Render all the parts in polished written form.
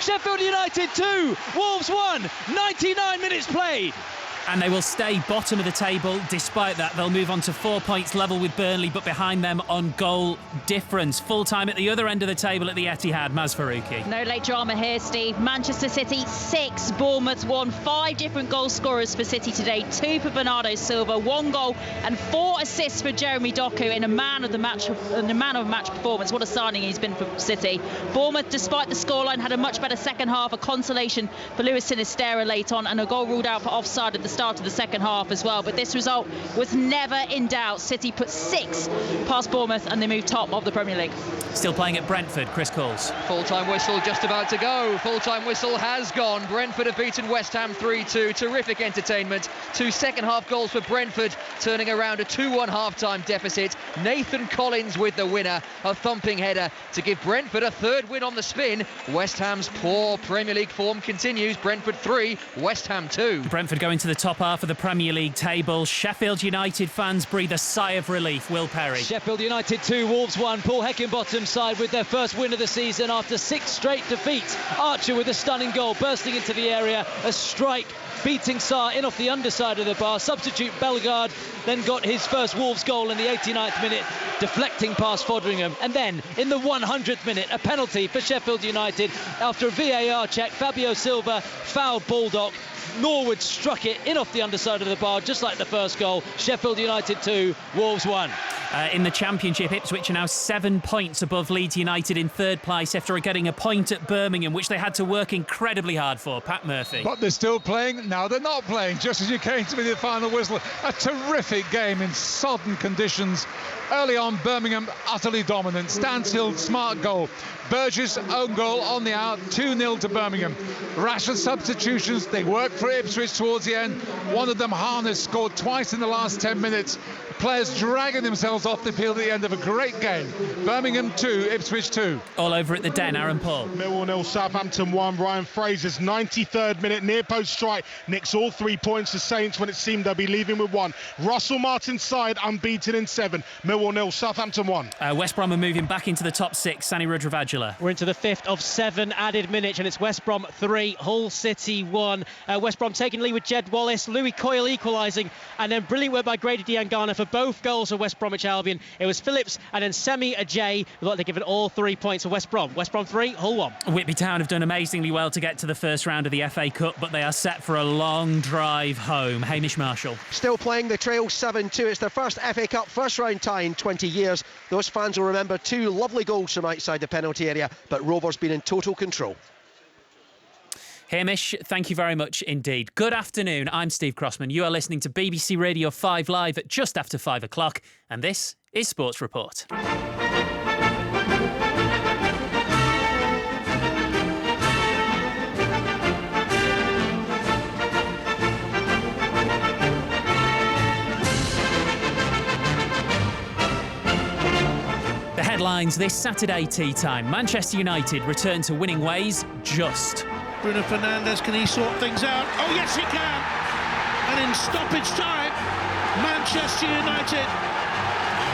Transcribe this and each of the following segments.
Sheffield United 2, Wolves 1, 99 minutes played. And they will stay bottom of the table. Despite that, they'll move on to 4 points level with Burnley, but behind them on goal difference. Full time at the other end of the table at the Etihad. Maz Faruqi. No late drama here, Steve. Manchester City 6, Bournemouth 1. 5 different goal scorers for City today. 2 for Bernardo Silva, 1 goal and 4 assists for Jeremy Doku in a man of the match performance. What a signing he's been for City. Bournemouth, despite the scoreline, had a much better second half. A consolation for Luis Sinisterra late on, and a goal ruled out for offside at the start of the second half as well. But this result was never in doubt. City put 6 past Bournemouth and they moved top of the Premier League. Still playing at Brentford, Chris Coles. Full-time whistle just about to go. Full-time whistle has gone. Brentford have beaten West Ham 3-2. Terrific entertainment. 2 second-half goals for Brentford, turning around a 2-1 half-time deficit. Nathan Collins with the winner. A thumping header to give Brentford a 3rd win on the spin. West Ham's poor Premier League form continues. Brentford 3, West Ham 2. Brentford going to the top half of the Premier League table. Sheffield United fans breathe a sigh of relief. Will Perry. Sheffield United 2, Wolves 1. Paul Heckingbottom's side with their first win of the season after 6 straight defeats. Archer with a stunning goal, bursting into the area, a strike, beating Sarr in off the underside of the bar. Substitute Bellegarde then got his first Wolves goal in the 89th minute, deflecting past Foderingham. And then in the 100th minute, a penalty for Sheffield United after a VAR check. Fabio Silva fouled Baldock. Norwood struck it in off the underside of the bar, just like the first goal. Sheffield United 2, Wolves 1. In the Championship, Ipswich are now 7 points above Leeds United in 3rd place after getting a point at Birmingham, which they had to work incredibly hard for. Pat Murphy. But they're still playing. Now they're not playing, just as you came to me the final whistle. A terrific game in sodden conditions. Early on, Birmingham utterly dominant. Stansfield, smart goal. Burgess, own goal on the out, 2-0 to Birmingham. Rashford substitutions, they worked for Ipswich towards the end. One of them, Harness, scored twice in the last 10 minutes. Players dragging themselves off the field at the end of a great game. Birmingham 2, Ipswich 2. All over at the Den, Aaron Paul. Millwall 0, Southampton 1. Ryan Fraser's 93rd minute near post strike nicks all 3 points to Saints when it seemed they'd be leaving with 1. Russell Martin's side unbeaten in 7. Millwall 0, Southampton 1. West Brom are moving back into the top 6. Sani Rudravajula. We're into the 5th of 7 added minutes, and it's West Brom 3, Hull City 1. West Brom taking lead with Jed Wallace, Louis Coyle equalising, and then brilliant work by Grady Diangana for both goals of West Bromwich Albion. It was Phillips and then Semi Ajay who thought they'd given all 3 points to West Brom. West Brom 3, Hull 1. Whitby Town have done amazingly well to get to the first round of the FA Cup, but they are set for a long drive home. Hamish Marshall. Still playing the trail 7-2. It's their first FA Cup first round tie in 20 years. Those fans will remember 2 lovely goals from outside the penalty area, but Rovers been in total control. Hamish, thank you very much indeed. Good afternoon, I'm Steve Crossman. You are listening to BBC Radio 5 Live at just after 5 o'clock, and this is Sports Report. The headlines this Saturday tea time. Manchester United return to winning ways just. Bruno Fernandes, can he sort things out? Oh yes he can! And in stoppage time, Manchester United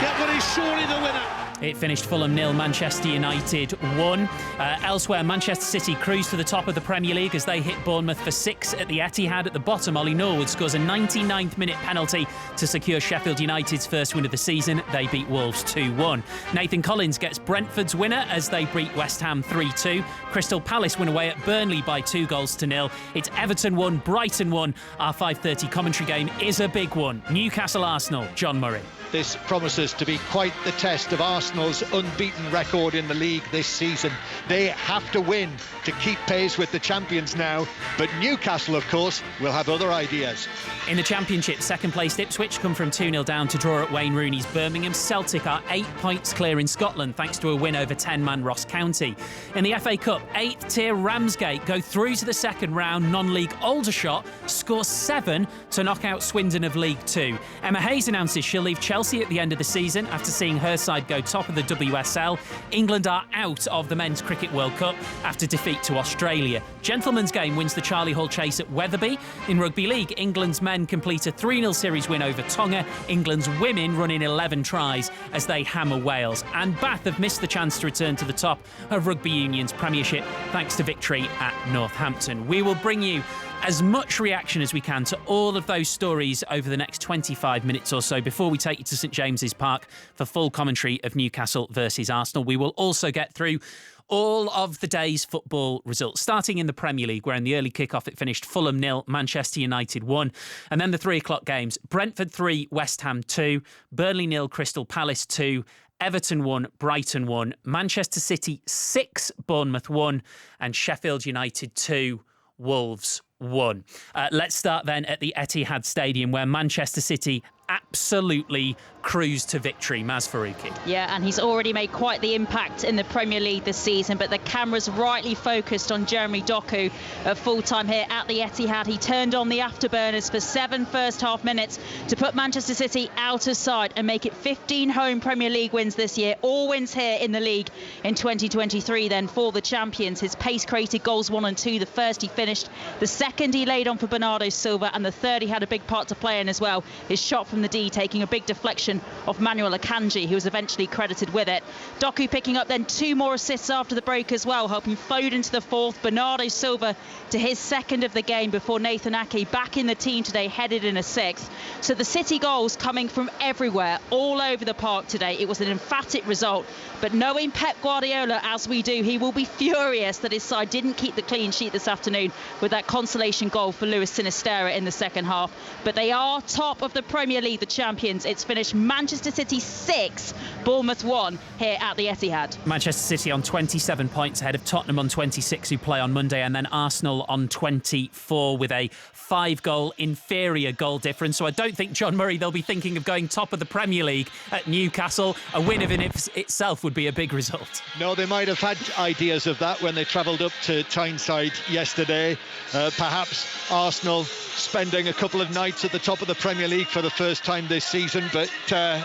get what is surely the winner. It finished Fulham 0, Manchester United 1. Elsewhere, Manchester City cruised to the top of the Premier League as they hit Bournemouth for 6 at the Etihad. At the bottom, Ollie Norwood scores a 99th minute penalty to secure Sheffield United's first win of the season. They beat Wolves 2-1. Nathan Collins gets Brentford's winner as they beat West Ham 3-2. Crystal Palace win away at Burnley by 2-0. It's Everton 1, Brighton 1. Our 5:30 commentary game is a big one. Newcastle Arsenal, John Murray. This promises to be quite the test of Arsenal's unbeaten record in the league this season. They have to win to keep pace with the champions now, but Newcastle, of course, will have other ideas. In the Championship, second-placed Ipswich come from 2-0 down to draw at Wayne Rooney's Birmingham. Celtic are 8 points clear in Scotland thanks to a win over 10-man Ross County. In the FA Cup, 8th tier Ramsgate go through to the second round. Non-league Aldershot scores 7 to knock out Swindon of League 2. Emma Hayes announces she'll leave Chelsea Chelsea at the end of the season after seeing her side go top of the WSL. England are out of the Men's Cricket World Cup after defeat to Australia. Gentlemen's game wins the Charlie Hall Chase at Wetherby. In Rugby League, England's men complete a 3-0 series win over Tonga. England's women run in 11 tries as they hammer Wales. And Bath have missed the chance to return to the top of Rugby Union's Premiership thanks to victory at Northampton. We will bring you as much reaction as we can to all of those stories over the next 25 minutes or so before we take you to St James's Park for full commentary of Newcastle versus Arsenal. We will also get through all of the day's football results, starting in the Premier League, where in the early kick-off it finished Fulham 0, Manchester United 1. And then the 3 o'clock games, Brentford 3, West Ham 2, Burnley 0, Crystal Palace 2, Everton 1, Brighton 1, Manchester City 6, Bournemouth 1, and Sheffield United 2, Wolves 1. Let's start then at the Etihad Stadium, where Manchester City absolutely cruised to victory. Maz Faruqi. Yeah, and he's already made quite the impact in the Premier League this season, but the cameras rightly focused on Jeremy Doku at full time here at the Etihad. He turned on the afterburners for 7 first half minutes to put Manchester City out of sight and make it 15 home Premier League wins this year. All wins here in the league in 2023 then for the champions. His pace created goals 1 and 2. The first he finished, the second he laid on for Bernardo Silva, and the third he had a big part to play in as well. His shot from the D, taking a big deflection of Manuel Akanji, who was eventually credited with it. Doku picking up then 2 more assists after the break as well, helping Foden to the 4th, Bernardo Silva to his 2nd of the game before Nathan Ake, back in the team today, headed in a 6th. So the City goals coming from everywhere, all over the park today. It was an emphatic result, but knowing Pep Guardiola as we do, he will be furious that his side didn't keep the clean sheet this afternoon with that consolation goal for Luis Sinisterra in the second half. But they are top of the Premier League, the champions. It's finished Manchester City 6, Bournemouth 1 here at the Etihad. Manchester City on 27 points ahead of Tottenham on 26, who play on Monday, and then Arsenal on 24 with a 5-goal inferior goal difference. So I don't think, John Murray, they'll be thinking of going top of the Premier League at Newcastle. A win of itself would be a big result. No, they might have had ideas of that when they travelled up to Tyneside yesterday. Perhaps Arsenal spending a couple of nights at the top of the Premier League for the first time this season, but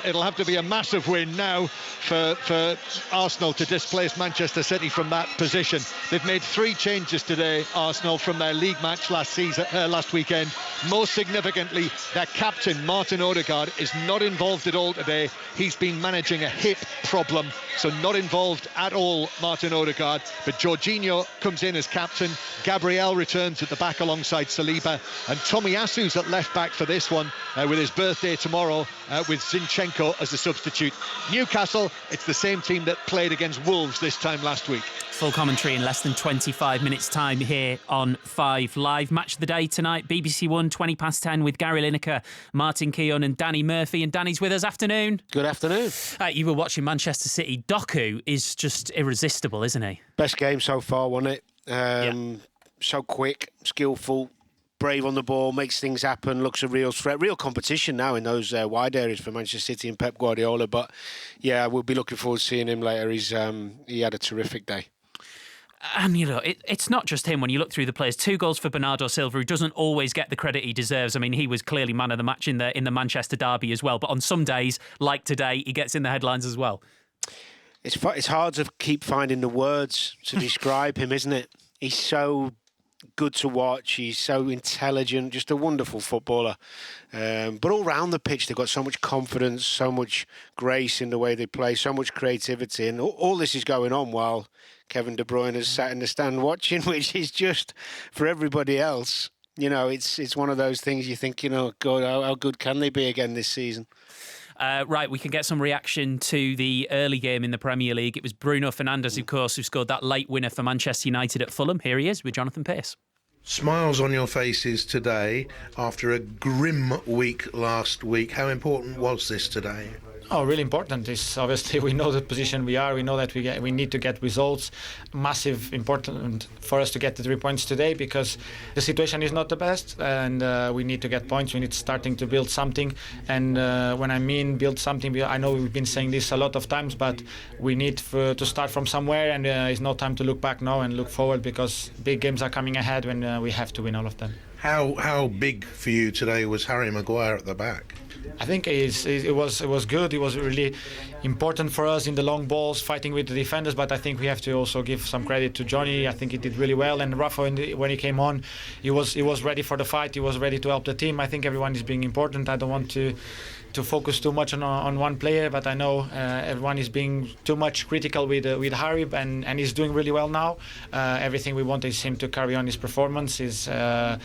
it'll have to be a massive win now for Arsenal to displace Manchester City from that position. They've made 3 changes today, Arsenal, from their league match last weekend. Most significantly, their captain, Martin Odegaard, is not involved at all today. He's been managing a hip problem, so not involved at all, Martin Odegaard. But Jorginho comes in as captain. Gabriel returns at the back alongside Saliba, and Tomiyasu's at left back for this one, with his birthday tomorrow, with Zinchenko as a substitute. Newcastle, it's the same team that played against Wolves this time last week. Full commentary in less than 25 minutes time here on 5 Live. Match of the day tonight, BBC One, 20 past 10 with Gary Lineker, Martin Keown and Danny Murphy. And Danny's with us. Afternoon. Good afternoon. You were watching Manchester City. Doku is just irresistible, isn't he? Best game so far, wasn't it? So quick, skillful, brave on the ball, makes things happen, looks a real threat, real competition now in those wide areas for Manchester City and Pep Guardiola. But yeah, we'll be looking forward to seeing him later. He had a terrific day. And, you know, it's not just him. When you look through the players, 2 goals for Bernardo Silva, who doesn't always get the credit he deserves. I mean, he was clearly man of the match in the Manchester derby as well. But on some days, like today, he gets in the headlines as well. It's hard to keep finding the words to describe him, isn't it? He's so good to watch. He's so intelligent, just a wonderful footballer. But all round the pitch, they've got so much confidence, so much grace in the way they play, so much creativity. And all this is going on while Kevin De Bruyne is sat in the stand watching, which is just, for everybody else, you know, it's one of those things you think, you know, God, how good can they be again this season? Right, we can get some reaction to the early game in the Premier League. It was Bruno Fernandes, of course, who scored that late winner for Manchester United at Fulham. Here he is with Jonathan Pearce. Smiles on your faces today after a grim week last week. How important was this today? Oh, really important. It's obviously we know the position we are. We know that we need to get results. Massive important for us to get the 3 points today because the situation is not the best, and we need to get points. We need starting to build something. And when I mean build something, I know we've been saying this a lot of times, but we need to start from somewhere, and it's no time to look back now and look forward because big games are coming ahead when we have to win all of them. How big for you today was Harry Maguire at the back? I think it was good. It was really important for us in the long balls, fighting with the defenders. But I think we have to also give some credit to Johnny. I think he did really well. And Rafa, when he came on, he was ready for the fight. He was ready to help the team. I think everyone is being important. I don't want to focus too much on one player, but I know everyone is being too much critical with Harry, and he's doing really well now. Everything we want is him to carry on his performance. He's a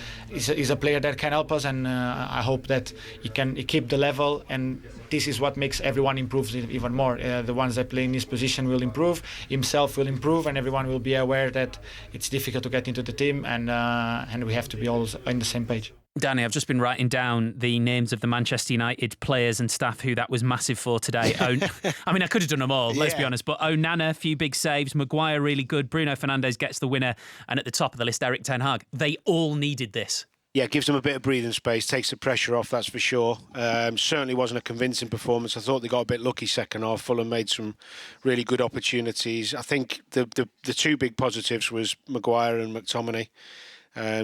player that can help us, and I hope that he can keep the level, and this is what makes everyone improve even more. The ones that play in his position will improve, himself will improve, and everyone will be aware that it's difficult to get into the team, and we have to be all on the same page. Danny, I've just been writing down the names of the Manchester United players and staff who that was massive for today. I mean, I could have done them all, let's be honest, but Onana, a few big saves, Maguire really good, Bruno Fernandes gets the winner, and at the top of the list, Erik ten Hag. They all needed this. Yeah, Yeah, gives them a bit of breathing space, takes the pressure off, that's for sure. Certainly wasn't a convincing performance. I thought they got a bit lucky second half. Fulham made some really good opportunities. I think the two big positives was Maguire and McTominay,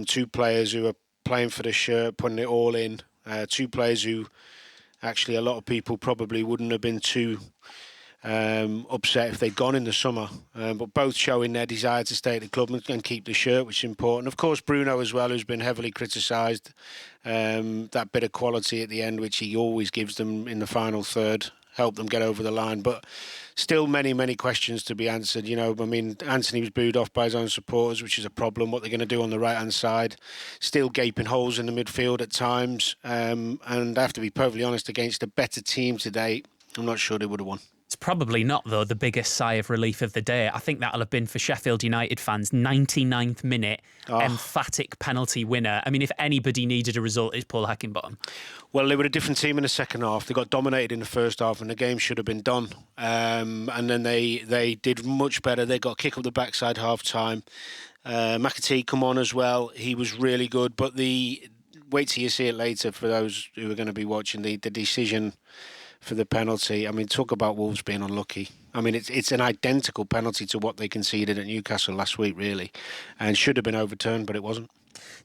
two players who are playing for the shirt, putting it all in. Two players who actually a lot of people probably wouldn't have been too upset if they'd gone in the summer, but both showing their desire to stay at the club and keep the shirt, which is important. Of course, Bruno as well, who's been heavily criticised. That bit of quality at the end, which he always gives them in the final third, helped them get over the line. But still many questions to be answered. You know, I mean, Anthony was booed off by his own supporters, which is a problem. What they're going to do on the right-hand side. Still gaping holes in the midfield at times. And I have to be perfectly honest, against a better team today, I'm not sure they would have won. It's probably not, though, the biggest sigh of relief of the day. I think that'll have been for Sheffield United fans. 99th minute, emphatic penalty winner. I mean, if anybody needed a result, it's Paul Heckingbottom. Well, they were a different team in the second half. They got dominated in the first half and the game should have been done. And then they did much better. They got a kick up the backside half-time. McAtee come on as well. He was really good. But wait till you see it later for those who are going to be watching the decision for the penalty. I mean, talk about Wolves being unlucky. I mean, it's an identical penalty to what they conceded at Newcastle last week, really, and should have been overturned, but it wasn't.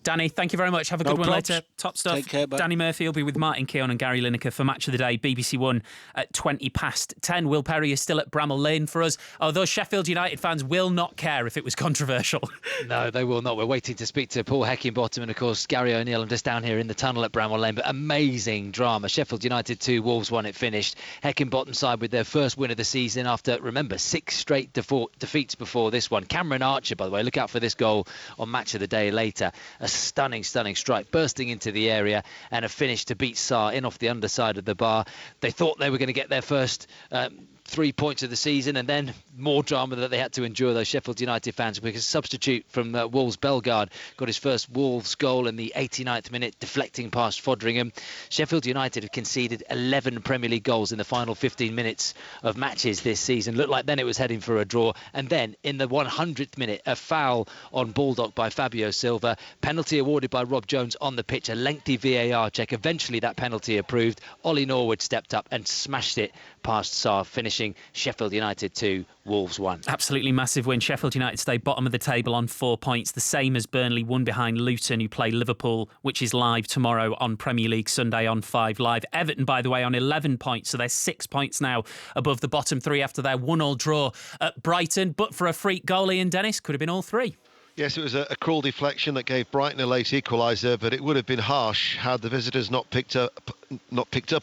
Danny, thank you very much. Have a good one later. Top stuff. Take care, bye. Danny Murphy will be with Martin Keown and Gary Lineker for Match of the Day, BBC One at 10:20. Will Perry is still at Bramall Lane for us, although Sheffield United fans will not care if it was controversial. No, they will not. We're waiting to speak to Paul Heckingbottom and, of course, Gary O'Neill. I'm just down here in the tunnel at Bramall Lane, but amazing drama. Sheffield United 2, Wolves 1, it finished. Heckingbottom side with their first win of the season after, remember, 6 straight defeats before this one. Cameron Archer, by the way, look out for this goal on Match of the Day later. A stunning strike, bursting into the area, and a finish to beat Sarr in off the underside of the bar. They thought they were going to get their first 3 points of the season, and then more drama that they had to endure, those Sheffield United fans, because substitute from Wolves, Bellegarde, got his first Wolves goal in the 89th minute, deflecting past Fodringham. Sheffield United have conceded 11 Premier League goals in the final 15 minutes of matches this season. Looked like then it was heading for a draw, and then in the 100th minute, a foul on Baldock by Fabio Silva, penalty awarded by Rob Jones on the pitch, a lengthy VAR check, eventually that penalty approved. Ollie Norwood stepped up and smashed it past Sarr, finishing Sheffield United 2, Wolves 1. Absolutely massive win. Sheffield United stay bottom of the table on 4 points, the same as Burnley, one behind Luton, who play Liverpool, which is live tomorrow on Premier League Sunday on 5 Live. Everton, by the way, on 11 points, so they're 6 points now above the bottom three after their 1-1 draw at Brighton. But for a freak goal, Ian Dennis, could have been all three. Yes, it was a cruel deflection that gave Brighton a late equaliser, but it would have been harsh had the visitors not picked up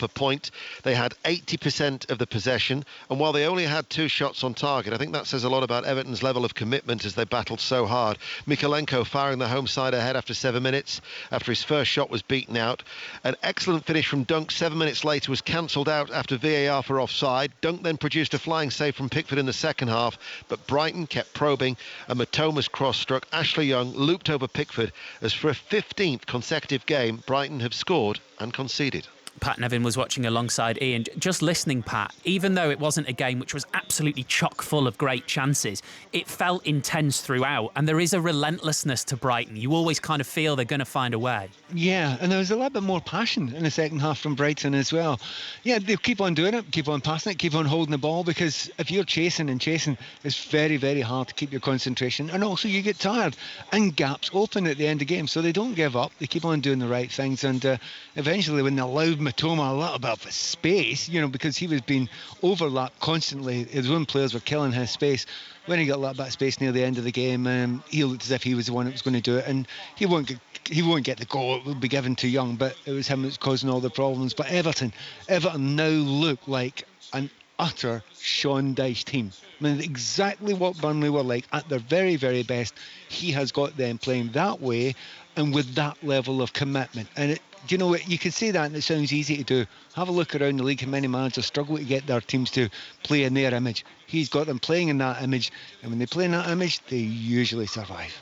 a point. They had 80% of the possession, and while they only had 2 shots on target, I think that says a lot about Everton's level of commitment as they battled so hard. Mikalenko firing the home side ahead after 7 minutes, after his first shot was beaten out. An excellent finish from Dunk 7 minutes later was cancelled out after VAR for offside. Dunk then produced a flying save from Pickford in the second half, but Brighton kept probing, and Matoma's cross struck Ashley Young, looped over Pickford, as for a 15th consecutive game, Brighton have scored and conceded. Pat Nevin was watching alongside Ian. Just listening, Pat, even though it wasn't a game which was absolutely chock full of great chances, it felt intense throughout, and there is a relentlessness to Brighton. You always kind of feel they're going to find a way. Yeah, and there was a little bit more passion in the second half from Brighton as well. Yeah, they'll keep on doing it, keep on passing it, keep on holding the ball, because if you're chasing, it's very, very hard to keep your concentration, and also you get tired, and gaps open at the end of the game, so they don't give up. They keep on doing the right things, and eventually when they allowed Matoma a little bit of space, because he was being overlapped constantly, his own players were killing his space. When he got a little bit of space near the end of the game, he looked as if he was the one that was going to do it, and he won't get the goal. It will be given to Young, but it was him that was causing all the problems. But Everton now look like an utter Sean Dyche team. I mean, exactly what Burnley were like at their very, very best. He has got them playing that way and with that level of commitment. And you can say that, and it sounds easy to do. Have a look around the league, how many managers struggle to get their teams to play in their image. He's got them playing in that image, and when they play in that image, they usually survive.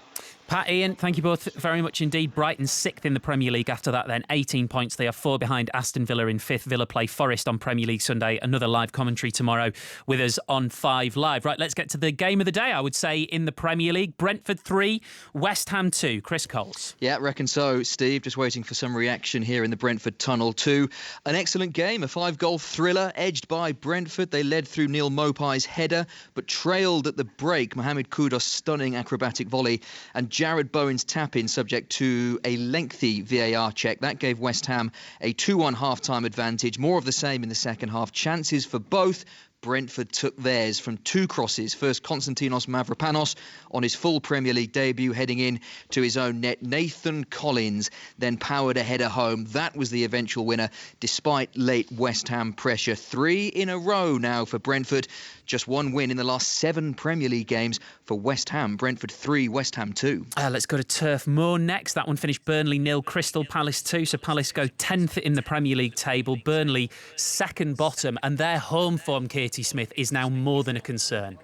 Pat, Ian, thank you both very much indeed. Brighton 6th in the Premier League after that then, 18 points. They are 4 behind Aston Villa in 5th. Villa play Forest on Premier League Sunday. Another live commentary tomorrow with us on 5 Live. Right, let's get to the game of the day, I would say, in the Premier League. Brentford 3, West Ham 2. Chris Coles. Yeah, reckon so, Steve. Just waiting for some reaction here in the Brentford tunnel too. An excellent game, a 5-goal thriller edged by Brentford. They led through Neil Mopai's header, but trailed at the break. Mohamed Kudus' stunning acrobatic volley and Jared Bowen's tap-in subject to a lengthy VAR check. That gave West Ham a 2-1 half-time advantage. More of the same in the second half. Chances for both. Brentford took theirs from 2 crosses. First, Konstantinos Mavropanos on his full Premier League debut, heading in to his own net. Nathan Collins then powered a header home. That was the eventual winner, despite late West Ham pressure. 3 in a row now for Brentford. Just 1 win in the last 7 Premier League games for West Ham. Brentford 3, West Ham 2. Let's go to Turf Moor next. That one finished Burnley 0, Crystal Palace 2. So Palace go 10th in the Premier League table. Burnley second bottom, and their home form, Katie Smith, is now more than a concern.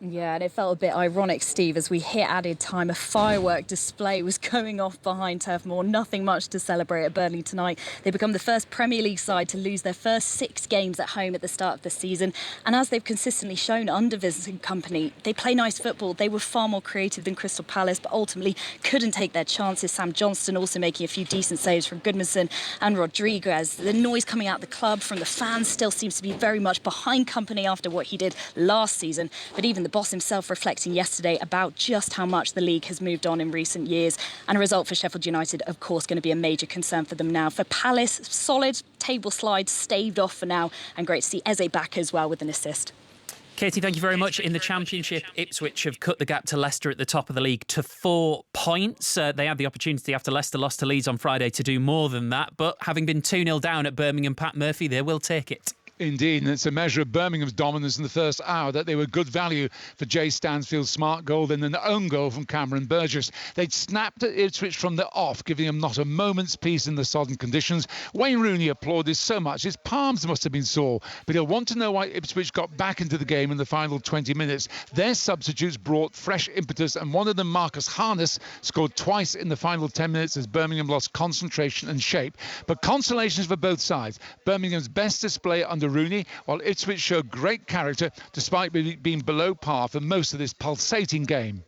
Yeah, and it felt a bit ironic, Steve, as we hit added time. A firework display was going off behind Turf Moor. Nothing much to celebrate at Burnley tonight. They become the first Premier League side to lose their first 6 games at home at the start of the season. And as they've consistently shown under Vincent Kompany, they play nice football. They were far more creative than Crystal Palace, but ultimately couldn't take their chances. Sam Johnston also making a few decent saves from Goodmanson and Rodriguez. The noise coming out the club from the fans still seems to be very much behind Kompany after what he did last season. But even the boss himself reflecting yesterday about just how much the league has moved on in recent years. And a result for Sheffield United, of course, going to be a major concern for them now. For Palace, solid table slide staved off for now, and great to see Eze back as well with an assist. Katie, thank you very much. In the Championship, Ipswich have cut the gap to Leicester at the top of the league to 4 points. They had the opportunity after Leicester lost to Leeds on Friday to do more than that, but having been 2-0 down at Birmingham, Pat Murphy, they will take it. Indeed, and it's a measure of Birmingham's dominance in the first hour that they were good value for Jay Stansfield's smart goal, then an own goal from Cameron Burgess. They'd snapped at Ipswich from the off, giving them not a moment's peace in the sodden conditions. Wayne Rooney applauded so much his palms must have been sore, but he'll want to know why Ipswich got back into the game in the final 20 minutes. Their substitutes brought fresh impetus, and one of them, Marcus Harness, scored twice in the final 10 minutes as Birmingham lost concentration and shape. But consolations for both sides. Birmingham's best display under Rooney, while Ipswich showed great character despite being below par for most of this pulsating game.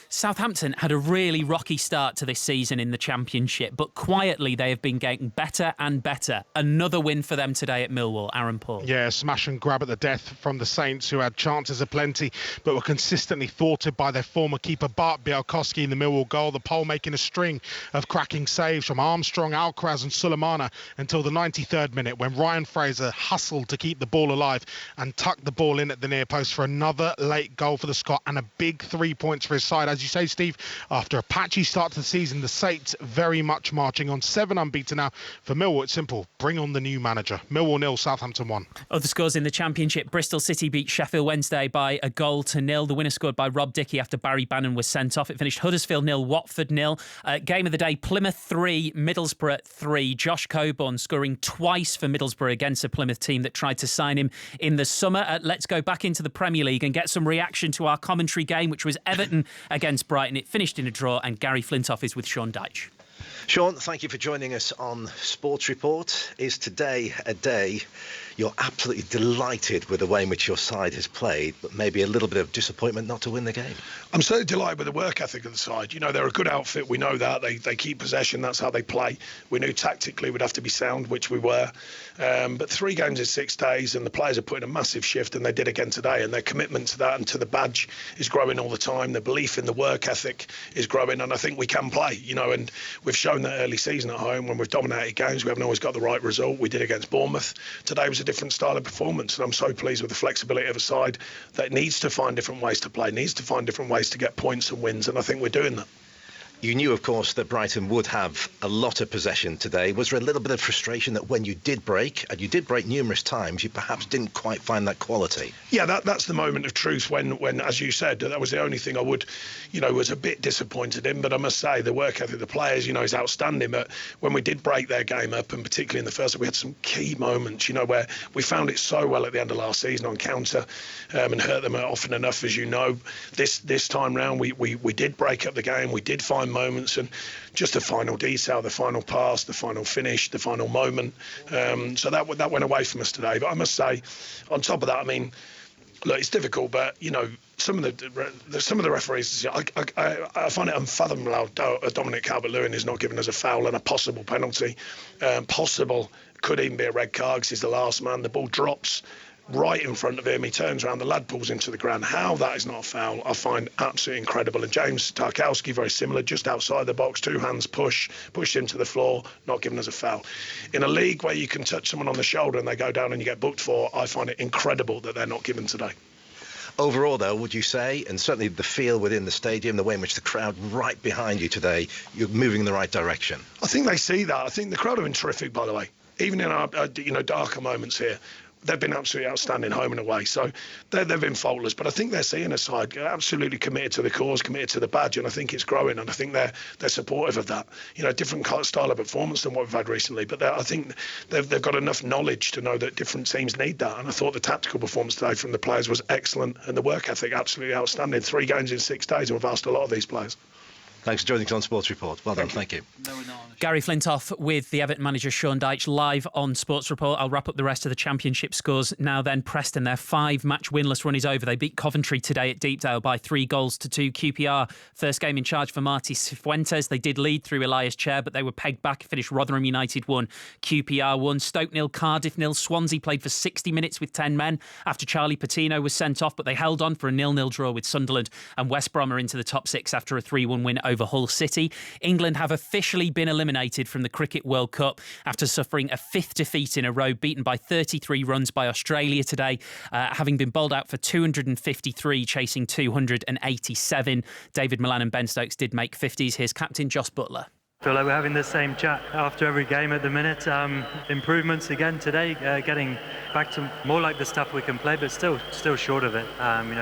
Southampton had a really rocky start to this season in the Championship, but quietly they have been getting better and better. Another win for them today at Millwall. Aaron Paul. Yeah, smash and grab at the death from the Saints, who had chances aplenty but were consistently thwarted by their former keeper Bart Bialkowski in the Millwall goal. The Pole making a string of cracking saves from Armstrong, Alcaraz and Sulemana until the 93rd minute, when Ryan Fraser hustled to keep the ball alive and tucked the ball in at the near post for another late goal for the Scot and a big 3 points for his side. As you say, Steve, after a patchy start to the season, the Saints very much marching on, 7 unbeaten now. For Millwall, it's simple. Bring on the new manager. Millwall 0, Southampton 1. Other scores in the Championship. Bristol City beat Sheffield Wednesday by 1-0. The winner scored by Rob Dickey after Barry Bannon was sent off. It finished Huddersfield 0, Watford 0. Game of the day, Plymouth 3, Middlesbrough 3. Josh Coburn scoring twice for Middlesbrough against a Plymouth team that tried to sign him in the summer. Let's go back into the Premier League and get some reaction to our commentary game, which was Everton against Brighton. It finished in a draw, and Gary Flintoff is with Sean Dyche. Sean, thank you for joining us on Sports Report. Is today a day you're absolutely delighted with the way in which your side has played, but maybe a little bit of disappointment not to win the game? I'm so delighted with the work ethic of the side. You know, they're a good outfit. We know that. They keep possession. That's how they play. We knew tactically we'd have to be sound, which we were. But 3 games in 6 days, and the players are putting a massive shift, and they did again today. And their commitment to that and to the badge is growing all the time. The belief in the work ethic is growing, and I think we can play, you know, and we've shown that early season at home when we've dominated games. We haven't always got the right result. We did against Bournemouth. Today was a different style of performance, and I'm so pleased with the flexibility of a side that needs to find different ways to play, needs to find different ways to get points and wins, and I think we're doing that. You knew, of course, that Brighton would have a lot of possession today. Was there a little bit of frustration that when you did break, and you did break numerous times, you perhaps didn't quite find that quality? Yeah, that's the moment of truth when, as you said, that was the only thing I would, you know, was a bit disappointed in. But I must say, the work ethic of the players, you know, is outstanding. But when we did break their game up, and particularly in the first, we had some key moments, you know, where we found it so well at the end of last season on counter and hurt them often enough, as you know. This time round, we did break up the game. We did find moments, and just the final detail, the final pass, the final finish, the final moment. So that went away from us today. But I must say, on top of that, I mean, look, it's difficult, but you know, some of the referees, I find it unfathomable how Dominic Calvert-Lewin is not giving us a foul and a possible penalty. Possible, could even be a red card because he's the last man. The ball drops right in front of him. He turns around, the lad pulls into the ground. How that is not a foul, I find absolutely incredible. And James Tarkowski, very similar, just outside the box, 2 hands pushed him to the floor, not giving us a foul. In a league where you can touch someone on the shoulder and they go down and you get booked for, I find it incredible that they're not given today. Overall, though, would you say, and certainly the feel within the stadium, the way in which the crowd right behind you today, you're moving in the right direction? I think they see that. I think the crowd have been terrific, by the way. Even in our darker moments here, they've been absolutely outstanding home and away. So they've been faultless. But I think they're seeing a side absolutely committed to the cause, committed to the badge, and I think it's growing, and I think they're supportive of that. You know, different style of performance than what we've had recently, but I think they've got enough knowledge to know that different teams need that. And I thought the tactical performance today from the players was excellent, and the work ethic absolutely outstanding. 3 games in 6 days, and we've asked a lot of these players. Thanks for joining us on Sports Report. Well done, thank you. Gary Flintoff with the Everton manager Sean Dyche live on Sports Report. I'll wrap up the rest of the Championship scores now then. Preston, their 5-match winless run is over. They beat Coventry today at Deepdale by 3-2. QPR, first game in charge for Marty Cifuentes. They did lead through Elias Chair, but they were pegged back. Finished Rotherham United 1, QPR 1. Stoke 0, Cardiff 0. Swansea played for 60 minutes with 10 men after Charlie Patino was sent off, but they held on for a 0-0 draw with Sunderland, and West Brom are into the top 6 after a 3-1 win over Hull City. England have officially been eliminated from the Cricket World Cup after suffering a 5th defeat in a row, beaten by 33 runs by Australia today, having been bowled out for 253, chasing 287. David Millan and Ben Stokes did make 50s. Here's captain Joss Butler. I feel like we're having the same chat after every game at the minute. Improvements again today, getting back to more like the stuff we can play, but still short of it.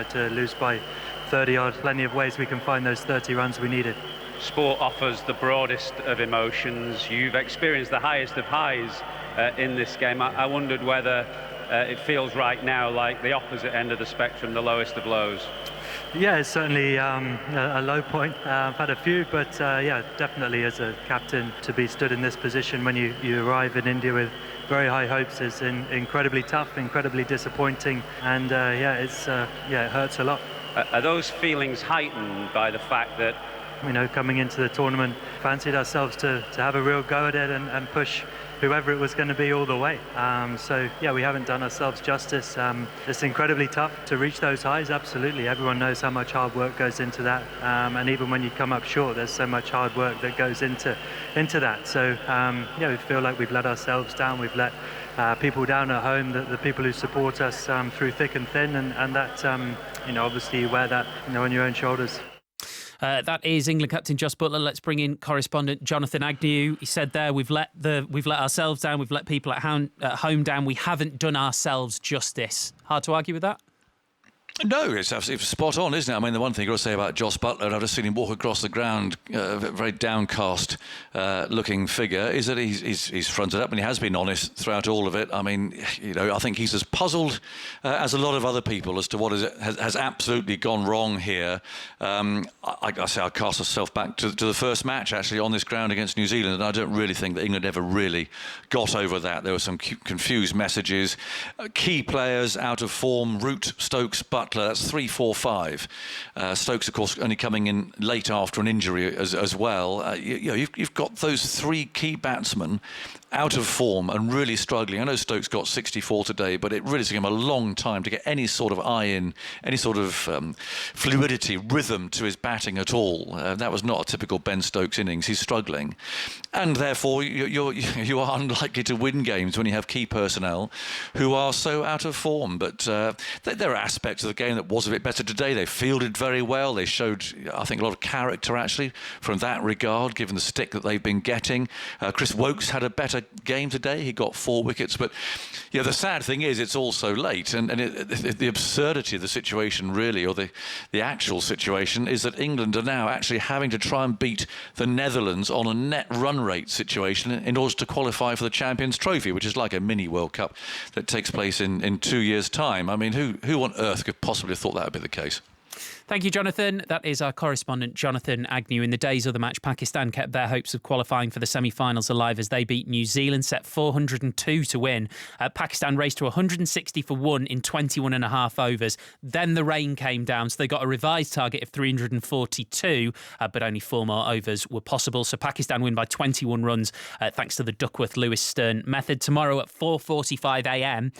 To lose by 30 odd, plenty of ways we can find those 30 runs we needed. Sport offers the broadest of emotions. You've experienced the highest of highs in this game. I wondered whether it feels right now like the opposite end of the spectrum, the lowest of lows. Yeah, it's certainly a low point. I've had a few, but definitely as a captain to be stood in this position when you arrive in India with very high hopes is incredibly tough, incredibly disappointing, and it hurts a lot. Are those feelings heightened by the fact that, coming into the tournament, fancied ourselves to have a real go at it and push whoever it was going to be all the way. We haven't done ourselves justice. It's incredibly tough to reach those highs, absolutely. Everyone knows how much hard work goes into that. And even when you come up short, there's so much hard work that goes into that. So, we feel like we've let ourselves down. We've let people down at home, the people who support us through thick and thin. And that, obviously you wear that on your own shoulders. That is England captain Joss Butler. Let's bring in correspondent Jonathan Agnew. He said there, we've let ourselves down, we've let people at home down. We haven't done ourselves justice. Hard to argue with that? No, it's absolutely spot on, isn't it? I mean, the one thing I've got to say about Joss Butler, and I've just seen him walk across the ground, a very downcast looking figure, is that he's fronted up and he has been honest throughout all of it. I mean, I think he's as puzzled as a lot of other people as to what has absolutely gone wrong here. I say I'll cast myself back to the first match, actually, on this ground against New Zealand, and I don't really think that England ever really got over that. There were some confused messages. Key players out of form, Root, Stokes, Butler, that's 3-4-5. Stokes, of course, only coming in late after an injury as well. You've got those three key batsmen out of form and really struggling. I know Stokes got 64 today, but it really took him a long time to get any sort of eye in, any sort of fluidity, rhythm to his batting at all. That was not a typical Ben Stokes innings. He's struggling. And therefore, you are unlikely to win games when you have key personnel who are so out of form. But there are aspects of the game that was a bit better today. They fielded very well. They showed, I think, a lot of character, actually, from that regard, given the stick that they've been getting. Chris Wokes had a better game today. He got 4 wickets. But the sad thing is it's all so late. And the absurdity of the situation, really, or the actual situation, is that England are now actually having to try and beat the Netherlands on a net run rate situation in order to qualify for the Champions Trophy, which is like a mini World Cup that takes place in 2 years' time. I mean, who on earth could possibly have thought that would be the case? Thank you, Jonathan. That is our correspondent, Jonathan Agnew. In the days of the match, Pakistan kept their hopes of qualifying for the semi-finals alive as they beat New Zealand, set 402 to win. Pakistan raced to 160 for 1 in 21 and a half overs. Then the rain came down, so they got a revised target of 342, but only 4 more overs were possible. So Pakistan win by 21 runs, thanks to the Duckworth-Lewis-Stern method. Tomorrow at 4:45 a.m,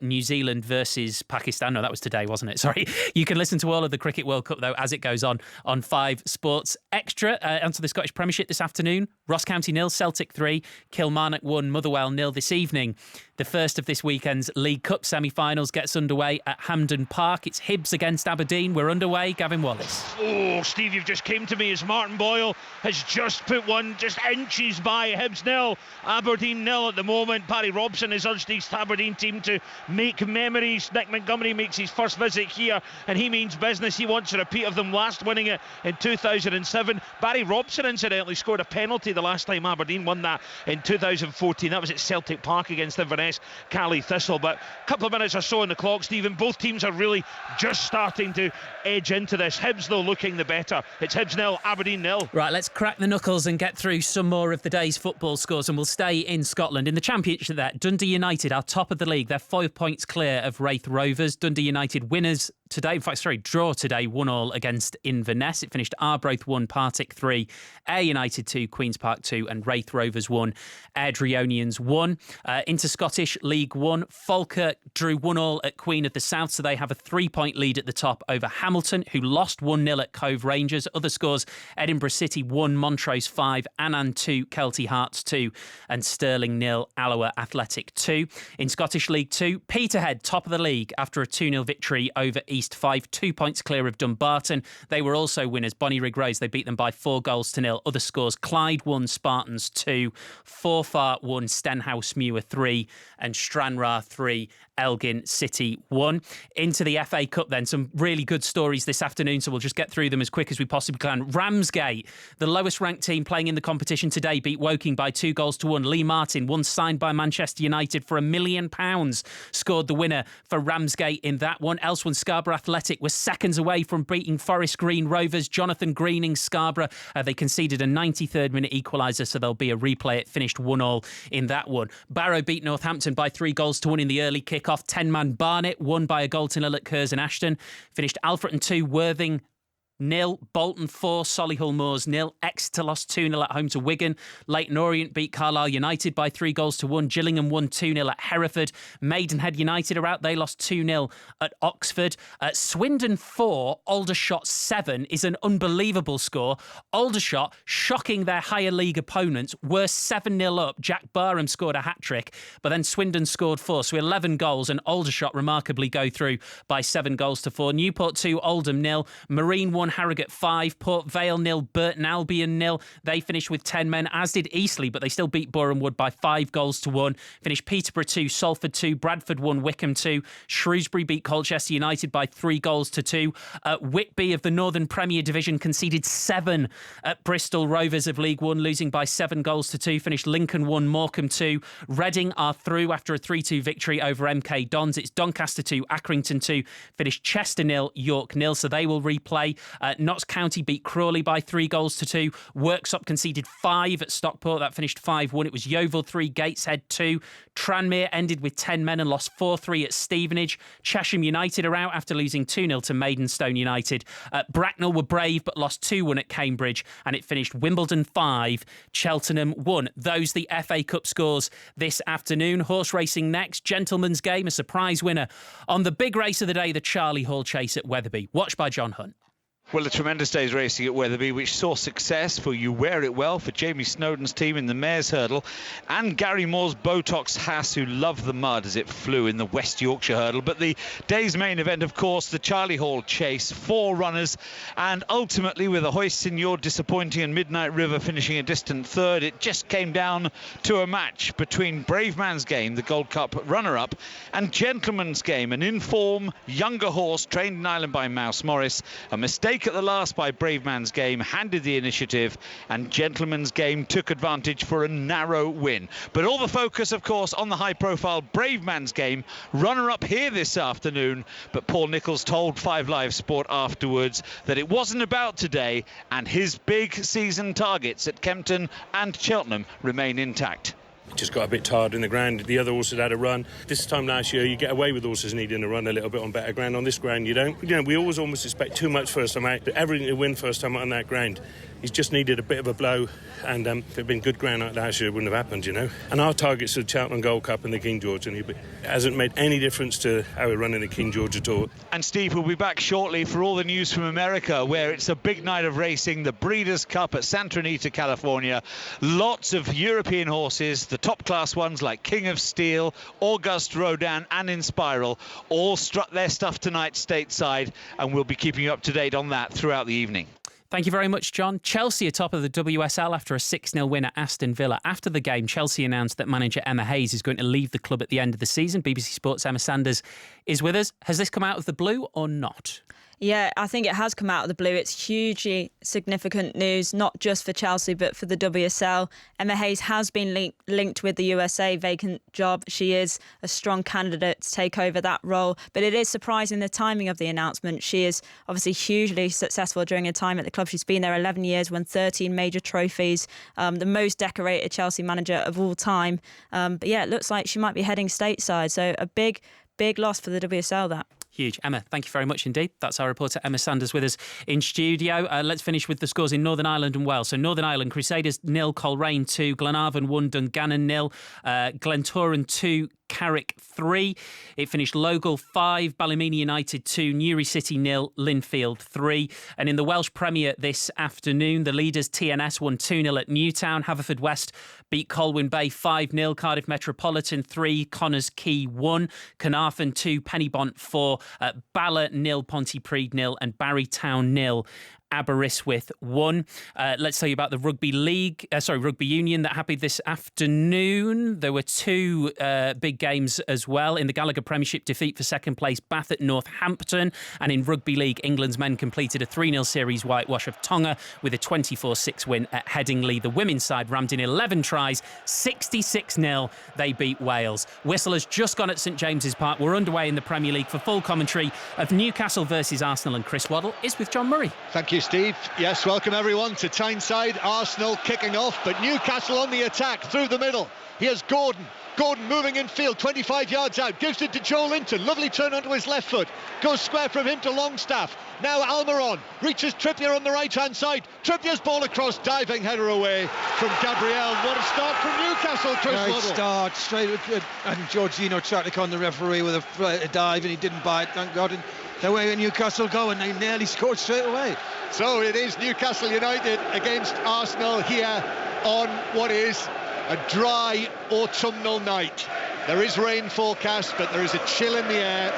New Zealand versus Pakistan. No, that was today, wasn't it? Sorry. You can listen to all of the Cricket World Cup, though, as it goes on 5 Sports Extra. Onto the Scottish Premiership this afternoon. Ross County 0, Celtic 3, Kilmarnock 1, Motherwell 0 this evening. The first of this weekend's League Cup semi-finals gets underway at Hampden Park. It's Hibs against Aberdeen. We're underway. Gavin Wallace. Oh, Steve, you've just came to me as Martin Boyle has just put one just inches by. Hibs 0, Aberdeen 0 at the moment. Barry Robson has urged his Aberdeen team to make memories. Nick Montgomery makes his first visit here and he means business. He wants a repeat of them last winning it in 2007. Barry Robson, incidentally, scored a penalty the last time Aberdeen won that in 2014. That was at Celtic Park against Inverness Cali Thistle. But a couple of minutes or so on the clock, Stephen. Both teams are really just starting to edge into this. Hibs, though, looking the better. It's Hibs 0, Aberdeen 0. Right, let's crack the knuckles and get through some more of the day's football scores, and we'll stay in Scotland. In the Championship there, Dundee United are top of the league. They're 5 points clear of Raith Rovers. Dundee United winners today, draw today, 1-1 against Inverness. It finished Arbroath 1, Partick 3, Ayr United 2, Queen's Park 2 and Raith Rovers 1, Airdrieonians 1. Into Scottish League 1, Falkirk drew 1-1 at Queen of the South, so they have a 3-point lead at the top over Hamilton, who lost 1-0 at Cove Rangers. Other scores, Edinburgh City 1, Montrose 5, Annan 2, Kelty Hearts 2 and Stirling 0, Alloa Athletic 2. In Scottish League 2, Peterhead top of the league after a 2-0 victory over East 5, 2 points clear of Dumbarton. They were also winners. Bonnyrigg Rose, they beat them by 4-0. Other scores, Clyde 1, Spartans 2, Forfar 1, Stenhousemuir 3 and Stranraer 3, Elgin City 1. Into the FA Cup then, some really good stories this afternoon, so we'll just get through them as quick as we possibly can. Ramsgate, the lowest ranked team playing in the competition today, beat Woking by 2-1. Lee Martin, one signed by Manchester United for £1 million, scored the winner for Ramsgate in that one. Elsewhere, Scarborough Athletic were seconds away from beating Forest Green Rovers. Jonathan Greening, Scarborough, they conceded a 93rd minute equaliser, so there'll be a replay. It finished 1-1 in that one. Barrow beat Northampton by 3-1 in the early kick-off. 10-man Barnet won by 1-0 at Curzon Ashton. Finished Alfreton 2, Worthing 0, Bolton 4, Solihull Moors 0. Exeter lost 2-0 at home to Wigan. Leyton Orient beat Carlisle United by 3-1. Gillingham won 2-0 at Hereford. Maidenhead United are out. They lost 2-0 at Oxford. Swindon 4, Aldershot 7 is an unbelievable score. Aldershot, shocking their higher league opponents, were 7-0 up. Jack Barham scored a hat-trick, but then Swindon scored 4, so 11 goals, and Aldershot remarkably go through by 7-4. Newport 2, Oldham 0. Marine 1, 1, Harrogate 5, Port Vale 0, Burton Albion 0. They finished with 10 men, as did Eastleigh, but they still beat Boreham Wood by 5-1. Finished Peterborough 2, Salford 2, Bradford 1, Wickham 2. Shrewsbury beat Colchester United by 3-2. Whitby of the Northern Premier Division conceded 7 at Bristol Rovers of League One, losing by 7-2. Finished Lincoln 1, Morecambe 2. Reading are through after a 3-2 victory over MK Dons. It's Doncaster 2, Accrington 2. Finished Chester 0, York 0. So they will replay. Notts County beat Crawley by 3-2. Worksop conceded 5 at Stockport. That finished 5-1. It was Yeovil 3, Gateshead 2. Tranmere ended with 10 men and lost 4-3 at Stevenage. Chesham United are out after losing 2-0 to Maidstone United. Bracknell were brave but lost 2-1 at Cambridge, and it finished Wimbledon 5, Cheltenham 1. Those the FA Cup scores this afternoon. Horse racing next. Gentleman's Game, a surprise winner on the big race of the day, the Charlie Hall Chase at Wetherby. Watched by John Hunt. Well, a tremendous day's racing at Wetherby, which saw success for You Wear It Well for Jamie Snowden's team in the Mares Hurdle, and Gary Moore's Botox Haas, who loved the mud as it flew in the West Yorkshire Hurdle. But the day's main event, of course, the Charlie Hall Chase, 4 runners, and ultimately with the Hoist Signor disappointing and Midnight River finishing a distant third, it just came down to a match between Brave Man's Game, the Gold Cup runner-up, and Gentleman's Game, an in-form younger horse trained in Ireland by Mouse Morris. A mistake at the last by Brave Man's Game handed the initiative, and Gentleman's Game took advantage for a narrow win. But all the focus, of course, on the high-profile Brave Man's Game, runner-up here this afternoon. But Paul Nicholls told 5 Live Sport afterwards that it wasn't about today, and his big season targets at Kempton and Cheltenham remain intact. Just got a bit tired in the ground. The other horses had a run. This time last year, you get away with horses needing to run a little bit on better ground. On this ground, you don't. You know, we always almost expect too much first time out. But everything to win first time out on that ground. He's just needed a bit of a blow, and if it had been good ground like last year, it wouldn't have happened, you know. And our targets are the Cheltenham Gold Cup and the King George, and it hasn't made any difference to how we're running the King George at all. And Steve will be back shortly for all the news from America, where it's a big night of racing, the Breeders' Cup at Santa Anita, California. Lots of European horses, the top-class ones like King of Steel, Auguste Rodin and Inspiral, all struck their stuff tonight stateside, and we'll be keeping you up to date on that throughout the evening. Thank you very much, John. Chelsea are top of the WSL after a 6-0 win at Aston Villa. After the game, Chelsea announced that manager Emma Hayes is going to leave the club at the end of the season. BBC Sports' Emma Sanders is with us. Has this come out of the blue or not? Yeah, I think it has come out of the blue. It's hugely significant news, not just for Chelsea, but for the WSL. Emma Hayes has been linked with the USA vacant job. She is a strong candidate to take over that role. But it is surprising the timing of the announcement. She is obviously hugely successful during her time at the club. She's been there 11 years, won 13 major trophies, the most decorated Chelsea manager of all time. But yeah, it looks like she might be heading stateside. So a big loss for the WSL, that. Huge. Emma, thank you very much indeed. That's our reporter Emma Sanders with us in studio. Let's finish with the scores in Northern Ireland and Wales. So Northern Ireland, Crusaders 0, Coleraine 2, Glenavon 1, Dungannon 0, Glentoran 2, Carrick 3. It finished Loughgall 5, Ballymena United 2, Newry City 0, Linfield 3. And in the Welsh Premier this afternoon, the leaders TNS won 2-0 at Newtown. Haverfordwest beat Colwyn Bay 5-0. Cardiff Metropolitan 3, Connors Quay 1, Carnarvon 2, Pennybont 4, Bala 0, Pontypridd 0, and Barrytown 0. Aberystwyth 1. Let's tell you about the Rugby Union that happened this afternoon. There were 2 big games as well. In the Gallagher Premiership, defeat for second place Bath at Northampton. And in Rugby League, England's men completed a 3-0 series whitewash of Tonga with a 24-6 win at Headingley. The women's side rammed in 11 tries, 66-0. They beat Wales. Whistle has just gone at St James's Park. We're underway in the Premier League for full commentary of Newcastle versus Arsenal, and Chris Waddle is with John Murray. Thank you, Steve. Yes, welcome everyone to Tyneside. Arsenal kicking off, but Newcastle on the attack through the middle. Here's Gordon moving in field, 25 yards out, gives it to Joe Linton. Lovely turn onto his left foot, goes square from him to Longstaff. Now Almiron reaches Trippier on the right hand side. Trippier's ball across, diving header away from Gabriel. What a start from Newcastle, Chris Waddle. Start straight with, and Jorginho tried to con the referee with a dive, and he didn't bite, thank God. And the way Newcastle go, and they nearly scored straight away. So it is Newcastle United against Arsenal here on what is a dry autumnal night. There is rain forecast, but there is a chill in the air.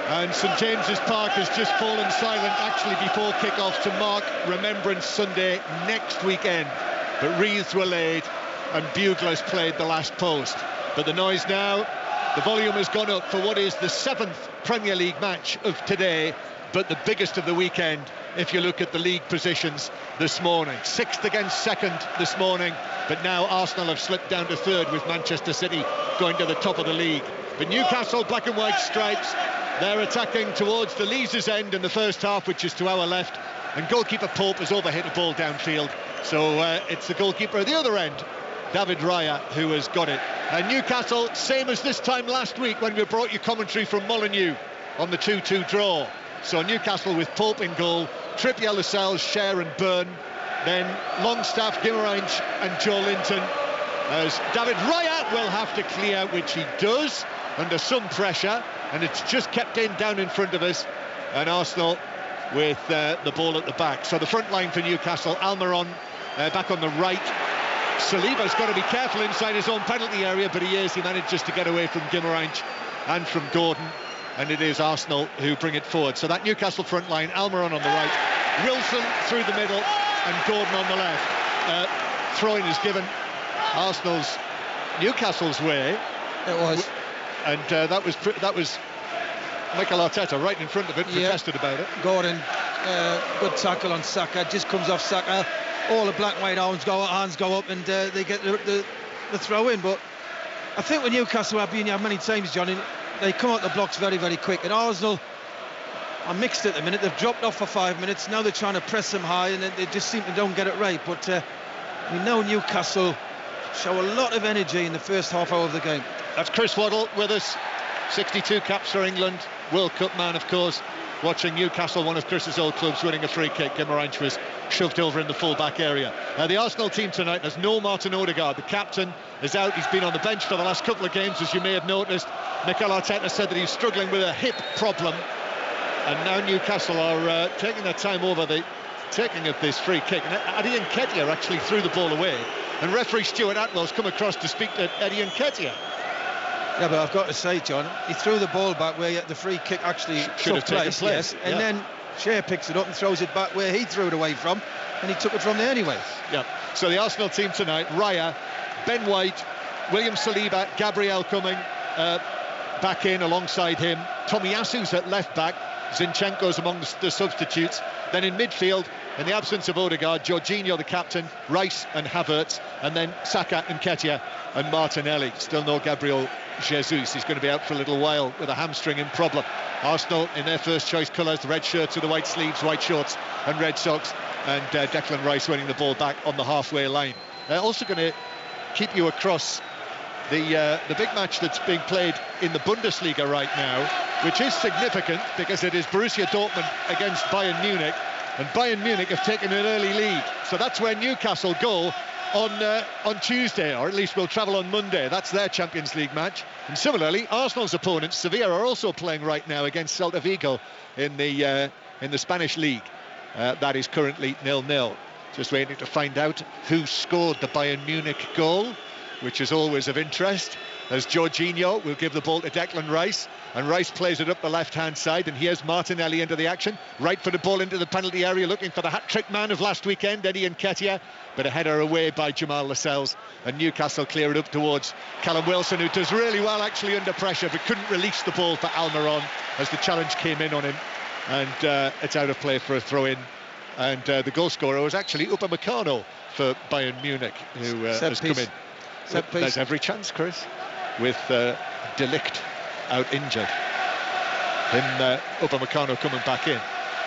And St James's Park has just fallen silent actually before kick-off to mark Remembrance Sunday next weekend. But wreaths were laid and buglers played the last post. But the noise now, the volume has gone up for what is the 7th Premier League match of today, but the biggest of the weekend if you look at the league positions this morning. 6th against 2nd this morning, but now Arsenal have slipped down to 3rd with Manchester City going to the top of the league. But Newcastle, black and white stripes, they're attacking towards the Leazes end in the first half, which is to our left, and goalkeeper Pope has overhit a ball downfield, so it's the goalkeeper at the other end, David Raya, who has got it. And Newcastle, same as this time last week when we brought you commentary from Molineux on the 2-2 draw. So Newcastle with Pope in goal, Trippier, Lascelles, Cher and Byrne, then Longstaff, Guimaraes and Joe Linton, as David Raya will have to clear, which he does under some pressure, and it's just kept down in front of us, and Arsenal with the ball at the back. So the front line for Newcastle, Almiron back on the right. Saliba's got to be careful inside his own penalty area, but he manages to get away from Guimaraes and from Gordon, and it is Arsenal who bring it forward. So that Newcastle front line, Almiron on the right, Wilson through the middle and Gordon on the left. Throw-in is given Newcastle's way. It was. And that was Mikel Arteta right in front of it, protested about it. Gordon, good tackle on Saka, just comes off Saka. All the black and white hands go up, and they get the throw in. But I think with Newcastle, I've been here many times, Johnny, they come out the blocks very, very quick. And Arsenal are mixed at the minute. They've dropped off for 5 minutes. Now they're trying to press them high, and they just seem to don't get it right. But we know Newcastle show a lot of energy in the first half hour of the game. That's Chris Waddle with us, 62 caps for England, World Cup man, of course, watching Newcastle, one of Chris's old clubs, winning a free kick. Guimaraes was shoved over in the full-back area. The Arsenal team tonight has no Martin Odegaard. The captain is out. He's been on the bench for the last couple of games, as you may have noticed. Mikel Arteta said that he's struggling with a hip problem. And now Newcastle are taking their time over the taking of this free kick. And Eddie Nketiah actually threw the ball away. And referee Stuart Atwell's come across to speak to Eddie Nketiah. Yeah, but I've got to say, John, he threw the ball back where the free kick actually should have taken place. Yes, and then Cher picks it up and throws it back where he threw it away from, and he took it from there anyway. Yeah. So the Arsenal team tonight: Raya, Ben White, William Saliba, Gabriel coming back in alongside him. Tomiyasu's at left back. Zinchenko's among the substitutes. Then in midfield, in the absence of Odegaard, Jorginho the captain, Rice and Havertz, and then Saka, Nketiah and Martinelli. Still no Gabriel Jesus. He's going to be out for a little while with a hamstring problem. Arsenal in their first choice colours, the red shirts with the white sleeves, white shorts and red socks, and Declan Rice winning the ball back on the halfway line. They're also going to keep you across the big match that's being played in the Bundesliga right now, which is significant because it is Borussia Dortmund against Bayern Munich, and Bayern Munich have taken an early lead. So that's where Newcastle go on Tuesday, or at least will travel on Monday. That's their Champions League match. And similarly, Arsenal's opponents, Sevilla, are also playing right now against Celta Vigo in the Spanish league. That is currently 0-0. Just waiting to find out who scored the Bayern Munich goal, which is always of interest, as Jorginho will give the ball to Declan Rice, and Rice plays it up the left-hand side, and here's Martinelli into the action, right for the ball into the penalty area, looking for the hat-trick man of last weekend, Eddie Nketiah, but a header away by Jamal Lascelles, and Newcastle clear it up towards Callum Wilson, who does really well actually under pressure, but couldn't release the ball for Almiron as the challenge came in on him, and it's out of play for a throw-in. And the goal scorer was actually Upamecano for Bayern Munich, who has come in. There's every chance, Chris, with De Ligt out injured. Upamecano coming back in.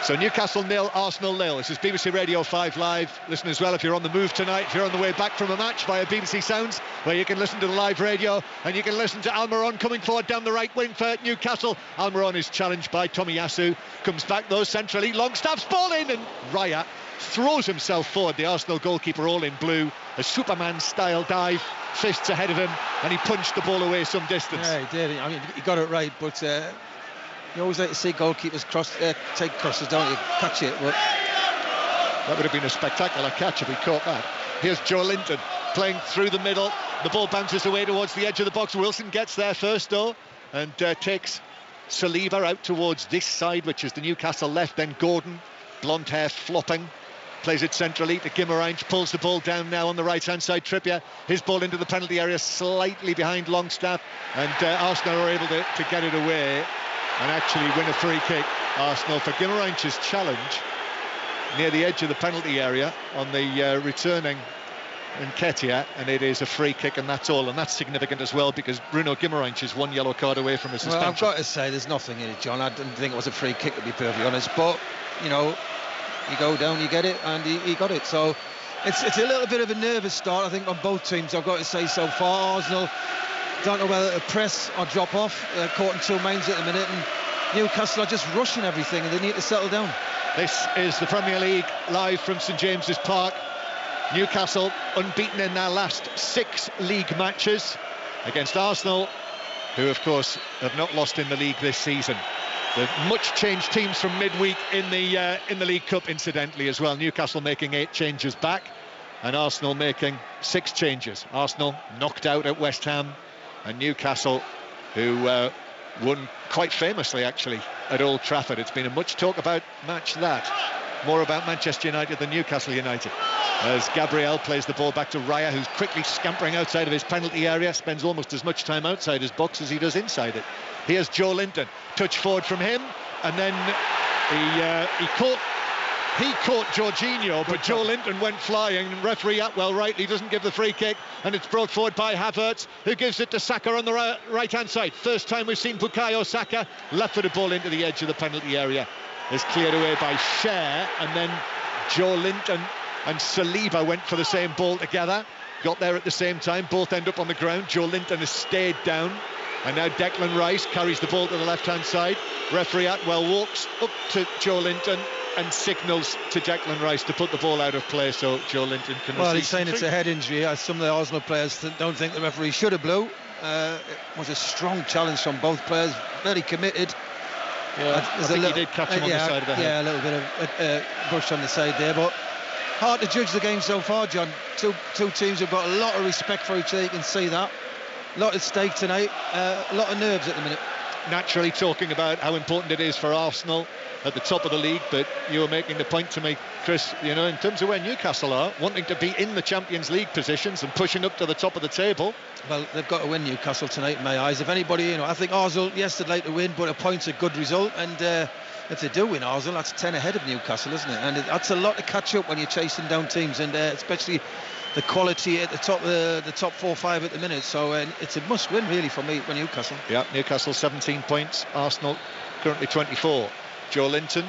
So Newcastle 0, Arsenal 0. This is BBC Radio 5 Live. Listen as well if you're on the move tonight, if you're on the way back from a match via BBC Sounds, where you can listen to the live radio, and you can listen to Almiron coming forward down the right wing for Newcastle. Almiron is challenged by Tomiyasu, comes back though centrally, Longstaff's ball in, and Raya throws himself forward, the Arsenal goalkeeper all in blue, a Superman style dive, fists ahead of him, and he punched the ball away some distance. Yeah, he did. I mean, he got it right, but you always like to see goalkeepers take crosses, don't you? Catch it, but that would have been a spectacular catch if he caught that. Here's Joe Linton playing through the middle. The ball bounces away towards the edge of the box. Wilson gets there first though, and takes Saliba out towards this side, which is the Newcastle left. Then Gordon, blonde hair flopping, plays it centrally to Guimaraes, pulls the ball down now on the right-hand side. Trippier, his ball into the penalty area, slightly behind Longstaff, and Arsenal are able to get it away and actually win a free kick. Arsenal for Guimaraes' challenge near the edge of the penalty area on the returning Nketiah, and it is a free kick, and that's all, and that's significant as well because Bruno Guimaraes is one yellow card away from a suspension. Well, I've got to say there's nothing in it, John. I didn't think it was a free kick, to be perfectly honest, but you know, you go down, you get it, and he got it. So it's a little bit of a nervous start, I think, on both teams, I've got to say. So far, Arsenal don't know whether to press or drop off. Caught in two mains at the minute, and Newcastle are just rushing everything, and they need to settle down. This is the Premier League live from St James's Park. Newcastle unbeaten in their last 6 league matches against Arsenal, who of course have not lost in the league this season. The much changed teams from midweek in the League Cup, incidentally, as well. Newcastle making 8 changes back, and Arsenal making 6 changes. Arsenal knocked out at West Ham, and Newcastle, who won quite famously actually at Old Trafford. It's been a much talk about match, that. More about Manchester United than Newcastle United, as Gabriel plays the ball back to Raya, who's quickly scampering outside of his penalty area, spends almost as much time outside his box as he does inside it. Here's Joe Linton, touch forward from him, and then he caught Jorginho, but Joe Linton went flying, and referee Atwell rightly doesn't give the free kick, and it's brought forward by Havertz, who gives it to Saka on the right-hand side. First time we've seen Bukayo Saka left-footed ball into the edge of the penalty area. Is cleared away by Cher, and then Joe Linton and Saliba went for the same ball together, got there at the same time, both end up on the ground. Joe Linton has stayed down, and now Declan Rice carries the ball to the left-hand side. Referee Atwell walks up to Joe Linton and signals to Declan Rice to put the ball out of play so Joe Linton can Well, he's saying it's a head injury. Some of the Arsenal players don't think the referee should have blew. It was a strong challenge from both players, very committed. Yeah, I think he did catch him on the side of the head. Yeah, a little bit of brush on the side there, but hard to judge the game so far, John. Two teams have got a lot of respect for each other, you can see that. A lot at stake tonight, a lot of nerves at the minute. Naturally talking about how important it is for Arsenal at the top of the league, but you were making the point to me, Chris, you know, in terms of where Newcastle are, wanting to be in the Champions League positions and pushing up to the top of the table. Well, they've got to win, Newcastle, tonight, in my eyes. If anybody, you know, I think Arsenal, yes, they'd like to win, but a point's a good result, and if they do win, Arsenal, that's 10 ahead of Newcastle, isn't it? And that's a lot to catch up when you're chasing down teams, and especially the quality at the top 4 or 5 at the minute. So it's a must-win, really, for me, for Newcastle. Yeah, Newcastle 17 points, Arsenal currently 24. Joe Linton,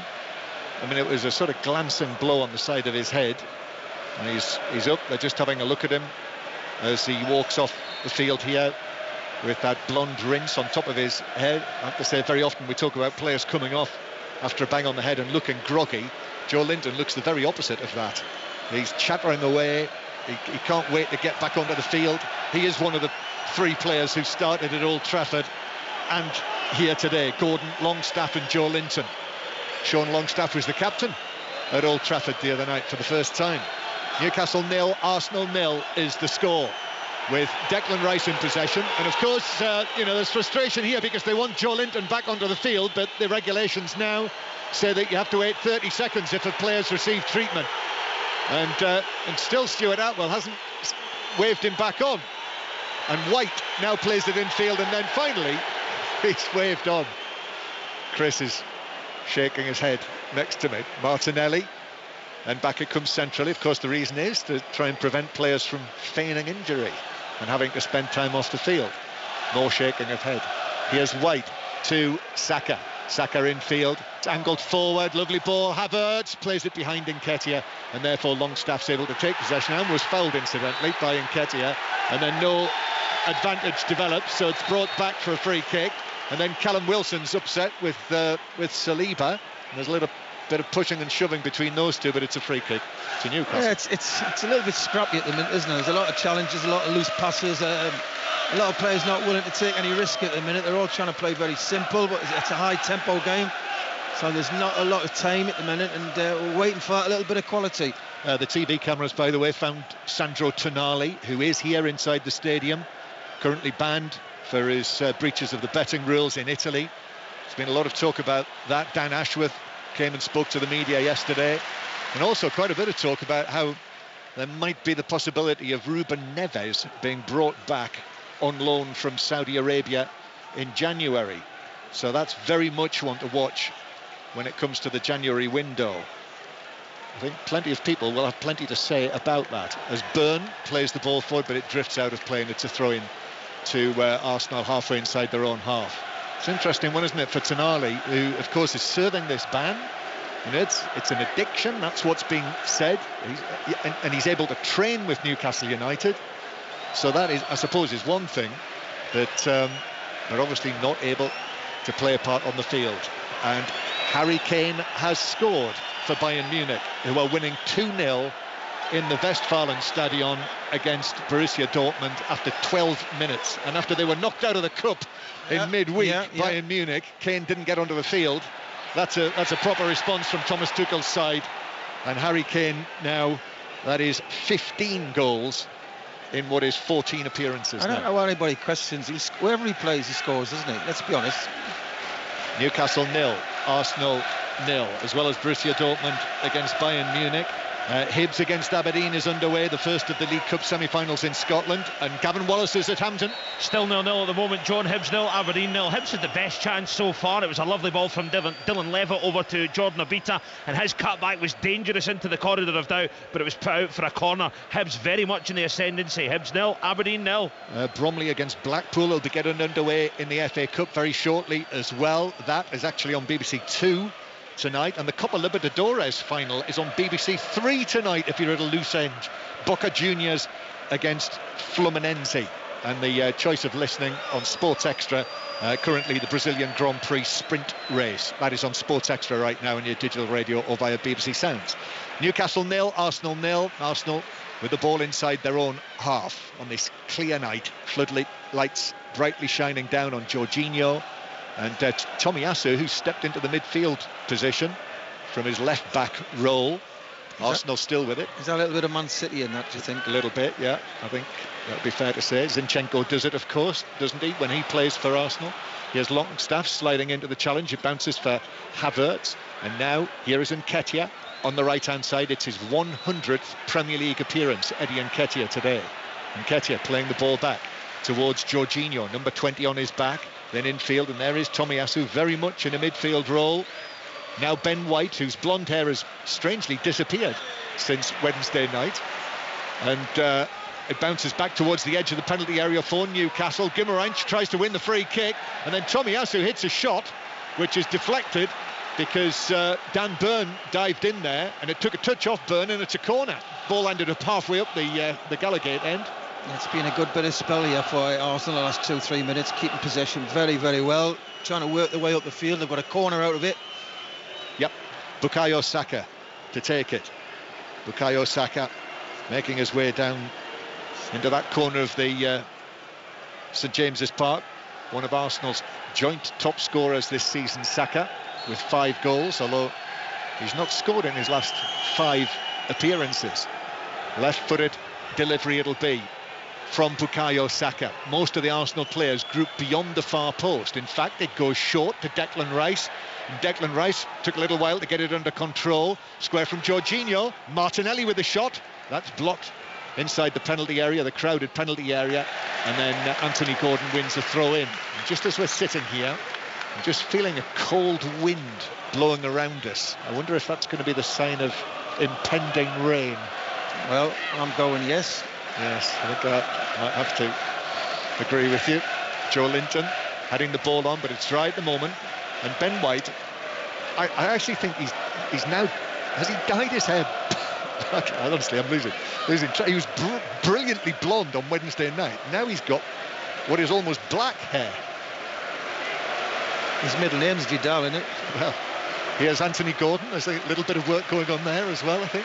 I mean, it was a sort of glancing blow on the side of his head, and he's up. They're just having a look at him as he walks off the field here with that blonde rinse on top of his head. I have to say, very often we talk about players coming off after a bang on the head and looking groggy. Joe Linton looks the very opposite of that. He's chattering away. He can't wait to get back onto the field. He is one of the 3 players who started at Old Trafford and here today: Gordon, Longstaff and Joe Linton. Sean Longstaff was the captain at Old Trafford the other night for the first time. Newcastle 0, Arsenal 0 is the score, with Declan Rice in possession. And of course, you know, there's frustration here because they want Joe Linton back onto the field, but the regulations now say that you have to wait 30 seconds if a player's received treatment. And still Stuart Atwell hasn't waved him back on. And White now plays it infield, and then finally he's waved on. Chris is shaking his head next to me. Martinelli, and back it comes centrally. Of course, the reason is to try and prevent players from feigning injury and having to spend time off the field. More shaking of head. Here's White to Saka. Saka infield, it's angled forward, lovely ball. Havertz plays it behind Nketiah, and therefore Longstaff's able to take possession, and was fouled incidentally by Nketiah, and then no advantage develops, so it's brought back for a free kick. And then Callum Wilson's upset with Saliba, and there's a little bit of pushing and shoving between those two, but it's a free kick to Newcastle. Yeah, it's a little bit scrappy at the minute, isn't it? There's a lot of challenges, a lot of loose passes, a lot of players not willing to take any risk at the minute. They're all trying to play very simple, but it's a high tempo game, so there's not a lot of time at the minute, and we're waiting for that little bit of quality. The TV cameras, by the way, found Sandro Tonali, who is here inside the stadium, currently banned for his breaches of the betting rules in Italy. There's been a lot of talk about that. Dan Ashworth came and spoke to the media yesterday, and also quite a bit of talk about how there might be the possibility of Ruben Neves being brought back on loan from Saudi Arabia in January. So that's very much one to watch when it comes to the January window. I think plenty of people will have plenty to say about that, as Byrne plays the ball forward, but it drifts out of play, and it's a throw-in to Arsenal halfway inside their own half. It's an interesting one, isn't it, for Tonali, who of course is serving this ban. You know, it's an addiction, that's what's being said, and he's able to train with Newcastle United. So that is, I suppose, is one thing, but they're obviously not able to play a part on the field. And Harry Kane has scored for Bayern Munich, who are winning 2-0 in the Westfalenstadion against Borussia Dortmund after 12 minutes. And after they were knocked out of the cup in midweek, Bayern Munich, Kane didn't get onto the field. That's a proper response from Thomas Tuchel's side. And Harry Kane now, that is 15 goals in what is 14 appearances. I don't know why anybody questions. Wherever he plays, he scores, doesn't he? Let's be honest. Newcastle 0, Arsenal 0, as well as Borussia Dortmund against Bayern Munich. Hibs against Aberdeen is underway, the first of the League Cup semi-finals in Scotland, and Gavin Wallace is at Hampton. Still 0-0 at the moment, John. Hibs 0, Aberdeen 0. Hibs had the best chance so far. It was a lovely ball from Dylan Levitt over to Jordan Obita, and his cutback was dangerous into the corridor of doubt, but it was put out for a corner. Hibs very much in the ascendancy. Hibs 0, Aberdeen 0. Bromley against Blackpool will be getting underway in the FA Cup very shortly as well. That is actually on BBC 2 tonight, and the Copa Libertadores final is on BBC 3 tonight if you're at a loose end. Boca Juniors against Fluminense, and the choice of listening on Sports Extra, currently the Brazilian Grand Prix sprint race. That is on Sports Extra right now on your digital radio or via BBC Sounds. Newcastle 0, Arsenal 0. Arsenal with the ball inside their own half on this clear night. Floodlights brightly shining down on Jorginho and Tomiyasu, who stepped into the midfield position from his left back role. Arsenal still with it. Is there a little bit of Man City in that, do you think? A little bit, yeah. I think that would be fair to say. Zinchenko does it, of course, doesn't he, when he plays for Arsenal? He has Longstaff sliding into the challenge. It bounces for Havertz. And now here is Nketiah on the right-hand side. It's his 100th Premier League appearance, Eddie Nketiah, today. Nketiah playing the ball back towards Jorginho, number 20 on his back. Then infield, and there is Tomiyasu, very much in a midfield role. Now Ben White, whose blonde hair has strangely disappeared since Wednesday night. And it bounces back towards the edge of the penalty area for Newcastle. Guimaraes tries to win the free kick, and then Tomiyasu hits a shot, which is deflected because Dan Byrne dived in there, and it took a touch off Byrne, and it's a corner. Ball ended up halfway up the Gallowgate end. It's been a good bit of spell here for Arsenal the last 2-3 minutes, keeping possession very, very well, trying to work their way up the field. They've got a corner out of it. Yep, Bukayo Saka to take it. Bukayo Saka making his way down into that corner of the St James's Park. One of Arsenal's joint top scorers this season, Saka, with 5 goals, although he's not scored in his last 5 appearances. Left-footed delivery it'll be from Bukayo Saka. Most of the Arsenal players group beyond the far post. In fact, it goes short to Declan Rice. And Declan Rice took a little while to get it under control. Square from Jorginho. Martinelli with the shot. That's blocked inside the penalty area, the crowded penalty area. And then Anthony Gordon wins the throw-in. And just as we're sitting here, I'm just feeling a cold wind blowing around us. I wonder if that's going to be the sign of impending rain. Well, I'm going yes. Yes, I think I might have to agree with you. Joe Linton heading the ball on, but it's dry at the moment. And Ben White, I actually think he's now, has he dyed his hair? Honestly, I'm losing. He was brilliantly blonde on Wednesday night. Now he's got what is almost black hair. His middle name's Vidal, isn't it? Well, here's Anthony Gordon. There's a little bit of work going on there as well, I think.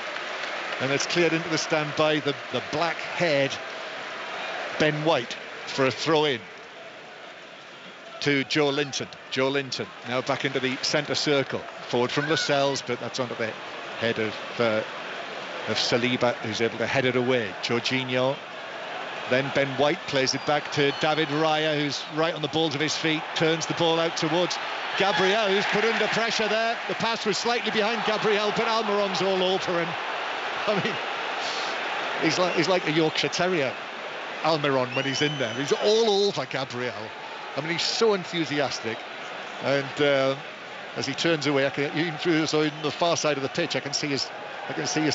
And it's cleared into the stand by the black-haired Ben White for a throw-in to Joe Linton. Joe Linton now back into the centre circle. Forward from Lascelles, but that's onto the head of Saliba, who's able to head it away. Jorginho Then Ben White plays it back to David Raya, who's right on the balls of his feet, turns the ball out towards Gabriel, who's put under pressure there. The pass was slightly behind Gabriel, but Almiron's all over him. I mean, he's like a Yorkshire Terrier, Almiron, when he's in there. He's all over Gabriel. I mean, he's so enthusiastic. And as he turns away, even through the far side of the pitch, I can see his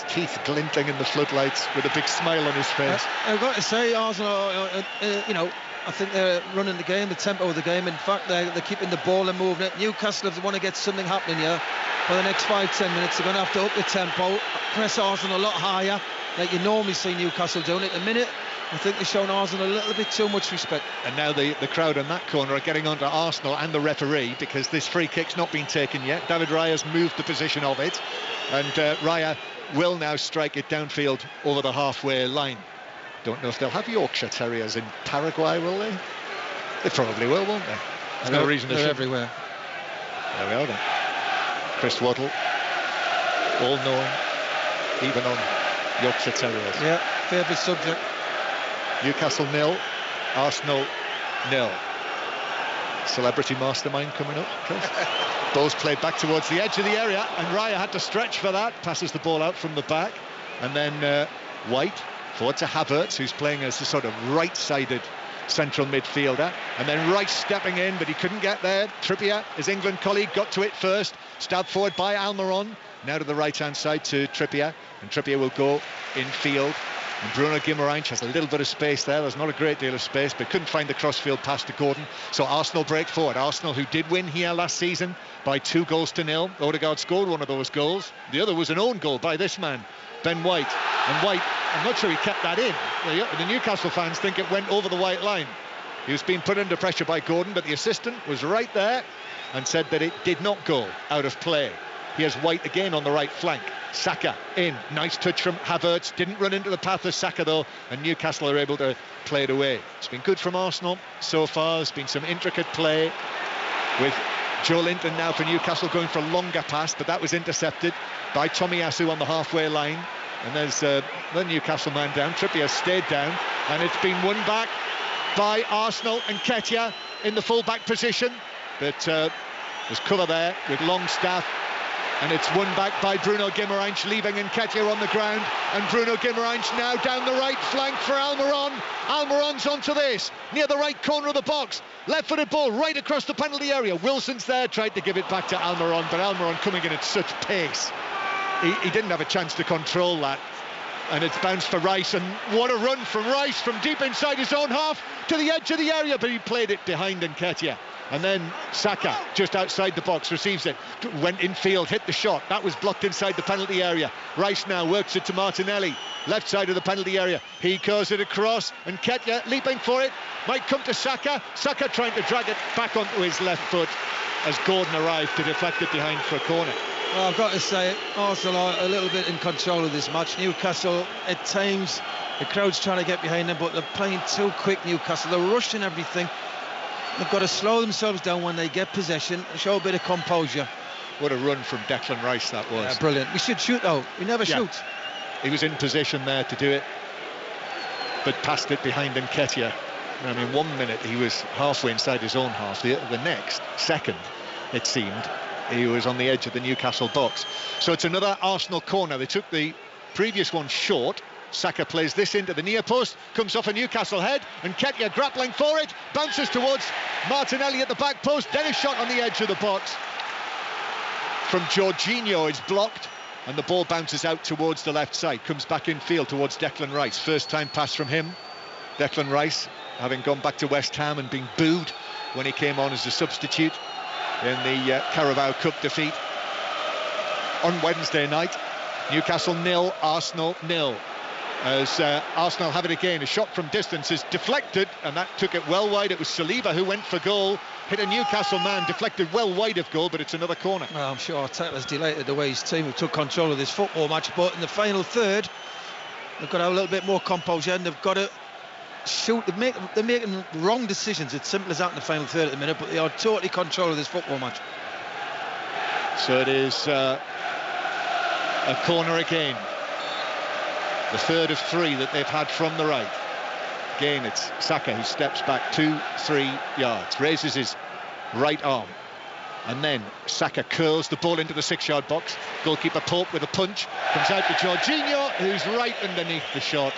teeth glinting in the floodlights with a big smile on his face. I've got to say, Arsenal, I think they're running the game, the tempo of the game. In fact, they're keeping the ball and moving it. Newcastle, if they want to get something happening here for the next 5-10 minutes, they're going to have to up the tempo, press Arsenal a lot higher, like you normally see Newcastle doing. At the minute, I think they're showing Arsenal a little bit too much respect. And now the crowd in that corner are getting onto Arsenal and the referee, because this free kick's not been taken yet. David Raya's moved the position of it, and Raya will now strike it downfield over the halfway line. Don't know if they'll have Yorkshire Terriers in Paraguay, will they? They probably will, won't they? There's no reason to they're should. everywhere. There we are then. Chris Waddle, all-knowing, even on Yorkshire Terriers. Yeah, favourite subject. Newcastle 0, Arsenal 0. Celebrity mastermind coming up, Chris. Ball's played back towards the edge of the area, and Raya had to stretch for that. Passes the ball out from the back, and then White forward to Havertz, who's playing as a sort of right-sided central midfielder, and then Rice stepping in, but he couldn't get there. Trippier, his England colleague, got to it first, stabbed forward by Almiron. Now to the right-hand side to Trippier, and Trippier will go in field. And Bruno Guimaraes has a little bit of space there. There's not a great deal of space, but couldn't find the crossfield pass to Gordon. So Arsenal break forward. Arsenal, who did win here last season by 2-0. Odegaard scored one of those goals. The other was an own goal by this man, Ben White. And White, I'm not sure he kept that in. The Newcastle fans think it went over the white line. He was being put under pressure by Gordon, but the assistant was right there and said that it did not go out of play. Here's White again on the right flank. Saka in. Nice touch from Havertz. Didn't run into the path of Saka though, and Newcastle are able to play it away. It's been good from Arsenal so far. There's been some intricate play with Joe Linton now for Newcastle going for a longer pass, but that was intercepted by Tomiyasu on the halfway line. And there's the Newcastle man down. Trippier stayed down, and it's been won back by Arsenal, and Nketiah in the full-back position. But there's cover there with Longstaff, and it's won back by Bruno Guimaraes, leaving Nketiah on the ground, and Bruno Guimaraes now down the right flank for Almiron. Almiron's onto this, near the right corner of the box. Left-footed ball right across the penalty area. Wilson's there, tried to give it back to Almiron, but Almiron coming in at such pace. He didn't have a chance to control that. And it's bounced for Rice, and what a run from Rice from deep inside his own half to the edge of the area, but he played it behind Nketiah. And then Saka, just outside the box, receives it, went infield, hit the shot. That was blocked inside the penalty area. Rice now works it to Martinelli, left side of the penalty area. He curls it across, and Nketiah leaping for it, might come to Saka. Saka trying to drag it back onto his left foot as Gordon arrived to deflect it behind for a corner. Well, I've got to say, Arsenal are a little bit in control of this match. Newcastle, at times, the crowd's trying to get behind them, but they're playing too quick, Newcastle. They're rushing everything. They've got to slow themselves down when they get possession and show a bit of composure. What a run from Declan Rice that was. Yeah, brilliant. We should shoot, though. We never shoot. He was in position there to do it, but passed it behind Nketiah. I mean, 1 minute he was halfway inside his own half. The next second, it seemed, he was on the edge of the Newcastle box. So it's another Arsenal corner. They took the previous one short. Saka plays this into the near post, comes off a Newcastle head, and Nketiah grappling for it, bounces towards Martinelli at the back post, then a shot on the edge of the box from Jorginho. It's blocked, and the ball bounces out towards the left side, comes back in field towards Declan Rice. First time pass from him. Declan Rice, having gone back to West Ham and being booed when he came on as a substitute in the Carabao Cup defeat on Wednesday night. Newcastle 0, Arsenal 0. As Arsenal have it again, a shot from distance is deflected, and that took it well wide. It was Saliba who went for goal, hit a Newcastle man, deflected well wide of goal, but it's another corner. Well, I'm sure Arteta's delighted the way his team took control of this football match, but in the final third, they've got to have a little bit more composure, and they've got to shoot. They're making wrong decisions. It's simple as that in the final third at the minute, but they are totally control of this football match. So it is a corner again. The third of three that they've had from the right. Again, it's Saka who steps back 2-3 yards, raises his right arm, and then Saka curls the ball into the 6-yard box. Goalkeeper Pope with a punch, comes out to Jorginho, who's right underneath the shot.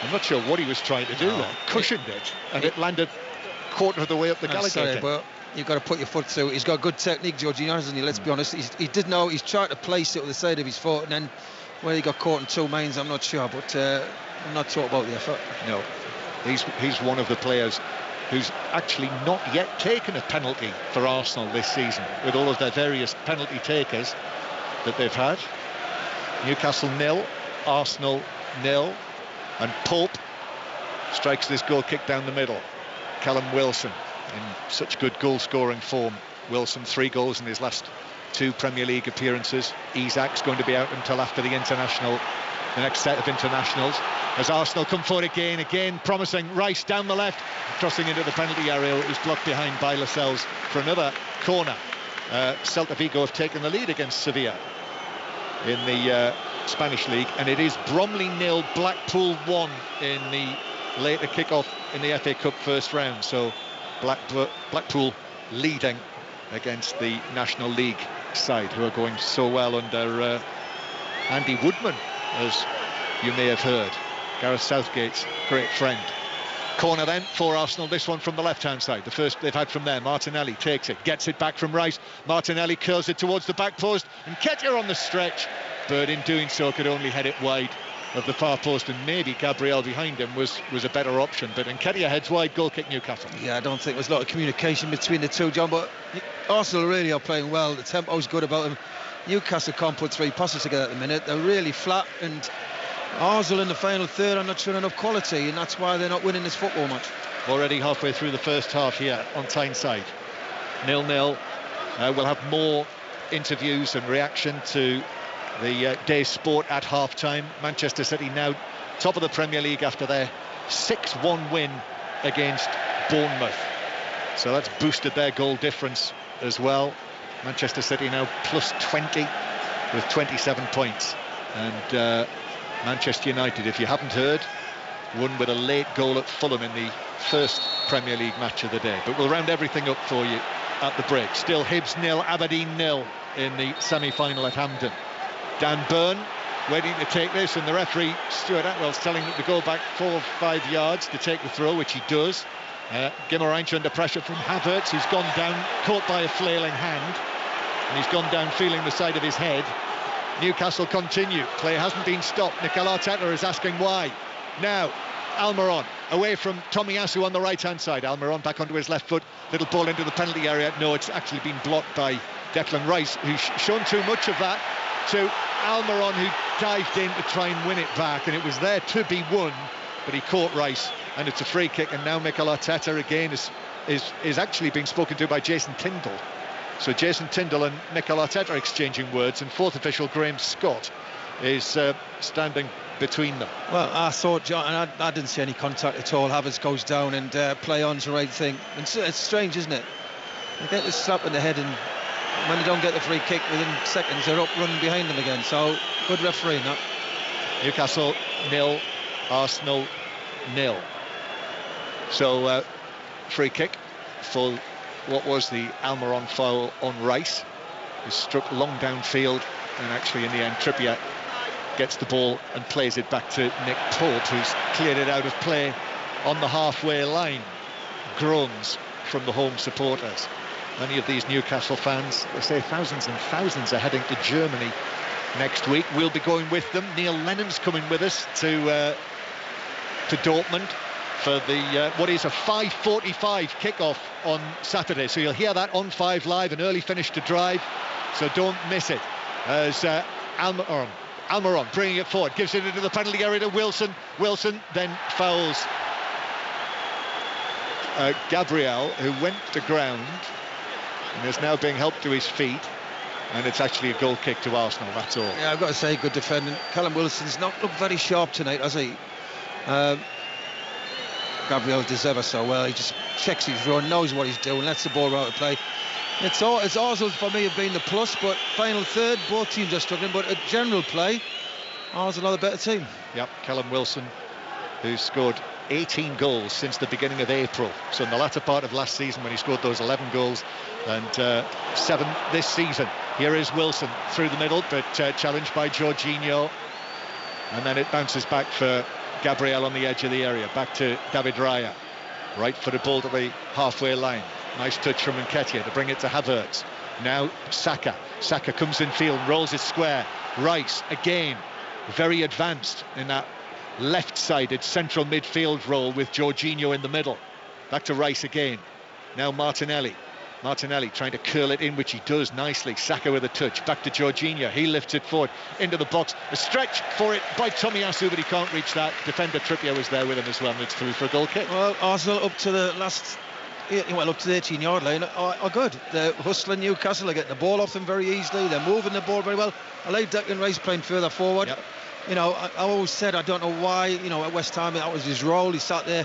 I'm not sure what he was trying to do there. Cushioned it, and it landed quarter of the way up the Gallagher. Sorry, but you've got to put your foot through it. He's got good technique, Jorginho, hasn't he? Let's be honest. He did know he's tried to place it with the side of his foot, and then where he got caught in two mains, I'm not sure, but I'm not sure about the effort. No, he's one of the players who's actually not yet taken a penalty for Arsenal this season, with all of their various penalty takers that they've had. Newcastle 0, Arsenal 0, and Pope strikes this goal kick down the middle. Callum Wilson in such good goal-scoring form. Wilson 3 goals in his last 2 Premier League appearances. Isak's going to be out until after the next set of internationals. As Arsenal come forward again promising. Rice down the left, crossing into the penalty area. It was blocked behind by Lascelles for another corner. Celta Vigo have taken the lead against Sevilla in the Spanish league, and it is Bromley 0, Blackpool 1 in the later kick-off in the FA Cup first round. So Blackpool leading against the National League side, who are going so well under Andy Woodman, as you may have heard, Gareth Southgate's great friend. Corner then for Arsenal, this one from the left-hand side, the first they've had from there. Martinelli takes it, gets it back from Rice. Martinelli curls it towards the back post, and Nketiah on the stretch, but in doing so could only head it wide of the far post, and maybe Gabriel behind him was a better option, but Nketiah heads wide, goal kick Newcastle. Yeah, I don't think there's a lot of communication between the two, John, but Arsenal really are playing well. The tempo's good about them. Newcastle can't put 3 passes together at the minute. They're really flat, and Arsenal in the final third are not showing enough quality, and that's why they're not winning this football match. Already halfway through the first half here on Tyneside. 0-0. We'll have more interviews and reaction to the day's sport at half-time. Manchester City now top of the Premier League after their 6-1 win against Bournemouth. So that's boosted their goal difference as well. Manchester City now plus 20 with 27 points. And Manchester United, if you haven't heard, won with a late goal at Fulham in the first Premier League match of the day. But we'll round everything up for you at the break. Still Hibs 0, Aberdeen 0 in the semi-final at Hampden. Dan Burn waiting to take this, and the referee Stuart Atwell's telling him to go back 4 or 5 yards to take the throw, which he does. Guimarães under pressure from Havertz, who's gone down, caught by a flailing hand, and he's gone down feeling the side of his head. Newcastle continue, play hasn't been stopped. Mikel Arteta is asking why. Now Almiron away from Tomiyasu on the right hand side. Almiron back onto his left foot, little ball into the penalty area. No, it's actually been blocked by Declan Rice, who's shown too much of that to Almiron, who dived in to try and win it back, and it was there to be won, but he caught Rice, and it's a free kick. And now Mikel Arteta again is actually being spoken to by Jason Tindall. So Jason Tindall and Mikel Arteta exchanging words, and fourth official Graham Scott is standing between them. Well, I thought, John, and I didn't see any contact at all. Havertz goes down, and play on's the right thing. And it's strange, isn't it? You get this slap in the head, and when they don't get the free kick within seconds, they're up running behind them again. So good refereeing that. Newcastle 0, Arsenal 0. So free kick for what was the Almiron foul on Rice, who struck long downfield, and actually in the end Trippier gets the ball and plays it back to Nick Pope, who's cleared it out of play on the halfway line. Groans from the home supporters. Many of these Newcastle fans, they say thousands and thousands are heading to Germany next week. We'll be going with them. Neil Lennon's coming with us to Dortmund for the what is a 5:45 kickoff on Saturday. So you'll hear that on 5 Live, an early finish to Drive. So don't miss it. As Almiron bringing it forward, gives it into the penalty area to Wilson. Wilson then fouls Gabriel, who went to ground and is now being helped to his feet, and it's actually a goal kick to Arsenal, that's all. Yeah, I've got to say, good defending. Callum Wilson's not looked very sharp tonight, has he? Gabriel deserves so well. He just checks his run, knows what he's doing, lets the ball out of play. It's Arsenal for me have been the plus, but final third, both teams are struggling. But at general play, Arsenal are the better team. Yep, Callum Wilson who's scored 18 goals since the beginning of April. So in the latter part of last season when he scored those 11 goals and 7 this season. Here is Wilson through the middle, but challenged by Jorginho. And then it bounces back for Gabriel on the edge of the area. Back to David Raya. Right footed ball to the halfway line. Nice touch from Nketiah to bring it to Havertz. Now Saka. Saka comes in field, rolls it square. Rice again, very advanced in that left-sided central midfield role with Jorginho in the middle. Back to Rice again. Now Martinelli. Martinelli trying to curl it in, which he does nicely. Saka with a touch. Back to Jorginho. He lifts it forward into the box. A stretch for it by Tomiyasu, but he can't reach that. Defender Trippier was there with him as well, and it's through for a goal kick. Well, Arsenal up to the last... Well, up to the 18-yard line are good. They're hustling Newcastle. They're getting the ball off them very easily. They're moving the ball very well. I like Declan Rice playing further forward. Yep. You know, I always said, I don't know why, you know, at West Ham, that was his role. He sat there.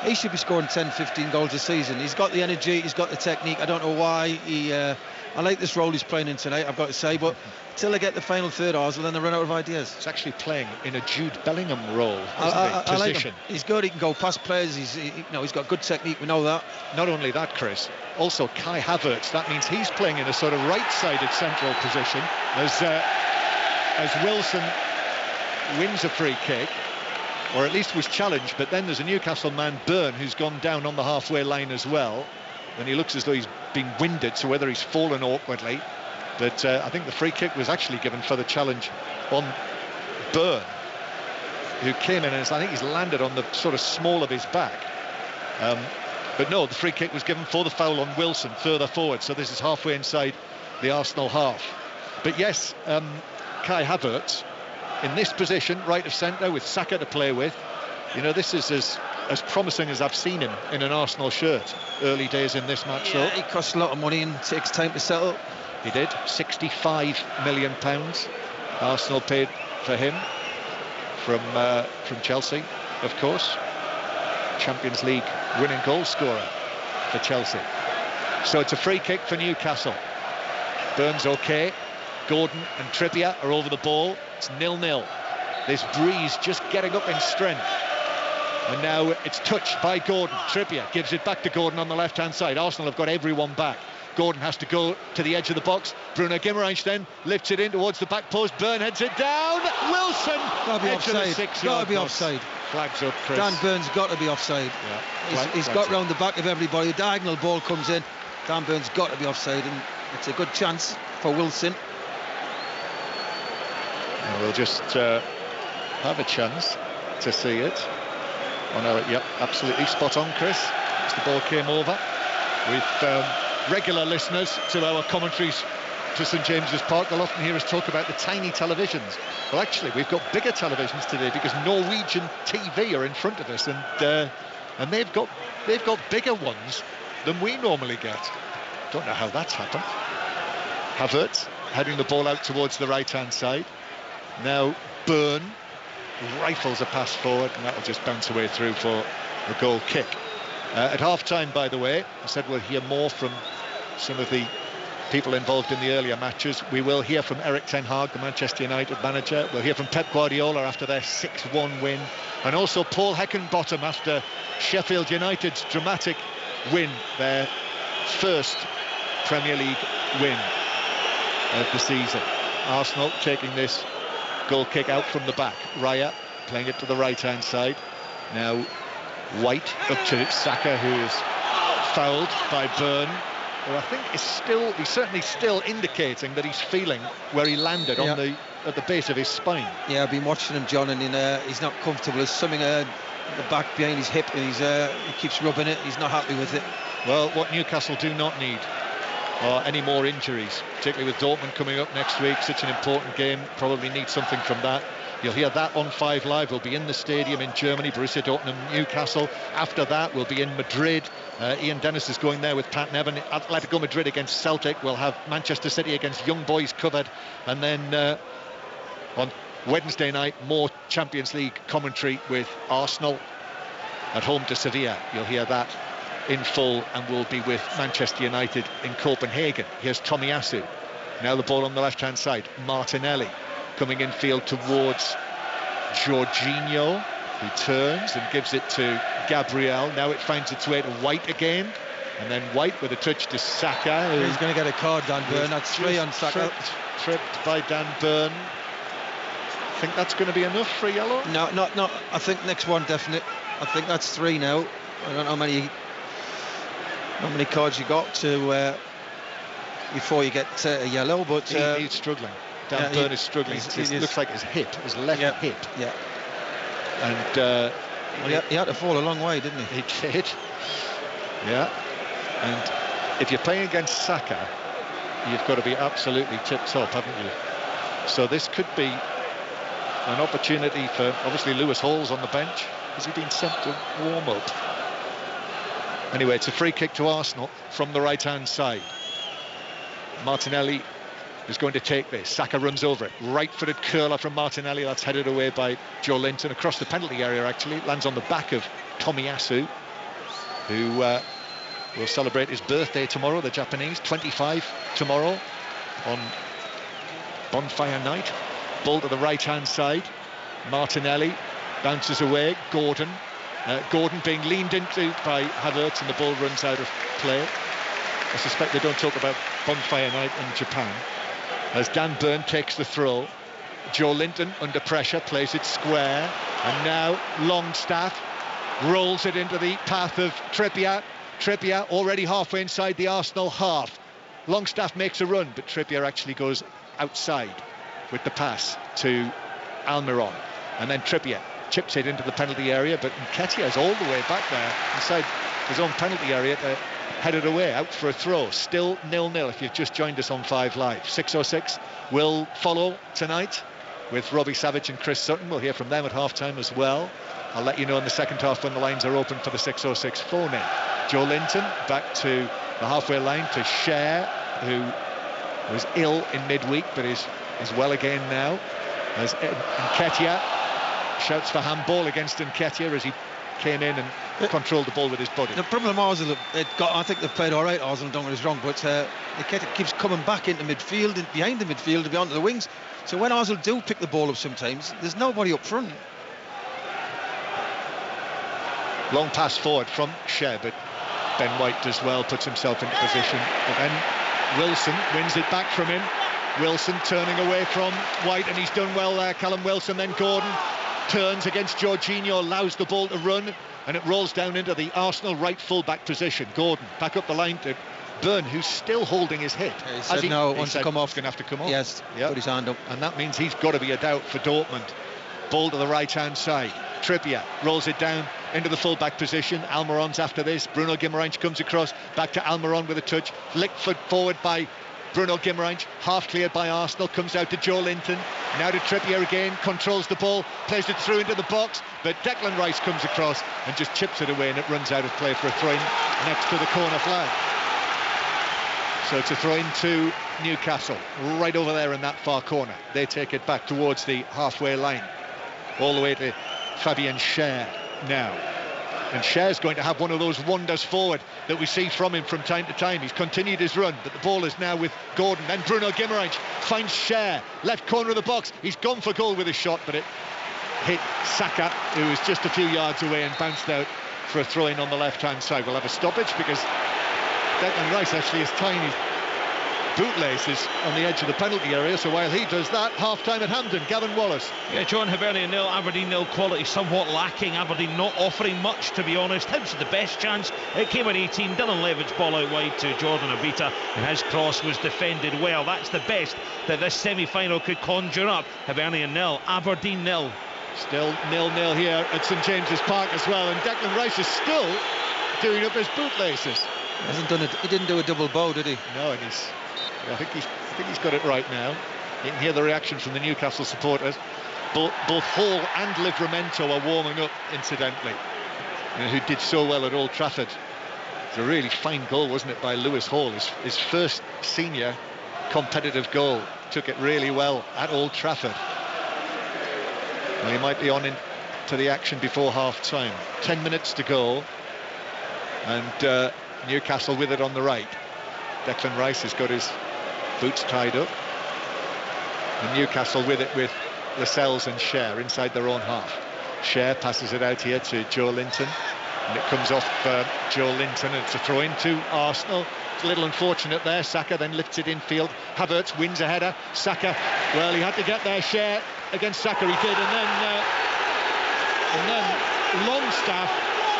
He should be scoring 10, 15 goals a season. He's got the energy. He's got the technique. I don't know why. I like this role he's playing in tonight, I've got to say. But until they get the final third, Arsenal, then they run out of ideas. He's actually playing in a Jude Bellingham role, I like him. He's good. He can go past players. He's got good technique. We know that. Not only that, Chris, also Kai Havertz. That means he's playing in a sort of right-sided central position as Wilson wins a free kick, or at least was challenged, but then there's a Newcastle man, Byrne, who's gone down on the halfway line as well, and he looks as though he's been winded, so whether he's fallen awkwardly, but I think the free kick was actually given for the challenge on Byrne, who came in, and I think he's landed on the sort of small of his back, but no, the free kick was given for the foul on Wilson further forward, so this is halfway inside the Arsenal half. But yes, Kai Havertz in this position, right of centre, with Saka to play with. You know, this is as promising as I've seen him in an Arsenal shirt. Early days in this match, though. He costs a lot of money and takes time to settle. He did. £65 million Arsenal paid for him from Chelsea, of course. Champions League winning goal scorer for Chelsea. So it's a free kick for Newcastle. Burns okay. Gordon and Trippier are over the ball. It's 0-0. This breeze just getting up in strength. And now it's touched by Gordon. Trippier gives it back to Gordon on the left-hand side. Arsenal have got everyone back. Gordon has to go to the edge of the box. Bruno Guimaraes then lifts it in towards the back post. Byrne heads it down. Wilson! Got to be offside. Got to be offside. Flags up, Chris. Dan Byrne's got to be offside. Yeah. He's got round the back of everybody. A diagonal ball comes in. Dan Byrne's got to be offside, and it's a good chance for Wilson. And we'll just have a chance to see it. Oh no, yep, absolutely spot on, Chris. As the ball came over. With regular listeners to our commentaries to St James's Park, they'll often hear us talk about the tiny televisions. Well, actually, we've got bigger televisions today because Norwegian TV are in front of us, and they've got bigger ones than we normally get. Don't know how that's happened. Havertz heading the ball out towards the right-hand side. Now Byrne rifles a pass forward, and that'll just bounce away through for a goal kick. At half-time, by the way, I said we'll hear more from some of the people involved in the earlier matches. We will hear from Erik ten Hag, the Manchester United manager. We'll hear from Pep Guardiola after their 6-1 win, and also Paul Heckingbottom after Sheffield United's dramatic win, their first Premier League win of the season. Arsenal taking this goal kick out from the back. Raya playing it to the right-hand side. Now White up to Saka, who is fouled by Byrne, who I think is he's certainly still indicating that he's feeling where he landed on at the base of his spine. Yeah, I've been watching him, John, and he's not comfortable. There's something at the back behind his hip, and he keeps rubbing it. He's not happy with it. Well, what Newcastle do not need are any more injuries, particularly with Dortmund coming up next week. Such an important game, probably need something from that. You'll hear that on 5 Live. We'll be in the stadium in Germany, Borussia Dortmund, Newcastle. After that, we'll be in Madrid. Ian Dennis is going there with Pat Nevin. Atletico Madrid against Celtic. We'll have Manchester City against Young Boys covered. And then on Wednesday night, more Champions League commentary with Arsenal at home to Sevilla. You'll hear that in full, and we'll be with Manchester United in Copenhagen. Here's Tomiyasu. Now the ball on the left-hand side. Martinelli coming in field towards Jorginho. who turns and gives it to Gabriel. Now it finds its way to White again, and then White with a touch to Saka. He's going to get a card, Dan Burn. That's 3 on Saka. Tripped by Dan Burn. I think that's going to be enough for a yellow. No, not. I think next one definite. I think that's 3 now. I don't know how many cards you got to before you get a yellow, but he's struggling. Dan Burn is struggling. It looks like his left hip. Yeah. And he had to fall a long way, didn't he? He did. Yeah. And if you're playing against Saka, you've got to be absolutely tip-top, haven't you? So this could be an opportunity for, obviously, Lewis Hall's on the bench. Has he been sent to warm up? Anyway, it's a free kick to Arsenal from the right-hand side. Martinelli is going to take this. Saka runs over it. Right-footed curler from Martinelli. That's headed away by Joe Linton across the penalty area, actually. Lands on the back of Tomiyasu, who will celebrate his birthday tomorrow, the Japanese. 25 tomorrow on Bonfire Night. Ball to the right-hand side. Martinelli bounces away. Gordon being leaned into by Havertz, and the ball runs out of play. I suspect they don't talk about Bonfire Night in Japan. As Dan Burn takes the throw, Joe Linton under pressure plays it square, and now Longstaff rolls it into the path of Trippier. Trippier already halfway inside the Arsenal half. Longstaff makes a run, but Trippier actually goes outside with the pass to Almiron, and then Trippier chips it into the penalty area, but Nketiah is all the way back there inside his own penalty area to head it away, out for a throw. Still 0-0 if you've just joined us on 5 Live. 6:06 will follow tonight with Robbie Savage and Chris Sutton. We'll hear from them at half-time as well. I'll let you know in the second half when the lines are open for the 6:06 phone-in. Joe Linton back to the halfway line to Cher, who was ill in midweek but is well again now. As Nketiah shouts for handball against Nketiah as he came in and controlled the ball with his body. The problem Arsenal, I think they've played all right, Arsenal, don't get us wrong, but Nketiah keeps coming back into midfield and behind the midfield and beyond the wings. So when Arsenal do pick the ball up sometimes, there's nobody up front. Long pass forward from Cher, but Ben White does well, puts himself into position. But then Wilson wins it back from him. Wilson turning away from White, and he's done well there, Callum Wilson. Then Gordon turns against Jorginho, allows the ball to run, and it rolls down into the Arsenal right full-back position. Gordon back up the line to Burn, who's still holding his hit. Yeah, he said no, wants to come off. He's going to have to come off. Yes, put his hand up. And that means he's got to be a doubt for Dortmund. Ball to the right-hand side. Trippier rolls it down into the full-back position. Almiron's after this. Bruno Guimaraes comes across, back to Almiron with a touch. Flicked forward by Bruno Guimaraes, half cleared by Arsenal, comes out to Joe Linton, now to Trippier again, controls the ball, plays it through into the box, but Declan Rice comes across and just chips it away, and it runs out of play for a throw-in next to the corner flag. So it's a throw-in to Newcastle, right over there in that far corner. They take it back towards the halfway line, all the way to Fabian Cher now. And Cher's going to have one of those wonders forward that we see from him from time to time. He's continued his run, but the ball is now with Gordon. Then Bruno Guimaraes finds Cher, left corner of the box. He's gone for goal with a shot, but it hit Saka, who was just a few yards away, and bounced out for a throw-in on the left-hand side. We'll have a stoppage because Declan Rice actually is tying his bootlaces on the edge of the penalty area, so while he does that, half-time at Hampden. Gavin Wallace. Yeah, John, Hibernian nil, Aberdeen nil, quality somewhat lacking. Aberdeen not offering much, to be honest. Hibs had the best chance. It came at 18. Dylan Levitt's ball out wide to Jordan Obita, and his cross was defended well. That's the best that this semi-final could conjure up. Hibernian nil, Aberdeen nil. Still 0-0 here at St James's Park as well, and Declan Rice is still doing up his bootlaces. He didn't do a double bow, did he? No, and I think he's got it right now. You can hear the reaction from the Newcastle supporters. Both Hall and Livramento are warming up, incidentally, who did so well at Old Trafford. It's a really fine goal, wasn't it, by Lewis Hall? His first senior competitive goal. Took it really well at Old Trafford. Well, he might be on into the action before half-time. 10 minutes to go, and Newcastle with it on the right. Declan Rice has got his boots tied up, and Newcastle with it with Lascelles and Cher inside their own half. Share passes it out here to Joe Linton, and it comes off Joe Linton, and it's a throw-in to Arsenal. It's a little unfortunate there. Saka then lifts it infield. Havertz wins a header. Saka, well, he had to get there. Share against Saka, he did, and then Longstaff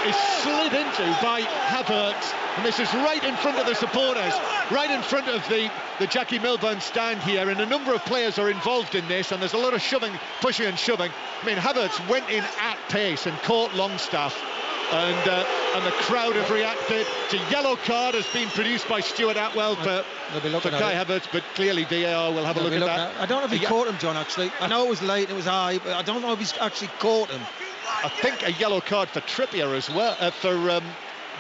is slid into by Havertz, and this is right in front of the supporters, right in front of the Jackie Milburn stand here, and a number of players are involved in this, and there's a lot of shoving, pushing and shoving. I mean, Havertz went in at pace and caught Longstaff, and the crowd have reacted. It's a yellow card has been produced by Stuart Atwell for Kai Havertz, but clearly VAR will have a look at that. I don't know if he caught him, John, actually. I know it was late, it was high, but I don't know if he's actually caught him. I think a yellow card for Trippier as well, for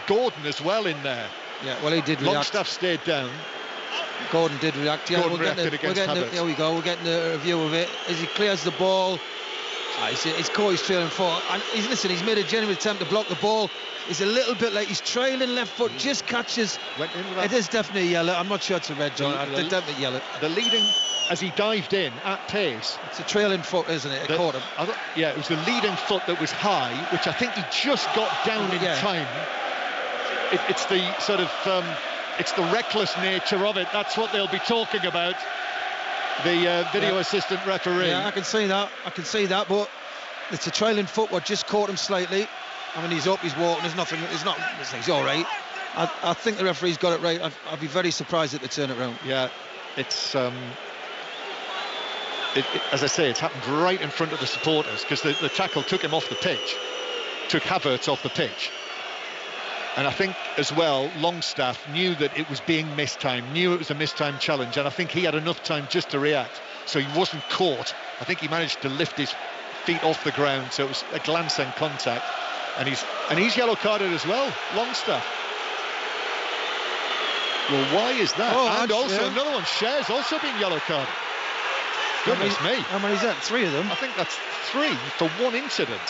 Gordon as well in there. Yeah, well, he did react. Longstaff stayed down. Gordon did react. Yeah, Gordon reacted against Havertz. Here we go. We're getting a review of it as he clears the ball. He's caught his trailing foot, and he's made a genuine attempt to block the ball. He's a little bit late. He's trailing left foot, just catches. It is definitely yellow. I'm not sure it's a red, John. It's definitely yellow. The leading, as he dived in at pace. It's a trailing foot, isn't it? It caught him. Yeah, it was the leading foot that was high, which I think he just got down in time. It's the sort of, it's the reckless nature of it. That's what they'll be talking about. The video assistant referee. Yeah, I can see that, but it's a trailing foot. What just caught him slightly. I mean, he's up, he's walking. There's nothing. He's all right. I think the referee's got it right. I'd be very surprised if they turn it around. Yeah, it's as I say, it's happened right in front of the supporters, because the tackle took him off the pitch, took Havertz off the pitch. And I think as well, Longstaff knew that it was being mistimed, knew it was a mistimed challenge, and I think he had enough time just to react, so he wasn't caught. I think he managed to lift his feet off the ground, so it was a glancing contact, and he's yellow carded as well, Longstaff. Well, why is that? And also another one, Share's also been yellow carded. Goodness me. How many is that? 3 of them? I think that's 3 for one incident.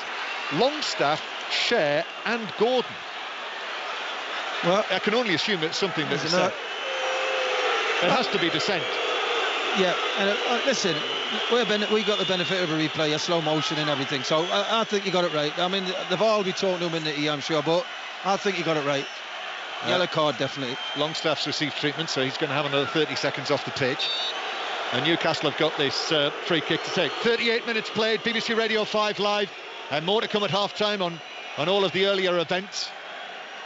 Longstaff, Share and Gordon. Well, I can only assume it's something that's dissent. It has to be dissent. Yeah, and listen, we got the benefit of a replay, a slow motion and everything, so I think you got it right. I mean, they've all been talking to him in the I'm sure, but I think you got it right. Yellow card, definitely. Longstaff's received treatment, so he's going to have another 30 seconds off the pitch. And Newcastle have got this free kick to take. 38 minutes played, BBC Radio 5 Live, and more to come at half-time on all of the earlier events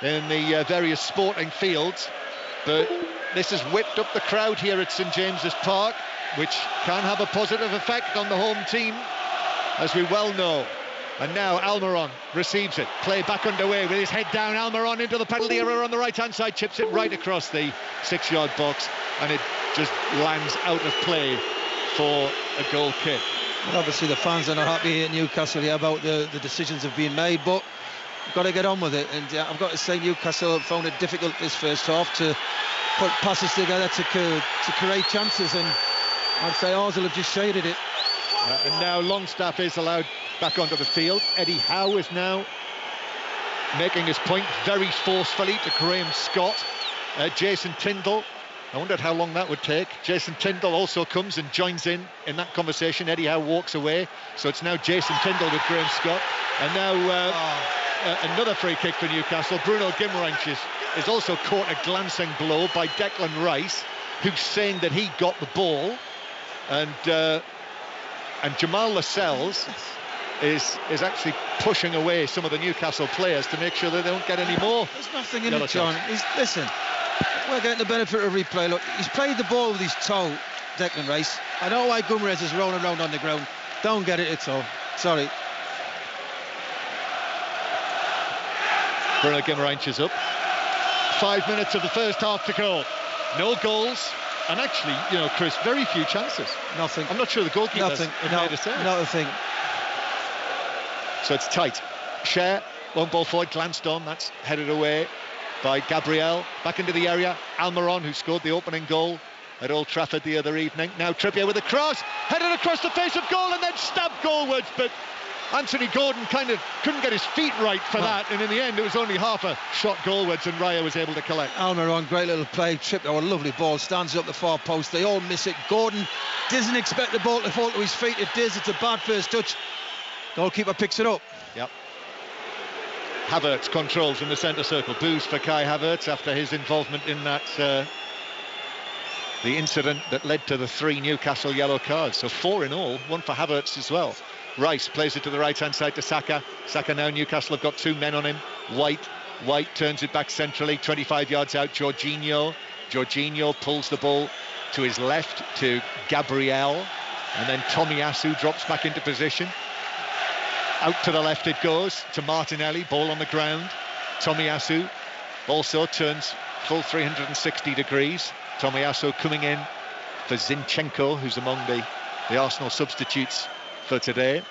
in the various sporting fields. But this has whipped up the crowd here at St James's Park, which can have a positive effect on the home team, as we well know. And now Almiron receives it. Play back underway with his head down. Almiron into the penalty area on the right-hand side, chips it right across the 6-yard box, and it just lands out of play for a goal kick. Well, obviously the fans are not happy here at Newcastle about the decisions have been made, but we've got to get on with it. And I've got to say, Newcastle found it difficult this first half to put passes together to create chances, and I'd say Arsenal have just shaded it. And now Longstaff is allowed back onto the field. Eddie Howe is now making his point very forcefully to Graham Scott. Jason Tindall, I wondered how long that would take. Jason Tindall also comes and joins in that conversation. Eddie Howe walks away, so it's now Jason Tindall with Graham Scott. And now another free kick for Newcastle. Bruno Guimaraes is also caught a glancing blow by Declan Rice, who's saying that he got the ball, and Jamal Lascelles is actually pushing away some of the Newcastle players to make sure they don't get any more. There's nothing in it, John. Listen, we're getting the benefit of replay. Look, he's played the ball with his toe, Declan Rice. I know why Guimaraes is rolling around on the ground. Don't get it at all. Sorry. Bruno Guimaraes is up. 5 minutes of the first half to go. No goals. And actually, Chris, very few chances. Nothing. I'm not sure the goalkeeper made a save. Not a thing. So it's tight. Share, one ball forward, glanced on. That's headed away by Gabriel. Back into the area. Almiron, who scored the opening goal at Old Trafford the other evening. Now Trippier with a cross, headed across the face of goal and then stabbed goalwards. But Anthony Gordon kind of couldn't get his feet right for that, and in the end it was only half a shot goalwards, and Raya was able to collect. Almiron, great little play. Trippier, a lovely ball, stands up the far post. They all miss it. Gordon doesn't expect the ball to fall to his feet. It does. It's a bad first touch. Goalkeeper picks it up. Yep. Havertz controls in the centre circle. Boos for Kai Havertz after his involvement in that the incident that led to the 3 Newcastle yellow cards. So 4 in all, 1 for Havertz as well. Rice plays it to the right-hand side to Saka. Saka now, Newcastle have got 2 men on him. White turns it back centrally, 25 yards out. Jorginho pulls the ball to his left to Gabriel, and then Tomiyasu drops back into position. Out to the left it goes to Martinelli, ball on the ground. Tomiyasu also turns full 360 degrees. Tomiyasu coming in for Zinchenko, who's among the Arsenal substitutes for today.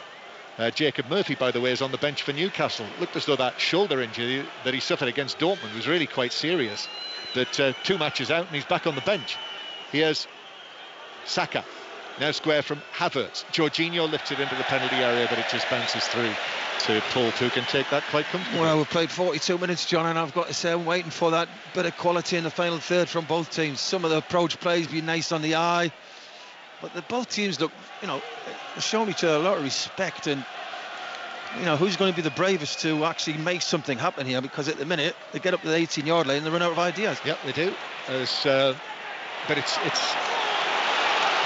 Jacob Murphy, by the way, is on the bench for Newcastle. Looked as though that shoulder injury that he suffered against Dortmund was really quite serious. But 2 matches out and he's back on the bench. Here's Saka, now square from Havertz. Jorginho lifts it into the penalty area, but it just bounces through to Paul, who can take that quite comfortably. Well, we've played 42 minutes, John, and I've got to say I'm waiting for that bit of quality in the final third from both teams. Some of the approach plays be nice on the eye, but both teams look, showing each other a lot of respect, and who's going to be the bravest to actually make something happen here? Because at the minute they get up to the 18-yard line and they run out of ideas. Yep, they do. But it's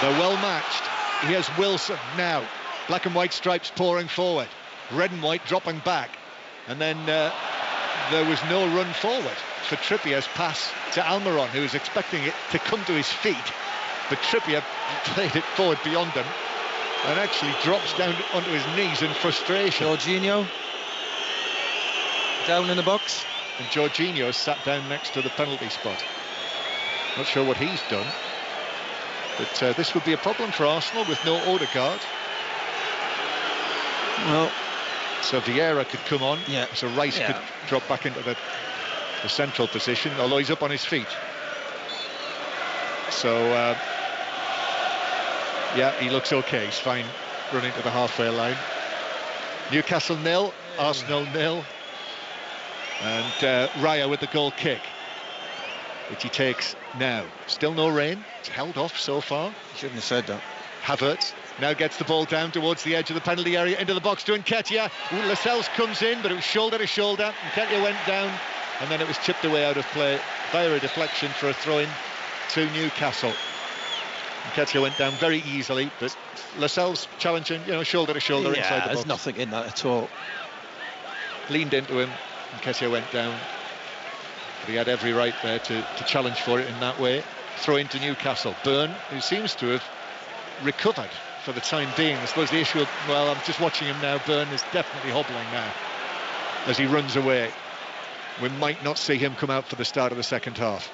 they're well matched. Here's Wilson now. Black and white stripes pouring forward. Red and white dropping back. And then there was no run forward for Trippier's pass to Almiron, who was expecting it to come to his feet. But Trippier played it forward beyond him and actually drops down onto his knees in frustration. Jorginho down in the box. And Jorginho sat down next to the penalty spot. Not sure what he's done. But this would be a problem for Arsenal with no Odegaard. Well, so Vieira could come on. Yeah. So Rice could drop back into the central position, although he's up on his feet. So, he looks okay. He's fine running to the halfway line. Newcastle 0, Arsenal 0. And Raya with the goal kick, which he takes now. Still no rain. It's held off so far. Shouldn't have said that. Havertz now gets the ball down towards the edge of the penalty area, into the box to Nketiah. Lascelles comes in, but it was shoulder to shoulder. Nketiah went down, and then it was chipped away out of play via a deflection for a throw-in to Newcastle. Nketiah went down very easily, but Lascelles challenging, shoulder to shoulder inside the box. There's nothing in that at all. Leaned into him. Nketiah went down. But he had every right there to challenge for it in that way. Throw into Newcastle. Byrne, who seems to have recovered for the time being. I suppose the issue of, I'm just watching him now. Byrne is definitely hobbling now as he runs away. We might not see him come out for the start of the second half.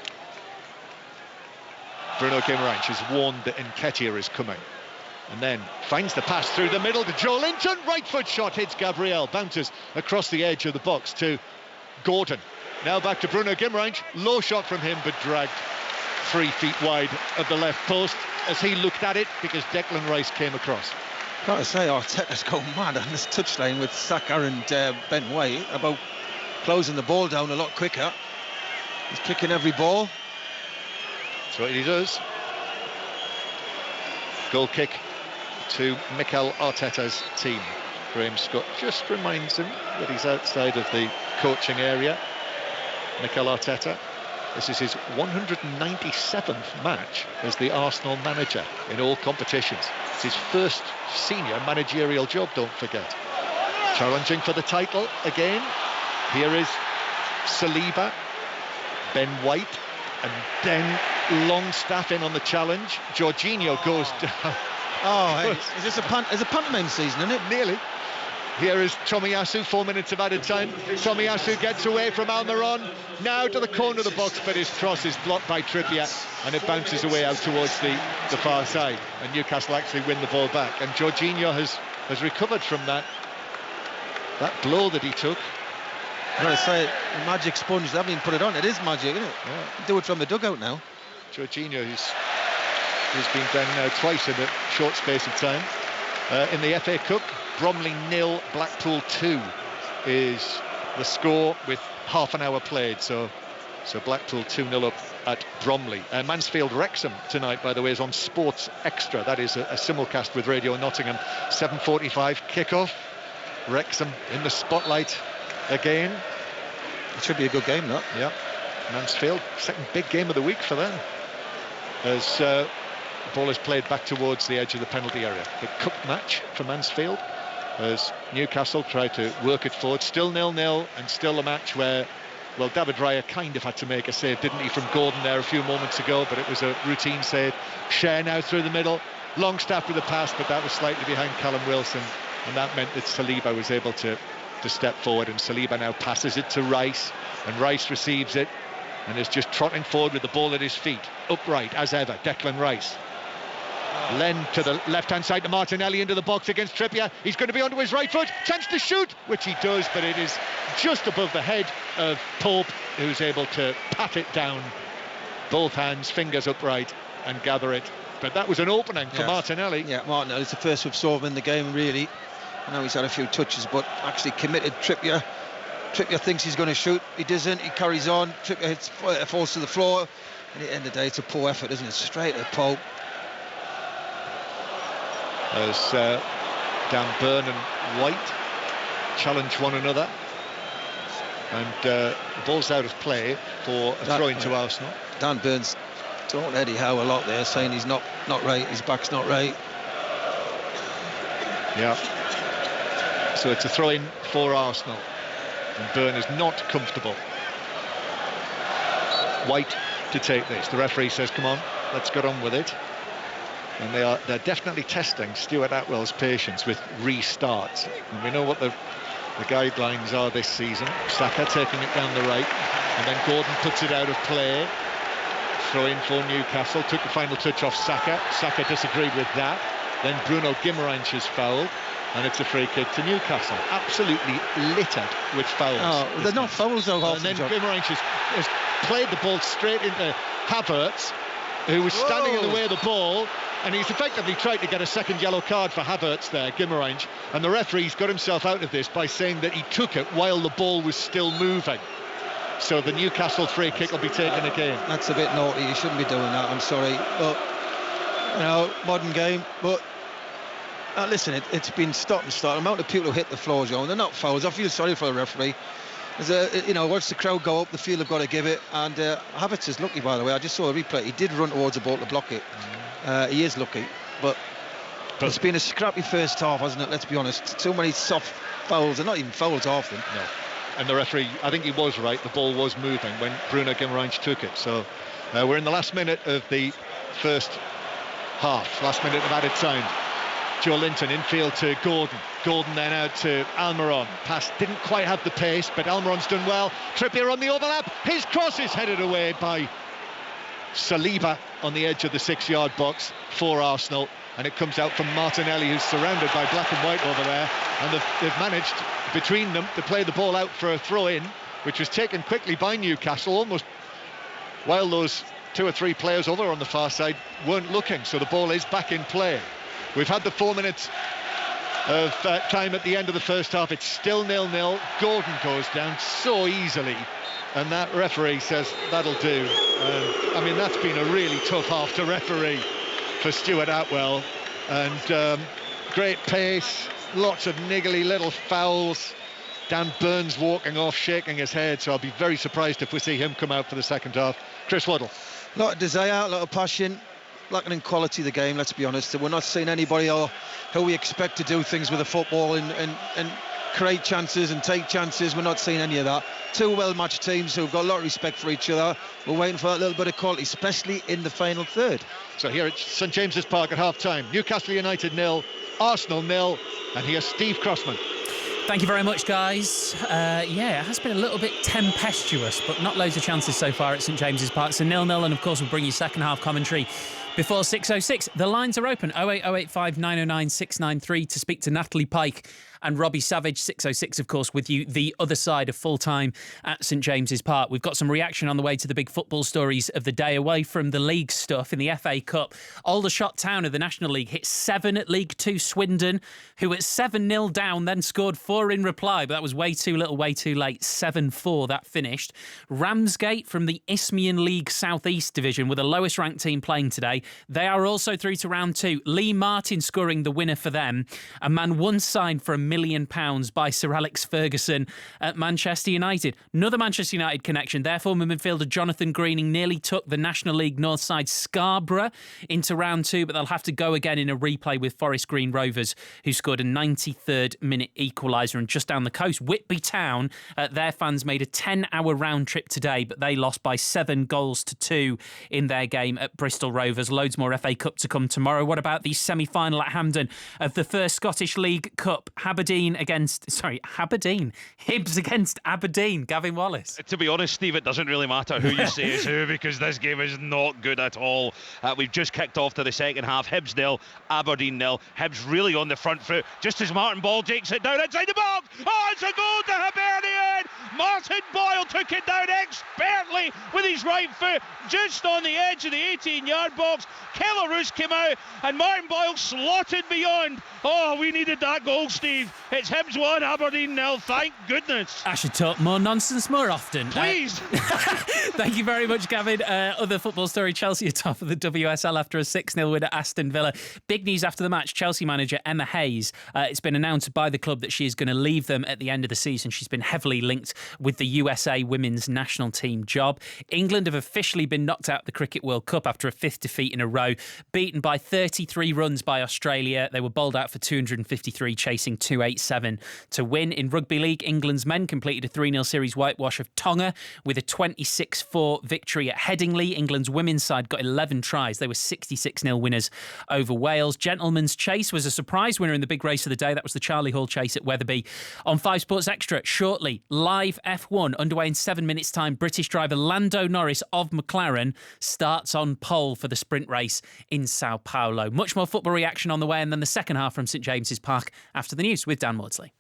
Bruno Guimaraes has warned that Nketiah is coming, and then finds the pass through the middle to Joe Linton. Right foot shot hits Gabriel, bounces across the edge of the box to Gordon. Now back to Bruno Guimaraes. Low shot from him, but dragged 3 feet wide of the left post as he looked at it, because Declan Rice came across. Got to say, Arteta's going mad on this touchline with Saka and Ben White about closing the ball down a lot quicker. He's kicking every ball. That's what he does. Goal kick to Mikel Arteta's team. Graham Scott just reminds him that he's outside of the coaching area. Mikel Arteta, this is his 197th match as the Arsenal manager in all competitions. It's his first senior managerial job, don't forget. Challenging for the title again. Here is Saliba, Ben White, and then Longstaff in on the challenge. Jorginho goes down. Oh, hey, is this a pantomime season, isn't it? Nearly. Here is Tomiyasu, 4 minutes of added time. Tomiyasu gets away from Almiron, now to the corner of the box, but his cross is blocked by Trippier, and it bounces away out towards the far side, and Newcastle actually win the ball back. And Jorginho has recovered from that blow that he took. I'm going to say, the magic sponge, they haven't even put it on. It is magic, isn't it? Yeah. Do it from the dugout now. Jorginho, who's been down now twice in a short space of time. In the FA Cup, Bromley 0, Blackpool 2 is the score with half an hour played. So Blackpool 2-0 up at Bromley. Mansfield Wrexham tonight, by the way, is on Sports Extra. That is a simulcast with Radio Nottingham. 7:45 kickoff. Wrexham in the spotlight again. It should be a good game, that. Yeah. Mansfield, second big game of the week for them. As the ball is played back towards the edge of the penalty area. The cup match for Mansfield as Newcastle try to work it forward. Still 0-0 and still a match where, well, David Raya kind of had to make a save, didn't he, from Gordon there a few moments ago, but it was a routine save. Share now through the middle. Longstaff with a pass, but that was slightly behind Callum Wilson, and that meant that Saliba was able to step forward, and Saliba now passes it to Rice, and Rice receives it and is just trotting forward with the ball at his feet. Upright as ever, Declan Rice. Len to the left-hand side to Martinelli into the box against Trippier. He's going to be onto his right foot. Chance to shoot, which he does, but it is just above the head of Pope, who's able to pat it down. Both hands, fingers upright, and gather it. But that was an opening for Martinelli. Yeah, Martinelli, it's the first we've saw him in the game, really. I know he's had a few touches, but actually committed. Trippier thinks he's going to shoot. He doesn't. He carries on. Trippier falls to the floor. And at the end of the day, it's a poor effort, isn't it? Straight at Pope. As Dan Burn and White challenge one another. And the ball's out of play for a throw into Arsenal. Dan Burn's talking Eddie Howe a lot there, saying he's not right, his back's not right. Yeah. So it's a throw-in for Arsenal. And Burn is not comfortable. White to take this. The referee says, come on, let's get on with it. And they're definitely testing Stuart Atwell's patience with restarts. And we know what the guidelines are this season. Saka taking it down the right, and then Gordon puts it out of play. Throw in for Newcastle. Took the final touch off Saka. Saka disagreed with that. Then Bruno Guimaraes is fouled, and it's a free kick to Newcastle. Absolutely littered with fouls. Oh, they're not fouls though. And then Guimaraes has played the ball straight into Havertz, who was standing in the way of the ball, and he's effectively tried to get a second yellow card for Havertz there, Guimaraes, and the referee's got himself out of this by saying that he took it while the ball was still moving. So the Newcastle free kick will be taken again. That's a bit naughty. You shouldn't be doing that, I'm sorry. But, you know, modern game. But, listen, it's been stop and start. The amount of people who hit the floor, Joe, they're not fouls. I feel sorry for the referee. Once the crowd go up, the feel they've got to give it. And Havertz is lucky, by the way. I just saw a replay. He did run towards the ball to block it. He is lucky. But it's been a scrappy first half, hasn't it? Let's be honest. Too many soft fouls. They're not even fouls half them. No. And the referee, I think he was right. The ball was moving when Bruno Guimaraes took it. So we're in the last minute of the first half. Last minute of added time. Joe Linton infield to Gordon. Gordon then out to Almiron. Pass didn't quite have the pace, but Almiron's done well. Trippier on the overlap. His cross is headed away by Saliba on the edge of the 6-yard box for Arsenal. And it comes out from Martinelli, who's surrounded by black and white over there. And they've managed, between them, to play the ball out for a throw-in, which was taken quickly by Newcastle, almost while those 2 or 3 players over on the far side weren't looking. So the ball is back in play. We've had the 4 minutes of time at the end of the first half. It's still 0-0. Gordon goes down so easily, and that referee says that'll do. I mean, that's been a really tough half to referee for Stuart Atwell, and great pace, lots of niggly little fouls. Dan Burns walking off, shaking his head, so I'll be very surprised if we see him come out for the second half. Chris Waddle. A lot of desire, a lot of passion, lacking in quality of the game, let's be honest. We're not seeing anybody who we expect to do things with the football and create chances and take chances. We're not seeing any of that. 2 well-matched teams who've got a lot of respect for each other. We're waiting for a little bit of quality, especially in the final third. So here at St James's Park at half-time, Newcastle United 0, Arsenal 0, and here's Steve Crossman. Thank you very much, guys. It has been a little bit tempestuous, but not loads of chances so far at St James's Park. So 0-0, and of course we'll bring you second half commentary before 6:06. The lines are open, 08085 909 693 to speak to Natalie Pike and Robbie Savage. 6:06, of course, with you the other side of full time at St James's Park. We've got some reaction on the way to the big football stories of the day. Away from the league stuff in the FA Cup, Aldershot Town of the National League hit 7 at League 2 Swindon, who at 7-0 down then scored 4 in reply, but that was way too little, way too late. 7-4 that finished. Ramsgate from the Isthmian League South East Division were the lowest ranked team playing today. They are also through to round 2. Lee Martin scoring the winner for them. A man once signed for £1 million by Sir Alex Ferguson at Manchester United. Another Manchester United connection. Their former midfielder Jonathan Greening nearly took the National League North side Scarborough into round 2, but they'll have to go again in a replay with Forest Green Rovers, who scored a 93rd minute equaliser. And just down the coast, Whitby Town, their fans made a 10-hour round trip today, but they lost by 7-2 in their game at Bristol Rovers. Loads more FA Cup to come tomorrow. What about the semi-final at Hampden of the first Scottish League Cup? Hibs against Aberdeen. Gavin Wallace. To be honest, Steve, it doesn't really matter who you say is who, because this game is not good at all. We've just kicked off to the second half. Hibs 0, Aberdeen 0. Hibs really on the front foot, just as Martin Boyle takes it down inside the box. Oh, it's a goal to Hibernian! Martin Boyle took it down expertly with his right foot, just on the edge of the 18-yard box. Kellerus came out and Martin Boyle slotted beyond. Oh, we needed that goal, Steve. It's Hibs 1, Aberdeen 0. Thank goodness. I should talk more nonsense more often. Please. Thank you very much, Gavin. Other football story, Chelsea are top of the WSL after a 6-0 win at Aston Villa. Big news after the match, Chelsea manager Emma Hayes. It's been announced by the club that she is going to leave them at the end of the season. She's been heavily linked with the USA women's national team job. England have officially been knocked out of the Cricket World Cup after a 5th defeat in a row. Beaten by 33 runs by Australia. They were bowled out for 253, chasing 287 to win. In Rugby League, England's men completed a 3-0 series whitewash of Tonga with a 26-4 victory at Headingley. England's women's side got 11 tries. They were 66-0 winners over Wales. Gentleman's Chase was a surprise winner in the big race of the day. That was the Charlie Hall Chase at Wetherby. On 5 Sports Extra, shortly, live F1 underway in 7 minutes' time. British driver Lando Norris of McLaren starts on pole for the sprint race in Sao Paulo. Much more football reaction on the way, and then the second half from St James's Park after the news with Dan Maudsley.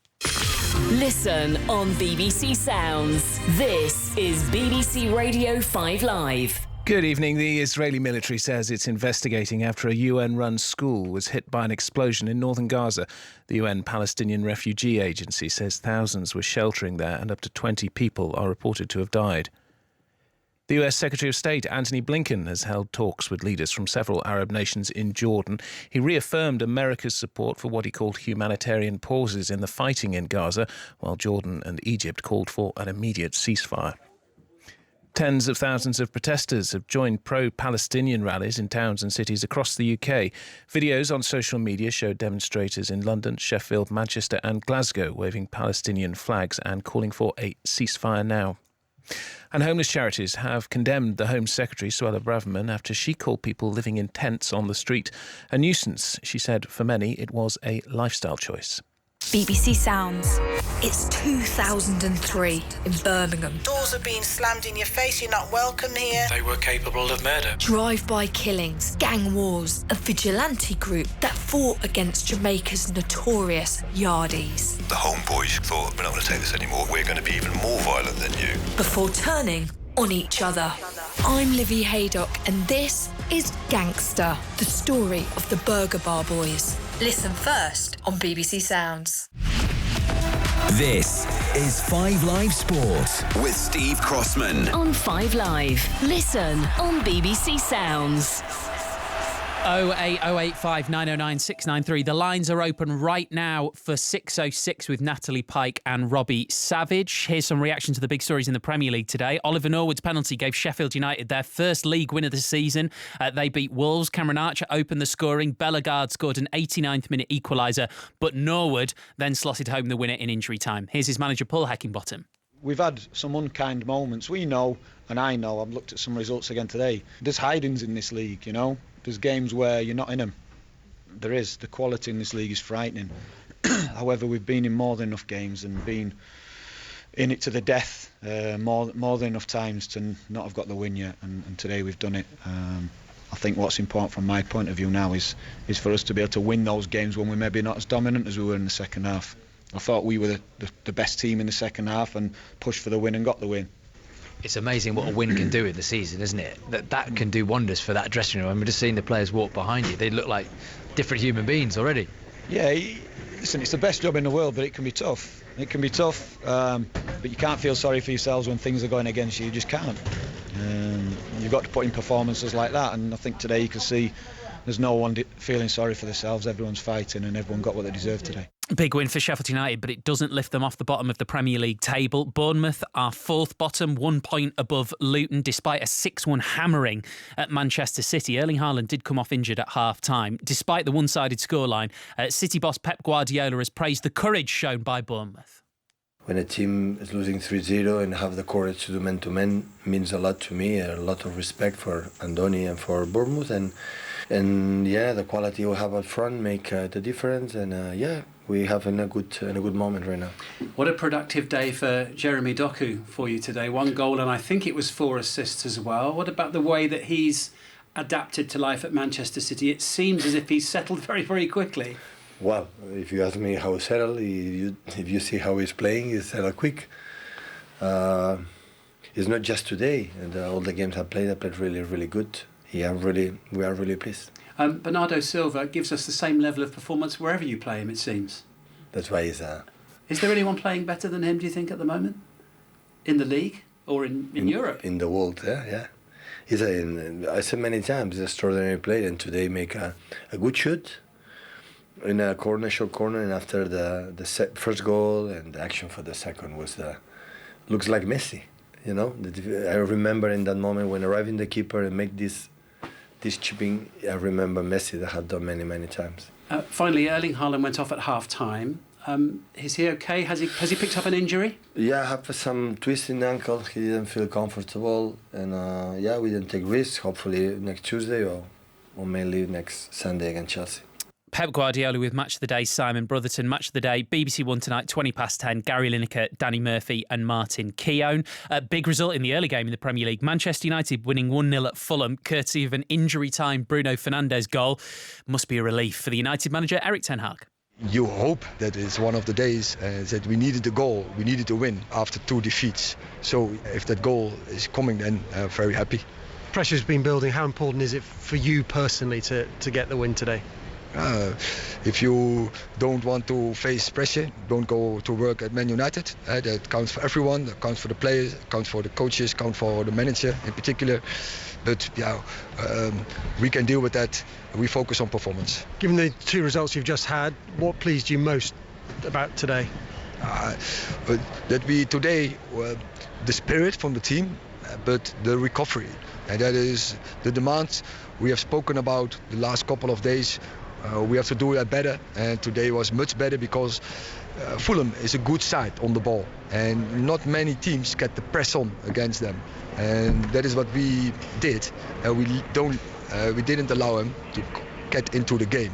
Listen on BBC Sounds. This is BBC Radio 5 Live. Good evening. The Israeli military says it's investigating after a UN-run school was hit by an explosion in northern Gaza. The UN Palestinian Refugee Agency says thousands were sheltering there and up to 20 people are reported to have died. The US Secretary of State Antony Blinken has held talks with leaders from several Arab nations in Jordan. He reaffirmed America's support for what he called humanitarian pauses in the fighting in Gaza, while Jordan and Egypt called for an immediate ceasefire. Tens of thousands of protesters have joined pro-Palestinian rallies in towns and cities across the UK. Videos on social media showed demonstrators in London, Sheffield, Manchester and Glasgow waving Palestinian flags and calling for a ceasefire now. And homeless charities have condemned the Home Secretary, Suella Braverman, after she called people living in tents on the street a nuisance. She said for many it was a lifestyle choice. BBC Sounds. It's 2003 in Birmingham. Doors are being slammed in your face, you're not welcome here. They were capable of murder. Drive-by killings, gang wars, a vigilante group that fought against Jamaica's notorious Yardies. The homeboys thought, we're not going to take this anymore, we're going to be even more violent than you. Before turning on each other. I'm Livy Haydock and this is Gangster, the story of the Burger Bar Boys. Listen first on BBC Sounds. This is 5 Live Sport with Steve Crossman. On 5 Live. Listen on BBC Sounds. 08085 909 693. The lines are open right now for 606 with Natalie Pike and Robbie Savage. Here's some reaction to the big stories in the Premier League today. Oliver Norwood's penalty gave Sheffield United their first league win of the season. They beat Wolves. Cameron Archer opened the scoring. Bellegarde scored an 89th minute equaliser, but Norwood then slotted home the winner in injury time. Here's his manager, Paul Heckingbottom. We've had some unkind moments. We know, and I know, I've looked at some results again today. There's hidings in this league, you know. There's games where you're not in them. There is. The quality in this league is frightening. However, we've been in more than enough games and been in it to the death more than enough times to not have got the win yet. And today we've done it. I think what's important from my point of view now is for us to be able to win those games when we're maybe not as dominant as we were in the second half. I thought we were the best team in the second half and pushed for the win and got the win. It's amazing what a win can do in the season, isn't it? That can do wonders for that dressing room. I mean, just seeing the players walk behind you, they look like different human beings already. Yeah, listen, it's the best job in the world, but it can be tough. It can be tough, but you can't feel sorry for yourselves when things are going against you. You just can't. You've got to put in performances like that, and I think today you can see there's no one feeling sorry for themselves. Everyone's fighting and everyone got what they deserved today. Big win for Sheffield United, but it doesn't lift them off the bottom of the Premier League table. Bournemouth are fourth bottom, 1 point above Luton, despite a 6-1 hammering at Manchester City. Erling Haaland did come off injured at half-time. Despite the one-sided scoreline, City boss Pep Guardiola has praised the courage shown by Bournemouth. When a team is losing 3-0 and have the courage to do man-to-man means a lot to me. A lot of respect for Andoni and for Bournemouth. And yeah, the quality we have up front make the difference. And yeah, we have in a good moment right now. What a productive day for Jeremy Doku for you today. 1 goal and I think it was 4 assists as well. What about the way that he's adapted to life at Manchester City? It seems as if he's settled very, very quickly. Well, if you ask me how settled, if you see how he's playing, he's settled quick. It's not just today. And all the games I played really, really good. We are really pleased. Bernardo Silva gives us the same level of performance wherever you play him, it seems. That's why he's... Is there anyone playing better than him, do you think, at the moment? In the league or in Europe? In the world, yeah. I said many times, he's an extraordinary player, and today make a good shoot in a short corner, and after the first goal and the action for the second was looks like Messi, you know. I remember in that moment when arriving the keeper and make this chipping, I remember Messi that had done many times. Finally, Erling Haaland went off at half-time. Is he okay? Has he picked up an injury? Yeah, I have some twist in the ankle. He didn't feel comfortable, and yeah, we didn't take risks. Hopefully next Tuesday or mainly next Sunday against Chelsea. Pep Guardiola with Match of the Day, Simon Brotherton. Match of the Day, BBC One tonight, 10:20, Gary Lineker, Danny Murphy and Martin Keown. A big result in the early game in the Premier League. Manchester United winning 1-0 at Fulham, courtesy of an injury-time Bruno Fernandes goal. Must be a relief for the United manager, Erik ten Hag. You hope that it's one of the days that we needed a goal, we needed to win after 2 defeats. So if that goal is coming, then very happy. Pressure's been building. How important is it for you personally to get the win today? If you don't want to face pressure, don't go to work at Man United. That counts for everyone. That counts for the players, counts for the coaches, counts for the manager in particular. But yeah, we can deal with that. We focus on performance. Given the 2 results you've just had, what pleased you most about today? That we today, the spirit from the team, but the recovery. And that is the demand we have spoken about the last couple of days. We have to do that better, and today was much better because Fulham is a good side on the ball, and not many teams get the press on against them, and that is what we did. We didn't allow them to get into the game,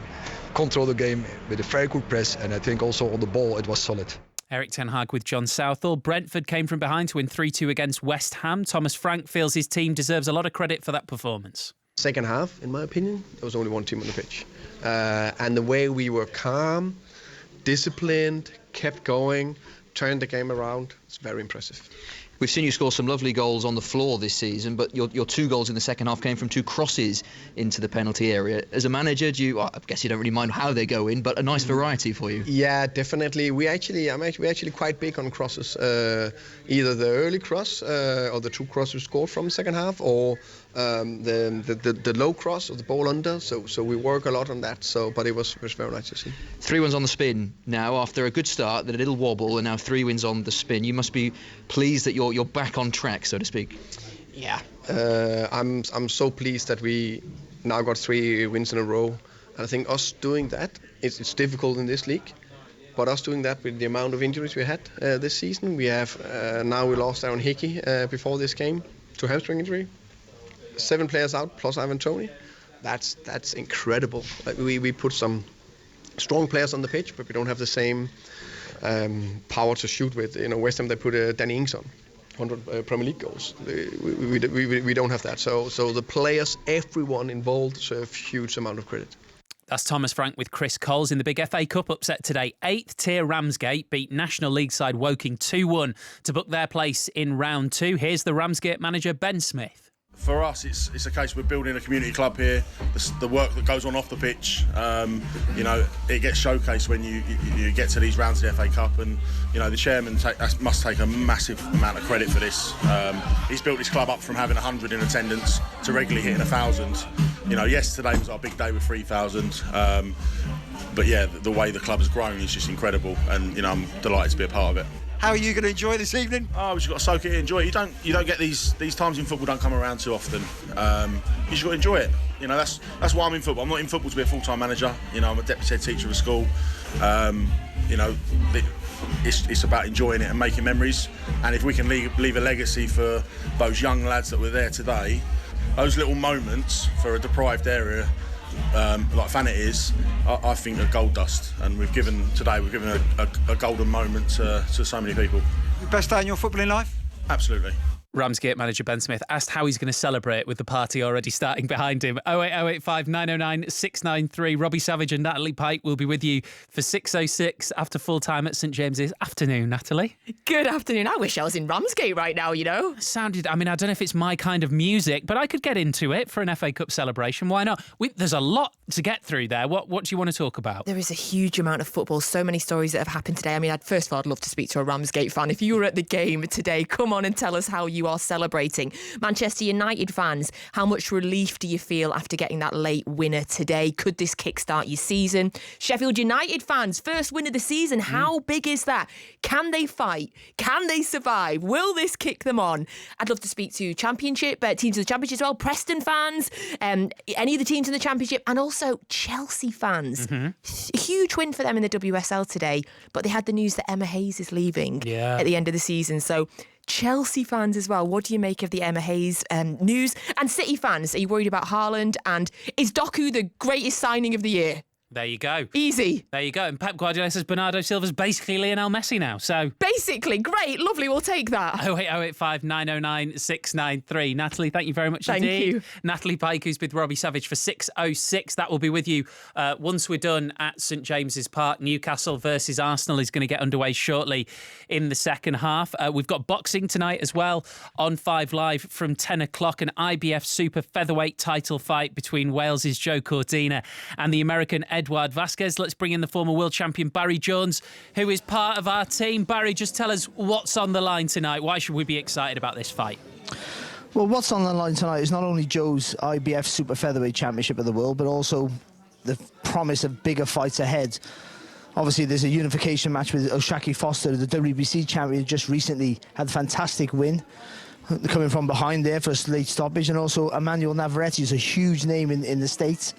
control the game with a very good press, and I think also on the ball it was solid. Erik ten Hag with John Southall. Brentford came from behind to win 3-2 against West Ham. Thomas Frank feels his team deserves a lot of credit for that performance. Second half, in my opinion, there was only one team on the pitch. And the way we were calm, disciplined, kept going, turned the game around, it's very impressive. We've seen you score some lovely goals on the floor this season, but your 2 goals in the second half came from 2 crosses into the penalty area. As a manager, I guess you don't really mind how they go in, but a nice variety for you. Yeah, definitely. We're actually quite big on crosses. Either the early cross or the 2 crosses we scored from the second half, or the low cross or the ball under. So we work a lot on that. But it was very nice to see. 3 wins on the spin now after a good start, then a little wobble, and now 3 wins on the spin. You must be pleased that you're back on track, so to speak. Yeah, I'm so pleased that we now got 3 wins in a row. And I think us doing that, it's difficult in this league. But us doing that with the amount of injuries we had this season, we have now we lost Aaron Hickey before this game to hamstring injury. 7 players out plus Ivan Toney. That's incredible. We put some strong players on the pitch, but we don't have the same power to shoot with. West Ham, they put Danny Ings on 100 Premier League goals. We don't have that. So the players, everyone involved, deserve huge amount of credit. That's Thomas Frank with Chris Coles. In the big FA Cup upset today, 8th tier Ramsgate beat National League side Woking 2-1 to book their place in round 2. Here's the Ramsgate manager, Ben Smith. For us, it's a case we're building a community club here. The work that goes on off the pitch, it gets showcased when you get to these rounds of the FA Cup, and the chairman must take a massive amount of credit for this. He's built this club up from having 100 in attendance to regularly hitting 1,000. Yesterday was our big day with 3,000. But yeah, the way the club has grown is just incredible, and I'm delighted to be a part of it. How are you going to enjoy this evening? Oh, we just got to soak it in, enjoy it. You don't get these times in football, don't come around too often. You just got to enjoy it. That's why I'm in football. I'm not in football to be a full-time manager. I'm a deputy head teacher of a school. It's about enjoying it and making memories. And if we can leave a legacy for those young lads that were there today, those little moments for a deprived area, like Thanet is, I think are gold dust, and we've given a golden moment to so many people. Best day in your footballing life? Absolutely. Ramsgate manager Ben Smith asked how he's going to celebrate with the party already starting behind him. 08085 909 693. Robbie Savage and Natalie Pike will be with you for 6:06 after full time at St James's. Afternoon, Natalie. Good afternoon. I wish I was in Ramsgate right now, Sounded, I don't know if it's my kind of music, but I could get into it for an FA Cup celebration. Why not? There's a lot to get through there. What do you want to talk about? There is a huge amount of football, so many stories that have happened today. First of all, I'd love to speak to a Ramsgate fan. If you were at the game today, come on and tell us how you are celebrating. Manchester United fans, how much relief do you feel after getting that late winner today? Could this kickstart your season? Sheffield United fans, first win of the season. How big is that? Can they fight? Can they survive? Will this kick them on? I'd love to speak to Championship, teams of the Championship as well, Preston fans, any of the teams in the Championship, and also Chelsea fans. Huge win for them in the WSL today, but they had the news that Emma Hayes is leaving at the end of the season. So Chelsea fans as well, what do you make of the Emma Hayes news? And City fans, are you worried about Haaland? And is Doku the greatest signing of the year? There you go. Easy. There you go. And Pep Guardiola says Bernardo Silva's basically Lionel Messi now. So basically, great, lovely, we'll take that. 08085 909 693. Natalie, thank you very much Thank indeed. you. Natalie Pike, who's with Robbie Savage for 6:06. That will be with you once we're done at St James's Park. Newcastle versus Arsenal is going to get underway shortly in the second half. We've got boxing tonight as well on 5 Live from 10 o'clock. An IBF Super Featherweight title fight between Wales's Joe Cordina and the American Edward Vasquez. Let's bring in the former world champion Barry Jones, who is part of our team. Barry, just tell us what's on the line tonight. Why should we be excited about this fight? Well, what's on the line tonight is not only Joe's IBF Super Featherweight Championship of the world, but also the promise of bigger fights ahead. Obviously, there's a unification match with Oshaki Foster, the WBC champion, just recently had a fantastic win, coming from behind there for a late stoppage, and also Emmanuel Navarrete is a huge name in the States.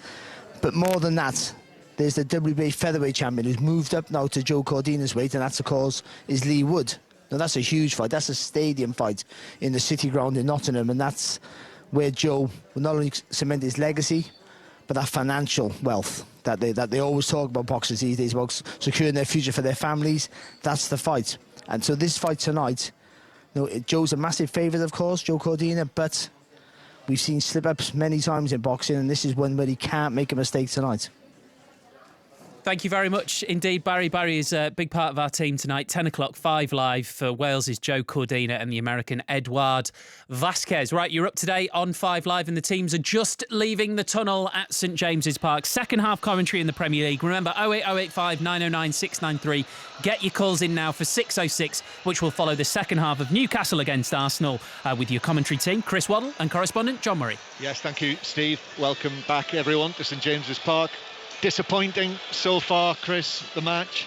But more than that, there's the WBA featherweight champion who's moved up now to Joe Cordina's weight, and that's, of course, is Lee Wood. Now, that's a huge fight. That's a stadium fight in the City Ground in Nottingham, and that's where Joe will not only cement his legacy, but that financial wealth that they always talk about, boxers these days, about securing their future for their families. That's the fight. And so this fight tonight, Joe's a massive favourite, of course, Joe Cordina, but we've seen slip-ups many times in boxing, and this is one where he can't make a mistake tonight. Thank you very much indeed, Barry. Barry is a big part of our team tonight. 10 o'clock, 5 Live for Wales's Joe Cordina and the American Edward Vasquez. Right, you're up to date on 5 Live, and the teams are just leaving the tunnel at St James's Park. Second half commentary in the Premier League. Remember, 08085 909 693. Get your calls in now for 6:06, which will follow the second half of Newcastle against Arsenal with your commentary team, Chris Waddle and correspondent John Murray. Yes, thank you, Steve. Welcome back, everyone, to St James's Park. Disappointing so far, Chris, the match.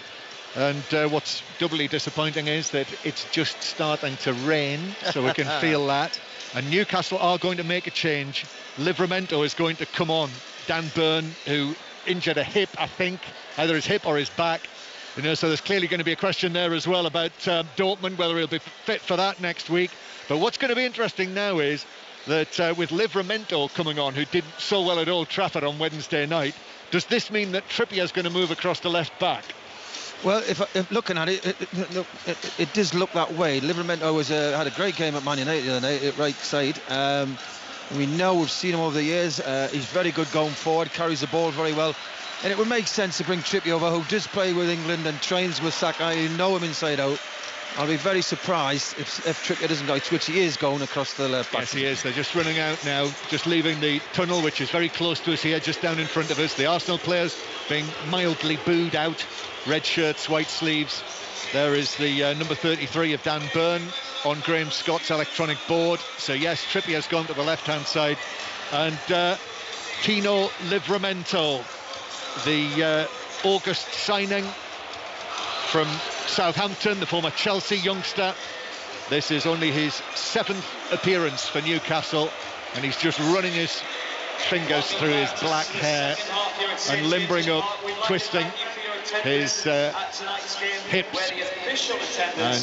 And what's doubly disappointing is that it's just starting to rain, so we can feel that. And Newcastle are going to make a change. Livramento is going to come on. Dan Burn, who injured a hip, I think, either his hip or his back. So there's clearly going to be a question there as well about Dortmund, whether he'll be fit for that next week. But what's going to be interesting now is that with Livramento coming on, who did so well at Old Trafford on Wednesday night, does this mean that Trippier's going to move across the left back? Well, if looking at it, it does look that way. Livramento had a great game at Man United the other night at right side. We know, we've seen him over the years. He's very good going forward, carries the ball very well. And it would make sense to bring Trippier over, who does play with England and trains with Saka. You know him inside out. I'll be very surprised if Trippier doesn't go, which he is going across the left back. Yes, he is. They're just running out now, just leaving the tunnel, which is very close to us here, just down in front of us. The Arsenal players being mildly booed out. Red shirts, white sleeves. There is the number 33 of Dan Burn on Graham Scott's electronic board. So yes, Trippier's gone to the left-hand side. And Tino Livramento, the August signing from Southampton, the former Chelsea youngster. This is only his 7th appearance for Newcastle, and he's just running his fingers through his black hair and limbering up, twisting his hips. And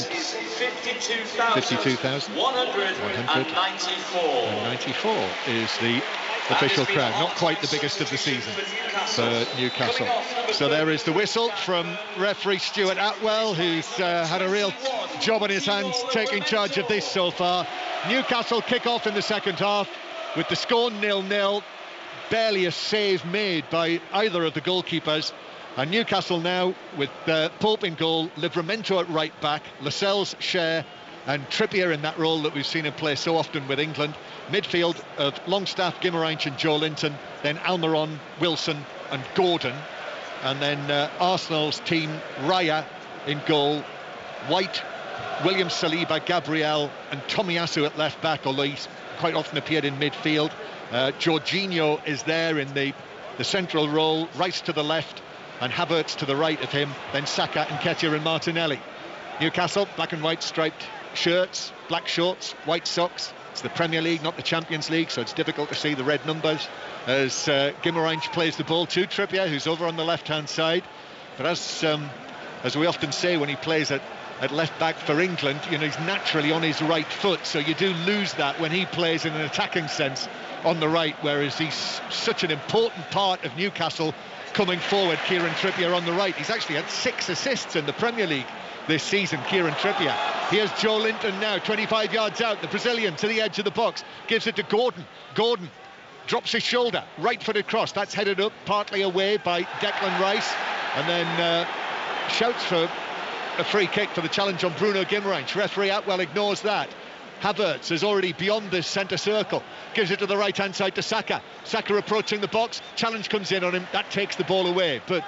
52,194 is the official crowd. Not quite the biggest of the season for Newcastle. So there is the whistle from referee Stuart Atwell, who's had a real job on his hands taking charge of this so far. Newcastle kick off in the second half with the score 0-0. Barely a save made by either of the goalkeepers. And Newcastle now with Pope in goal, Livramento at right back, Lascelles share, and Trippier in that role that we've seen him play so often with England. Midfield of Longstaff, Guimarães and Joe Linton, then Almiron, Wilson and Gordon. And then Arsenal's team, Raya in goal, White, William Saliba, Gabriel and Tomiyasu at left back, although he's quite often appeared in midfield. Jorginho is there in the central role, Rice to the left and Havertz to the right of him, then Saka, Nketiah and Martinelli. Newcastle, black and white striped shirts, black shorts, white socks. It's the Premier League, not the Champions League, so it's difficult to see the red numbers as Guimarães plays the ball to Trippier, who's over on the left-hand side. But as we often say when he plays at left back for England, you know, he's naturally on his right foot, so you do lose that when he plays in an attacking sense on the right, whereas he's such an important part of Newcastle coming forward. Kieran Trippier on the right. He's actually had 6 assists in the Premier League this season, Kieran Trippier. Here's Joe Linton now, 25 yards out, the Brazilian to the edge of the box, gives it to Gordon. Gordon drops his shoulder, right-footed cross, that's headed up partly away by Declan Rice, and then shouts for a free kick for the challenge on Bruno Guimarães. Referee Atwell ignores that. Havertz is already beyond the centre circle, gives it to the right-hand side to Saka. Saka approaching the box, challenge comes in on him, that takes the ball away, but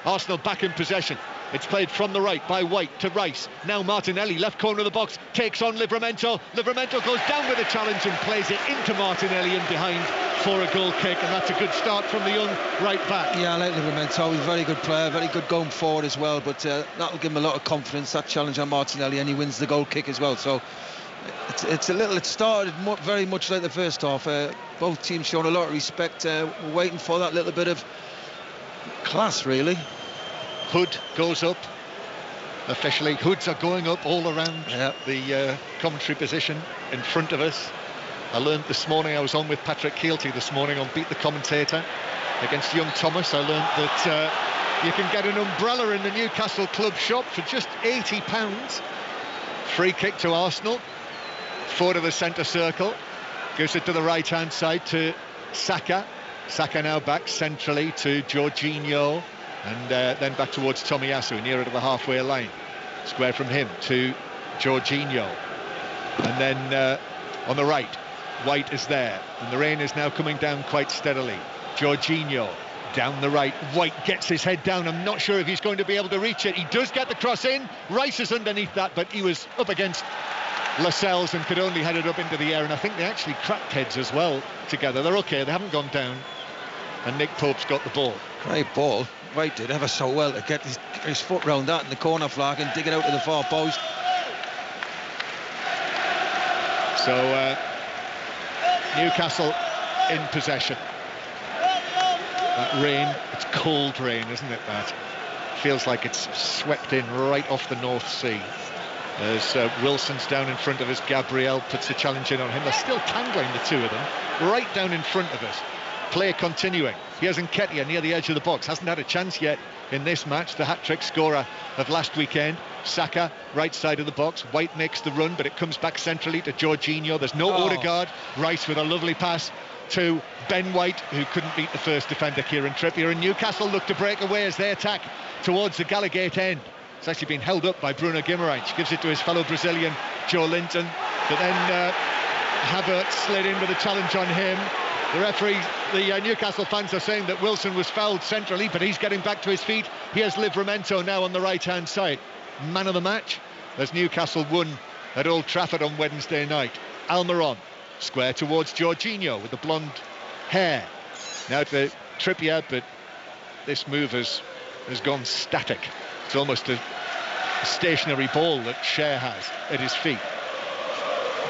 Arsenal back in possession. It's played from the right by White to Rice. Now Martinelli, left corner of the box, takes on Livramento. Livramento goes down with a challenge and plays it into Martinelli in behind for a goal kick, and that's a good start from the young right back. Yeah, I like Livramento. He's a very good player, very good going forward as well, but that'll give him a lot of confidence, that challenge on Martinelli, and he wins the goal kick as well. So it started very much like the first half. Both teams showing a lot of respect. We're waiting for that little bit of class, really. Hood goes up officially. Hoods are going up all around the commentary position in front of us. I learned this morning, I was on with Patrick Keelty this morning on Beat the Commentator against young Thomas. I learned that you can get an umbrella in the Newcastle club shop for just £80. Free kick to Arsenal, forward of the centre circle, gives it to the right hand side to Saka. Saka now back centrally to Jorginho, and then back towards Tomiyasu, nearer to the halfway line. Square from him to Jorginho, and then on the right, White is there, and the rain is now coming down quite steadily. Jorginho down the right, White gets his head down. I'm not sure if he's going to be able to reach it. He does get the cross in. Rice is underneath that, but he was up against Lascelles and could only head it up into the air, and I think they actually cracked heads as well together. They're okay, they haven't gone down, and Nick Pope's got the ball. Great ball. White did ever so well to get his foot round that in the corner flag and dig it out to the far post. So Newcastle in possession. That rain, it's cold rain, isn't it, that? Feels like it's swept in right off the North Sea. As Wilson's down in front of us, Gabriel puts a challenge in on him. They're still tangling, the two of them, right down in front of us. Play continuing. Here's Nketiah near the edge of the box. Hasn't had a chance yet in this match. The hat-trick scorer of last weekend. Saka, right side of the box. White makes the run, but it comes back centrally to Jorginho. There's no Odegaard. Rice with a lovely pass to Ben White, who couldn't beat the first defender, Kieran Trippier. And Newcastle look to break away as they attack towards the Gallowgate end. It's actually been held up by Bruno Guimarães. Gives it to his fellow Brazilian, Joe Linton. But then Havertz slid in with a challenge on him. The referee, the Newcastle fans are saying that Wilson was fouled centrally, but he's getting back to his feet. Here's Livramento now on the right-hand side. Man of the match, as Newcastle won at Old Trafford on Wednesday night. Almiron, square towards Jorginho with the blonde hair. Now to Trippier, but this move has gone static. It's almost a stationary ball that Cher has at his feet.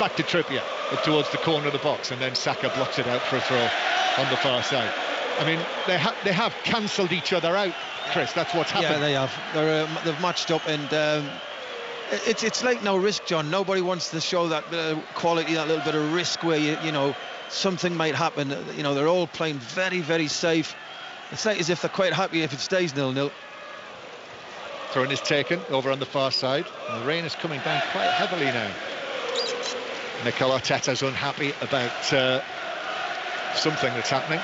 Back to Trippier, up towards the corner of the box, and then Saka blocks it out for a throw on the far side. I mean, they have cancelled each other out, Chris. That's what's happened. Yeah, they have. They've matched up, and it's like no risk, John. Nobody wants to show that quality, that little bit of risk where you know something might happen. You know, they're all playing very, very safe. It's like as if they're quite happy if it stays 0-0. Throw-in is taken over on the far side. And the rain is coming down quite heavily now. Mikel Arteta's unhappy about something that's happening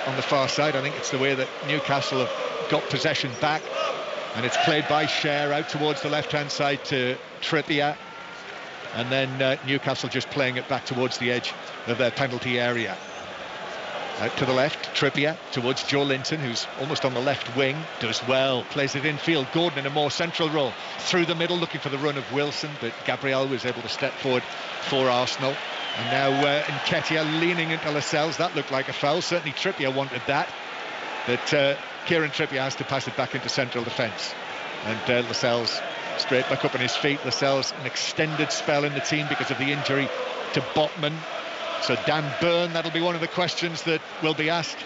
on the far side. I think it's the way that Newcastle have got possession back, and it's played by Cher out towards the left-hand side to Trippier, and then Newcastle just playing it back towards the edge of their penalty area. Out to the left, Trippier towards Joe Linton, who's almost on the left wing, does well, plays it infield. Gordon in a more central role, through the middle, looking for the run of Wilson, but Gabriel was able to step forward for Arsenal. And now Nketiah leaning into Lascelles. That looked like a foul. Certainly Trippier wanted that, but Kieran Trippier has to pass it back into central defence. And Lascelles straight back up on his feet. Lascelles, an extended spell in the team because of the injury to Botman. So Dan Burn, that'll be one of the questions that will be asked.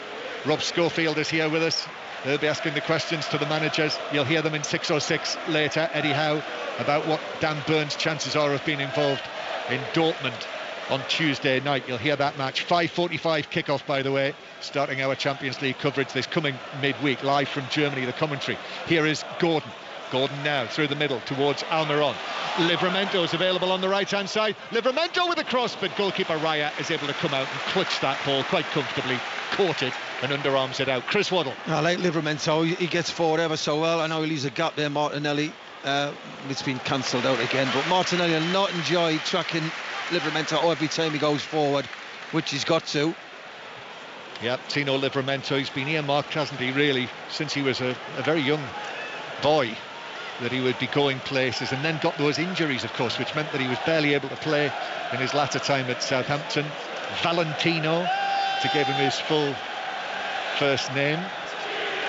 Rob Schofield is here with us. They'll be asking the questions to the managers. You'll hear them in 6:06 later, Eddie Howe, about what Dan Burn's chances are of being involved in Dortmund on Tuesday night. You'll hear that match. 5:45 kickoff, by the way, starting our Champions League coverage this coming midweek, live from Germany, the commentary. Here is Gordon. Gordon now through the middle towards Almiron. Livramento is available on the right-hand side. Livramento with a cross, but goalkeeper Raya is able to come out and clutch that ball quite comfortably, caught it and underarms it out. Chris Waddle. I like Livramento. He gets forward ever so well. I know he leaves a gap there, Martinelli. It's been cancelled out again, but Martinelli will not enjoy tracking Livramento every time he goes forward, which he's got to. Yep, Tino Livramento, he's been earmarked, hasn't he, really, since he was a very young boy, that he would be going places, and then got those injuries, of course, which meant that he was barely able to play in his latter time at Southampton. Valentino, to give him his full first name.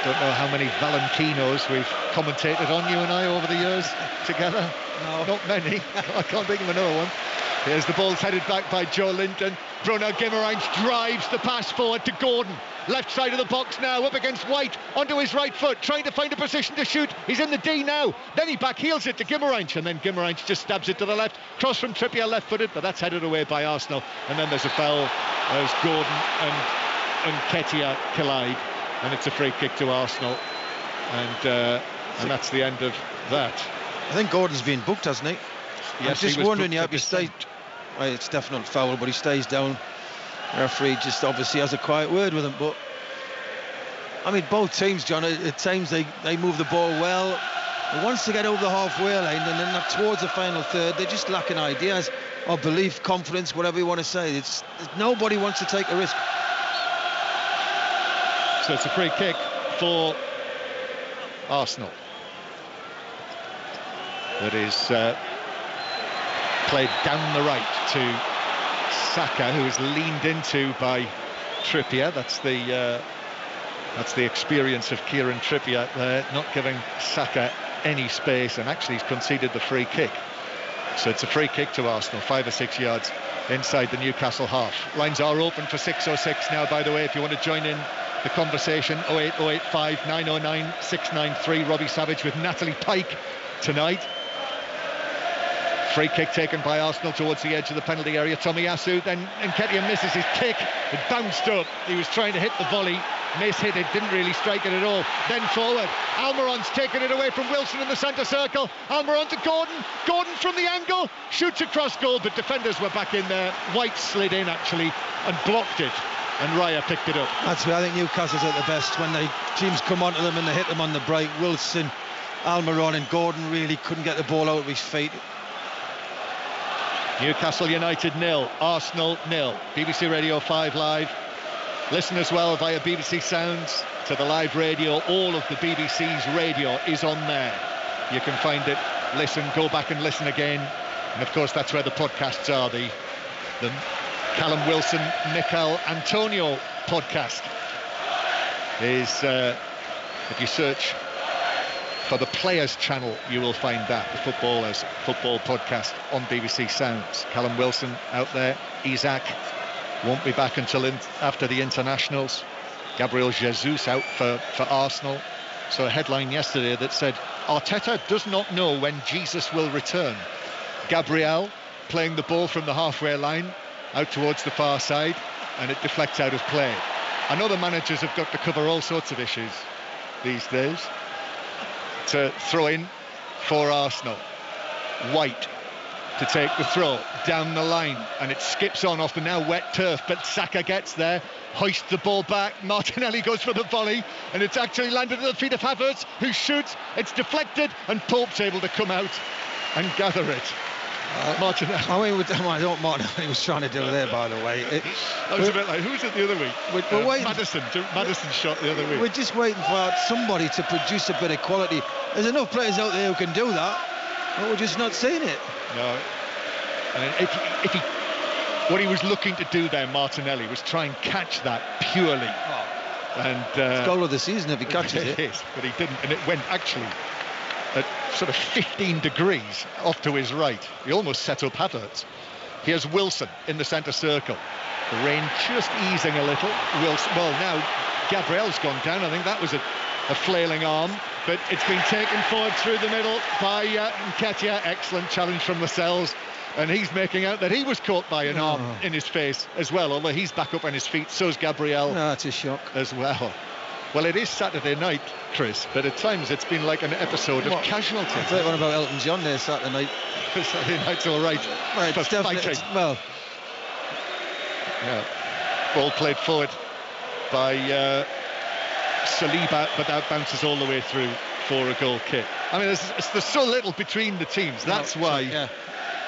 Don't know how many Valentinos we've commentated on, you and I, over the years together. No. Not many. I can't think of another one. Here's the ball headed back by Joe Linton. Bruno Guimarães drives the pass forward to Gordon. Left side of the box now, up against White, onto his right foot, trying to find a position to shoot. He's in the D now. Then he backheels it to Guimarães, and then Guimarães just stabs it to the left. Cross from Trippier, left-footed, but that's headed away by Arsenal. And then there's a foul as Gordon and Nketiah collide, and it's a free kick to Arsenal. And that's the end of that. I think Gordon's been booked, hasn't he? Yes, I'm just wondering, if he stays. Well, it's definitely foul, but he stays down. The referee just obviously has a quiet word with him. But I mean, both teams, John, at times they move the ball well. And once they get over the halfway line and then towards the final third, they're just lacking ideas or belief, confidence, whatever you want to say. It's nobody wants to take a risk. So it's a free kick for Arsenal. That is played down the right to Saka, who is leaned into by Trippier. That's the experience of Kieran Trippier there, not giving Saka any space, and actually he's conceded the free kick. So it's a free kick to Arsenal, 5 or 6 yards inside the Newcastle half. Lines are open for 6:06 now, by the way, if you want to join in the conversation. 08085 909 693. Robbie Savage with Natalie Pike tonight. Free kick taken by Arsenal towards the edge of the penalty area. Tomiyasu, then Nketiah misses his kick. It bounced up. He was trying to hit the volley. Miss-hit it, didn't really strike it at all. Then forward. Almiron's taken it away from Wilson in the centre circle. Almiron to Gordon. Gordon from the angle. Shoots across goal, but defenders were back in there. White slid in, actually, and blocked it. And Raya picked it up. That's where I think Newcastle's at the best, when the teams come onto them and they hit them on the break. Wilson Almiron and Gordon really couldn't get the ball out of his feet. Newcastle United 0, Arsenal 0. BBC Radio 5 Live. Listen as well via BBC Sounds to the live radio. All of the BBC's radio is on there. You can find it, listen, go back and listen again. And of course that's where the podcasts are. The Callum Wilson, Mikel Antonio podcast is, if you search for the Players channel, you will find that, the Footballers football podcast on BBC Sounds. Callum Wilson out there, Isaac won't be back until after the internationals. Gabriel Jesus out for Arsenal. So a headline yesterday that said, Arteta does not know when Jesus will return. Gabriel playing the ball from the halfway line out towards the far side, and it deflects out of play. I know the managers have got to cover all sorts of issues these days. To throw in for Arsenal. White to take the throw down the line, and it skips on off the now wet turf, but Saka gets there, hoists the ball back. Martinelli goes for the volley, and it's actually landed at the feet of Havertz, who shoots. It's deflected, and Pope's able to come out and gather it. Martinelli. I don't mind what he was trying to do there, by the way. That was a bit like, who was it the other week? Madison shot the other week. We're just waiting for somebody to produce a bit of quality. There's enough players out there who can do that, but we're just not seeing it. No. And what he was looking to do there, Martinelli, was try and catch that purely. And it's goal of the season if he catches it. It is, but he didn't, and it went actually at sort of 15 degrees off to his right. He almost set up Havertz. Here's Wilson in the centre circle. The rain just easing a little. Wilson, well, now Gabriel's gone down. I think that was a flailing arm, but it's been taken forward through the middle by Nketiah. Excellent challenge from Lascelles, and he's making out that he was caught by an arm in his face as well, although he's back up on his feet. So's Gabriel. That's a shock as well. Well, it is Saturday night, Chris, but at times it's been like an episode of casualty. I'll tell you one about Elton John there Saturday night. Saturday night's all right. It's definitely, well, yeah. Ball played forward by Saliba, but that bounces all the way through for a goal kick. I mean, there's so little between the teams. That's why. Yeah.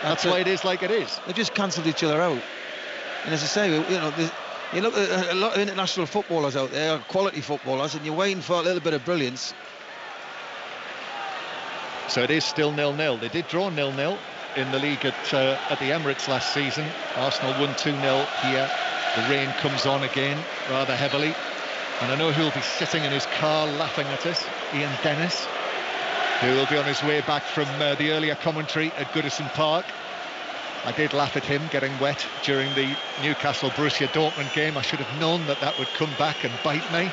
That's why it is like it is. They just cancelled each other out. And as I say, you look at a lot of international footballers out there, quality footballers, and you're waiting for a little bit of brilliance. So it is still 0-0. They did draw 0-0 in the league at the Emirates last season. Arsenal won 2-0 here. The rain comes on again rather heavily. And I know who'll be sitting in his car laughing at us, Ian Dennis, who will be on his way back from the earlier commentary at Goodison Park. I did laugh at him getting wet during the Newcastle-Borussia Dortmund game. I should have known that would come back and bite me.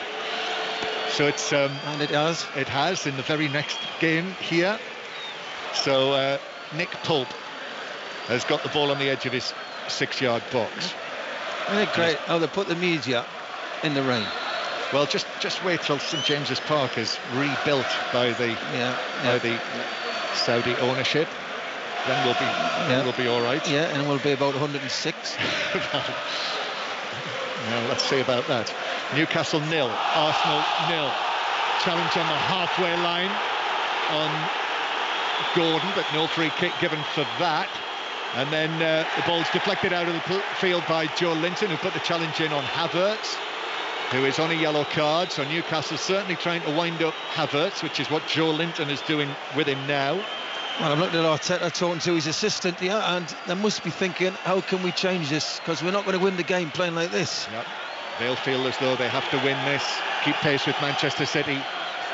So it's... and it has. It has in the very next game here. So Nick Pope has got the ball on the edge of his 6-yard box. Isn't it great how they put the media in the rain? Well, just wait till St James's Park is rebuilt by the Saudi ownership. Then we'll be all right. Yeah, and we'll be about 106. Now, let's see about that. Newcastle 0, Arsenal 0. Challenge on the halfway line on Gordon, but no free kick given for that. And then the ball's deflected out of the field by Joe Linton, who put the challenge in on Havertz, who is on a yellow card. So Newcastle certainly trying to wind up Havertz, which is what Joe Linton is doing with him now. Well, I'm looking at Arteta talking to his assistant here, and they must be thinking, how can we change this? Because we're not going to win the game playing like this. Yep. They'll feel as though they have to win this, keep pace with Manchester City.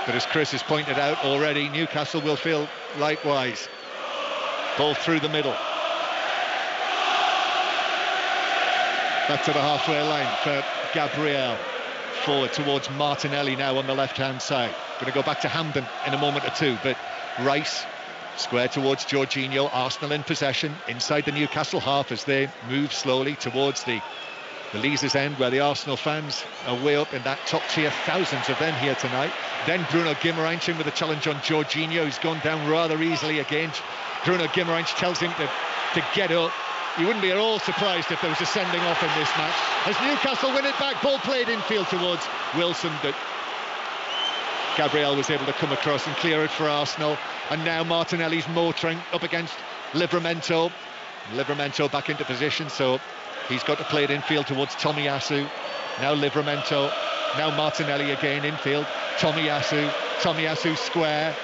But as Chris has pointed out already, Newcastle will feel likewise. Ball through the middle. Back to the halfway line for Gabriel. Forward towards Martinelli now on the left-hand side. Going to go back to Hamden in a moment or two, but Rice square towards Jorginho. Arsenal in possession inside the Newcastle half as they move slowly towards the Leazes end, where the Arsenal fans are way up in that top tier, thousands of them here tonight. Then Bruno Guimaraes in with a challenge on Jorginho, who's gone down rather easily again. Bruno Guimaraes tells him to get up. You wouldn't be at all surprised if there was a sending off in this match. As Newcastle win it back, ball played infield towards Wilson, but Gabriel was able to come across and clear it for Arsenal. And now Martinelli's motoring up against Livramento. Livramento back into position, so he's got to play it infield towards Tomiyasu. Now Livramento, now Martinelli again infield. Tomiyasu square.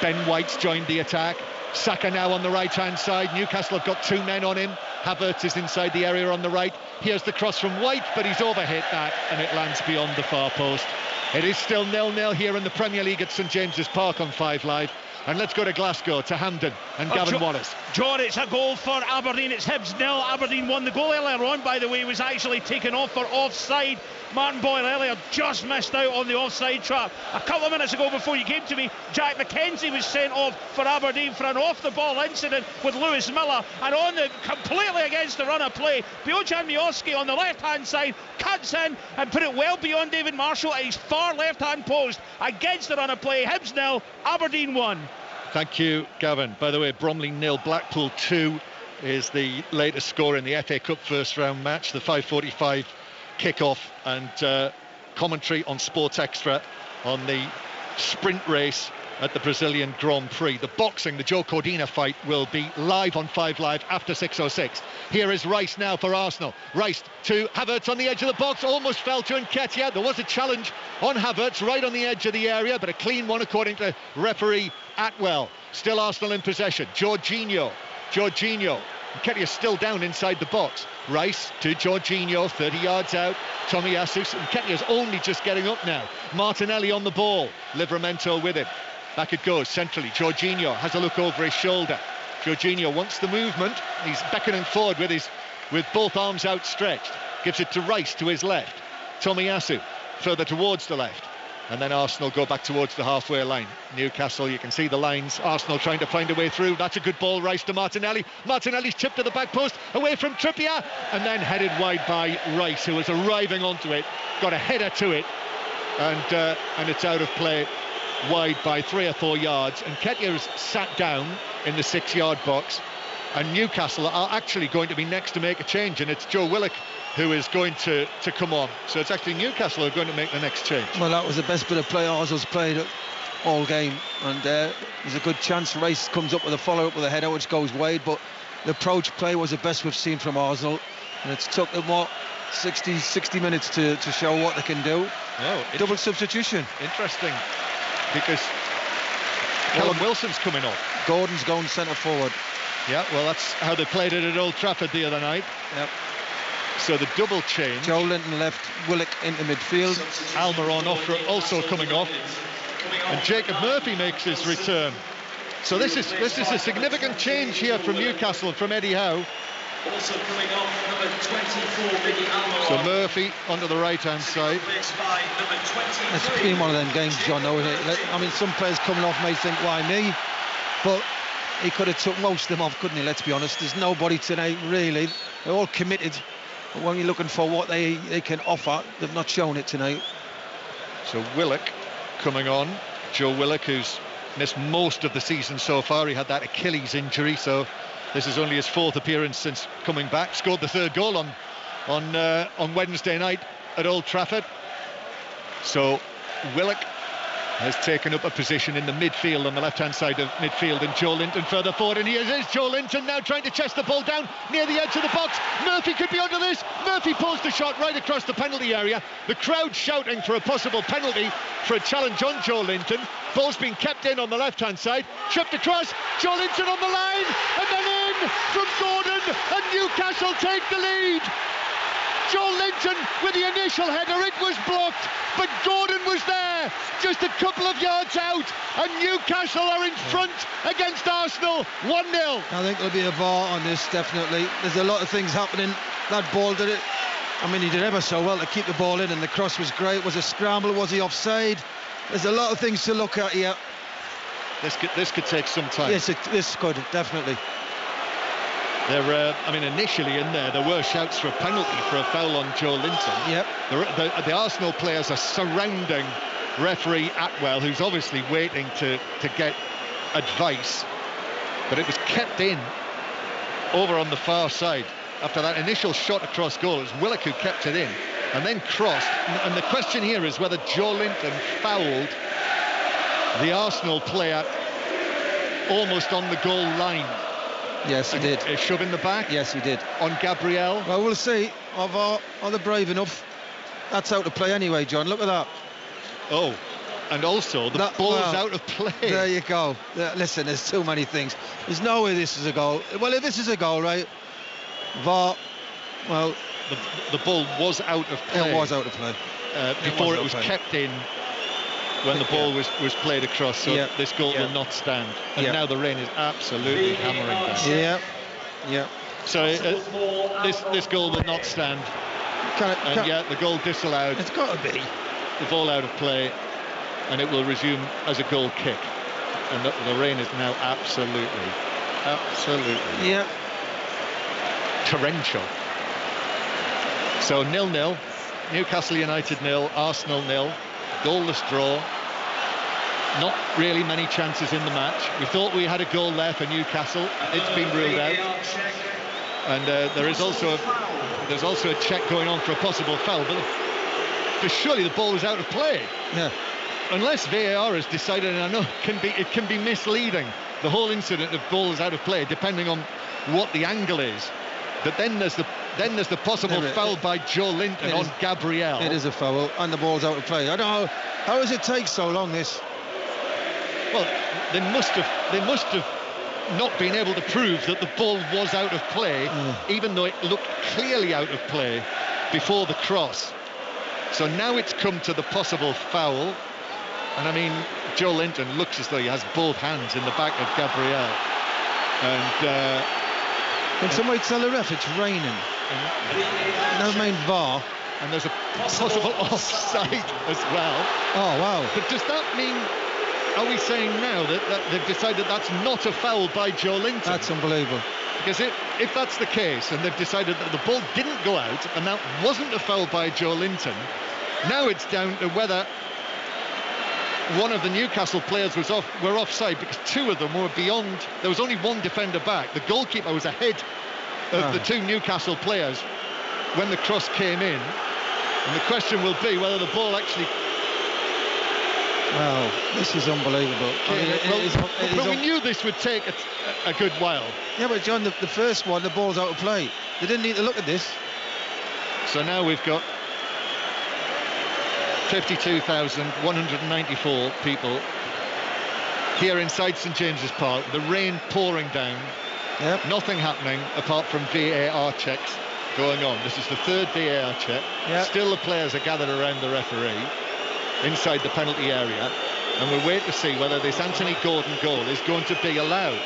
Ben White's joined the attack. Saka now on the right-hand side. Newcastle have got 2 men on him. Havertz is inside the area on the right. Here's the cross from White, but he's overhit that and it lands beyond the far post. It is still 0-0 here in the Premier League at St James's Park on 5 Live. And let's go to Glasgow, to Hampden and Gavin Wallace. John, it's a goal for Aberdeen. It's Hibs 0. Aberdeen won. The goal earlier on, by the way, was actually taken off for offside. Martin Boyle earlier just missed out on the offside trap. A couple of minutes ago, before you came to me, Jack McKenzie was sent off for Aberdeen for an off-the-ball incident with Lewis Miller. And on the completely against the run of play, Bojan Miovski on the left-hand side cuts in and put it well beyond David Marshall at his far left-hand post against the run of play. Hibs 0, Aberdeen 1. Thank you, Gavin. By the way, Bromley 0, Blackpool 2 is the latest score in the FA Cup first round match. The 5:45 kick-off and commentary on Sports Extra on the sprint race at the Brazilian Grand Prix. The boxing, the Joe Cordina fight, will be live on 5 Live after 6:06. Here is Rice now for Arsenal. Rice to Havertz on the edge of the box, almost fell to Nketiah. There was a challenge on Havertz right on the edge of the area, but a clean one according to referee Atwell. Still Arsenal in possession. Jorginho. Nketiah still down inside the box. Rice to Jorginho, 30 yards out. Tomiyasu. Nketiah's only just getting up now. Martinelli on the ball. Livramento with him. Back it goes centrally. Jorginho has a look over his shoulder. Jorginho wants the movement. He's beckoning forward with both arms outstretched. Gives it to Rice to his left. Tomiyasu further towards the left. And then Arsenal go back towards the halfway line. Newcastle, you can see the lines. Arsenal trying to find a way through. That's a good ball. Rice to Martinelli. Martinelli's chipped to the back post, away from Trippier, and then headed wide by Rice, who was arriving onto it. Got a header to it, and it's out of play, wide by 3 or 4 yards. And Nketiah's sat down in the 6-yard box. And Newcastle are actually going to be next to make a change, and it's Joe Willock who is going to come on. So it's actually Newcastle who are going to make the next change. Well, that was the best bit of play Arsenal's played all game, and there's a good chance Rice comes up with a follow-up with a header which goes wide, but the approach play was the best we've seen from Arsenal, and it's took them 60 minutes to show what they can do. Double substitution. Interesting, because Callum Wilson's coming on. Gordon's going centre forward. Yeah, well, that's how they played it at Old Trafford the other night. Yep. So the double change. Joe Linton left, Willock into midfield. Almiron also coming off, and Jacob Murphy makes his return. So this is a significant change here from Newcastle, from Eddie Howe. Also coming off, number 24, Biggie Almiron. So Murphy onto the right-hand side. It's been one of them games, John, though, isn't it? I mean, some players coming off may think, why me? But he could have took most of them off, couldn't he? Let's be honest. There's nobody tonight, really. They're all committed. But when you're looking for what they can offer, they've not shown it tonight. So Willock coming on. Joe Willock, who's missed most of the season so far. He had that Achilles injury, so this is only his 4th appearance since coming back. Scored the 3rd goal on Wednesday night at Old Trafford. So Willock has taken up a position in the midfield, on the left-hand side of midfield, and Joe Linton further forward, and here is Joe Linton now trying to chest the ball down near the edge of the box. Murphy could be under this. Murphy pulls the shot right across the penalty area. The crowd shouting for a possible penalty for a challenge on Joe Linton. Ball's been kept in on the left-hand side, chipped across, Joe Linton on the line, and then in from Gordon, and Newcastle take the lead. Joe Linton with the initial header, it was blocked, but Gordon was there, just a couple of yards out, and Newcastle are in front against Arsenal, 1-0. I think there'll be a VAR on this, definitely. There's a lot of things happening. That ball did it. I mean, he did ever so well to keep the ball in, and the cross was great. Was a scramble? Was he offside? There's a lot of things to look at here. This could take some time. Yes, this could, definitely. Initially in there were shouts for a penalty for a foul on Joe Linton. Yep. The Arsenal players are surrounding referee Atwell, who's obviously waiting to get advice. But it was kept in over on the far side. After that initial shot across goal, it was Willock who kept it in and then crossed. And the question here is whether Joe Linton fouled the Arsenal player almost on the goal line. Yes, he did. A shove in the back? Yes, he did. On Gabriel? Well, we'll see. Are they brave enough? That's out of play anyway, John. Look at that. Oh, and also the ball's out of play. There you go. Listen, there's too many things. There's no way this is a goal. Well, if this is a goal, right? VAR, well... The ball was out of play. It was out of play. Before it was kept in when the ball was played across, so this goal will not stand. And now the rain is absolutely hammering down. Yeah. So this goal will not stand. The goal disallowed. It's got to be. The ball out of play, and it will resume as a goal kick. And the rain is now absolutely torrential. So 0-0, Newcastle United 0, Arsenal 0, goalless draw. Not really many chances in the match. We thought we had a goal there for Newcastle. It's been ruled out. And there's also a check going on for a possible foul, but surely the ball was out of play. Yeah. Unless VAR has decided, and I know it can be misleading, the whole incident of ball is out of play, depending on what the angle is. But then there's the possible foul by Joe Linton on Gabriel. It is a foul, and the ball's out of play. I don't know how does it take so long. This. Well, they must have not been able to prove that the ball was out of play, even though it looked clearly out of play before the cross. So now it's come to the possible foul, and I mean, Joe Linton looks as though he has both hands in the back of Gabriel, and. Can somebody tell the ref it's raining? Never mind VAR. And there's a possible offside as well. Oh, wow. But does that mean, are we saying now that they've decided that's not a foul by Joe Linton? That's unbelievable. Because if that's the case, and they've decided that the ball didn't go out, and that wasn't a foul by Joe Linton, now it's down to whether one of the Newcastle players were offside, because two of them were beyond. There was only one defender back. The goalkeeper was ahead of the two Newcastle players when the cross came in, and the question will be whether the ball actually. Wow, this is unbelievable. But we knew this would take a good while. Yeah, but John, the first one, the ball's out of play. They didn't need to look at this. So now we've got 52,194 people here inside St James's Park. The rain pouring down. Yep. Nothing happening apart from VAR checks going on. This is the third VAR check. Yep. Still the players are gathered around the referee inside the penalty area, and we'll wait to see whether this Anthony Gordon goal is going to be allowed.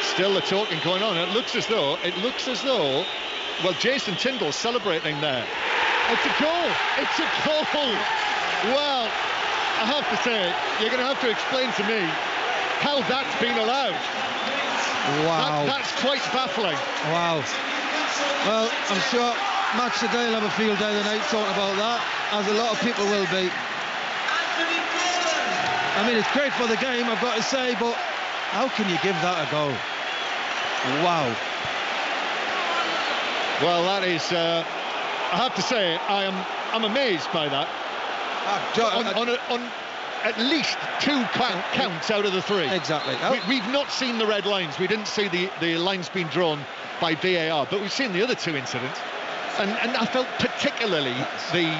Still the talking going on. It looks as though well, Jason Tyndall's celebrating there. It's a goal! It's a goal! Well, I have to say, you're going to have to explain to me how that's been allowed. Wow. That's quite baffling. Wow. Well, I'm sure Match Today will have a field day tonight talking about that, as a lot of people will be. I mean, it's great for the game, I've got to say, but how can you give that a go? Wow. Well, that is... I have to say, I'm amazed by that. On at least two counts out of the three. Exactly. We've not seen the red lines. We didn't see the lines being drawn by VAR, but we've seen the other two incidents. And I felt particularly the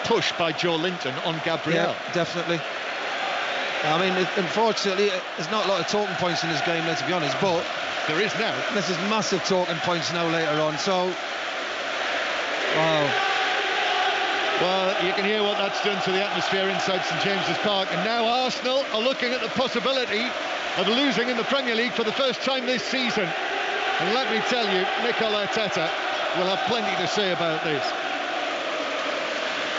push by Joe Linton on Gabriel. Yeah, definitely. I mean, unfortunately, there's not a lot of talking points in this game, let's be honest, but there is now. This is massive talking points now later on, so... Wow. Well, you can hear what that's done to the atmosphere inside St James's Park, and now Arsenal are looking at the possibility of losing in the Premier League for the first time this season. And let me tell you, Mikel Arteta will have plenty to say about this.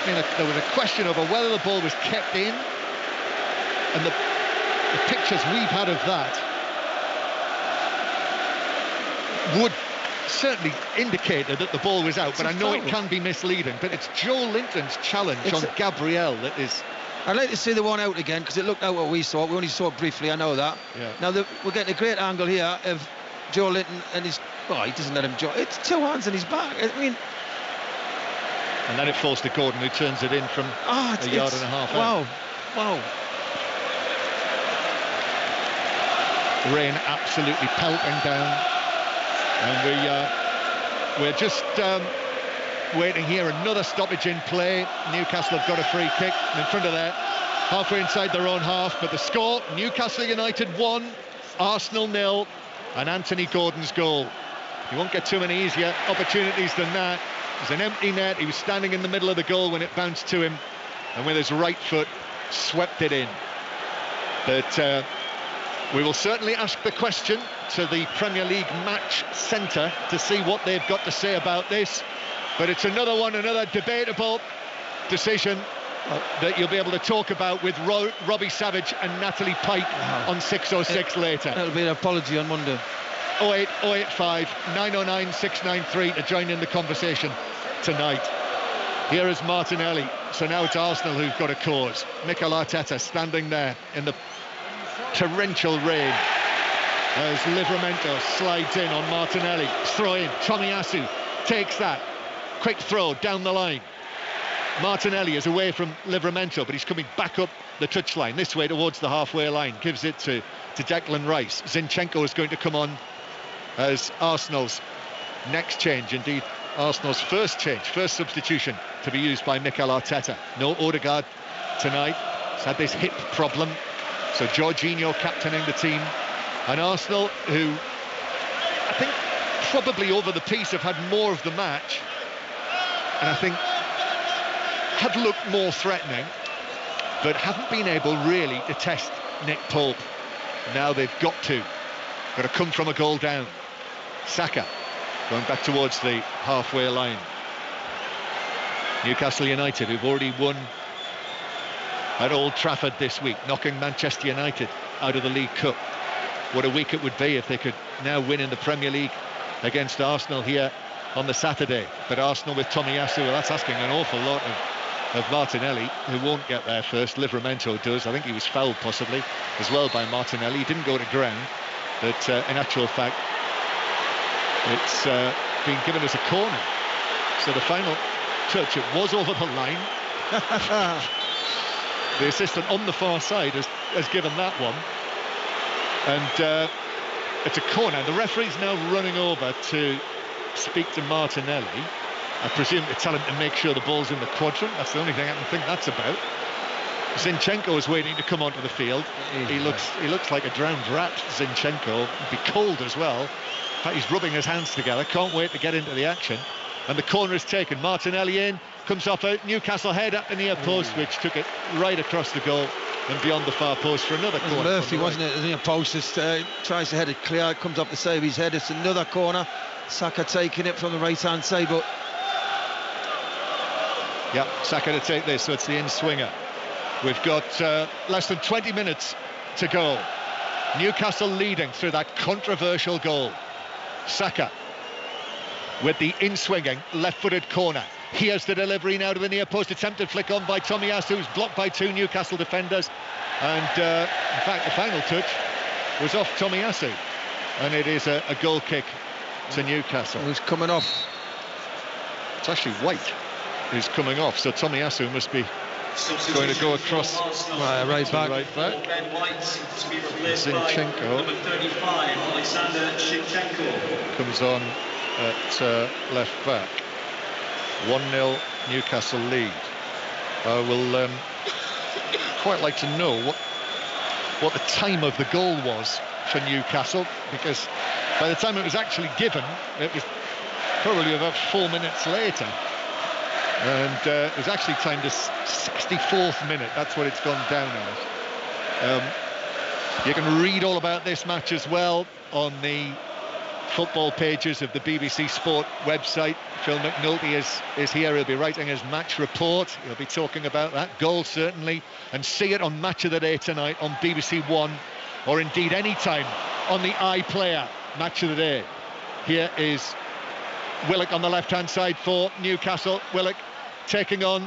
I mean, there was a question over whether the ball was kept in, and the pictures we've had of that would certainly indicated that the ball was out, but I know it can be misleading. But it's Joe Linton's challenge on Gabriel that is... I'd like to see the one out again, because it looked out what we saw. We only saw it briefly, I know that. Yeah. Now, we're getting a great angle here of Joe Linton and his... Oh, he doesn't let him... It's two hands in his back. I mean... And then it falls to Gordon, who turns it in from a yard and a half wow. out. Wow. Rain absolutely pelting down, and we're just waiting here. Another stoppage in play. Newcastle have got a free kick in front of there, halfway inside their own half. But the score: Newcastle United 1, Arsenal 0, and Anthony Gordon's goal. You won't get too many easier opportunities than that. It was an empty net. He was standing in the middle of the goal when it bounced to him, and with his right foot swept it in. But we will certainly ask the question to the Premier League Match Centre to see what they've got to say about this. But it's another one, another debatable decision that you'll be able to talk about with Robbie Savage and Natalie Pike on 606 later. That'll be an apology on Monday. 08 085 909 693 to join in the conversation tonight. Here is Martinelli. So now it's Arsenal who've got a cause. Mikel Arteta standing there in the torrential rain as Livramento slides in on Martinelli. Throw in. Tomiyasu takes that. Quick throw down the line. Martinelli is away from Livramento, but he's coming back up the touchline, this way towards the halfway line. Gives it to Declan Rice. Zinchenko is going to come on as Arsenal's next change. Indeed, Arsenal's first change, first substitution to be used by Mikel Arteta. No Odegaard tonight. He's had this hip problem. So Jorginho captaining the team. And Arsenal, who I think probably over the piece have had more of the match, and I think had looked more threatening, but haven't been able really to test Nick Pope. Now they've got to come from a goal down. Saka going back towards the halfway line. Newcastle United, who've already won at Old Trafford this week, knocking Manchester United out of the League Cup. What a week it would be if they could now win in the Premier League against Arsenal here on the Saturday. But Arsenal with Tomiyasu, well, that's asking an awful lot of Martinelli, who won't get there first. Livramento does. I think he was fouled possibly as well by Martinelli. He didn't go to ground, but in actual fact it's been given as a corner. So the final touch, it was over the line. The assistant on the far side has given that one, and it's a corner. The referee's now running over to speak to Martinelli, I presume to tell him to make sure the ball's in the quadrant. That's the only thing I can think that's about. Zinchenko is waiting to come onto the field. He looks like a drowned rat, Zinchenko. Be cold as well. In fact, he's rubbing his hands together. Can't wait to get into the action. And the corner is taken. Martinelli in, comes off out. Newcastle head at the near post, which took it right across the goal and beyond the far post for another corner. Murphy, wasn't it? The near post tries to head it clear. It comes up to save his head. It's another corner. Saka taking it from the right-hand side, but yeah, Saka to take this, so it's the in-swinger. We've got less than 20 minutes to go. Newcastle leading through that controversial goal. Saka with the in-swinging left-footed corner. Here's the delivery now to the near post. Attempted flick on by Tomiyasu, who's blocked by two Newcastle defenders. And in fact, the final touch was off Tomiyasu. And it is a goal kick to Newcastle. Who's coming off? It's actually White who's coming off. So Tomiyasu must be going to go across right back. Ben White to be replaced Zinchenko. by number 35, Alexander Zinchenko. Comes on at left back. 1-0 Newcastle lead. I will quite like to know what the time of the goal was for Newcastle, because by the time it was actually given, it was probably about 4 minutes later. And it was actually timed as 64th minute. That's what it's gone down as. You can read all about this match as well on the football pages of the BBC Sport website. Phil McNulty is here. He'll be writing his match report. He'll be talking about that goal, certainly, and see it on Match of the Day tonight on BBC One, or indeed any time on the iPlayer. Match of the Day. Here is Willock on the left-hand side for Newcastle. Willock taking on.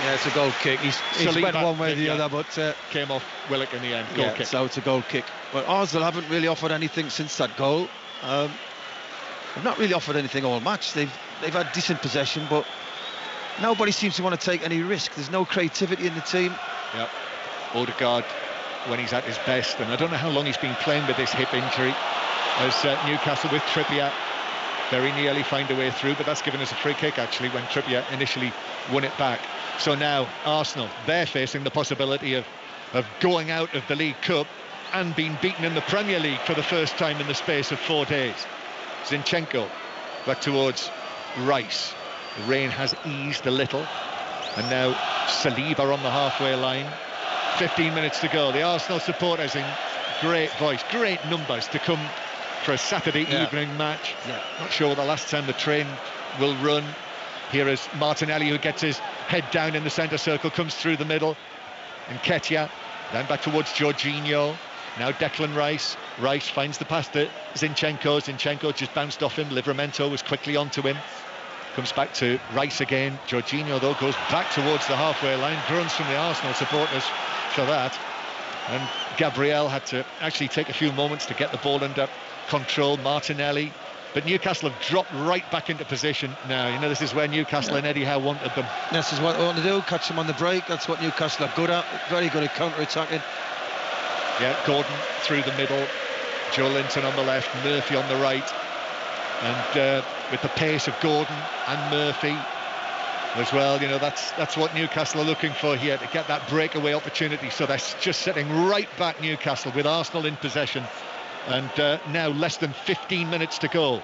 Yeah, it's a goal kick. He's went one way or the other, but came off Willock in the end. Goal kick. So it's a goal kick. But Arsenal haven't really offered anything since that goal. They've not really offered anything all match. They've had decent possession, but nobody seems to want to take any risk. There's no creativity in the team. Yep. Odegaard when he's at his best, and I don't know how long he's been playing with this hip injury, as Newcastle with Trippier very nearly find a way through, but that's given us a free kick actually when Trippier initially won it back. So now Arsenal, they're facing the possibility of going out of the League Cup and being beaten in the Premier League for the first time in the space of 4 days. Zinchenko back towards Rice. The rain has eased a little, and now Saliba on the halfway line. 15 minutes to go. The Arsenal supporters in great voice, great numbers to come for a Saturday evening match. Not sure the last time the train will run. Here is Martinelli, who gets his head down in the centre circle, comes through the middle. Nketiah, then back towards Jorginho. Now Declan Rice. Rice finds the pass to Zinchenko. Zinchenko just bounced off him. Livramento was quickly onto him. Comes back to Rice again. Jorginho, though, goes back towards the halfway line. Grunts from the Arsenal supporters for that. And Gabriel had to actually take a few moments to get the ball under control. Martinelli. But Newcastle have dropped right back into position now. You know, this is where Newcastle and Eddie Howe wanted them. This is what they want to do, catch them on the break. That's what Newcastle are good at. Very good at counter-attacking. Yeah, Gordon through the middle. Joe Linton on the left, Murphy on the right. And with the pace of Gordon and Murphy as well, you know, that's what Newcastle are looking for here, to get that breakaway opportunity. So they're just sitting right back, Newcastle, with Arsenal in possession. And now less than 15 minutes to go.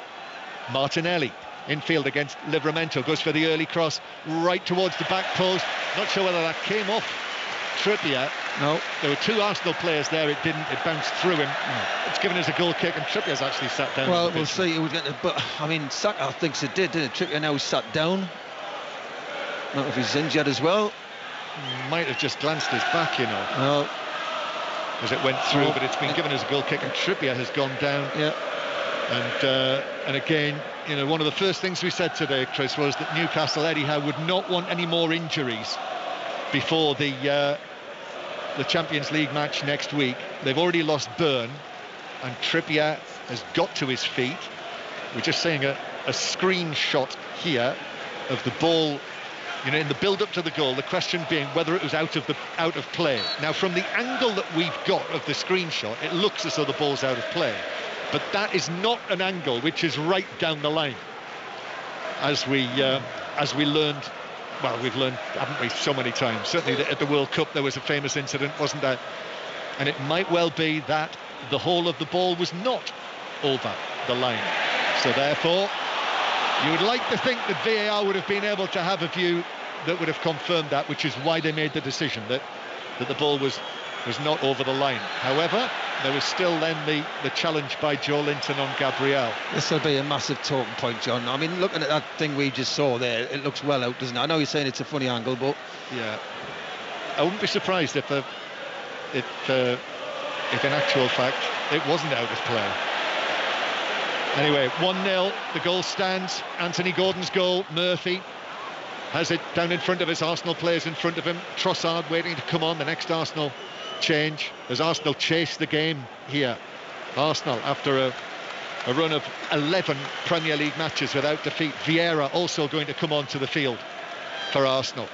Martinelli infield against Livramento, goes for the early cross right towards the back post. Not sure whether that came off Trippier. No. There were two Arsenal players there. It didn't. It bounced through him. It's given us a goal kick, and Trippier's actually sat down. Well, we'll see. But I mean, Saka thinks it did, didn't it? Trippier now sat down. I don't know if he's injured as well. Might have just glanced his back, you know. No. As it went through, but it's been given as a goal kick, and Trippier has gone down. Yeah. And again, you know, one of the first things we said today, Chris, was that Newcastle, Eddie Howe, would not want any more injuries before the Champions League match next week. They've already lost Byrne, and Trippier has got to his feet. We're just seeing a screenshot here of the ball, you know, in the build-up to the goal. The question being whether it was out of play. Now, from the angle that we've got of the screenshot, it looks as though the ball's out of play, but that is not an angle which is right down the line, as we learned. Well, we've learned, haven't we, so many times. Certainly at the World Cup there was a famous incident, wasn't there? And it might well be that the whole of the ball was not over the line. So therefore, you would like to think that VAR would have been able to have a view that would have confirmed that, which is why they made the decision that the ball was not over the line. However, there was still then the challenge by Joe Linton on Gabriel. This will be a massive talking point, John. I mean, looking at that thing we just saw there, it looks well out, doesn't it? I know you're saying it's a funny angle, but yeah, I wouldn't be surprised if in actual fact it wasn't out of play. Anyway, 1-0, the goal stands. Anthony Gordon's goal. Murphy has it down in front of his Arsenal players in front of him. Trossard waiting to come on, the next Arsenal change, as Arsenal chase the game here. Arsenal, after a run of 11 Premier League matches without defeat. Vieira also going to come onto the field for Arsenal.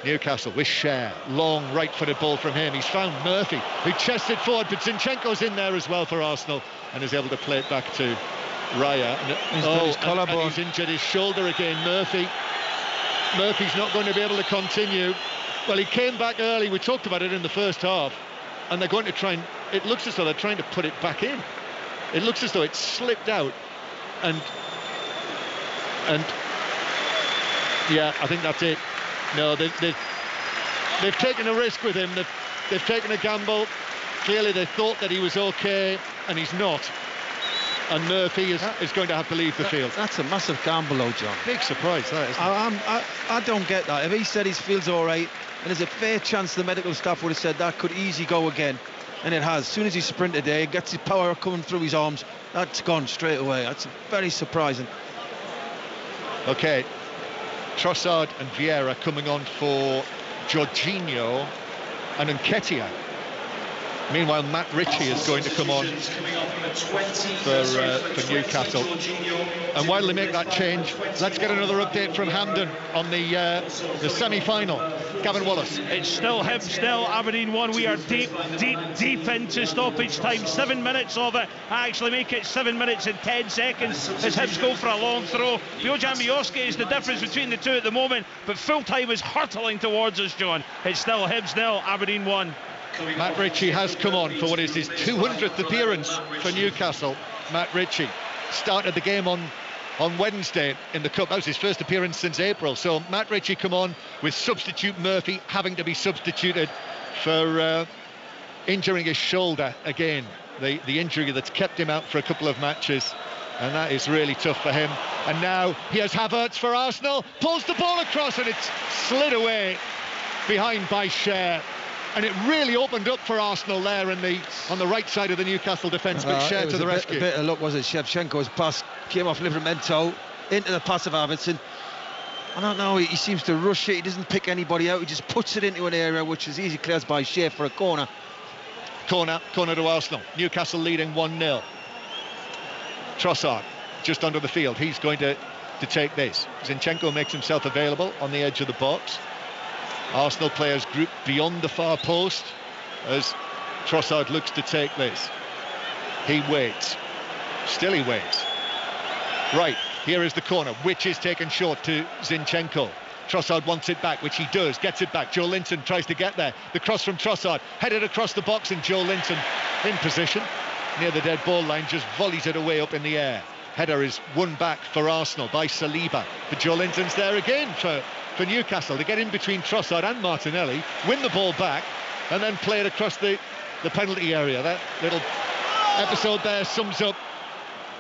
Newcastle with Cher, long right-footed ball from him. He's found Murphy, who chests it forward, but Zinchenko's in there as well for Arsenal and is able to play it back to Raya. And he's injured his shoulder again. Murphy's not going to be able to continue. Well, he came back early. We talked about it in the first half, and they're going to try and, it looks as though they're trying to put it back in. It looks as though it slipped out, and yeah, I think that's it. No, they've taken a risk with him. They've taken a gamble. Clearly they thought that he was okay, and he's not. And Murphy is going to have to leave the field. That's a massive gamble, though, John. Big surprise, that, isn't it? I don't get that. If he said he feels all right, and there's a fair chance the medical staff would have said that could easily go again, and it has. As soon as he sprinted there, he gets his power coming through his arms, that's gone straight away. That's very surprising. Okay, Trossard and Vieira coming on for Jorginho and Nketiah. Meanwhile, Matt Ritchie is going to come on for Newcastle. And while they make that change, let's get another update from Hampden on the semi-final. Gavin Wallace. It's still Hibs 0, Aberdeen 1. We are deep into stoppage time. 7 minutes of it. I actually make it 7 minutes and 10 seconds as Hibs go for a long throw. Bojan Miovski is the difference between the two at the moment, but full time is hurtling towards us, John. It's still Hibs 0, Aberdeen 1. Matt Ritchie has come on for what is his 200th appearance for Newcastle. Matt Ritchie started the game on Wednesday in the Cup. That was his first appearance since April. So Matt Ritchie come on with substitute Murphy having to be substituted for injuring his shoulder again. The injury that's kept him out for a couple of matches. And that is really tough for him. And now here's Havertz for Arsenal. Pulls the ball across and it's slid away behind by Cher. And it really opened up for Arsenal there on the right side of the Newcastle defence, but Cher to the rescue. A bit of luck, was it? Shevchenko's pass came off Livramento into the pass of Havertz. I don't know, he seems to rush it. He doesn't pick anybody out. He just puts it into an area which is easy clears by Cher for a corner. Corner to Arsenal. Newcastle leading 1-0. Trossard just under the field. He's going to take this. Zinchenko makes himself available on the edge of the box. Arsenal players grouped beyond the far post as Trossard looks to take this. He waits. Still he waits. Right, here is the corner, which is taken short to Zinchenko. Trossard wants it back, which he does, gets it back. Joe Linton tries to get there. The cross from Trossard, headed across the box, and Joe Linton in position near the dead ball line, just volleys it away up in the air. Header is won back for Arsenal by Saliba. But Joe Linton's there again for Newcastle. They get in between Trossard and Martinelli, win the ball back, and then play it across the penalty area. That little episode there sums up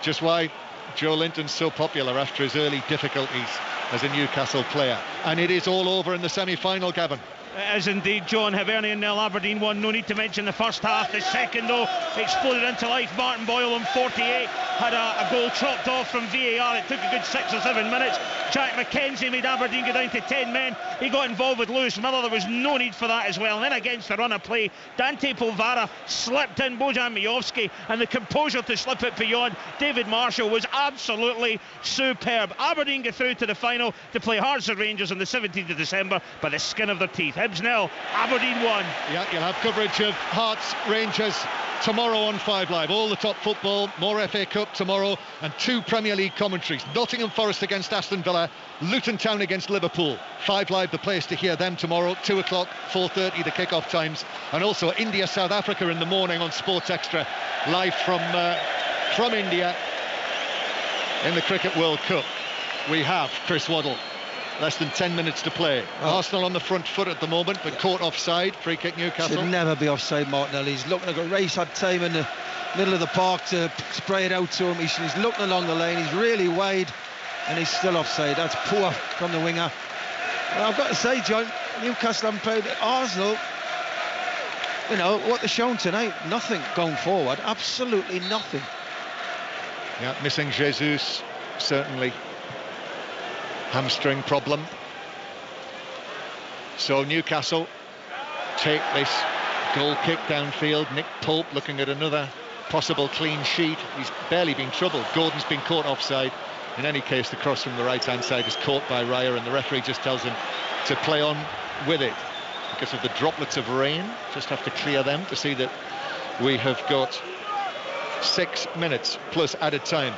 just why Joe Linton's so popular after his early difficulties as a Newcastle player. And it is all over in the semi-final, Gavin. It is indeed, John. Hibernian 0, Aberdeen 1. No need to mention the first half. The second, though, exploded into life. Martin Boyle on 48 had a goal chopped off from VAR. It took a good 6 or 7 minutes. Jack McKenzie made Aberdeen go down to 10 men. He got involved with Lewis Miller. There was no need for that as well. And then against the run of play, Dante Polvara slipped in Bojan Miovski, and the composure to slip it beyond David Marshall was absolutely superb. Aberdeen get through to the final to play Hearts and Rangers on the 17th of December by the skin of their teeth. Hibs 0, Aberdeen 1. Yeah, you'll have coverage of Hearts Rangers tomorrow on 5 Live. All the top football, more FA Cup tomorrow, and 2 Premier League commentaries. Nottingham Forest against Aston Villa, Luton Town against Liverpool. 5 Live, the place to hear them tomorrow. 2 o'clock, 4:30 the kick-off times, and also India South Africa in the morning on Sports Extra, live from India in the Cricket World Cup. We have Chris Waddle. Less than 10 minutes to play. Arsenal on the front foot at the moment, but caught offside. Free kick Newcastle. Should never be offside, Martinelli. He's looking like a race, had time in the middle of the park to spray it out to him. He's looking along the lane. He's really wide, and he's still offside. That's poor from the winger. Well, I've got to say, John, Newcastle haven't played Arsenal. You know, what they're shown tonight, nothing going forward. Absolutely nothing. Yeah, missing Jesus, certainly. Hamstring problem. So Newcastle take this goal kick downfield. Nick Pope looking at another possible clean sheet. He's barely been troubled. Gordon's been caught offside. In any case, the cross from the right-hand side is caught by Raya, and the referee just tells him to play on with it. Because of the droplets of rain, just have to clear them to see that we have got 6 minutes plus added time.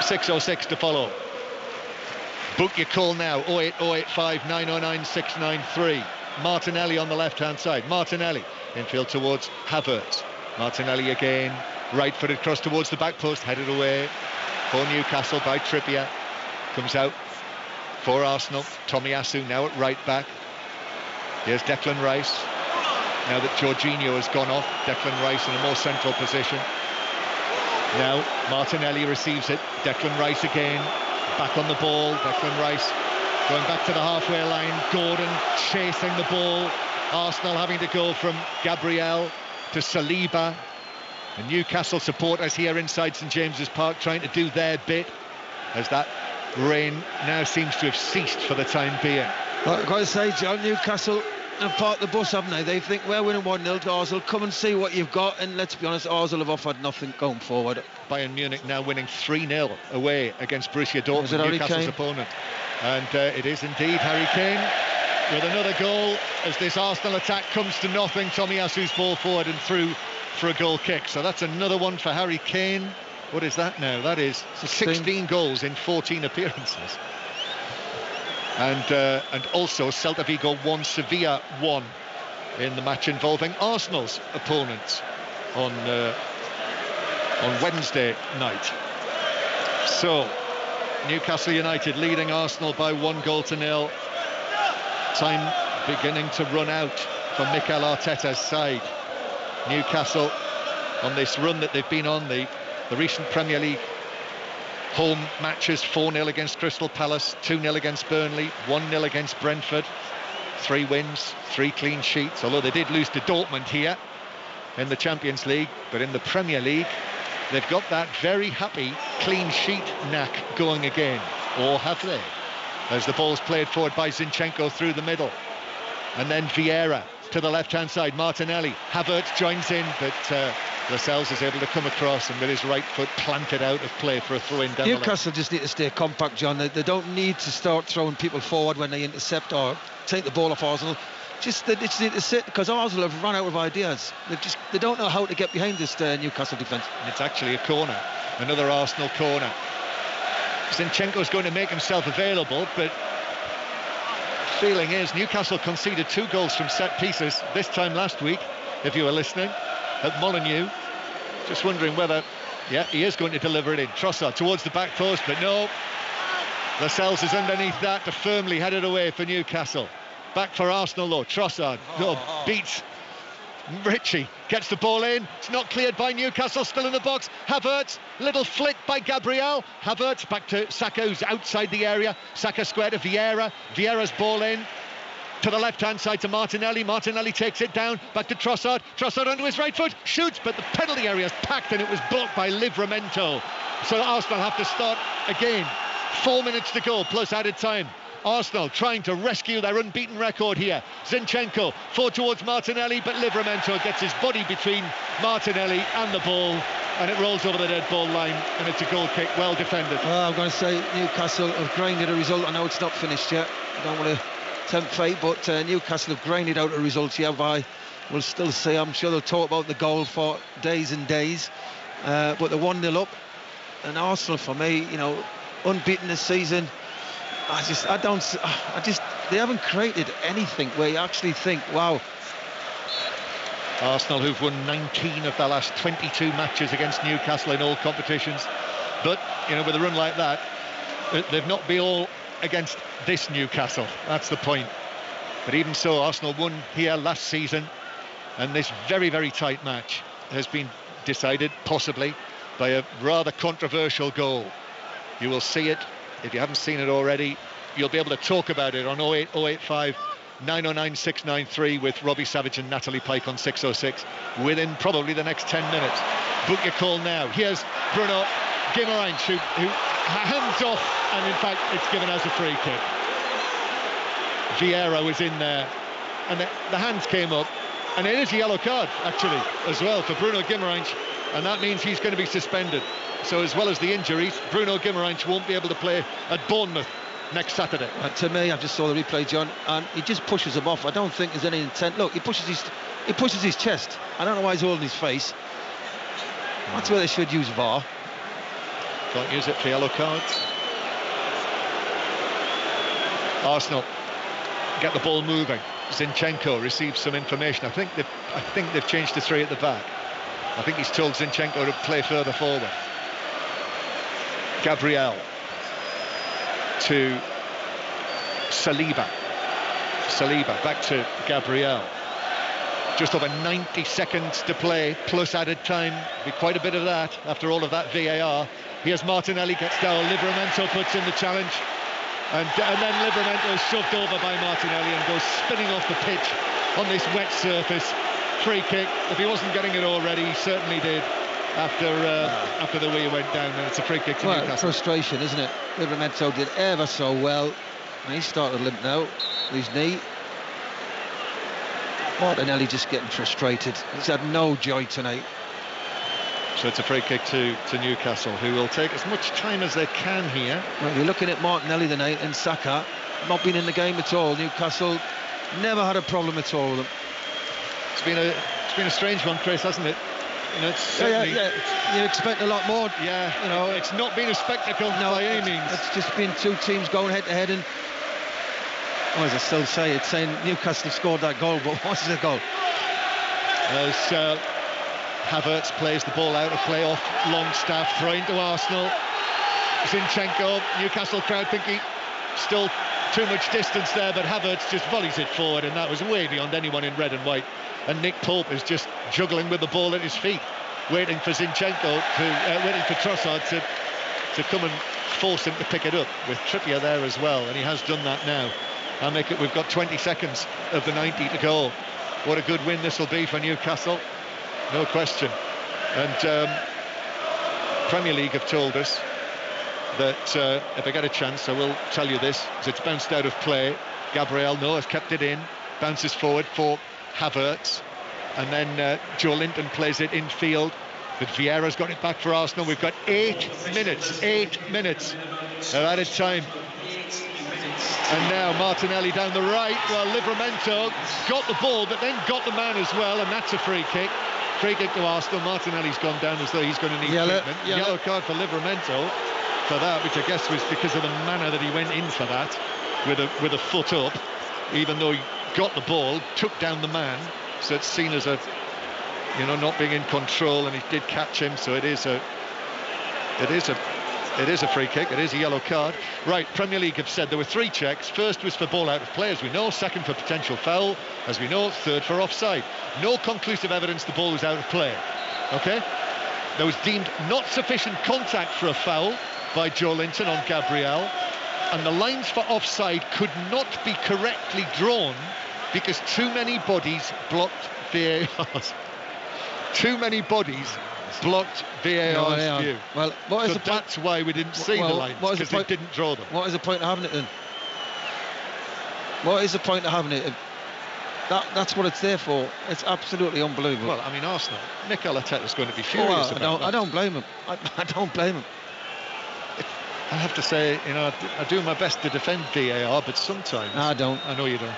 6:06 to follow. Book your call now, 08085 909 693. Martinelli on the left-hand side. Martinelli, infield towards Havertz. Martinelli again, right-footed cross towards the back post, headed away for Newcastle by Trippier. Comes out for Arsenal. Tomiyasu now at right-back. Here's Declan Rice. Now that Jorginho has gone off, Declan Rice in a more central position. Now Martinelli receives it. Declan Rice again. Back on the ball, Declan Rice going back to the halfway line. Gordon chasing the ball. Arsenal having to go from Gabriel to Saliba. The Newcastle supporters here inside St James's Park trying to do their bit as that rain now seems to have ceased for the time being. I've got to say, John, Newcastle have parked the bus, haven't they? They think we're winning 1-0 to Arsenal. Come and see what you've got. And let's be honest, Arsenal have offered nothing going forward. Bayern Munich now winning 3-0 away against Borussia Dortmund, Newcastle's opponent. And it is indeed Harry Kane with another goal as this Arsenal attack comes to nothing. Tomiyasu's ball forward and through for a goal kick. So that's another one for Harry Kane. What is that now? That is 16 goals in 14 appearances. And also Celta Vigo 1, Sevilla 1 in the match involving Arsenal's opponents on Wednesday night. So Newcastle United leading Arsenal by 1-0. Time beginning to run out for Mikel Arteta's side. Newcastle on this run that they've been on, the recent Premier League home matches: 4-0 against Crystal Palace, 2-0 against Burnley, 1-0 against Brentford. 3 wins, 3 clean sheets, although they did lose to Dortmund here in the Champions League. But in the Premier League, they've got that very happy clean sheet knack going again. Or have they? As the ball's played forward by Zinchenko through the middle. And then Vieira to the left-hand side, Martinelli. Havertz joins in, but Lascelles is able to come across and with his right foot planted out of play for a throw-in down Newcastle just need to stay compact, John. They don't need to start throwing people forward when they intercept or take the ball off Arsenal. They just need to sit, because Arsenal have run out of ideas. They don't know how to get behind this Newcastle defence. It's actually a corner, another Arsenal corner. Zinchenko's going to make himself available, but feeling is Newcastle conceded 2 goals from set pieces this time last week, if you were listening, at Molineux. Just wondering whether, yeah, he is going to deliver it in. Trossard towards the back post, but no. Lascelles is underneath that to firmly head it away for Newcastle. Back for Arsenal though. Trossard beats Ritchie, gets the ball in. It's not cleared by Newcastle, still in the box. Havertz, little flick by Gabriel. Havertz back to Saka, who's outside the area. Saka square to Vieira. Vieira's ball in to the left-hand side to Martinelli. Martinelli takes it down, back to Trossard. Trossard onto his right foot, shoots, but the penalty area is packed and it was blocked by Livramento. So Arsenal have to start again. 4 minutes to go, plus added time. Arsenal trying to rescue their unbeaten record here. Zinchenko forward towards Martinelli, but Livramento gets his body between Martinelli and the ball, and it rolls over the dead ball line, and it's a goal kick, well defended. I'm going to say Newcastle have grinded a result. I know it's not finished yet, I don't want to tempt fate, but Newcastle have grinded out a result here. We'll still see, I'm sure they'll talk about the goal for days and days, but they're 1-0 up, and Arsenal, for me, unbeaten this season. They haven't created anything where you actually think, wow. Arsenal, who've won 19 of their last 22 matches against Newcastle in all competitions, but with a run like that, they've not been all against this Newcastle. That's the point. But even so, Arsenal won here last season, and this very, very tight match has been decided possibly by a rather controversial goal. You will see it. If you haven't seen it already, you'll be able to talk about it on 08085 909 693 with Robbie Savage and Natalie Pike on 606 within probably the next 10 minutes. Book your call now. Here's Bruno Guimaraes who hands off, and in fact it's given as a free kick. Vieira was in there, and the hands came up, and it is a yellow card actually as well for Bruno Guimaraes, and that means he's going to be suspended. So as well as the injuries, Bruno Guimaraes won't be able to play at Bournemouth next Saturday. To me, I just saw the replay, John, and he just pushes him off. I don't think there's any intent. Look, he pushes his chest. I don't know why he's holding his face. That's where they should use VAR. Can't use it for yellow cards. Arsenal get the ball moving. Zinchenko receives some information. I think they've changed to 3 at the back. I think he's told Zinchenko to play further forward. Gabriel to Saliba. Saliba back to Gabriel. Just over 90 seconds to play, plus added time. Be quite a bit of that after all of that VAR. Here's Martinelli, gets down. Livramento puts in the challenge. And then Livramento is shoved over by Martinelli and goes spinning off the pitch on this wet surface. Free kick. If he wasn't getting it already, he certainly did after the wheel went down, and it's a free kick to Newcastle. Frustration, isn't it? Livramento did ever so well, and he started limp now. His knee. Martinelli just getting frustrated. He's had no joy tonight. So it's a free kick to Newcastle, who will take as much time as they can here. Well, you're looking at Martinelli tonight and Saka not been in the game at all. Newcastle never had a problem at all with them. It's been a strange one, Chris, hasn't it? You know, it's certainly, You expect a lot more. Yeah, you know, it's not been a spectacle by any means. It's just been two teams going head to head, and as I still say, it's saying Newcastle scored that goal, but what's the goal? As Havertz plays the ball out of play off Longstaff, throwing to Arsenal. Zinchenko, Newcastle crowd thinking still too much distance there, but Havertz just volleys it forward, and that was way beyond anyone in red and white. And Nick Pope is just juggling with the ball at his feet, waiting for Zinchenko waiting for Trossard to come and force him to pick it up, with Trippier there as well, and he has done that now. We've got 20 seconds of the 90 to go. What a good win this will be for Newcastle, no question. And Premier League have told us that if I get a chance, I will tell you this, as it's bounced out of play. Gabriel has kept it in, bounces forward for Havertz, and then Joe Linton plays it infield, but Vieira's got it back for Arsenal. We've got 8 minutes of added time. And now Martinelli down the right. Well, Livramento got the ball, but then got the man as well, and that's a free kick. Free kick to Arsenal. Martinelli's gone down as though he's going to need treatment. Yellow card for Livramento for that, which I guess was because of the manner that he went in for that, with a foot up, even though he got the ball, took down the man. So it's seen as a, not being in control, and he did catch him. So it is a free kick. It is a yellow card. Right, Premier League have said there were 3 checks. First was for ball out of play, as we know. Second for potential foul, as we know. Third for offside. No conclusive evidence the ball was out of play. Okay? There was deemed not sufficient contact for a foul by Joe Linton on Gabriel, and the lines for offside could not be correctly drawn because too many bodies blocked VAR's. Too many bodies blocked VAR's view. Well, that's why we didn't see the lines, because they didn't draw them. What is the point of having it then? What is the point of having it? That's what it's there for. It's absolutely unbelievable. Well, I mean, Arsenal, Mikel Arteta's going to be furious about that. I don't blame him. I don't blame him. I have to say, I do my best to defend VAR, but sometimes... I don't. I know you don't.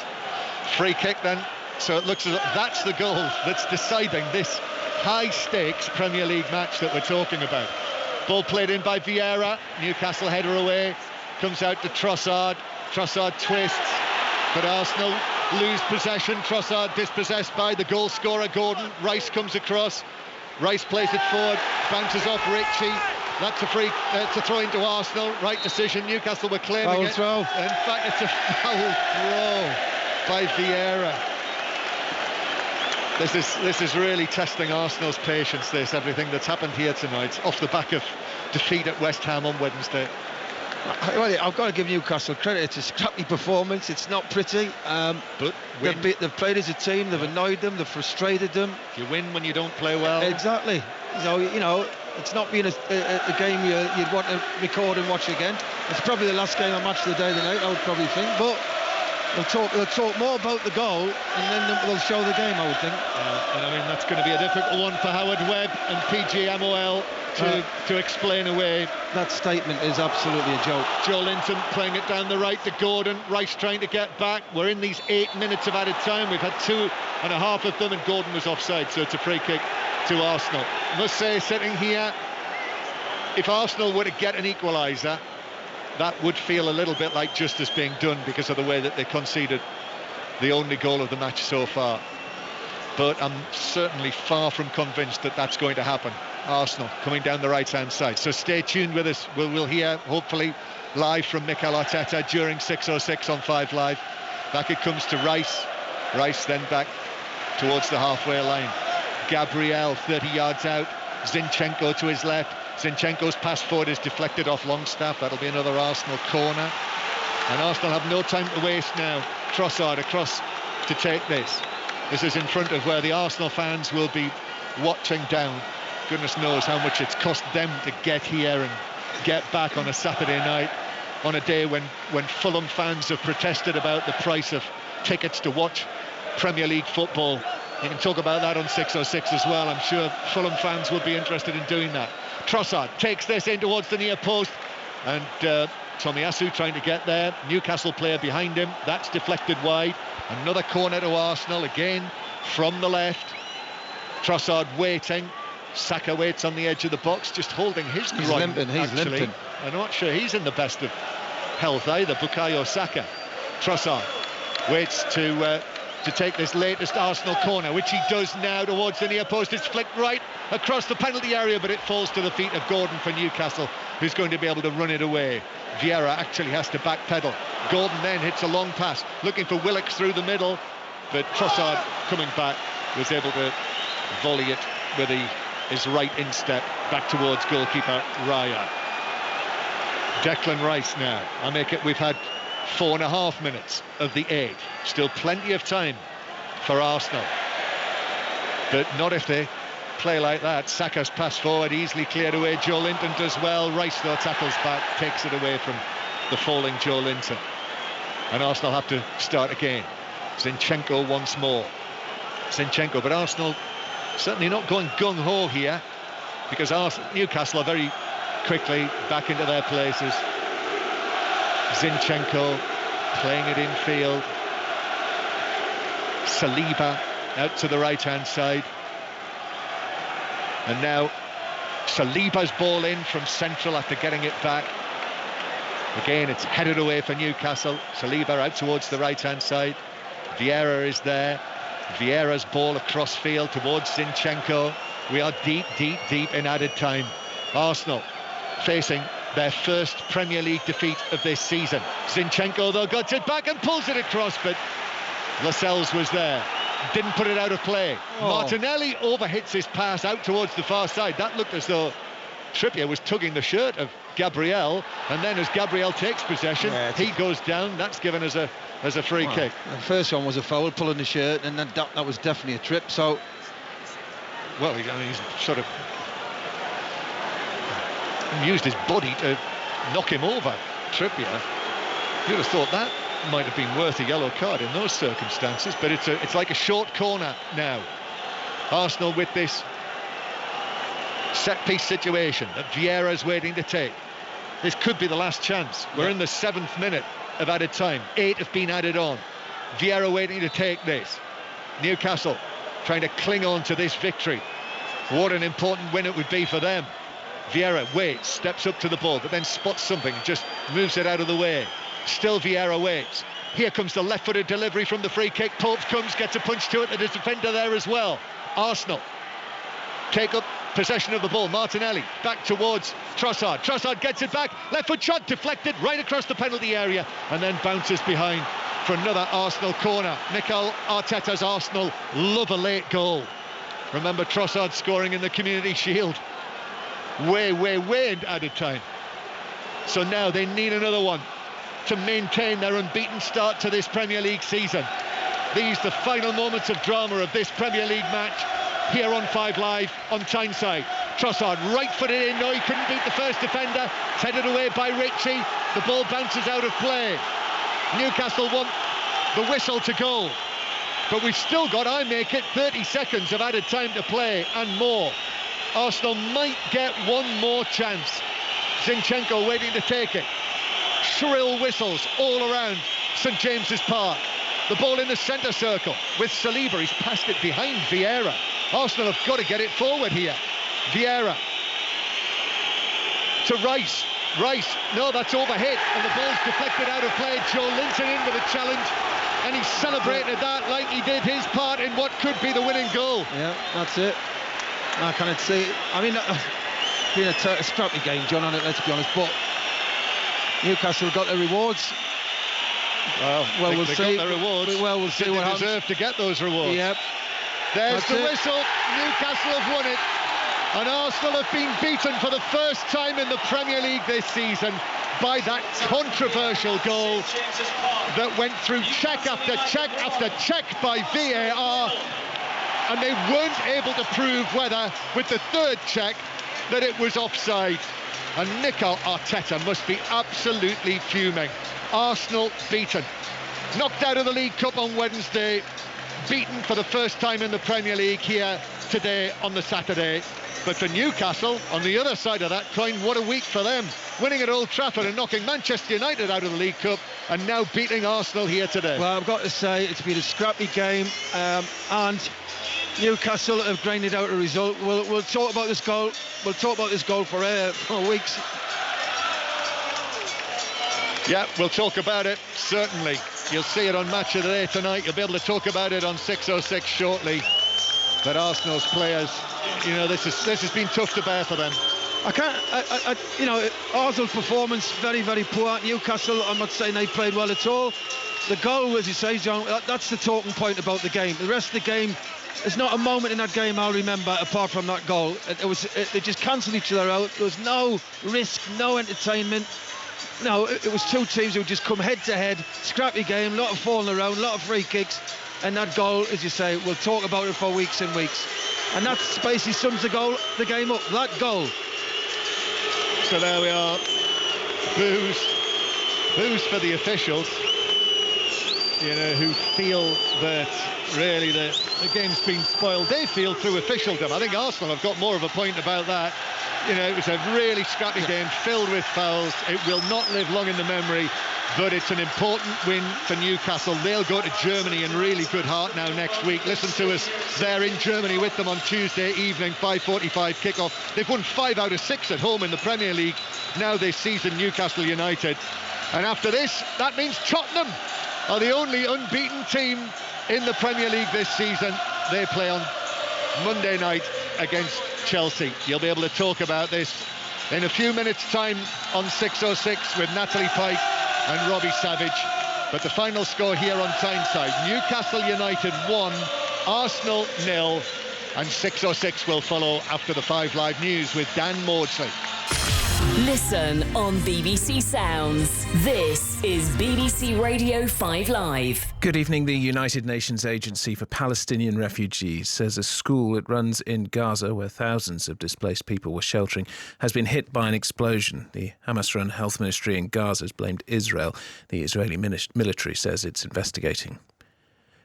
Free kick then. So it looks as though that's the goal that's deciding this high-stakes Premier League match that we're talking about. Ball played in by Vieira. Newcastle header away. Comes out to Trossard. Trossard twists. But Arsenal lose possession. Trossard dispossessed by the goal scorer, Gordon. Rice comes across. Rice plays it forward. Bounces off Ritchie. That's a throw into Arsenal. Right decision. Newcastle were claiming it. Foul throw. In fact, it's a foul throw by Vieira. This is really testing Arsenal's patience, everything that's happened here tonight, off the back of defeat at West Ham on Wednesday. Well, I've got to give Newcastle credit. It's a scrappy performance. It's not pretty. But they've played as a team. They've annoyed them. They've frustrated them. You win when you don't play well. Exactly. It's not been a game you'd want to record and watch again. It's probably the last game of match of the day tonight, I would probably think. But they'll talk more about the goal, and then they'll show the game, I would think. And I mean, that's going to be a difficult one for Howard Webb and PGMOL to explain away. That statement is absolutely a joke. Joe Linton playing it down the right to Gordon. Rice trying to get back. We're in these 8 minutes of added time. We've had 2.5 of them, and Gordon was offside, so it's a free kick to Arsenal. I must say, sitting here, if Arsenal were to get an equaliser, that would feel a little bit like justice being done because of the way that they conceded the only goal of the match so far. But I'm certainly far from convinced that that's going to happen. Arsenal coming down the right-hand side. So stay tuned with us. We'll hear, hopefully, live from Mikel Arteta during 6:06 on 5 Live. Back it comes to Rice. Rice then back towards the halfway line. Gabriel 30 yards out. Zinchenko to his left. Zinchenko's pass forward is deflected off Longstaff. That'll be another Arsenal corner. And Arsenal have no time to waste now. Trossard across to take this. This is in front of where the Arsenal fans will be watching down. Goodness knows how much it's cost them to get here and get back on a Saturday night, on a day when Fulham fans have protested about the price of tickets to watch Premier League football. You can talk about that on 606 as well. I'm sure Fulham fans would be interested in doing that. Trossard takes this in towards the near post, and Tomiyasu trying to get there. Newcastle player behind him. That's deflected wide. Another corner to Arsenal, again from the left. Trossard waiting. Saka waits on the edge of the box, just holding his groin. He's limping. I'm not sure he's in the best of health either, Bukayo Saka. Trossard waits to take this latest Arsenal corner, which he does now towards the near post. It's flicked right across the penalty area, but it falls to the feet of Gordon for Newcastle, who's going to be able to run it away. Vieira actually has to backpedal. Gordon then hits a long pass, looking for Willox through the middle, but Trossard coming back was able to volley it with his right instep back towards goalkeeper Raya. Declan Rice now. I make it, we've had 4.5 minutes of the 8. Still plenty of time for Arsenal, but not if they play like that. Saka's pass forward, easily cleared away. Joe Linton does well. Rice though tackles back, takes it away from the falling Joe Linton, and Arsenal have to start again. Zinchenko once more. Zinchenko, but Arsenal certainly not going gung-ho here, because Newcastle are very quickly back into their places. Zinchenko playing it in field. Saliba out to the right-hand side. And now Saliba's ball in from central after getting it back. Again, it's headed away for Newcastle. Saliba out towards the right-hand side. Vieira is there. Vieira's ball across field towards Zinchenko. We are deep in added time. Arsenal facing their first Premier League defeat of this season. Zinchenko though got it back and pulls it across, but Lascelles was there, didn't put it out of play. Martinelli overhits his pass out towards the far side. That looked as though Trippier was tugging the shirt of Gabriel, and then as Gabriel takes possession, he goes down. That's given as a free kick. The first one was a foul, pulling the shirt, and then that was definitely a trip. So, well, he's sort of used his body to knock him over, Trippier. You'd have thought that might have been worth a yellow card in those circumstances, but it's like a short corner now. Arsenal with this set-piece situation that Vieira's waiting to take. This could be the last chance. We're in the 7th minute of added time. 8 have been added on. Vieira waiting to take this. Newcastle trying to cling on to this victory. What an important win it would be for them. Vieira waits, steps up to the ball, but then spots something, just moves it out of the way. Still Vieira waits. Here comes the left-footed delivery from the free kick. Pope comes, gets a punch to it, and there's a defender there as well. Arsenal take up possession of the ball. Martinelli back towards Trossard. Trossard gets it back. Left foot shot deflected right across the penalty area, and then bounces behind for another Arsenal corner. Mikel Arteta's Arsenal love a late goal. Remember Trossard scoring in the Community Shield way in added time. So now they need another one to maintain their unbeaten start to this Premier League season. These the final moments of drama of this Premier League match here on 5 Live on Tyneside. Trossard right-footed in. No, he couldn't beat the first defender. It's headed away by Ritchie. The ball bounces out of play. Newcastle want the whistle to go, but we've still got, I make it, 30 seconds of added time to play and more. Arsenal might get one more chance. Zinchenko waiting to take it. Shrill whistles all around St James's Park. The ball in the centre circle with Saliba. He's passed it behind Vieira. Arsenal have got to get it forward here. Vieira to Rice. Rice, no, that's overhit, and the ball's deflected out of play. Joe Linton in with a challenge, and he celebrated that like he did his part in what could be the winning goal. Yeah, that's it. I kind of see. I mean, it's been a scrappy game, John, on it, let's be honest, but Newcastle got their rewards. Well, we'll see. Got their rewards. Well, we'll see what happens. They deserve to get those rewards. Yep. There's the whistle. Newcastle have won it, and Arsenal have been beaten for the first time in the Premier League this season by that controversial goal that went through check after check after check by VAR, and they weren't able to prove whether, with the third check, that it was offside. And Mikel Arteta must be absolutely fuming. Arsenal beaten, knocked out of the League Cup on Wednesday, unbeaten for the first time in the Premier League here today on the Saturday. But for Newcastle, on the other side of that coin, what a week for them. Winning at Old Trafford and knocking Manchester United out of the League Cup, and now beating Arsenal here today. Well, I've got to say, it's been a scrappy game, and Newcastle have grinded out a result. We'll talk about this goal. We'll talk about this goal for weeks. Yeah, we'll talk about it, certainly. You'll see it on Match of the Day tonight. You'll be able to talk about it on 606 shortly. But Arsenal's players, you know, this has been tough to bear for them. Arsenal's performance very, very poor. Newcastle, I'm not saying they played well at all. The goal, as you say, John, that's the talking point about the game. The rest of the game, there's not a moment in that game I'll remember apart from that goal. They just cancelled each other out. There was no risk, no entertainment. No, it was two teams who just come head to head, scrappy game, a lot of falling around, a lot of free kicks, and that goal, as you say, we'll talk about it for weeks and weeks. And that basically sums the game up, that goal. So there we are. Boos for the officials, you know, who feel that really the game's been spoiled. They feel through officialdom. I think Arsenal have got more of a point about that. You know, it was a really scrappy game filled with fouls. It will not live long in the memory, but it's an important win for Newcastle. They'll go to Germany in really good heart now next week. Listen to us there in Germany with them on Tuesday evening, 5:45 kickoff. They've won 5 out of 6 at home in the Premier League now this season, Newcastle United. And after this, that means Tottenham are the only unbeaten team in the Premier League this season. They play on Monday night against Chelsea. You'll be able to talk about this in a few minutes' time on 606 with Natalie Pike and Robbie Savage. But the final score here on Tyneside, Newcastle United 1, Arsenal 0, and 606 will follow after the 5 Live News with Dan Maudsley. Listen on BBC Sounds. This is BBC Radio 5 Live. Good evening. The United Nations Agency for Palestinian Refugees says a school it runs in Gaza, where thousands of displaced people were sheltering, has been hit by an explosion. The Hamas-run health ministry in Gaza has blamed Israel. The Israeli military says it's investigating.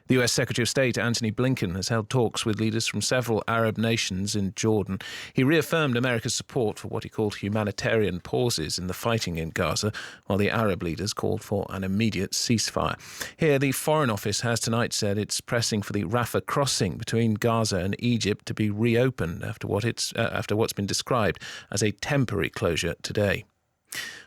The US Secretary of State Antony Blinken has held talks with leaders from several Arab nations in Jordan. He reaffirmed America's support for what he called humanitarian pauses in the fighting in Gaza, while the Arab leaders called for an immediate ceasefire. Here, the Foreign Office has tonight said it's pressing for the Rafah crossing between Gaza and Egypt to be reopened after what's been described as a temporary closure today.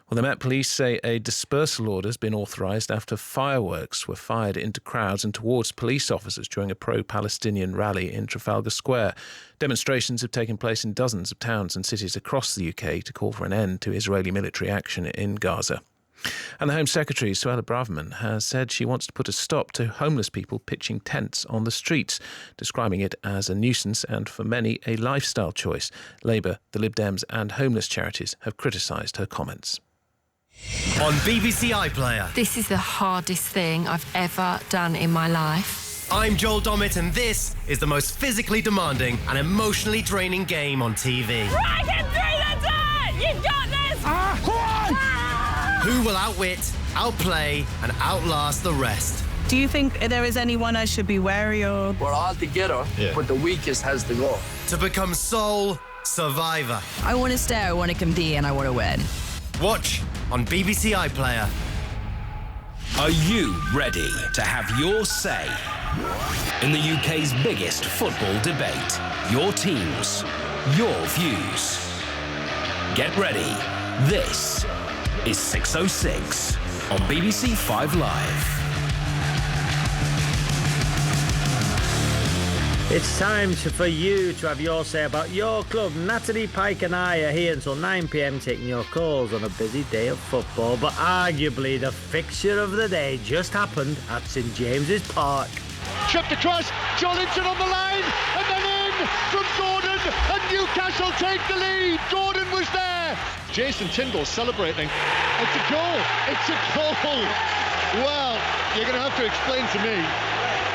Well, the Met Police say a dispersal order has been authorised after fireworks were fired into crowds and towards police officers during a pro-Palestinian rally in Trafalgar Square. Demonstrations have taken place in dozens of towns and cities across the UK to call for an end to Israeli military action in Gaza. And the Home Secretary, Suella Braverman, has said she wants to put a stop to homeless people pitching tents on the streets, describing it as a nuisance and, for many, a lifestyle choice. Labour, the Lib Dems and homeless charities have criticised her comments. On BBC iPlayer. This is the hardest thing I've ever done in my life. I'm Joel Dommett and this is the most physically demanding and emotionally draining game on TV. Right in through the dirt! You've got this! Who will outwit, outplay and outlast the rest? Do you think there is anyone I should be wary of? We're all together, but the weakest has to go. To become sole survivor. I want to stay, I want to compete and I want to win. Watch on BBC iPlayer. Are you ready to have your say in the UK's biggest football debate? Your teams, your views. Get ready. This is 606 on BBC 5 Live. It's time for you to have your say about your club. Natalie Pike and I are here until 9 p.m. taking your calls on a busy day of football. But arguably the fixture of the day just happened at St James's Park. Chipped across, Jolinton on the line, and then in from Gordon, and Newcastle take the lead. Gordon was there. Jason Tyndall celebrating. It's a goal. It's a goal. Well, you're going to have to explain to me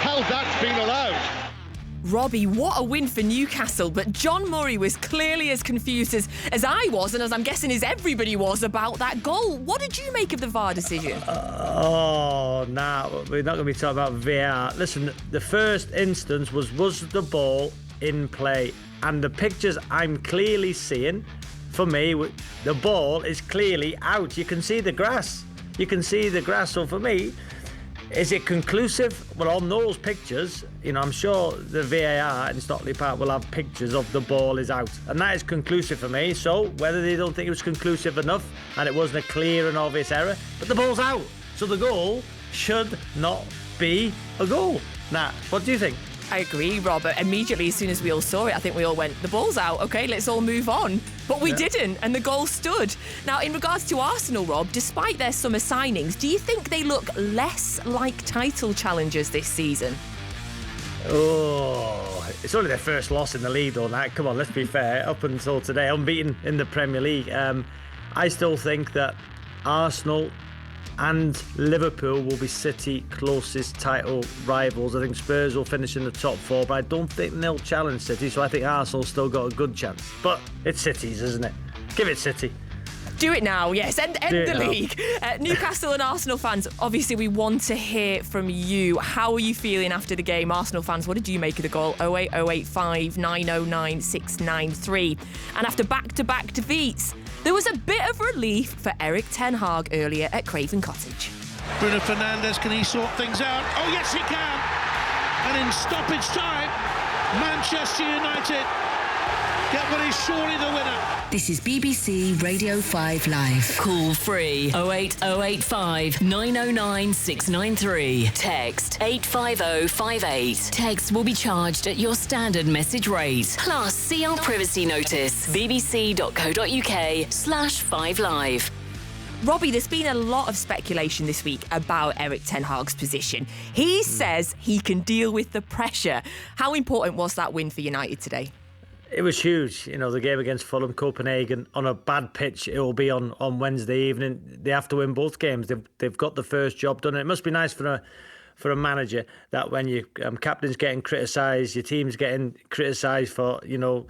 how that's been allowed. Robbie, what a win for Newcastle, but John Murray was clearly as confused as I was, and as I'm guessing as everybody was about that goal. What did you make of the VAR decision? We're not going to be talking about VAR. Listen, the first instance was the ball in play? And the pictures I'm clearly seeing, for me, the ball is clearly out. You can see the grass. So for me, is it conclusive? Well, on those pictures, I'm sure the VAR in Stockley Park will have pictures of the ball is out. And that is conclusive for me. So whether they don't think it was conclusive enough and it wasn't a clear and obvious error, but the ball's out. So the goal should not be a goal. Nat, what do you think? I agree, Robert. Immediately, as soon as we all saw it, I think we all went, the ball's out, OK, let's all move on. But we didn't, and the goal stood. Now, in regards to Arsenal, Rob, despite their summer signings, do you think they look less like title challengers this season? Oh, it's only their first loss in the league, though, Nat. Come on, let's be fair. Up until today, unbeaten in the Premier League. I still think that Arsenal and Liverpool will be City closest title rivals. I think Spurs will finish in the top four, but I don't think they'll challenge City, so I think Arsenal's still got a good chance. But it's City's, isn't it? Give it City. Do it now, yes. End the league. Newcastle and Arsenal fans, obviously we want to hear from you. How are you feeling after the game? Arsenal fans, what did you make of the goal? 08085 909 693. And after back-to-back defeats, there was a bit of relief for Erik ten Hag earlier at Craven Cottage. Bruno Fernandes, can he sort things out? Oh, yes, he can. And in stoppage time, Manchester United get what is surely the winner. This is BBC Radio 5 Live. Call free 08085 909 693. Text 85058. Text will be charged at your standard message rate. Plus, see our privacy notice. bbc.co.uk/5live. Robbie, there's been a lot of speculation this week about Erik ten Hag's position. He says he can deal with the pressure. How important was that win for United today? It was huge. The game against Fulham, Copenhagen, on a bad pitch. It will be on Wednesday evening. They have to win both games. They've got the first job done. It must be nice for a manager that when your captain's getting criticised, your team's getting criticised for, a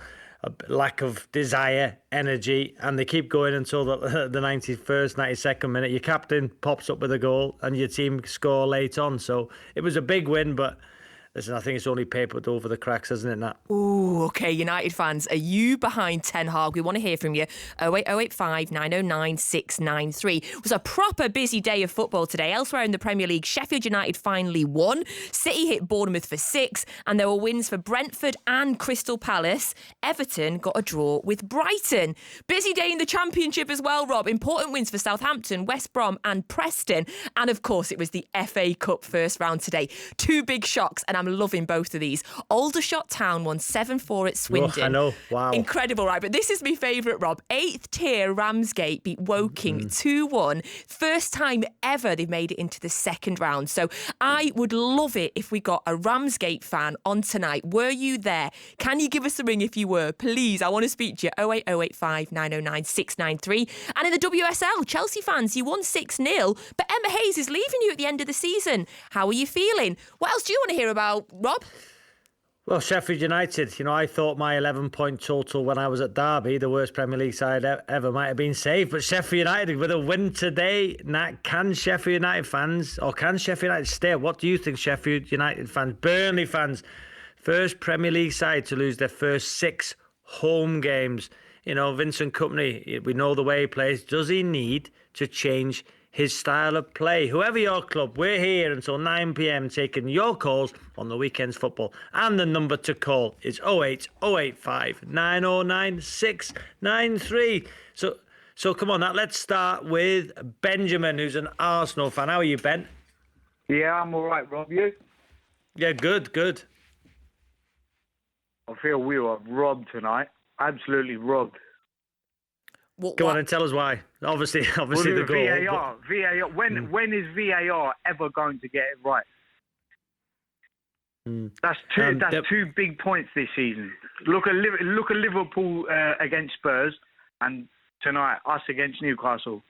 lack of desire, energy, and they keep going until the 91st, 92nd minute. Your captain pops up with a goal and your team score late on. So it was a big win, but listen, I think it's only papered over the cracks, hasn't it, Nat? Ooh, OK, United fans, are you behind Ten Hag? We want to hear from you. 08085 909 693. It was a proper busy day of football today. Elsewhere in the Premier League, Sheffield United finally won. City hit Bournemouth for 6, and there were wins for Brentford and Crystal Palace. Everton got a draw with Brighton. Busy day in the Championship as well, Rob. Important wins for Southampton, West Brom and Preston. And of course, it was the FA Cup first round today. Two big shocks, and I'm loving both of these. Aldershot Town won 7-4 at Swindon. Oh, I know. Wow. Incredible, right? But this is my favourite, Rob. 8th tier Ramsgate beat Woking 2-1. First time ever they've made it into the second round. So I would love it if we got a Ramsgate fan on tonight. Were you there? Can you give us a ring if you were? Please, I want to speak to you. 08085 909 693. And in the WSL, Chelsea fans, you won 6-0, but Emma Hayes is leaving you at the end of the season. How are you feeling? What else do you want to hear about, Rob? Well, Sheffield United, I thought my 11-point total when I was at Derby, the worst Premier League side ever, might have been saved. But Sheffield United with a win today, Nat, can Sheffield United fans, or can Sheffield United stay? What do you think, Sheffield United fans? Burnley fans, first Premier League side to lose their first 6 home games. Vincent Kompany, we know the way he plays. Does he need to change his style of play? Whoever your club, we're here until 9 p.m. taking your calls on the weekend's football. And the number to call is 08085 909 693. So come on, Nat, let's start with Benjamin, who's an Arsenal fan. How are you, Ben? Yeah, I'm all right, Rob. You? Yeah, good. I feel we were robbed tonight. Absolutely robbed. Go on and tell us why. Obviously the goal. VAR. When is VAR ever going to get it right? That's two big points this season. Look at Liverpool against Spurs, and tonight us against Newcastle.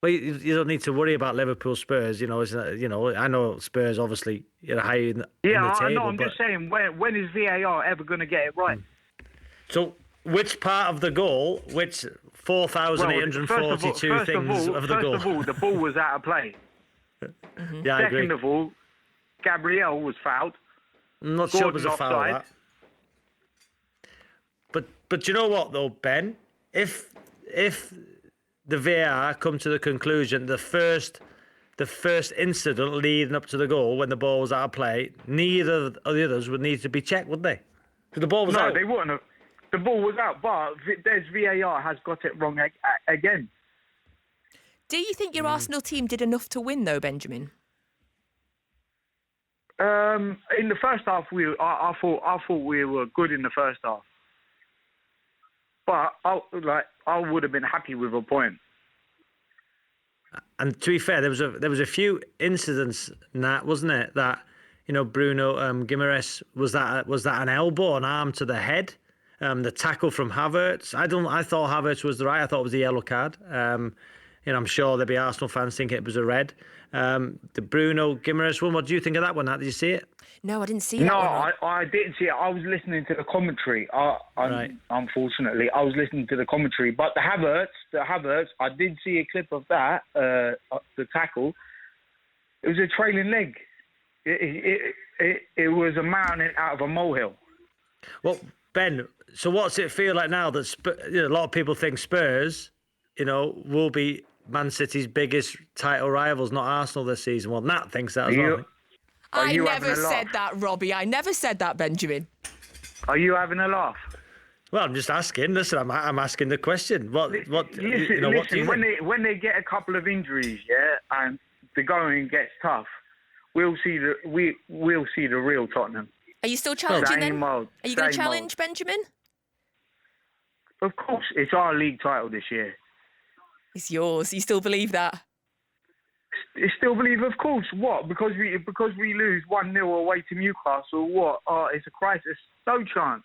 Well, you don't need to worry about Liverpool Spurs. You know, I know Spurs obviously high in the table. I know. I'm just saying, when is VAR ever going to get it right? So, which part of the goal, which 4,842 things of the goal? First of all, the ball was out of play. Yeah, I agree. Second of all, Gabriel was fouled. I'm not sure it was a foul. That. But you know what though, Ben? If the VAR come to the conclusion the first incident leading up to the goal when the ball was out of play, neither of the others would need to be checked, would they? Because the ball was out. No, they wouldn't have. The ball was out, but there's VAR has got it wrong again. Do you think your Arsenal team did enough to win, though, Benjamin? In the first half, I thought we were good in the first half, but I would have been happy with a point. And to be fair, there was a few incidents, Nat, wasn't it? That Bruno Guimaraes was that an elbow, an arm to the head, the tackle from Havertz. I thought Havertz was the right. I thought it was the yellow card. I'm sure there'll be Arsenal fans thinking it was a red. The Bruno Guimaraes one. What do you think of that one, Nat? Did you see it? No, I didn't see that. No, one. I didn't see it. I was listening to the commentary. Right. Unfortunately, I was listening to the commentary. But the Havertz, I did see a clip of that. The tackle. It was a trailing leg. It was a mountain out of a molehill. Well, Ben, so what's it feel like now that a lot of people think Spurs, will be Man City's biggest title rivals, not Arsenal this season? Well, Nat thinks that as well. I never said that, Robbie. I never said that, Benjamin. Are you having a laugh? Well, I'm just asking. Listen, I'm asking the question. What do you think? When they get a couple of injuries, and the going gets tough, we'll see the real Tottenham. Are you still challenging them? Are you going to challenge Benjamin? Of course, it's our league title this year. It's yours. You still believe that? I still believe, of course. What? Because we lose 1-0 away to Newcastle. What? It's a crisis. No chance.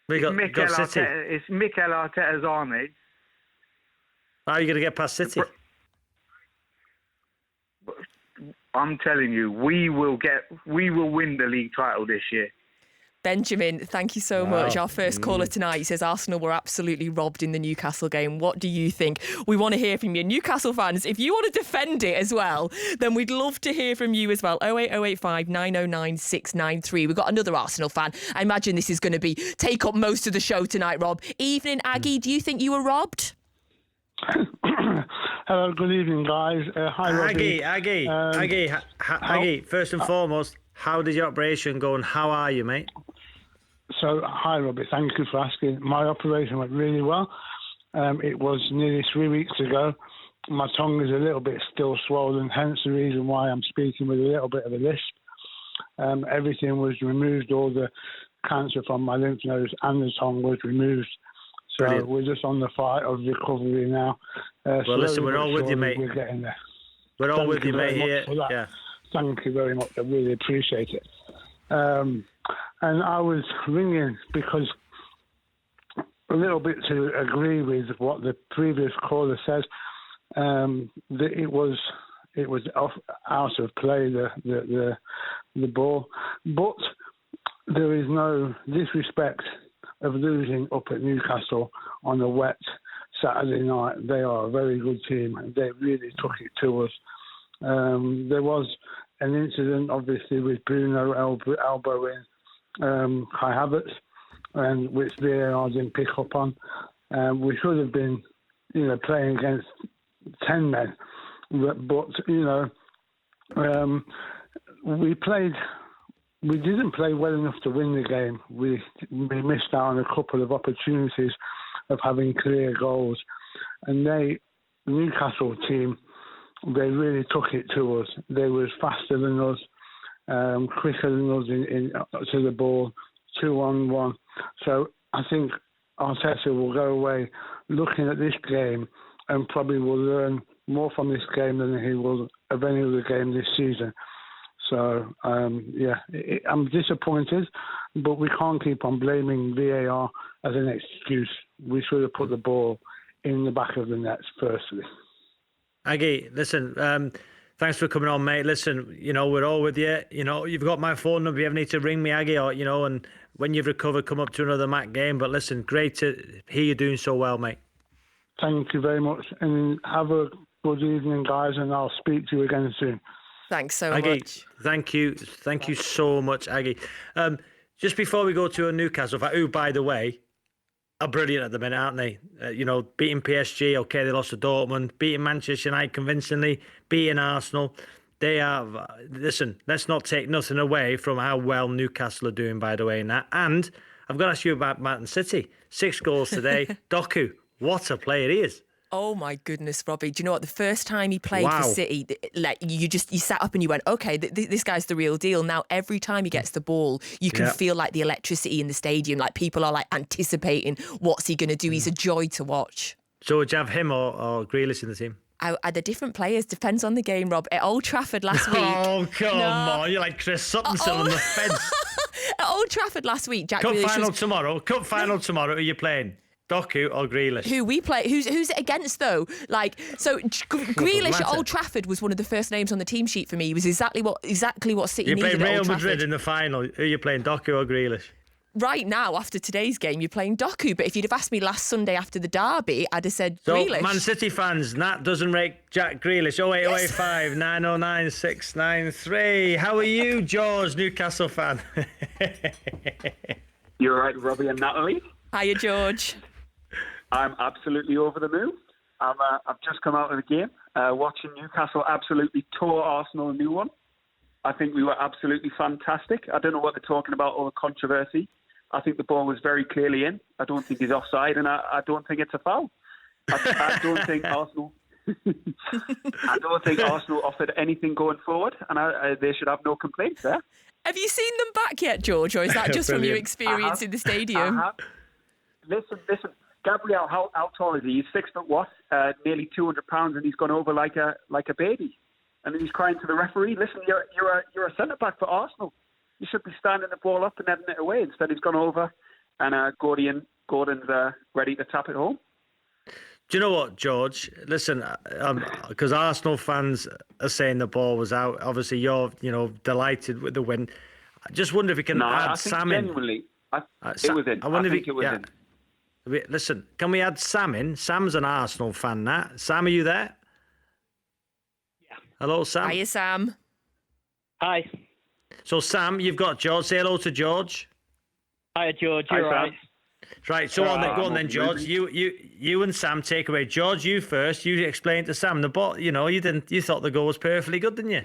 It's Mikel Arteta's army. How are you going to get past City? I'm telling you, we will win the league title this year. Benjamin, thank you so much. Our first caller tonight says Arsenal were absolutely robbed in the Newcastle game. What do you think? We want to hear from you. Newcastle fans, if you want to defend it as well, then we'd love to hear from you as well. 08085 909 693. We've got another Arsenal fan. I imagine this is going to take up most of the show tonight, Rob. Evening, Aggie. Do you think you were robbed? Hello, good evening, guys. Hi, Robbie. Aggie, first and foremost, how did your operation go and how are you, mate? So, hi, Robbie. Thank you for asking. My operation went really well. It was nearly 3 weeks ago. My tongue is a little bit still swollen, hence the reason why I'm speaking with a little bit of a lisp. Everything was removed. All the cancer from my lymph nodes and the tongue was removed. So Brilliant. We're just on the fight of recovery now. Well, listen, we're all with you, mate. We're getting there. We're all with you, mate, here. Yeah. Thank you very much. I really appreciate it. And I was ringing because a little bit to agree with what the previous caller says, that it was out of play, the ball. But there is no disrespect of losing up at Newcastle on a wet Saturday night. They are a very good team. They really took it to us. There was an incident, obviously, with Bruno elbowing Kai Havertz, and which VAR didn't pick up on. We should have been, playing against 10 men, but we didn't play well enough to win the game. We missed out on a couple of opportunities of having clear goals, and the Newcastle team, they really took it to us. They were faster than us, quicker than us to the ball, 2-on-1. So I think Arteta will go away looking at this game and probably will learn more from this game than he will of any other game this season. So, I'm disappointed, but we can't keep on blaming VAR as an excuse. We should have put the ball in the back of the nets firstly. Aggie, listen, thanks for coming on, mate. Listen, we're all with you. You've got my phone number. You ever need to ring me, Aggie, or, and when you've recovered, come up to another Mac game. But listen, great to hear you doing so well, mate. Thank you very much. And have a good evening, guys, and I'll speak to you again soon. Thanks so Aggie, much. Thank you so much, Aggie. Just before we go to Newcastle, who, by the way, are brilliant at the minute, aren't they? Beating PSG, okay, they lost to Dortmund, beating Manchester United convincingly, beating Arsenal. They are, listen, let's not take nothing away from how well Newcastle are doing, by the way, in that. And I've got to ask you about Man City. 6 goals today. Doku, what a player he is. Oh my goodness, Robbie! Do you know what? The first time he played for City, like you sat up and you went, "Okay, this guy's the real deal." Now every time he gets the ball, you can feel like the electricity in the stadium. Like people are like anticipating what's he going to do. He's a joy to watch. So would you have him or Grealish in the team? They're different players. Depends on the game, Rob. At Old Trafford last week. Oh come on! You're like Chris Sutton still on the fence. At Old Trafford last week, Jack Cup Grealish final tomorrow. Cup final tomorrow. Who are you playing? Doku or Grealish? Who we play? Who's it against though? Grealish at Old Trafford was one of the first names on the team sheet for me. He was exactly what City needed. You play at Real Old Madrid Trafford. in the final. Who are you playing, Doku or Grealish? Right now, after today's game, you're playing Doku. But if you'd have asked me last Sunday after the derby, I'd have said Grealish. Man City fans, Nat doesn't rate Jack Grealish. 08085 909 693. How are you, George, Newcastle fan? You're right, Robbie and Natalie. Hiya, George. I'm absolutely over the moon. I've just come out of the game, watching Newcastle absolutely tore Arsenal a new one. I think we were absolutely fantastic. I don't know what they're talking about, all the controversy. I think the ball was very clearly in. I don't think he's offside, and I don't think it's a foul. I don't think Arsenal. I don't think Arsenal offered anything going forward, and they should have no complaints there. Have you seen them back yet, George, or is that just from your experience in the stadium? I have. Listen. Gabriel, how tall is he? He's 6 foot what? Nearly 200 pounds, and he's gone over like a baby. And he's crying to the referee, "Listen, you're a centre back for Arsenal. You should be standing the ball up and heading it away." Instead, he's gone over, and Gordon's ready to tap it home. Do you know what, George? Listen, because Arsenal fans are saying the ball was out. Obviously, you're delighted with the win. I just wonder if we can add Sam in. Genuinely, it was in. I think it was in. Listen, can we add Sam in? Sam's an Arsenal fan, Nat. Sam, are you there? Yeah. Hello, Sam. Hiya, Sam. Hi. So, Sam, you've got George. Say hello to George. Hiya, George. You're right. Right, so go on then, George. You and Sam take away. George, you first. You explained to Sam the ball. You thought the goal was perfectly good, didn't you?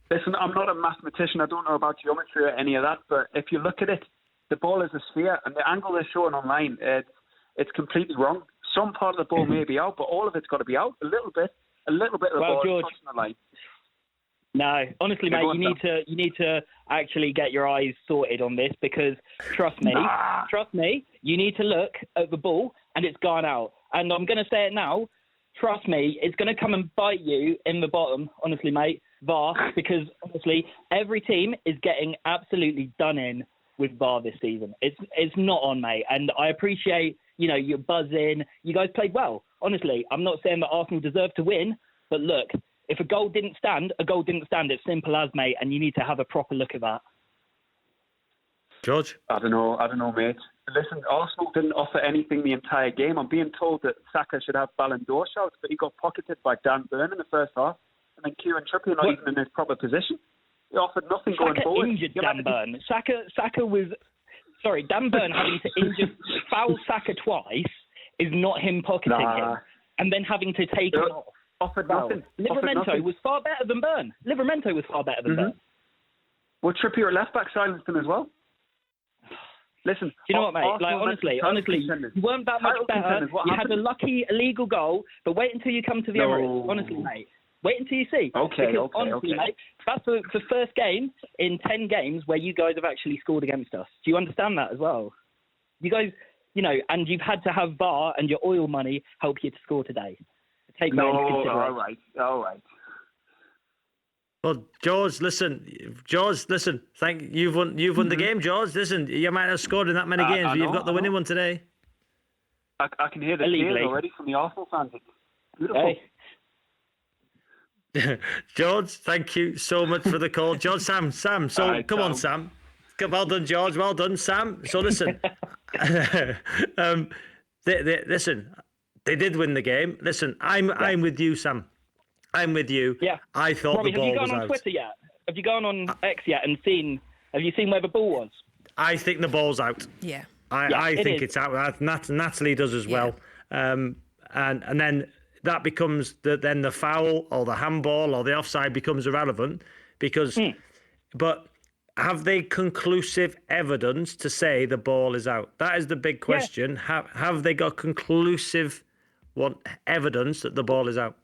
Listen, I'm not a mathematician. I don't know about geometry or any of that. But if you look at it, the ball is a sphere, and the angle they're showing online, it's completely wrong. Some part of the ball may be out, but all of it's got to be out. A little bit of the ball is touching the line. No, honestly, mate, you need to actually get your eyes sorted on this, because trust me, you need to look at the ball and it's gone out. And I'm going to say it now. Trust me, it's going to come and bite you in the bottom, honestly, mate, VAR, because honestly, every team is getting absolutely done in with VAR this season. It's not on, mate. And I appreciate, you're buzzing. You guys played well. Honestly, I'm not saying that Arsenal deserved to win, but look, if a goal didn't stand, a goal didn't stand. It's simple as, mate, and you need to have a proper look at that. George? I don't know, mate. Listen, Arsenal didn't offer anything the entire game. I'm being told that Saka should have Ballon d'Or shouts, but he got pocketed by Dan Burn in the first half, and then Kieran Trippier not even in his proper position. He offered nothing going forward. Injured Dan Burn. Saka was... Sorry, Dan Burn having to foul Saka twice is not him pocketing him and then having to take him off. Offered nothing. Livramento was far better than Burn. Burn. Well, Trippier at left back silenced him as well. Listen, do you know what, mate? Honestly, you weren't that much better. You had a lucky illegal goal, but wait until you come to the Emirates. Honestly, mate. Wait until you see. Okay. Mate, that's the first game in 10 games where you guys have actually scored against us. Do you understand that as well? You guys, and you've had to have VAR and your oil money help you to score today. Take that into consideration. All right. Well, George, listen. You've won the game, George. Listen, you might have scored in that many games, but you've got the winning one today. I can hear the cheers already from the Arsenal fans. It's beautiful. Hey, George, thank you so much for the call. George, Sam. So right, come on, Sam. Well done, George. Well done, Sam. So listen, listen. They did win the game. Listen, I'm with you, Sam. I'm with you. Yeah. I thought Robbie, the ball was out. have you gone on Twitter yet? Have you gone on X yet and seen? Have you seen where the ball was? I think the ball's out. Yeah. I think it's out. Natalie does as well. And then that becomes then the foul or the handball or the offside becomes irrelevant because. But have they conclusive evidence to say the ball is out? That is the big question. Yeah. Have they got conclusive evidence that the ball is out?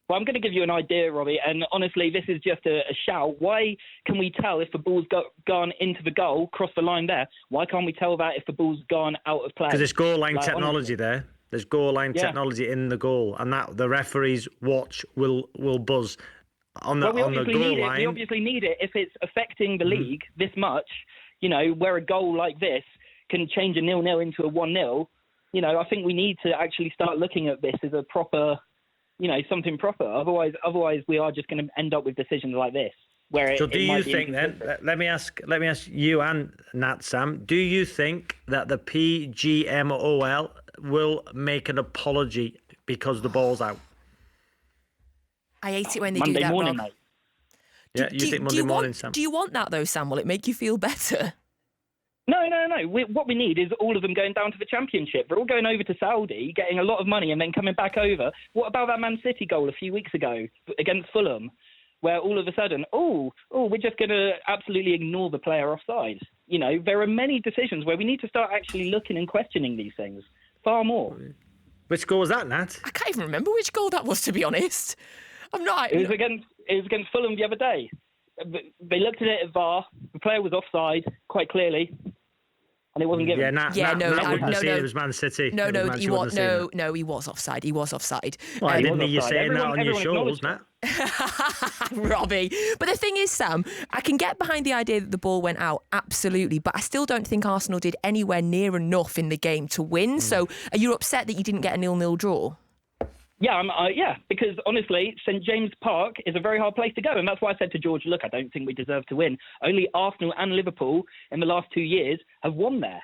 Well, I'm going to give you an idea, Robbie, and honestly, this is just a shout. Why can we tell if the ball's gone into the goal, crossed the line there? Why can't we tell that if the ball's gone out of play? Because there's goal line technology there. There's goal line technology in the goal, and that the referee's watch will buzz on the goal line. We obviously need it if it's affecting the league this much. You know, where a goal like this can change a 0-0 into a 1-0. You know, I think we need to actually start looking at this as a proper. You know, something proper. Otherwise, we are just going to end up with decisions like this. So, do you think then? Let me ask you and Nat, Sam. Do you think that the PGMOL will make an apology because the ball's out? I hate it when they Monday do that, morning, Rob. mate. Yeah, you think Monday morning, Sam? Do you want that though, Sam? Will it make you feel better? No. What we need is all of them going down to the Championship. They're all going over to Saudi, getting a lot of money and then coming back over. What about that Man City goal a few weeks ago against Fulham, where all of a sudden, we're just going to absolutely ignore the player offside? You know, there are many decisions where we need to start actually looking and questioning these things far more. Which goal was that, Nat? I can't even remember which goal that was, to be honest. I'm not. It was against Fulham the other day. They looked at it at VAR. The player was offside quite clearly. And it wasn't given. Nat wouldn't see it was Man City. No, he was offside. He was offside. Well, I didn't hear you saying that on your shoulders, Nat. Robbie. But the thing is, Sam, I can get behind the idea that the ball went out, absolutely, but I still don't think Arsenal did anywhere near enough in the game to win. So are you upset that you didn't get a 0-0 draw? Yeah, because honestly, St James Park is a very hard place to go, and that's why I said to George, look, I don't think we deserve to win. Only Arsenal and Liverpool in the last 2 years have won there.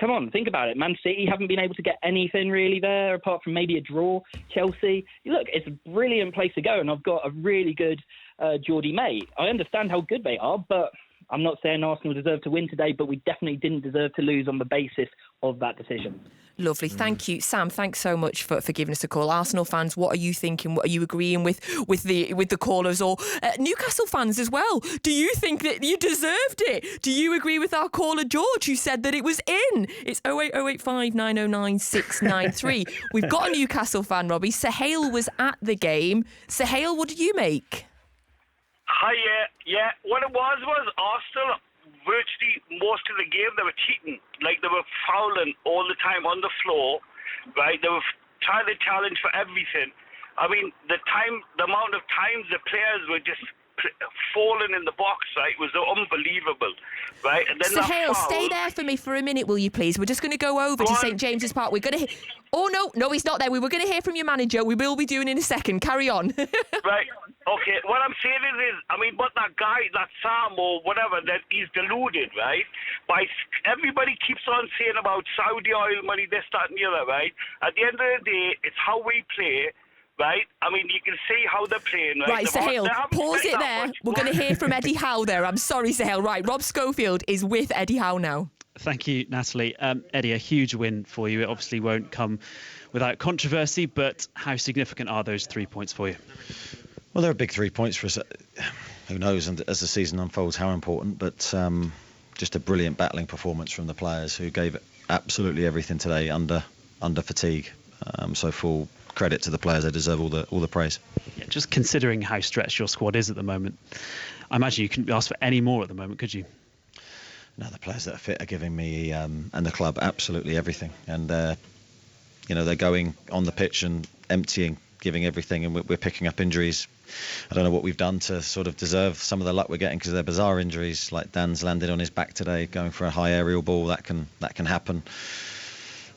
Come on, think about it. Man City haven't been able to get anything really there, apart from maybe a draw. Chelsea, look, it's a brilliant place to go, and I've got a really good Geordie mate. I understand how good they are, but I'm not saying Arsenal deserve to win today, but we definitely didn't deserve to lose on the basis of that decision. Lovely. Thank you. Sam, thanks so much for giving us a call. Arsenal fans, what are you thinking? What are you agreeing with the callers? Or Newcastle fans as well? Do you think that you deserved it? Do you agree with our caller George, who said that it was in? It's 08085 909 693. We've got a Newcastle fan, Robbie. Sahel was at the game. Sahel, what did you make? Hi, yeah. What it was Arsenal, virtually most of the game, they were cheating. Like, they were fouling all the time on the floor, right? They were trying to challenge for everything. I mean, the amount of times the players were just falling in the box, right, was unbelievable, right? And then Sahel, stay there for me for a minute, will you please? We're just going to go over to St James's Park. We're going to... Oh, no, he's not there. We were going to hear from your manager. We will be doing in a second. Carry on. Right. Okay, what I'm saying is, but that guy, that Sam or whatever, that he's deluded, right? Everybody keeps on saying about Saudi oil money, this, that, and the other, right? At the end of the day, it's how we play, right? I mean, you can see how they're playing, right? Right, Sahel, pause it there. We're going to hear from Eddie Howe there. I'm sorry, Sahel. Right, Rob Schofield is with Eddie Howe now. Thank you, Natalie. Eddie, a huge win for you. It obviously won't come without controversy, but how significant are those 3 points for you? Well, they're big 3 points for us. Who knows, and as the season unfolds, how important, but just a brilliant battling performance from the players who gave absolutely everything today under fatigue. So full credit to the players. They deserve all the praise. Yeah, just considering how stretched your squad is at the moment, I imagine you couldn't ask for any more at the moment, could you? No, the players that are fit are giving me and the club absolutely everything, and they're going on the pitch and emptying, giving everything, and we're picking up injuries. I don't know what we've done to sort of deserve some of the luck we're getting, because they're bizarre injuries. Like Dan's landed on his back today, going for a high aerial ball. That can happen.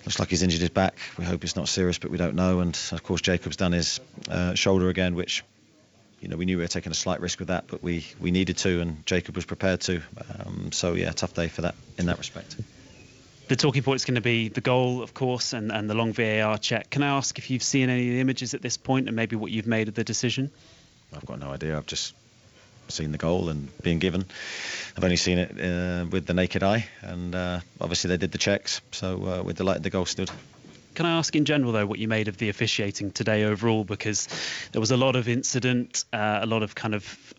Looks like he's injured his back. We hope it's not serious, but we don't know. And of course, Jacob's done his shoulder again, which we knew we were taking a slight risk with that, but we needed to, and Jacob was prepared to. So yeah, tough day for that in that respect. The talking point's going to be the goal, of course, and the long VAR check. Can I ask if you've seen any of the images at this point and maybe what you've made of the decision? I've got no idea. I've just seen the goal and being given. I've only seen it with the naked eye, and obviously they did the checks, so we're delighted the goal stood. Can I ask in general, though, what you made of the officiating today overall? Because there was a lot of incident, a lot of kind of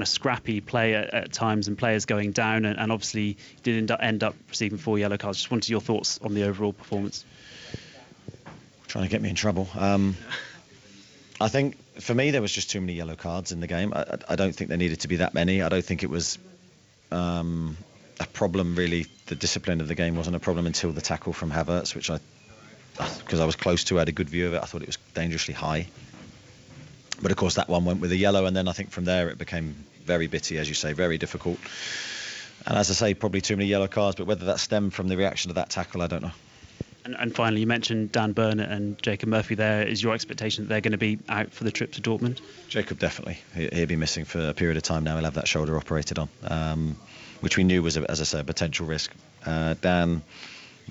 scrappy play at times and players going down, and obviously did end up receiving 4 yellow cards. Just wanted your thoughts on the overall performance. Trying to get me in trouble. I think for me there was just too many yellow cards in the game. I don't think there needed to be that many. I don't think it was a problem really. The discipline of the game wasn't a problem until the tackle from Havertz, which because I was close to, I had a good view of it. I thought it was dangerously high. But of course that one went with a yellow, and then I think from there it became very bitty, as you say, very difficult. And as I say, probably too many yellow cards, but whether that stemmed from the reaction to that tackle, I don't know. And finally, you mentioned Dan Burnett and Jacob Murphy there. Is your expectation that they're going to be out for the trip to Dortmund? Jacob, definitely. He'll be missing for a period of time now. He'll have that shoulder operated on, which we knew was, as I say, a potential risk. Dan,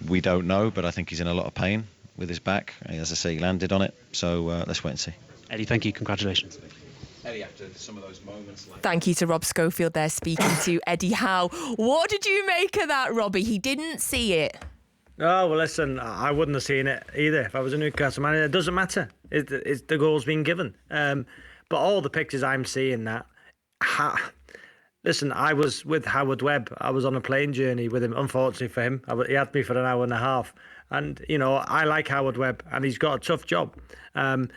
we don't know, but I think he's in a lot of pain with his back. As I say, he landed on it. So let's wait and see. Eddie, thank you. Congratulations. Eddie, after some of those moments. Thank you to Rob Schofield there speaking to Eddie Howe. What did you make of that, Robbie? He didn't see it. Oh, well, listen, I wouldn't have seen it either if I was a Newcastle manager. It doesn't matter. It's the goal's been given. But all the pictures I'm seeing that... Listen, I was with Howard Webb. I was on a plane journey with him, unfortunately for him. He had me for an hour and a half. And, I like Howard Webb, and he's got a tough job. And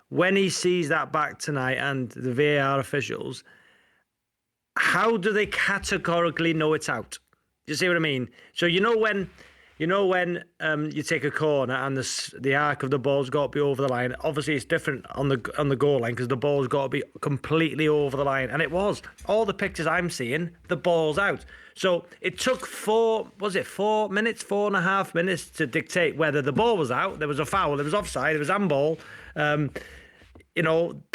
when he sees that back tonight and the VAR officials, how do they categorically know it's out? Do you see what I mean? So when you take a corner and the arc of the ball's got to be over the line. Obviously, it's different on the goal line because the ball's got to be completely over the line, and it was. All the pictures I'm seeing, the ball's out. So it took 4.5 minutes to dictate whether the ball was out. There was a foul. There was offside. There was handball. The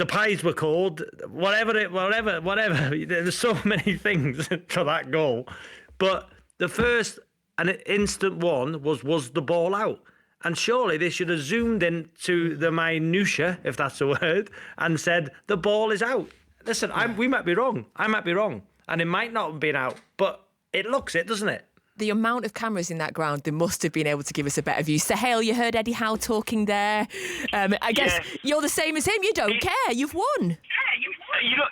pies were called. Whatever. There's so many things to that goal, but the first and instant one was the ball out. And surely they should have zoomed in to the minutiae, if that's a word, and said the ball is out. Listen, we might be wrong. I might be wrong. And it might not have been out, but it looks it, doesn't it? The amount of cameras in that ground, they must have been able to give us a better view. Sahel, you heard Eddie Howe talking there. I guess you're the same as him. You don't care. You've won. Yeah,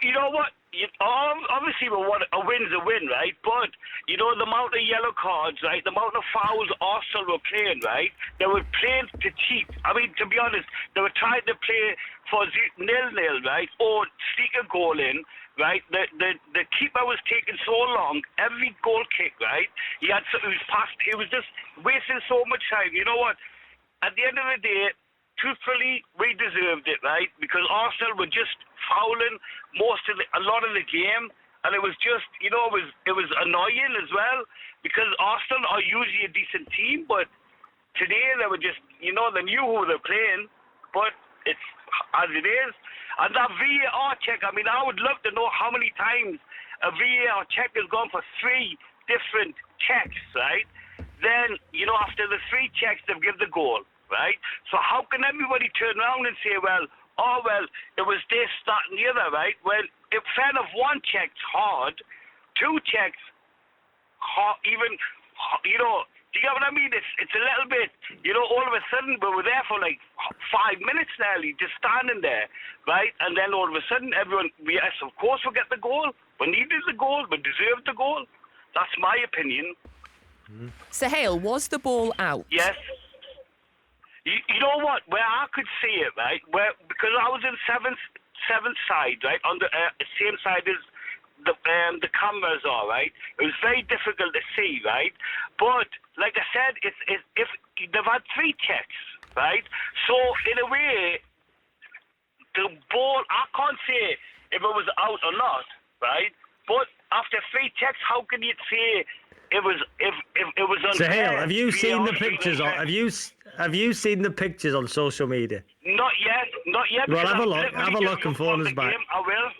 you know what? Obviously, a win's a win, right? But, the amount of yellow cards, right? The amount of fouls Arsenal were playing, right? They were playing to cheat. I mean, to be honest, they were trying to play for 0-0, right? Or sneak a goal in, right? The keeper was taking so long. Every goal kick, right? He was just wasting so much time. You know what? At the end of the day, truthfully, we deserved it, right? Because Arsenal were just fouling a lot of the game, and it was just, it was annoying as well, because Arsenal are usually a decent team, but today they were just, they knew who they're playing, but it's as it is. And that VAR check, I would love to know how many times a VAR check has gone for 3 different checks, right? Then, after the 3 checks, they've given the goal, right? So how can everybody turn around and say, it was this, that, and the other, right? Well, if fair enough, 1 check's hard, 2 checks, even, do you get what I mean? It's a little bit, all of a sudden, we were there for like 5 minutes nearly, just standing there, right? And then all of a sudden, everyone, yes, of course we'll get the goal. We needed the goal, we deserved the goal. That's my opinion. Sahel, was the ball out? Yes. You know what? Where I could see it, right? Because I was in seventh side, right, on the same side as the cameras are, right? It was very difficult to see, right? But like I said, if they've had 3 checks, right? So in a way, the ball, I can't say if it was out or not, right? But after 3 checks, how can you say it was if it was unfair? Sahel, have you seen the pictures? Have you seen the pictures on social media? No, Not yet. Well, because have a I'm look. literally Have a just look and phone from us the back. game. I will.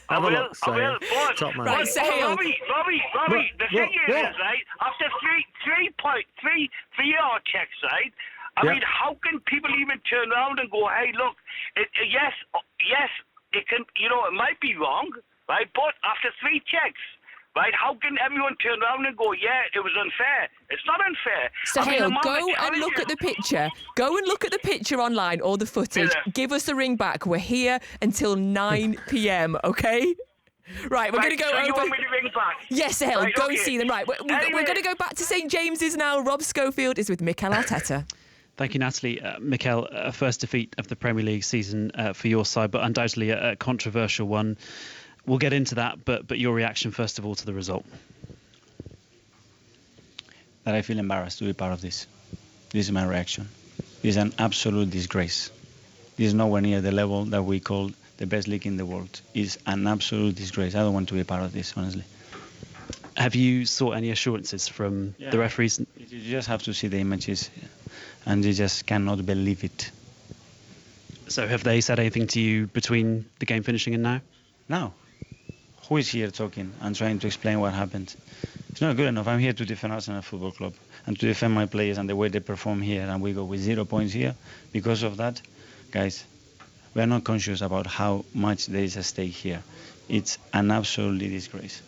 Have a look, I will. But, Top man. Right, Sahil. Robbie, the thing is, right, after three VR checks, right, I mean, how can people even turn around and go, hey, look, yes, it can, it might be wrong, right, but after 3 checks, right, how can everyone turn around and go, yeah, it was unfair? It's not unfair. Sahil, go and look at the picture. Go and look at the picture online or the footage. Yeah. Give us a ring back. We're here until 9 p.m, okay? Right, we're going to go so over... you want me to ring back? Yes, Sahil, Right, go okay. and see them. Right, we're Anyway. going to go back to St James's now. Rob Schofield is with Mikel Arteta. Thank you, Natalie. Mikel, a first defeat of the Premier League season for your side, but undoubtedly a controversial one. We'll get into that, but your reaction first of all to the result. That I feel embarrassed to be part of this. This is my reaction. This is an absolute disgrace. This is nowhere near the level that we call the best league in the world. It's an absolute disgrace. I don't want to be part of this, honestly. Have you sought any assurances from the referees? You just have to see the images, and you just cannot believe it. So have they said anything to you between the game finishing and now? No. Who is here talking and trying to explain what happened? It's not good enough. I'm here to defend Arsenal Football Club and to defend my players and the way they perform here, and we go with 0 points here. Because of that, guys, we're not conscious about how much there is at stake here. It's an absolutely disgrace.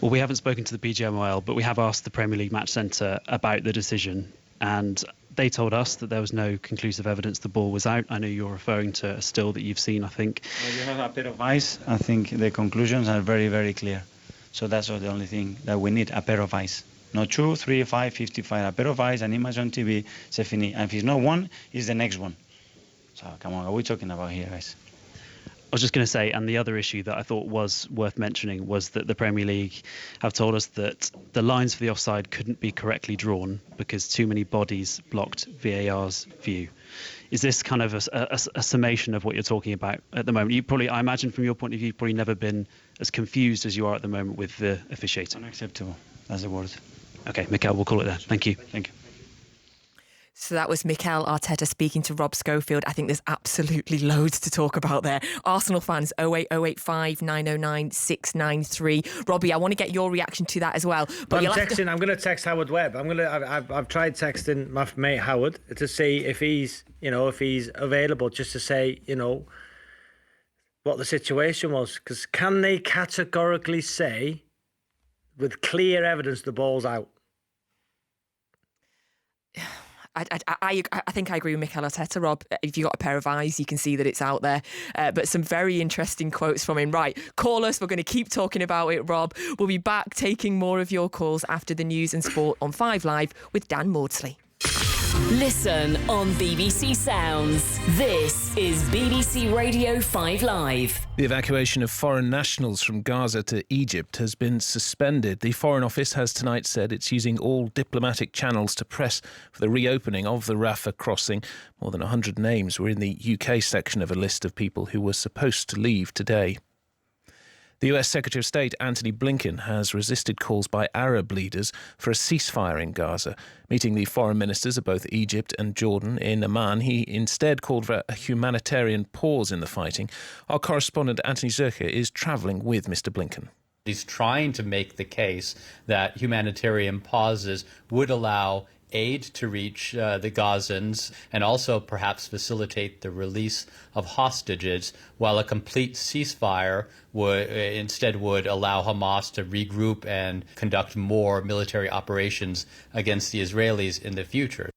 Well, we haven't spoken to the BGMOL, but we have asked the Premier League Match Centre about the decision, and they told us that there was no conclusive evidence the ball was out. I know you're referring to a still that you've seen, I think. Well, you have a pair of eyes. I think the conclusions are very, very clear. So that's the only thing that we need, a pair of eyes. Not 2, 3, 5, 55. A pair of eyes, an image on TV, c'est fini. And if it's not one, it's the next one. So come on, what are we talking about here, guys? I was just going to say, and the other issue that I thought was worth mentioning was that the Premier League have told us that the lines for the offside couldn't be correctly drawn because too many bodies blocked VAR's view. Is this kind of a summation of what you're talking about at the moment? You probably, I imagine from your point of view, you've probably never been as confused as you are at the moment with the officiating. Unacceptable. That's the word. Okay, Mikel, we'll call it there. Thank you. Thank you. So that was Mikel Arteta speaking to Rob Schofield. I think there's absolutely loads to talk about there. Arsenal fans, 08085 909 693. Robbie, I want to get your reaction to that as well. But I'm going to text Howard Webb. I've tried texting my mate Howard to see if he's available, just to say, what the situation was. Because can they categorically say, with clear evidence, the ball's out? I think I agree with Mikel Arteta, Rob. If you've got a pair of eyes, you can see that it's out there. But some very interesting quotes from him. Right, call us. We're going to keep talking about it, Rob. We'll be back taking more of your calls after the news and sport on 5 Live with Dan Maudsley. Listen on BBC Sounds. This is BBC Radio 5 Live. The evacuation of foreign nationals from Gaza to Egypt has been suspended. The Foreign Office has tonight said it's using all diplomatic channels to press for the reopening of the Rafah crossing. More than 100 names were in the UK section of a list of people who were supposed to leave today. The US Secretary of State Antony Blinken has resisted calls by Arab leaders for a ceasefire in Gaza. Meeting the foreign ministers of both Egypt and Jordan in Amman, he instead called for a humanitarian pause in the fighting. Our correspondent Anthony Zercher is travelling with Mr Blinken. He's trying to make the case that humanitarian pauses would allow aid to reach the Gazans and also perhaps facilitate the release of hostages, while a complete ceasefire would allow Hamas to regroup and conduct more military operations against the Israelis in the future.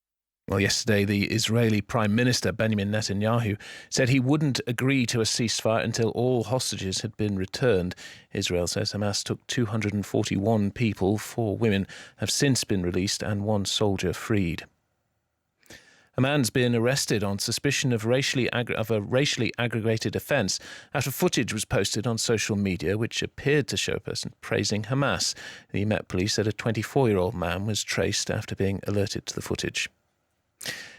Well, yesterday, the Israeli Prime Minister, Benjamin Netanyahu, said he wouldn't agree to a ceasefire until all hostages had been returned. Israel says Hamas took 241 people. 4 women have since been released and 1 soldier freed. A man's been arrested on suspicion of a racially aggravated offence after footage was posted on social media which appeared to show a person praising Hamas. The Met Police said a 24-year-old man was traced after being alerted to the footage.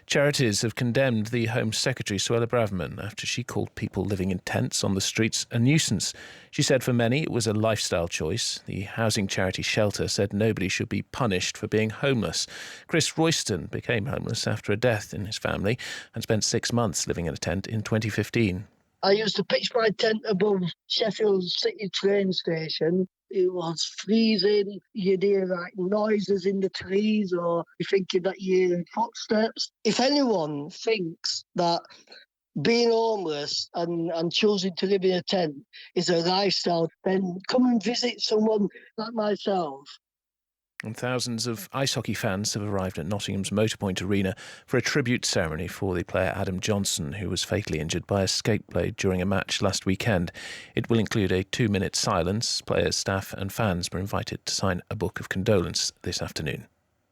Charities have condemned the Home Secretary, Suella Braverman, after she called people living in tents on the streets a nuisance. She said for many it was a lifestyle choice. The housing charity Shelter said nobody should be punished for being homeless. Chris Royston became homeless after a death in his family and spent 6 months living in a tent in 2015. I used to pitch my tent above Sheffield City train station. It was freezing. You'd hear like noises in the trees, or you're thinking that you hear footsteps. If anyone thinks that being homeless and choosing to live in a tent is a lifestyle, then come and visit someone like myself. And thousands of ice hockey fans have arrived at Nottingham's Motorpoint Arena for a tribute ceremony for the player Adam Johnson, who was fatally injured by a skate blade during a match last weekend. It will include a 2-minute silence. Players, staff and fans were invited to sign a book of condolence this afternoon.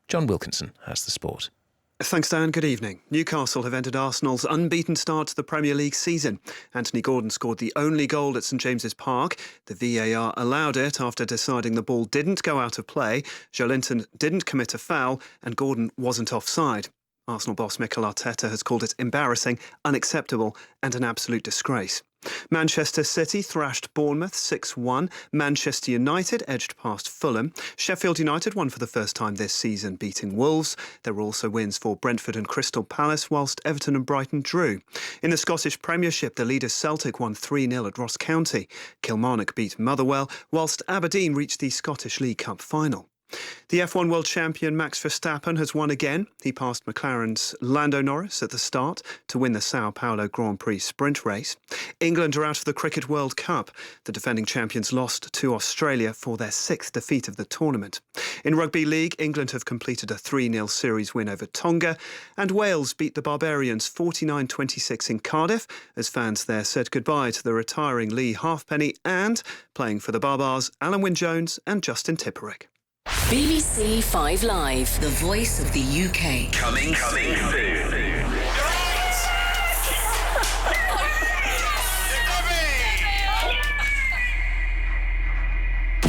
John Wilkinson has the sport. Thanks, Dan. Good evening. Newcastle have ended Arsenal's unbeaten start to the Premier League season. Anthony Gordon scored the only goal at St James's Park. The VAR allowed it after deciding the ball didn't go out of play. Joelinton didn't commit a foul and Gordon wasn't offside. Arsenal boss Mikel Arteta has called it embarrassing, unacceptable and an absolute disgrace. Manchester City thrashed Bournemouth 6-1. Manchester United edged past Fulham. Sheffield United won for the first time this season, beating Wolves. There were also wins for Brentford and Crystal Palace, whilst Everton and Brighton drew. In the Scottish Premiership, the leaders Celtic won 3-0 at Ross County. Kilmarnock beat Motherwell, whilst Aberdeen reached the Scottish League Cup final. The F1 world champion Max Verstappen has won again. He passed McLaren's Lando Norris at the start to win the Sao Paulo Grand Prix sprint race. England are out of the Cricket World Cup. The defending champions lost to Australia for their 6th defeat of the tournament. In Rugby League, England have completed a 3-0 series win over Tonga, and Wales beat the Barbarians 49-26 in Cardiff as fans there said goodbye to the retiring Lee Halfpenny and, playing for the Barbars, Alan Wynne-Jones and Justin Tipperick. BBC 5 Live, the voice of the UK. Coming soon.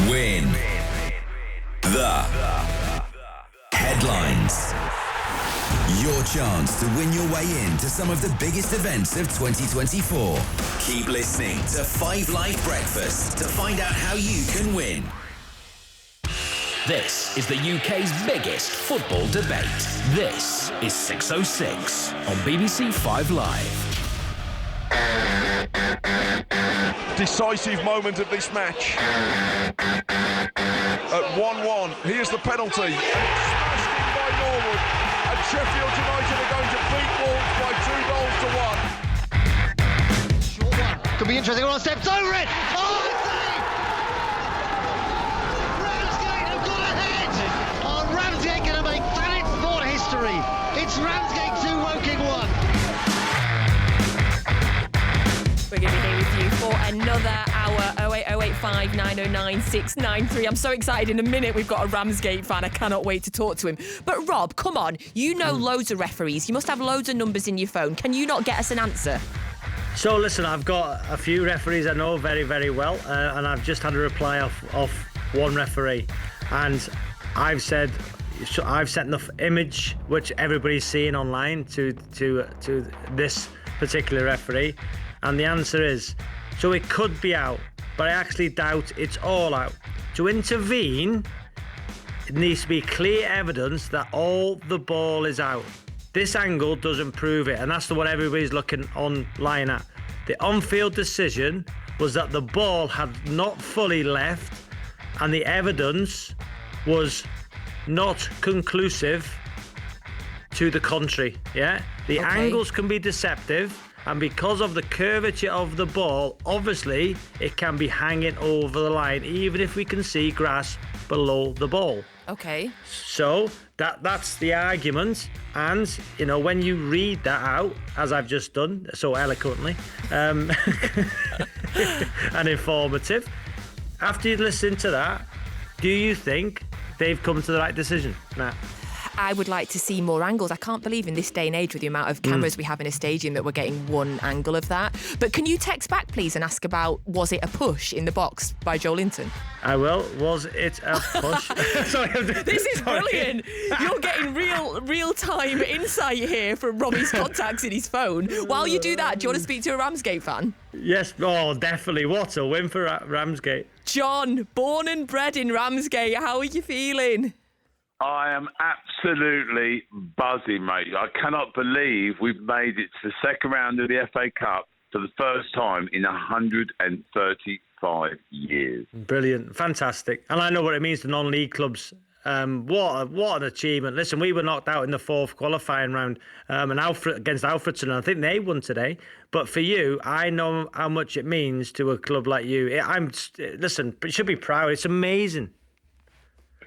Win the headlines. Your chance to win your way into some of the biggest events of 2024. Keep listening to 5 Live Breakfast to find out how you can win. This is the UK's biggest football debate. This is 606 on BBC 5 Live. Decisive moment of this match. At 1-1, here's the penalty. And it's smashed in by Norwood. And Sheffield United are going to beat Wolves by 2 goals to 1. Short one. Could be interesting. One steps over it. Oh, Ramsgate going to make that in sport history. It's Ramsgate 2, Woking 1. We're going to be here with you for another hour. 08085 909 693. I'm so excited. In a minute, we've got a Ramsgate fan. I cannot wait to talk to him. But Rob, come on. You know loads of referees. You must have loads of numbers in your phone. Can you not get us an answer? So listen, I've got a few referees I know very, very well, and I've just had a reply off one referee, and I've sent the image which everybody's seeing online to this particular referee, and the answer is, so it could be out, but I actually doubt it's all out. To intervene, it needs to be clear evidence that all the ball is out. This angle doesn't prove it, and that's the one everybody's looking online at. The on-field decision was that the ball had not fully left, and the evidence was not conclusive to the contrary. Yeah, the angles can be deceptive, and because of the curvature of the ball, obviously it can be hanging over the line, even if we can see grass below the ball. Okay. So that's the argument, and you know, when you read that out, as I've just done so eloquently and informative, after you listen to that, do you think they've come to the right decision? Nah. I would like to see more angles. I can't believe in this day and age with the amount of cameras we have in a stadium that we're getting one angle of that. But can you text back, please, and ask about, was it a push in the box by Joe Linton? I will. Was it a push? Sorry, This is brilliant. You're getting real-time insight here from Robbie's contacts in his phone. While you do that, do you want to speak to a Ramsgate fan? Yes, definitely. What a win for Ramsgate. John, born and bred in Ramsgate, how are you feeling? I am absolutely buzzing, mate. I cannot believe we've made it to the second round of the FA Cup for the first time in 135 years. Brilliant, fantastic. And I know what it means to non-league clubs. What an achievement. Listen, we were knocked out in the fourth qualifying round against Alfredson, and I think they won today. But for you, I know how much it means to a club like you. Listen, you should be proud. It's amazing.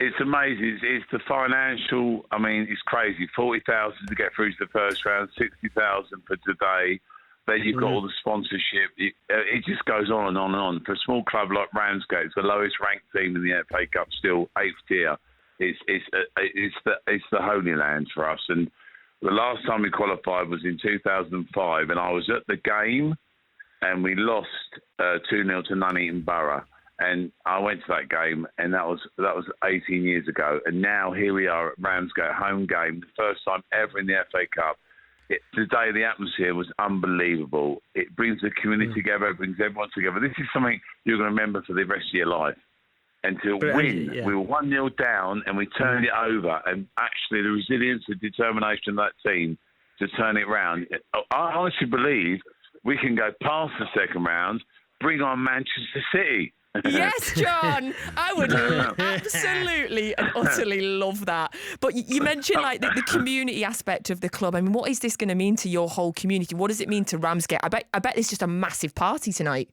It's amazing. It's the financial. I mean, it's crazy. 40,000 to get through to the first round, 60,000 for today. Then you've got all the sponsorship. It just goes on and on and on. For a small club like Ramsgate, it's the lowest ranked team in the FA Cup, still 8th tier. It's the Holy Land for us. And the last time we qualified was in 2005, and I was at the game, and we lost 2-0 to Nuneaton Borough. And I went to that game, and that was 18 years ago. And now here we are at Ramsgate, home game, the first time ever in the FA Cup. Today, the atmosphere was unbelievable. It brings the community together, it brings everyone together. This is something you're going to remember for the rest of your life. And to win, we were 1-0 down, and we turned it over. And actually, the resilience and determination of that team to turn it round. I honestly believe we can go past the second round, bring on Manchester City. Yes, John, I would absolutely and utterly love that. But you mentioned like the community aspect of the club. I mean, what is this going to mean to your whole community? What does it mean to Ramsgate? I bet it's just a massive party tonight.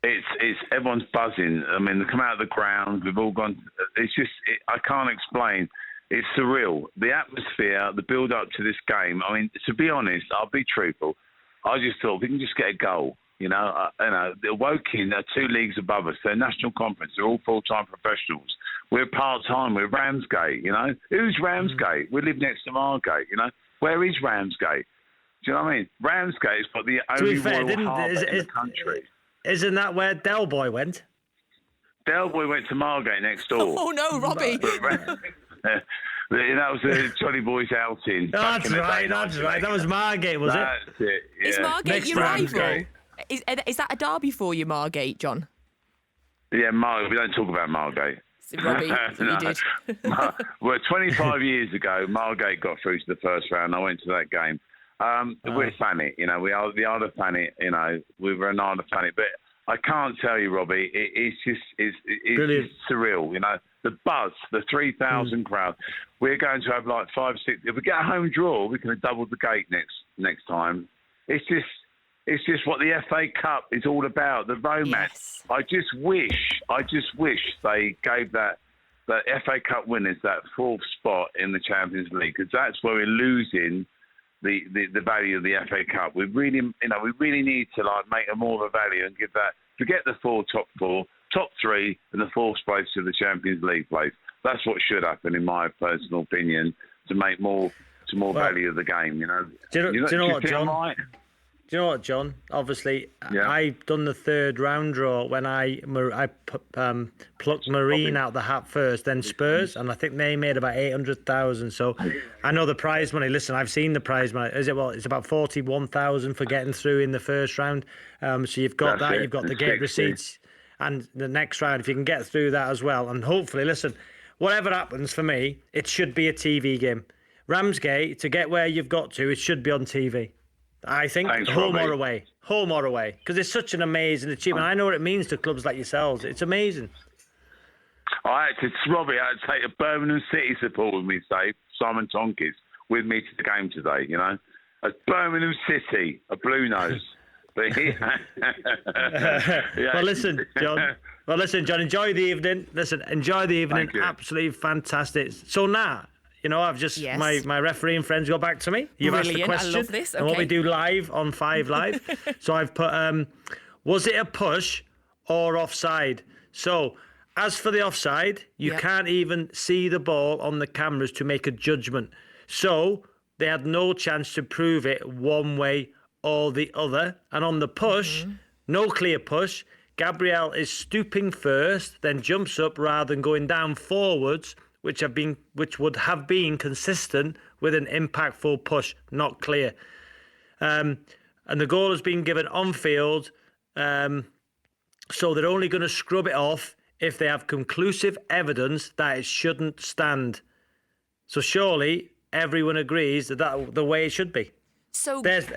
It's everyone's buzzing. I mean, they come out of the ground. We've all gone. It's just I can't explain. It's surreal. The atmosphere, the build up to this game. I mean, to be honest, I'll be truthful. I just thought we can just get a goal. The Woking are 2 leagues above us. They're national conference. They're all full-time professionals. We're part-time. We're Ramsgate, Who's Ramsgate? We live next to Margate, Where is Ramsgate? Do you know what I mean? Ramsgate's got the only royal harbour in the country. Isn't that where Del Boy went? Del Boy went to Margate next door. Oh, no, Robbie. That was the Johnny Boys outing. That's right. That was Margate, was it? That's it, yeah. Is Margate your rival? Is that a derby for you, Margate, John? Yeah, we don't talk about Margate. Robbie, you did. Well, 25 years ago, Margate got through to the first round. I went to that game. We're Thanet, we are the Isle of Thanet, we were an Isle of Thanet. But I can't tell you, Robbie, it's just surreal, The buzz, the 3,000 crowd. We're going to have like 5, 6. If we get a home draw, we can have doubled the gate next time. It's just what the FA Cup is all about, the romance. Yes. I just wish they gave the FA Cup winners that 4th spot in the Champions League, because that's where we're losing the value of the FA Cup. We really need to make a more of a value and give that. Forget the top 4, top 3, and the 4th place to the Champions League place. That's what should happen, in my personal opinion, to make more value of the game. Do you know what, John? Right? Do you know what, John? Obviously, I've done the 3rd round draw when I plucked Marine out the hat first, then Spurs, and I think they made about 800,000. So I know the prize money. Listen, I've seen the prize money. It's about 41,000 for getting through in the first round. So you've got that. You've got the gate receipts, and the next round, if you can get through that as well, and hopefully, listen, whatever happens for me, it should be a TV game. Ramsgate, to get where you've got to, it should be on TV. I think. Thanks, home Robbie. or away, because it's such an amazing achievement. I know what it means to clubs like yourselves. It's amazing. Robbie, I had to take a Birmingham City support with me, say Simon Tonkis, with me to the game today. A Birmingham City, a blue nose. Well, listen, John. Enjoy the evening. Absolutely fantastic. So now. I've just my refereeing friends got back to me. You've asked the question. I love this. Okay. And what we do live on 5 Live. So I've put, was it a push or offside? So as for the offside, you can't even see the ball on the cameras to make a judgment. So they had no chance to prove it one way or the other. And on the push, no clear push. Gabriel is stooping first, then jumps up rather than going down forwards, which would have been consistent with an impactful push. Not clear. And the goal has been given on field, so they're only going to scrub it off if they have conclusive evidence that it shouldn't stand. So surely everyone agrees that the way it should be. So that's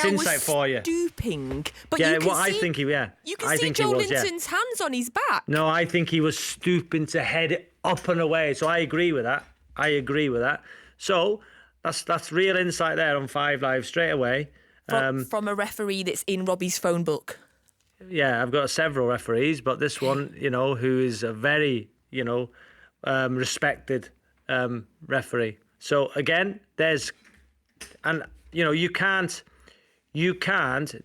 insight was for you. Stooping, but yeah, you can I see, think he. Yeah, you can I see think Joe he was, Linton's hands on his back. No, I think he was stooping to head it up and away. So I agree with that. So that's real insight there on 5 Live straight away. From a referee that's in Robbie's phone book. Yeah, I've got several referees, but this one, who is a very, respected referee. So again, you can't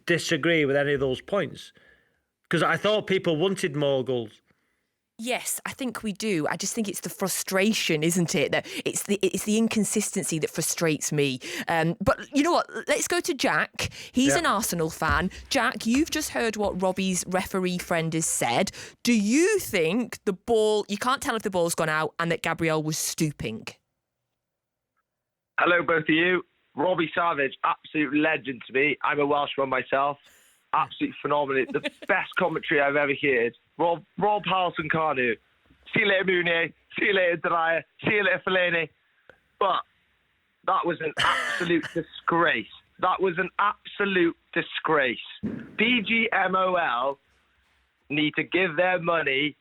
disagree with any of those points, because I thought people wanted more goals. Yes, I think we do. I just think it's the frustration, isn't it? That it's the inconsistency that frustrates me. But you know what? Let's go to Jack. He's an Arsenal fan. Jack, you've just heard what Robbie's referee friend has said. Do you think the ball? You can't tell if the ball's gone out and that Gabriel was stooping. Hello, both of you. Robbie Savage, absolute legend to me. I'm a Welshman myself. Absolutely phenomenal. The best commentary I've ever heard. Rob Harrison Carnu. See you later, Mooney. See you later, Dyer. See you later, Fellaini. But that was an absolute disgrace. That was an absolute disgrace. BGMOL need to give their money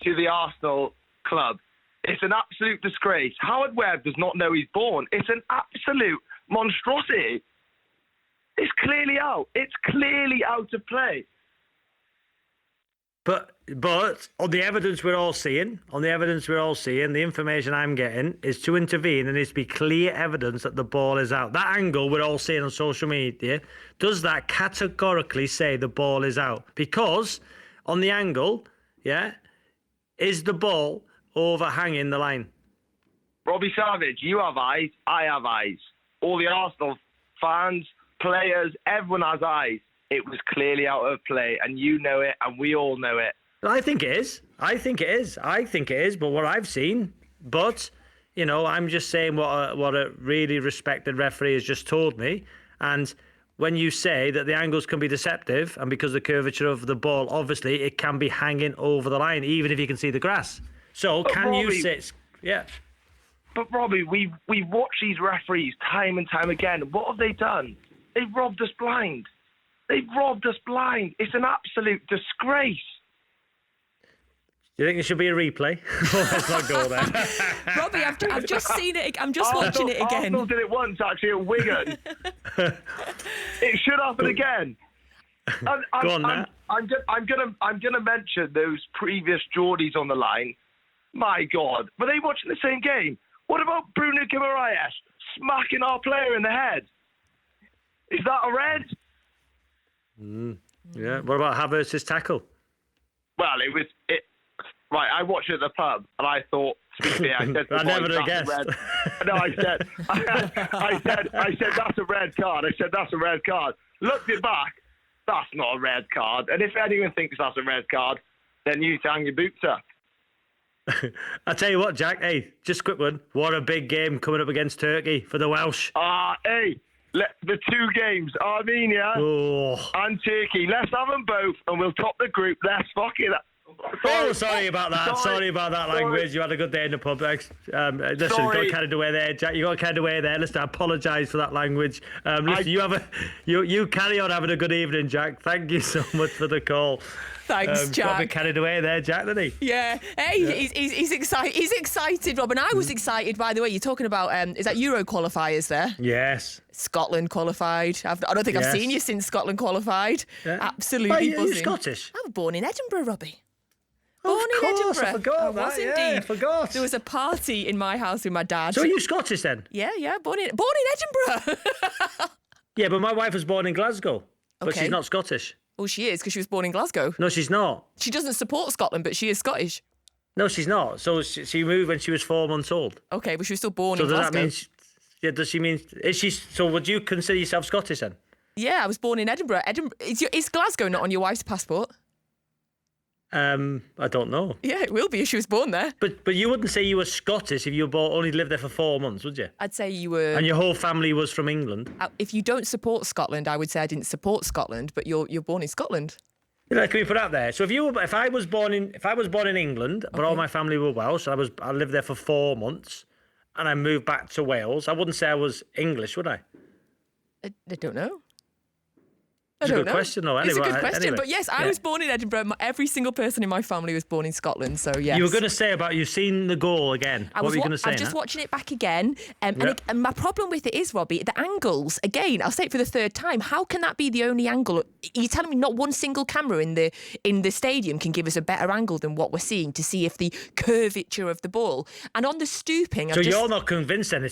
to the Arsenal club. It's an absolute disgrace. Howard Webb does not know he's born. It's an absolute monstrosity. It's clearly out. It's clearly out of play. But on the evidence we're all seeing, the information I'm getting is to intervene, and needs to be clear evidence that the ball is out. That angle we're all seeing on social media, does that categorically say the ball is out? Because on the angle, is the ball overhanging the line? Robbie Savage, you have eyes, I have eyes. All the Arsenal fans, players, everyone has eyes. It was clearly out of play, and you know it, and we all know it. I think it is. But what I've seen, I'm just saying what a really respected referee has just told me. And when you say that the angles can be deceptive, and because of the curvature of the ball, obviously it can be hanging over the line, even if you can see the grass. So But can Robbie, you say? Yeah. But Robbie, we've watched these referees time and time again. What have they done? They've robbed us blind. It's an absolute disgrace. Do you think there should be a replay? Let's not go there. Robbie, I've just seen it. I'm just watching it again. Arsenal did it once, actually, at Wigan. It should happen again. Go on, Matt. I'm gonna mention those previous Geordies on the line. My God, were they watching the same game? What about Bruno Guimaraes smacking our player in the head? Is that a red? Yeah. What about Havertz's tackle? Well, right, I watched it at the pub, and I thought, I said, I never that's guessed. a red. No, I said that's a red card. Looked it back, that's not a red card. And if anyone thinks that's a red card, then you hang your boots up. I tell you what, Jack. Hey, just a quick one. What a big game coming up against Turkey for the Welsh. The 2 games, Armenia and Turkey. Let's have them both, and we'll top the group. Let's fuck it up. Sorry about that. Sorry about that language. You had a good day in the pub. Listen, got carried away there, Jack. You got carried away there. Listen, I apologise for that language. Listen, you carry on having a good evening, Jack. Thank you so much for the call. Thanks, Jack. Got a bit carried away there, Jack, didn't he? Yeah. Hey, he's excited. He's excited, Rob. And I was excited, by the way. You're talking about, is that Euro qualifiers there? Yes. Scotland qualified. I don't think I've seen you since Scotland qualified. Yeah. Absolutely buzzing. You're Scottish? I was born in Edinburgh, Robbie. Of course, Edinburgh. I forgot that. Was indeed. Yeah, I forgot. There was a party in my house with my dad. So are you Scottish then? Yeah, born in Edinburgh. Yeah, but my wife was born in Glasgow, but Okay. she's not Scottish. Well, she is, because she was born in Glasgow. No, she's not. She doesn't support Scotland, but she is Scottish. No, she's not. So she moved when she was 4 months old. Okay, but she was still born so in Glasgow. So does that mean... does she mean... Is she... So would you consider yourself Scottish then? Yeah, I was born in Edinburgh. Is Glasgow not on your wife's passport? I don't know. Yeah, it will be if she was born there. But you wouldn't say you were Scottish if you only lived there for 4 months, would you? I'd say you were... And your whole family was from England? If you don't support Scotland, I would say I didn't support Scotland, but you're born in Scotland. Can we put out there? So if I was born in England, but all my family were Welsh, and I lived there for 4 months, and I moved back to Wales, I wouldn't say I was English, would I? I don't know. It's a good question, though. It's a good question, but yes, I was born in Edinburgh. Every single person in my family was born in Scotland, so yes. You were going to say about you've seen the goal again. What were you going to say? I'm just watching it back again, and my problem with it is, Robbie, the angles. Again, I'll say it for the third time. How can that be the only angle? You're telling me not one single camera in the stadium can give us a better angle than what we're seeing to see if the curvature of the ball and on the stooping. You're not convinced then?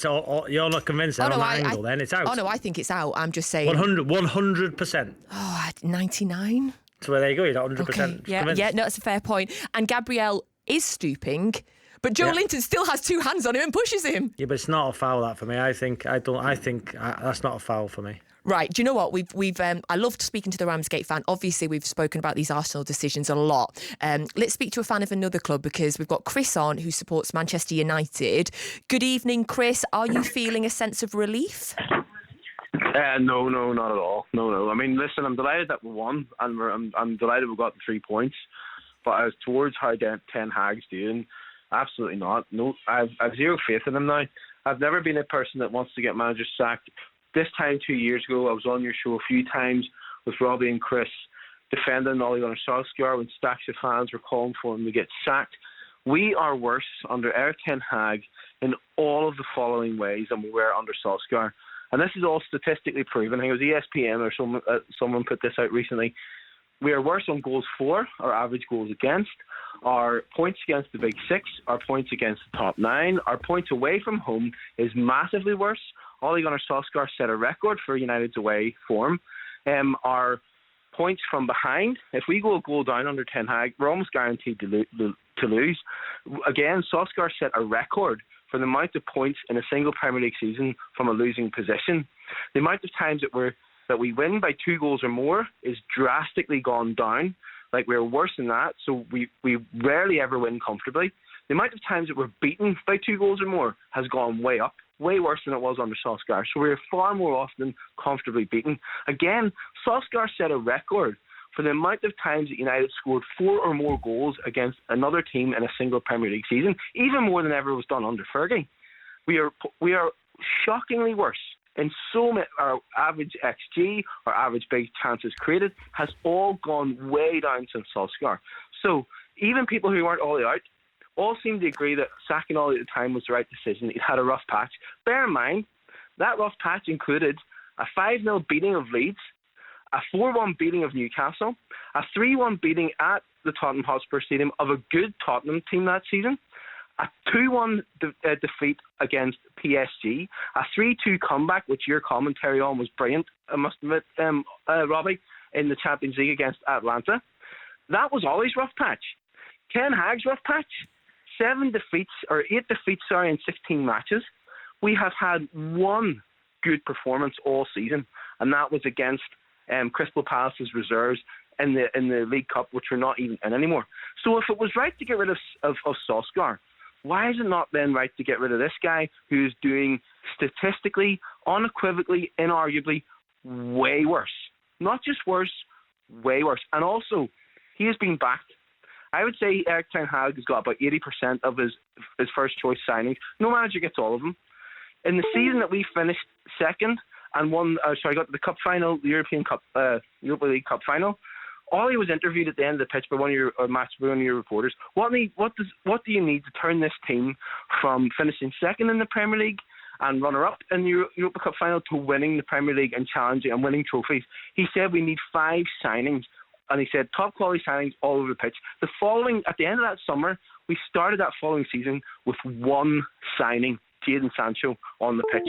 You're not convinced on that angle? Then it's out. Oh no, I think it's out. I'm just saying 100%. Oh, 99. So there you go. You're not 100%. Okay. Yeah, no, that's a fair point. And Gabrielle is stooping, but Joe Linton still has two hands on him and pushes him. Yeah, but it's not a foul that for me. I think that's not a foul for me. Right. Do you know what? We've I loved speaking to the Ramsgate fan. Obviously, we've spoken about these Arsenal decisions a lot. Let's speak to a fan of another club because we've got Chris on who supports Manchester United. Good evening, Chris. Are you feeling a sense of relief? No, not at all. No. I mean, listen, I'm delighted that we won, and I'm delighted we got the 3 points. But as towards how Ten Hag's doing, absolutely not. No, I've zero faith in him now. I've never been a person that wants to get managers sacked. This time 2 years ago, I was on your show a few times with Robbie and Chris defending Ole Gunnar Solskjaer when stacks of fans were calling for him to get sacked. We are worse under Erik Ten Hag in all of the following ways than we were under Solskjaer. And this is all statistically proven. I think it was ESPN or someone put this out recently. We are worse on goals for, our average goals against, our points against the big six, our points against the top nine, our points away from home is massively worse. Ole Gunnar Solskjaer set a record for United's away form. Our points from behind, if we go a goal down under Ten Hag, we're almost guaranteed to lose. Again, Solskjaer set a record for the amount of points in a single Premier League season from a losing position. The amount of times that we win by 2 goals or more is drastically gone down. Like, we're worse than that, so we rarely ever win comfortably. The amount of times that we're beaten by 2 goals or more has gone way up, way worse than it was under Solskjaer. So we're far more often comfortably beaten. Again, Solskjaer set a record for the amount of times that United scored 4 or more goals against another team in a single Premier League season, even more than ever was done under Fergie. We are shockingly worse. And so many, our average XG, our average big chances created, has all gone way down since Solskjaer. So even people who weren't all out all seem to agree that sacking Ole at the time was the right decision. It had a rough patch. Bear in mind, that rough patch included a 5-0 beating of Leeds, a 4-1 beating of Newcastle, a 3-1 beating at the Tottenham Hotspur Stadium of a good Tottenham team that season, a 2-1 defeat against PSG, a 3-2 comeback, which your commentary on was brilliant, I must admit, Robbie, in the Champions League against Atlanta. That was Ole's rough patch. Ten Hag's rough patch, 8 defeats in 16 matches. We have had one good performance all season, and that was against Crystal Palace's reserves in the League Cup, which we're not even in anymore. So if it was right to get rid of Solskjaer, why is it not then right to get rid of this guy who is doing statistically, unequivocally, inarguably way worse? Not just worse, way worse. And also, he has been backed. I would say Erik Ten Hag has got about 80% of his first choice signings. No manager gets all of them. In the season that we finished second and got the cup final, the Europa League Cup final, Ole was interviewed at the end of the pitch by one of your reporters. What do you need to turn this team from finishing second in the Premier League and runner-up in the Europa Cup final to winning the Premier League and challenging and winning trophies? He said we need 5 signings, and he said top quality signings all over the pitch. At the end of that summer, we started that following season with 1 signing, Jadon Sancho, on the pitch.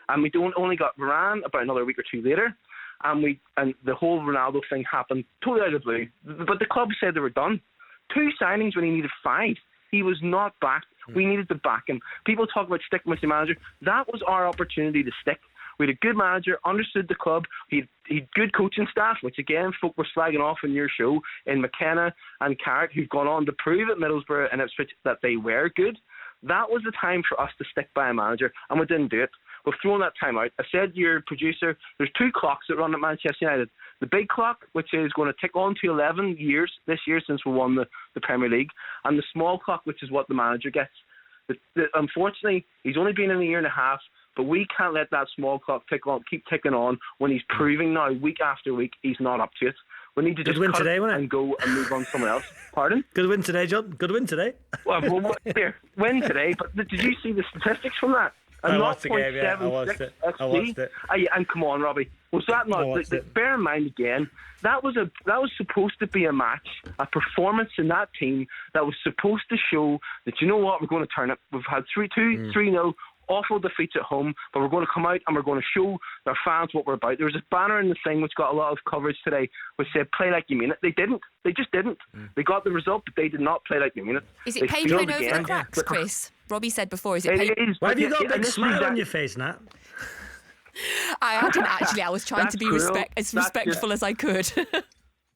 And we only got Varane about another week or 2 later. and the whole Ronaldo thing happened totally out of the blue. But the club said they were done. 2 signings when he needed 5. He was not backed. We needed to back him. People talk about sticking with the manager. That was our opportunity to stick. We had a good manager, understood the club. He had good coaching staff, which again, folk were slagging off in your show, in McKenna and Carrick, who've gone on to prove at Middlesbrough and Ipswich that they were good. That was the time for us to stick by a manager, and we didn't do it. We've thrown that time out. I said to your producer, there's 2 clocks that run at Manchester United. The big clock, which is going to tick on to 11 years this year since we won the Premier League, and the small clock, which is what the manager gets. Unfortunately, he's only been in a year and a half, but we can't let that small clock keep ticking on when he's proving now, week after week, he's not up to it. We need to just cut it and go and move on to someone else. Pardon? Good win today, John. Good win today. Well, win today, but did you see the statistics from that? I watched the game, yeah. I watched it. And come on, Robbie. Was that not? Bear in mind again, that was supposed to be a match, a performance in that team that was supposed to show that, you know what, we're going to turn it. We've had 3-0 awful defeats at home, but we're going to come out and we're going to show our fans what we're about. There was a banner in the thing which got a lot of coverage today which said, play like you mean it. They didn't. They just didn't. They got the result, but they did not play like they mean it. Is it papering over the cracks, Chris? Robbie said before, is it papering? Why have you got a big smile on your face, Nat? I didn't actually. I was trying to be as respectful as I could.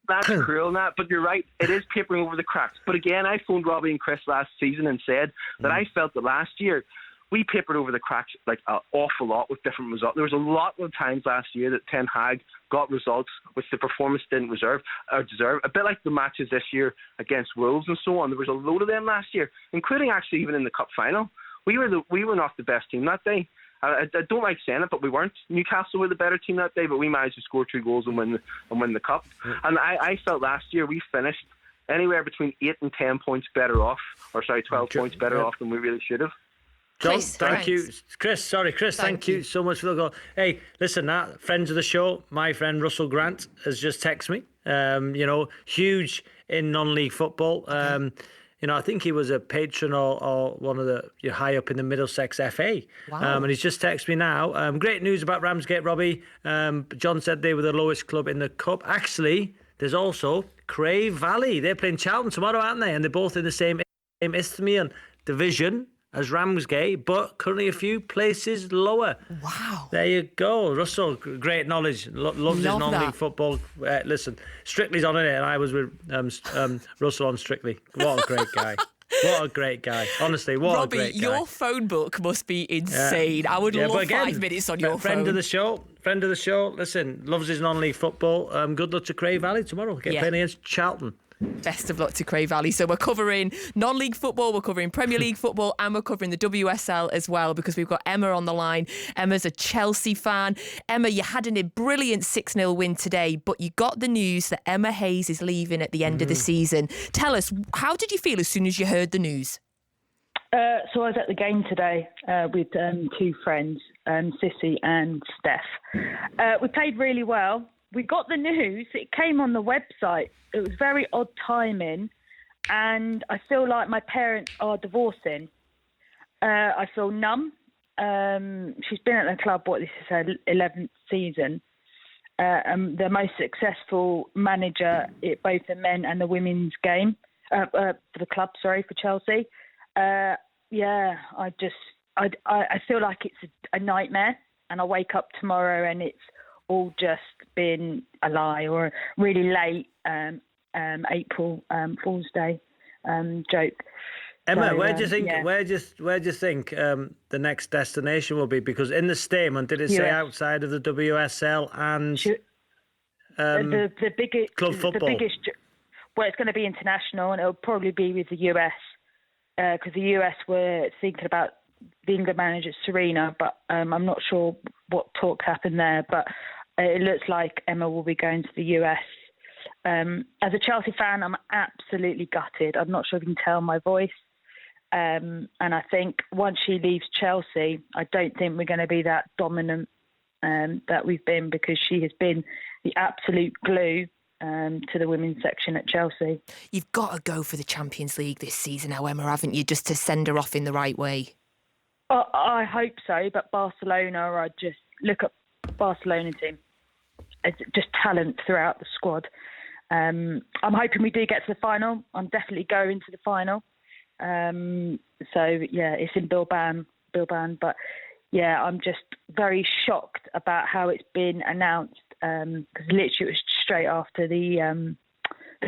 That's cruel, Nat, but you're right. It is papering over the cracks. But again, I phoned Robbie and Chris last season and said that I felt that last year we papered over the cracks like an awful lot with different results. There was a lot of times last year that Ten Hag got results which the performance didn't deserve. A bit like the matches this year against Wolves and so on. There was a load of them last year, including actually even in the cup final. We were not the best team that day. I don't like saying it, but we weren't. Newcastle were the better team that day, but we managed to score 2 goals and win the cup. And I felt last year we finished anywhere between 8 and 10 points better off, 12 points better off than we really should have. John, Chris, thank you. Chris, thank you so much for the goal. Hey, listen, Nat, friends of the show, my friend Russell Grant has just texted me. Huge in non-league football. I think he was a patron or one of the high up in the Middlesex FA. Wow. And he's just texted me now. Great news about Ramsgate, Robbie. John said they were the lowest club in the cup. Actually, there's also Crave Valley. They're playing Charlton tomorrow, aren't they? And they're both in the same Isthmian division as Ramsgate, but currently a few places lower. Wow. There you go. Russell, great knowledge. Loves his non-league football. Listen, Strictly's on it, and I was with Russell on Strictly. What a great guy. What a great guy. Honestly, what Robbie, a great guy. your phone book must be insane. I would love 5 minutes on your friend phone. Friend of the show. Listen, loves his non-league football. Good luck to Crave Valley tomorrow. Playing against Charlton. Best of luck to Crave Valley. So we're covering non-league football, we're covering Premier League football, and we're covering the WSL as well, because we've got Emma on the line. Emma's a Chelsea fan. Emma, you had a brilliant 6-0 win today, but you got the news that Emma Hayes is leaving at the end of the season. Tell us, how did you feel as soon as you heard the news? So I was at the game today with 2 friends, Sissy and Steph. We played really well. We got the news. It came on the website. It was very odd timing, and I feel like my parents are divorcing. I feel numb. She's been at the club, this is her 11th season. The most successful manager at both the men and the women's game, for the club, for Chelsea. I feel like it's a nightmare, and I wake up tomorrow and it's all just been a lie or a really late April Fool's Day joke. Emma, where do you think the next destination will be? Because in the statement, did it say outside of the WSL and the biggest club football? Well, it's going to be international, and it'll probably be with the US, because the US were thinking about the England manager Serena, but I'm not sure what talks happened there. But it looks like Emma will be going to the US. As a Chelsea fan, I'm absolutely gutted. I'm not sure if you can tell my voice. And I think once she leaves Chelsea, I don't think we're going to be that dominant that we've been, because she has been the absolute glue to the women's section at Chelsea. You've got to go for the Champions League this season now, Emma, haven't you, just to send her off in the right way? I hope so, but Barcelona, I just look at Barcelona team. just talent throughout the squad. I'm hoping we do get to the final. I'm definitely going to the final. So yeah, it's in Bilbao, but yeah, I'm just very shocked about how it's been announced, because literally it was straight after the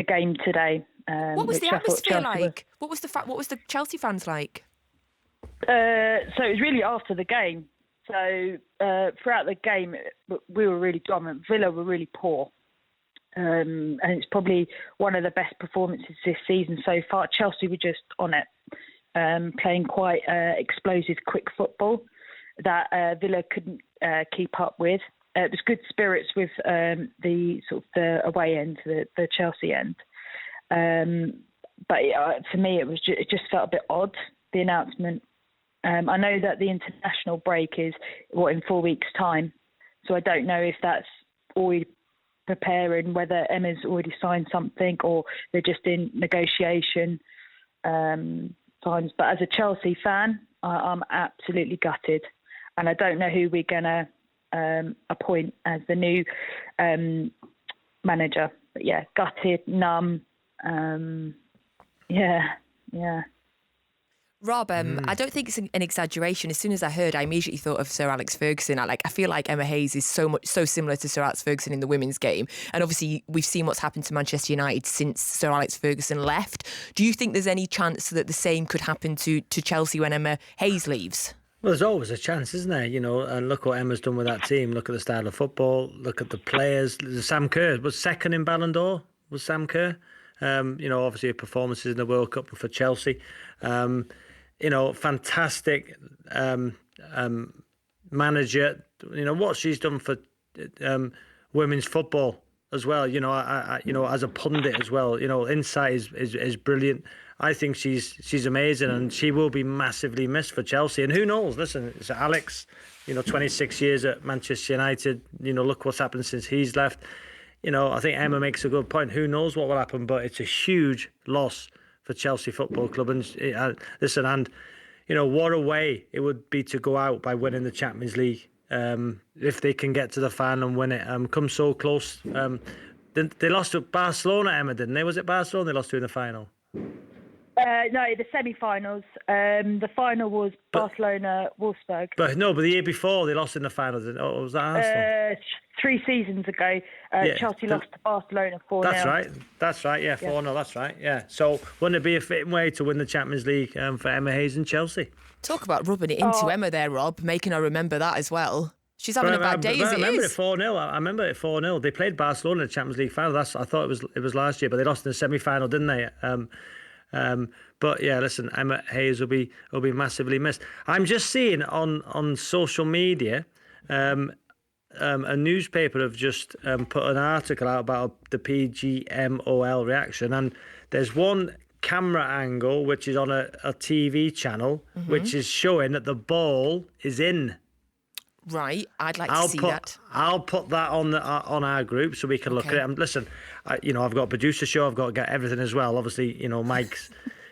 game today. What was the atmosphere like? What was the Chelsea fans like? So it was really after the game. So throughout the game, we were really dominant. Villa were really poor. And it's probably one of the best performances this season so far. Chelsea were just on it, playing quite explosive, quick football that Villa couldn't keep up with. It was good spirits with the sort of the away end, the Chelsea end. But for me, it just felt a bit odd, the announcement. I know that the international break is in 4 weeks' time, so I don't know if that's already preparing, whether Emma's already signed something or they're just in negotiation times. But as a Chelsea fan, I'm absolutely gutted, and I don't know who we're going to appoint as the new manager. But yeah, gutted, numb. Yeah. Rob, I don't think it's an exaggeration. As soon as I heard, I immediately thought of Sir Alex Ferguson. I feel like Emma Hayes is so similar to Sir Alex Ferguson in the women's game. And obviously, we've seen what's happened to Manchester United since Sir Alex Ferguson left. Do you think there's any chance that the same could happen to Chelsea when Emma Hayes leaves? Well, there's always a chance, isn't there? And look what Emma's done with that team. Look at the style of football. Look at the players. Sam Kerr was second in Ballon d'Or. Was Sam Kerr? Obviously performances in the World Cup for Chelsea. Fantastic manager. What she's done for women's football as well. As a pundit as well. Insight is brilliant. I think she's amazing, and she will be massively missed for Chelsea. And who knows? Listen, it's Alex. 26 years at Manchester United. Look what's happened since he's left. I think Emma makes a good point. Who knows what will happen? But it's a huge loss for Chelsea Football Club. And what a way it would be to go out by winning the Champions League. If they can get to the final and win it, come so close. They lost to Barcelona, Emma, didn't they? Was it Barcelona they lost to in the final? No, the semi-finals. The final was Barcelona-Wolfsburg. But the year before they lost in the final. Was that Arsenal? 3 seasons ago, Chelsea lost to Barcelona 4-0. That's right. Yeah, 4-0. That's right. Yeah. So wouldn't it be a fitting way to win the Champions League for Emma Hayes and Chelsea? Talk about rubbing it into Emma there, Rob, making her remember that as well. She's having a bad day as it is. I remember it 4-0. I remember it 4-0. They played Barcelona in the Champions League final. I thought it was last year, but they lost in the semi-final, didn't they? But yeah, listen, Emma Hayes will be massively missed. I'm just seeing on social media, a newspaper have just put an article out about the PGMOL reaction, and there's one camera angle which is on a TV channel, which is showing that the ball is in. Right, I'd like to see that. I'll put that on our group so we can look at it. And listen, I've got a producer show. I've got to get everything as well. Obviously, Mike's,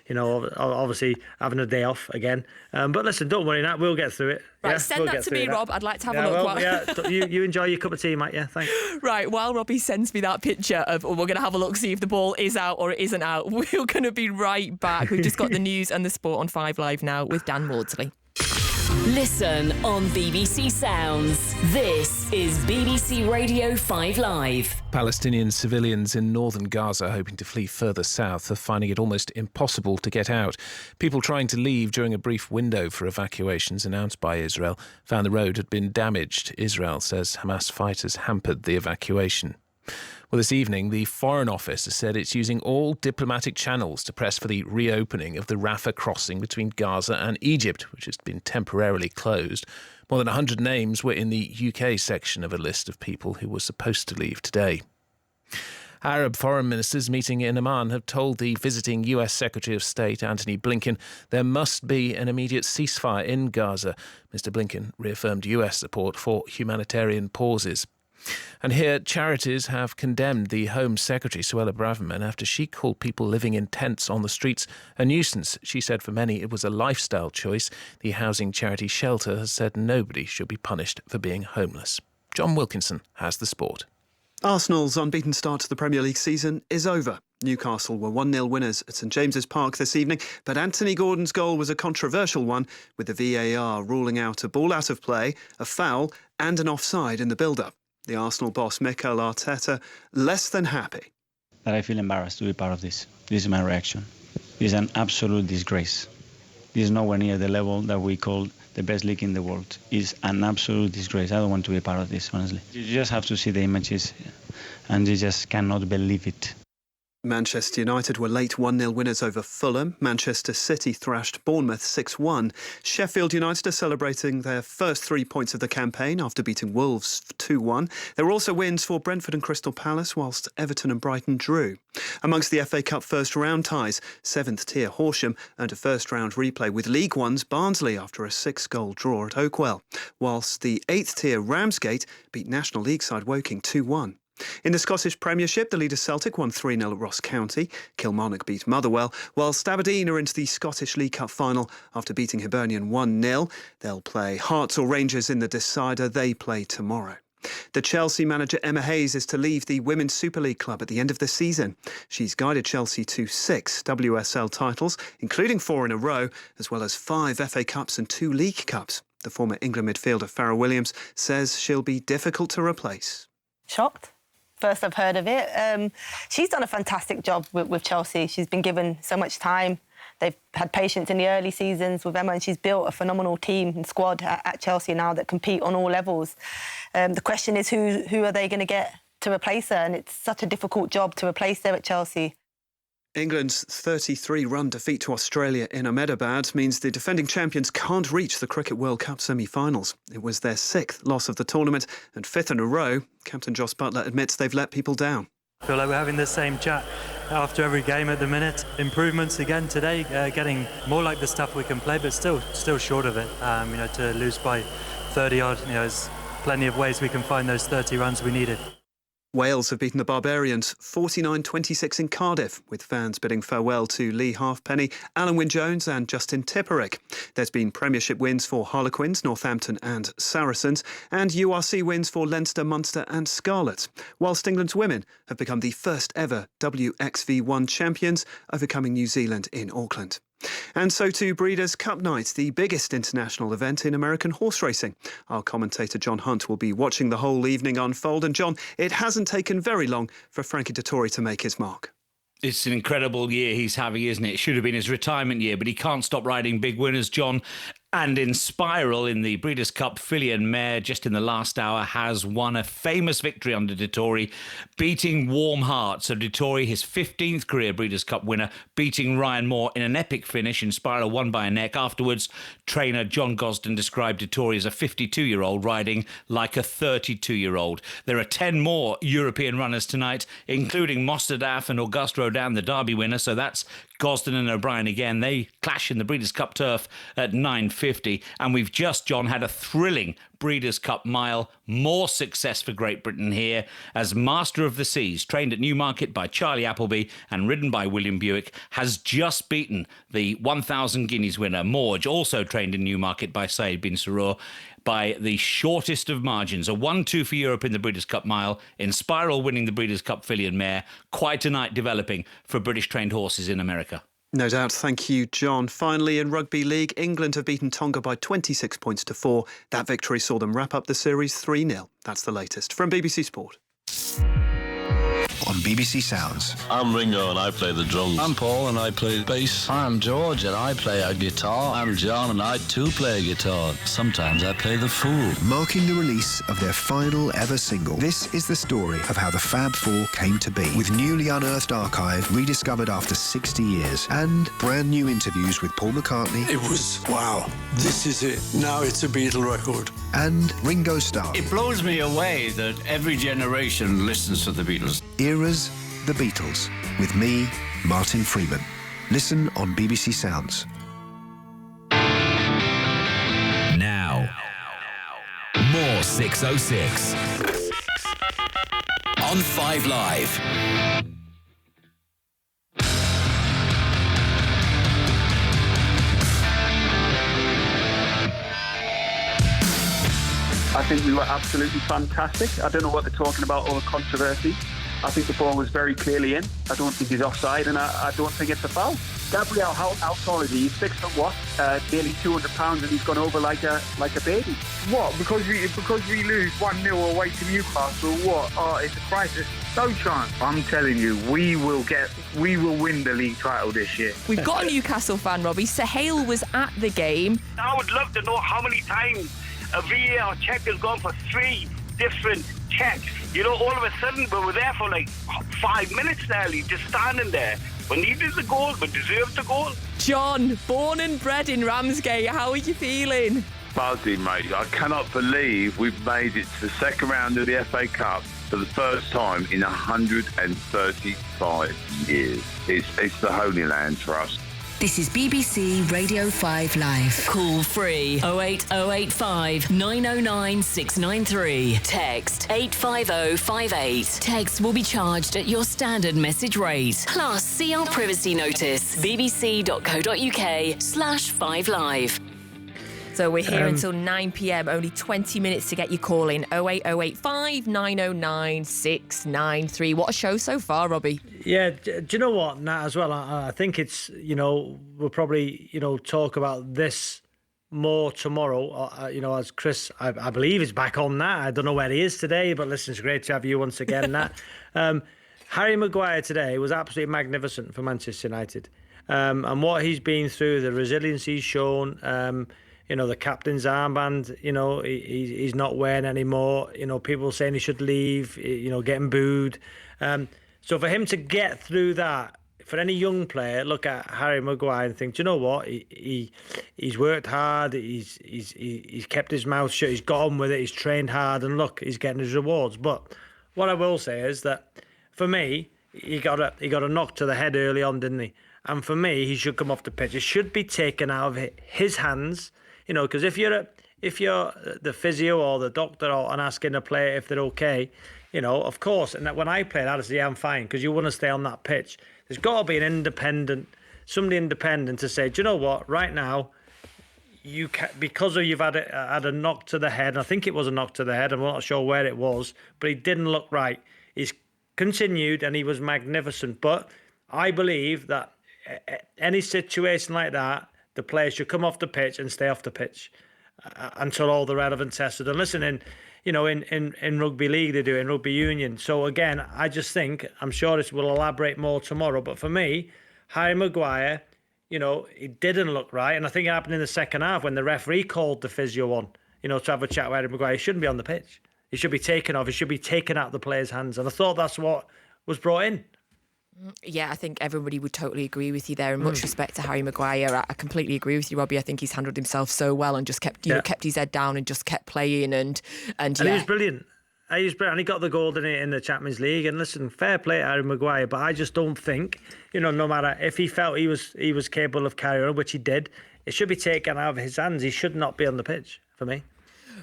obviously having a day off again. But listen, don't worry, Nat. We'll get through it. Right, send that to me, Rob. I'd like to have a look. You enjoy your cup of tea, mate. Yeah, thanks. Right, while Robbie sends me that picture of, we're going to have a look, see if the ball is out or it isn't out. We're going to be right back. We've just got the news and the sport on 5 Live now with Dan Maudsley. Listen on BBC Sounds. This is BBC Radio 5 Live. Palestinian civilians in northern Gaza hoping to flee further south are finding it almost impossible to get out. People trying to leave during a brief window for evacuations announced by Israel found the road had been damaged. Israel says Hamas fighters hampered the evacuation. Well, this evening, the Foreign Office has said it's using all diplomatic channels to press for the reopening of the Rafah crossing between Gaza and Egypt, which has been temporarily closed. More than 100 names were in the UK section of a list of people who were supposed to leave today. Arab foreign ministers meeting in Amman have told the visiting US Secretary of State, Antony Blinken, there must be an immediate ceasefire in Gaza. Mr. Blinken reaffirmed US support for humanitarian pauses. And here, charities have condemned the Home Secretary, Suella Braverman, after she called people living in tents on the streets a nuisance. She said for many it was a lifestyle choice. The housing charity Shelter has said nobody should be punished for being homeless. John Wilkinson has the sport. Arsenal's unbeaten start to the Premier League season is over. Newcastle were 1-0 winners at St James's Park this evening, but Anthony Gordon's goal was a controversial one, with the VAR ruling out a ball out of play, a foul and an offside in the build-up. The Arsenal boss, Mikel Arteta, less than happy. That I feel embarrassed to be part of this. This is my reaction. This is an absolute disgrace. This is nowhere near the level that we call the best league in the world. It's an absolute disgrace. I don't want to be part of this, honestly. You just have to see the images and you just cannot believe it. Manchester United were late 1-0 winners over Fulham. Manchester City thrashed Bournemouth 6-1. Sheffield United are celebrating their first 3 points of the campaign after beating Wolves 2-1. There were also wins for Brentford and Crystal Palace, whilst Everton and Brighton drew. Amongst the FA Cup first round ties, 7th tier Horsham earned a first round replay with League One's Barnsley after a 6-goal draw at Oakwell, whilst the 8th tier Ramsgate beat National League side Woking 2-1. In the Scottish Premiership, the leader Celtic won 3-0 at Ross County. Kilmarnock beat Motherwell, whilst Aberdeen are into the Scottish League Cup final after beating Hibernian 1-0. They'll play Hearts or Rangers in the decider. They play tomorrow. The Chelsea manager Emma Hayes is to leave the Women's Super League club at the end of the season. She's guided Chelsea to 6 WSL titles, including 4 in a row, as well as 5 FA Cups and 2 League Cups. The former England midfielder Farrah Williams says she'll be difficult to replace. Shocked. First I've heard of it. She's done a fantastic job with Chelsea. She's been given so much time. They've had patience in the early seasons with Emma, and she's built a phenomenal team and squad at Chelsea now that compete on all levels. The question is who are they going to get to replace her? And it's such a difficult job to replace her at Chelsea. England's 33-run defeat to Australia in Ahmedabad means the defending champions can't reach the Cricket World Cup semi-finals. It was their 6th loss of the tournament and 5th in a row. Captain Joss Buttler admits they've let people down. I feel like we're having the same chat after every game at the minute. Improvements again today, getting more like the stuff we can play, but still short of it. To lose by 30 odd, there's plenty of ways we can find those 30 runs we needed. Wales have beaten the Barbarians 49-26 in Cardiff, with fans bidding farewell to Lee Halfpenny, Alan Wynne-Jones and Justin Tipperick. There's been Premiership wins for Harlequins, Northampton and Saracens, and URC wins for Leinster, Munster and Scarlet, whilst England's women have become the first ever WXV1 champions, overcoming New Zealand in Auckland. And so to Breeders' Cup Night, the biggest international event in American horse racing. Our commentator John Hunt will be watching the whole evening unfold. And John, it hasn't taken very long for Frankie Dettori to make his mark. It's an incredible year he's having, isn't it? It should have been his retirement year, but he can't stop riding big winners, John. And in Spiral, in the Breeders' Cup filly and mare, just in the last hour, has won a famous victory under Dettori, beating Warm Heart. So Dettori, his 15th career Breeders' Cup winner, beating Ryan Moore in an epic finish. In Spiral, won by a neck. Afterwards, trainer John Gosden described Dettori as a 52-year-old riding like a 32-year-old. There are 10 more European runners tonight, including Mostadaf and Auguste Rodin, the Derby winner. So that's Gosden and O'Brien again. They clash in the Breeders' Cup turf at 9:50. And we've just, John, had a thrilling Breeders' Cup mile. More success for Great Britain here as Master of the Seas, trained at Newmarket by Charlie Appleby and ridden by William Buick, has just beaten the 1,000 guineas winner, Morge, also trained in Newmarket by Said bin Surur, by the shortest of margins. A 1-2 for Europe in the Breeders' Cup mile. In Spiral, winning the Breeders' Cup filly and mare. Quite a night developing for British-trained horses in America. No doubt. Thank you, John. Finally, in Rugby League, England have beaten Tonga by 26 points to 4. That victory saw them wrap up the series 3-0. That's the latest. From BBC Sport. On BBC Sounds. I'm Ringo and I play the drums. I'm Paul and I play bass. I'm George and I play a guitar. I'm John and I too play a guitar. Sometimes I play the fool. Marking the release of their final ever single, this is the story of how the Fab Four came to be, with newly unearthed archive rediscovered after 60 years and brand new interviews with Paul McCartney. It was, wow, this is it. Now it's a Beatle record. And Ringo Starr. It blows me away that every generation listens to the Beatles. Eras, the Beatles, with me, Martin Freeman. Listen on BBC Sounds. Now, more 606 on 5 Live. I think we were absolutely fantastic. I don't know what they're talking about, all the controversy. I think the ball was very clearly in. I don't think he's offside, and I don't think it's a foul. Gabriel, how tall is he? He's 6 foot what? Nearly 200 pounds, and he's gone over like a baby. What? Because we lose 1-0 away to Newcastle? What? Oh, it's a crisis. No chance. I'm telling you, we will win the league title this year. We've got a Newcastle fan, Robbie. Sahil was at the game. I would love to know how many times a VAR check has gone for 3 different checks. You know, all of a sudden we were there for like 5 minutes nearly, just standing there. We needed the goal, we deserved the goal. John, born and bred in Ramsgate, how are you feeling? Buzzing, mate. I cannot believe we've made it to the second round of the FA Cup for the first time in 135 years. It's the Holy Land for us. This is BBC Radio 5 Live. Call free 08085 909 693. Text 85058. Text will be charged at your standard message rate. Plus, see our privacy notice. bbc.co.uk/5live. So we're here until 9 p.m, only 20 minutes to get your call in. 08085 909 693. What a show so far, Robbie. Yeah, do you know what, Nat, as well? I think it's, we'll probably, talk about this more tomorrow. As Chris, I believe, is back on that. I don't know where he is today, but listen, it's great to have you once again, Nat. Harry Maguire today was absolutely magnificent for Manchester United. And what he's been through, the resilience he's shown, the captain's armband, he's not wearing anymore. People saying he should leave, getting booed. So for him to get through that, for any young player, look at Harry Maguire and think, do you know what? He's worked hard. He's kept his mouth shut. He's got on with it. He's trained hard, and look, he's getting his rewards. But what I will say is that for me, he got a knock to the head early on, didn't he? And for me, he should come off the pitch. It should be taken out of his hands. Because if you're the physio or the doctor and asking a player if they're okay, of course. And when I played, I'd say, yeah, I'm fine, because you want to stay on that pitch. There's got to be somebody independent to say, do you know what? Right now, because you've had a knock to the head. And I think it was a knock to the head. I'm not sure where it was, but he didn't look right. He's continued, and he was magnificent. But I believe that any situation like that, the players should come off the pitch and stay off the pitch until all the relevant tests are done. Listen, in rugby league, they do it, in rugby union. So again, I just think, I'm sure this will elaborate more tomorrow, but for me, Harry Maguire, he didn't look right. And I think it happened in the second half when the referee called the physio on, to have a chat with Harry Maguire. He shouldn't be on the pitch. He should be taken off. He should be taken out of the players' hands. And I thought that's what was brought in. Yeah, I think everybody would totally agree with you there. And much respect to Harry Maguire. I completely agree with you, Robbie. I think he's handled himself so well and just kept his head down and just kept playing. And he was brilliant. He was brilliant. And he got the goal in the Champions League. And listen, fair play to Harry Maguire. But I just don't think, no matter if he felt he was capable of carrying on, which he did, it should be taken out of his hands. He should not be on the pitch for me.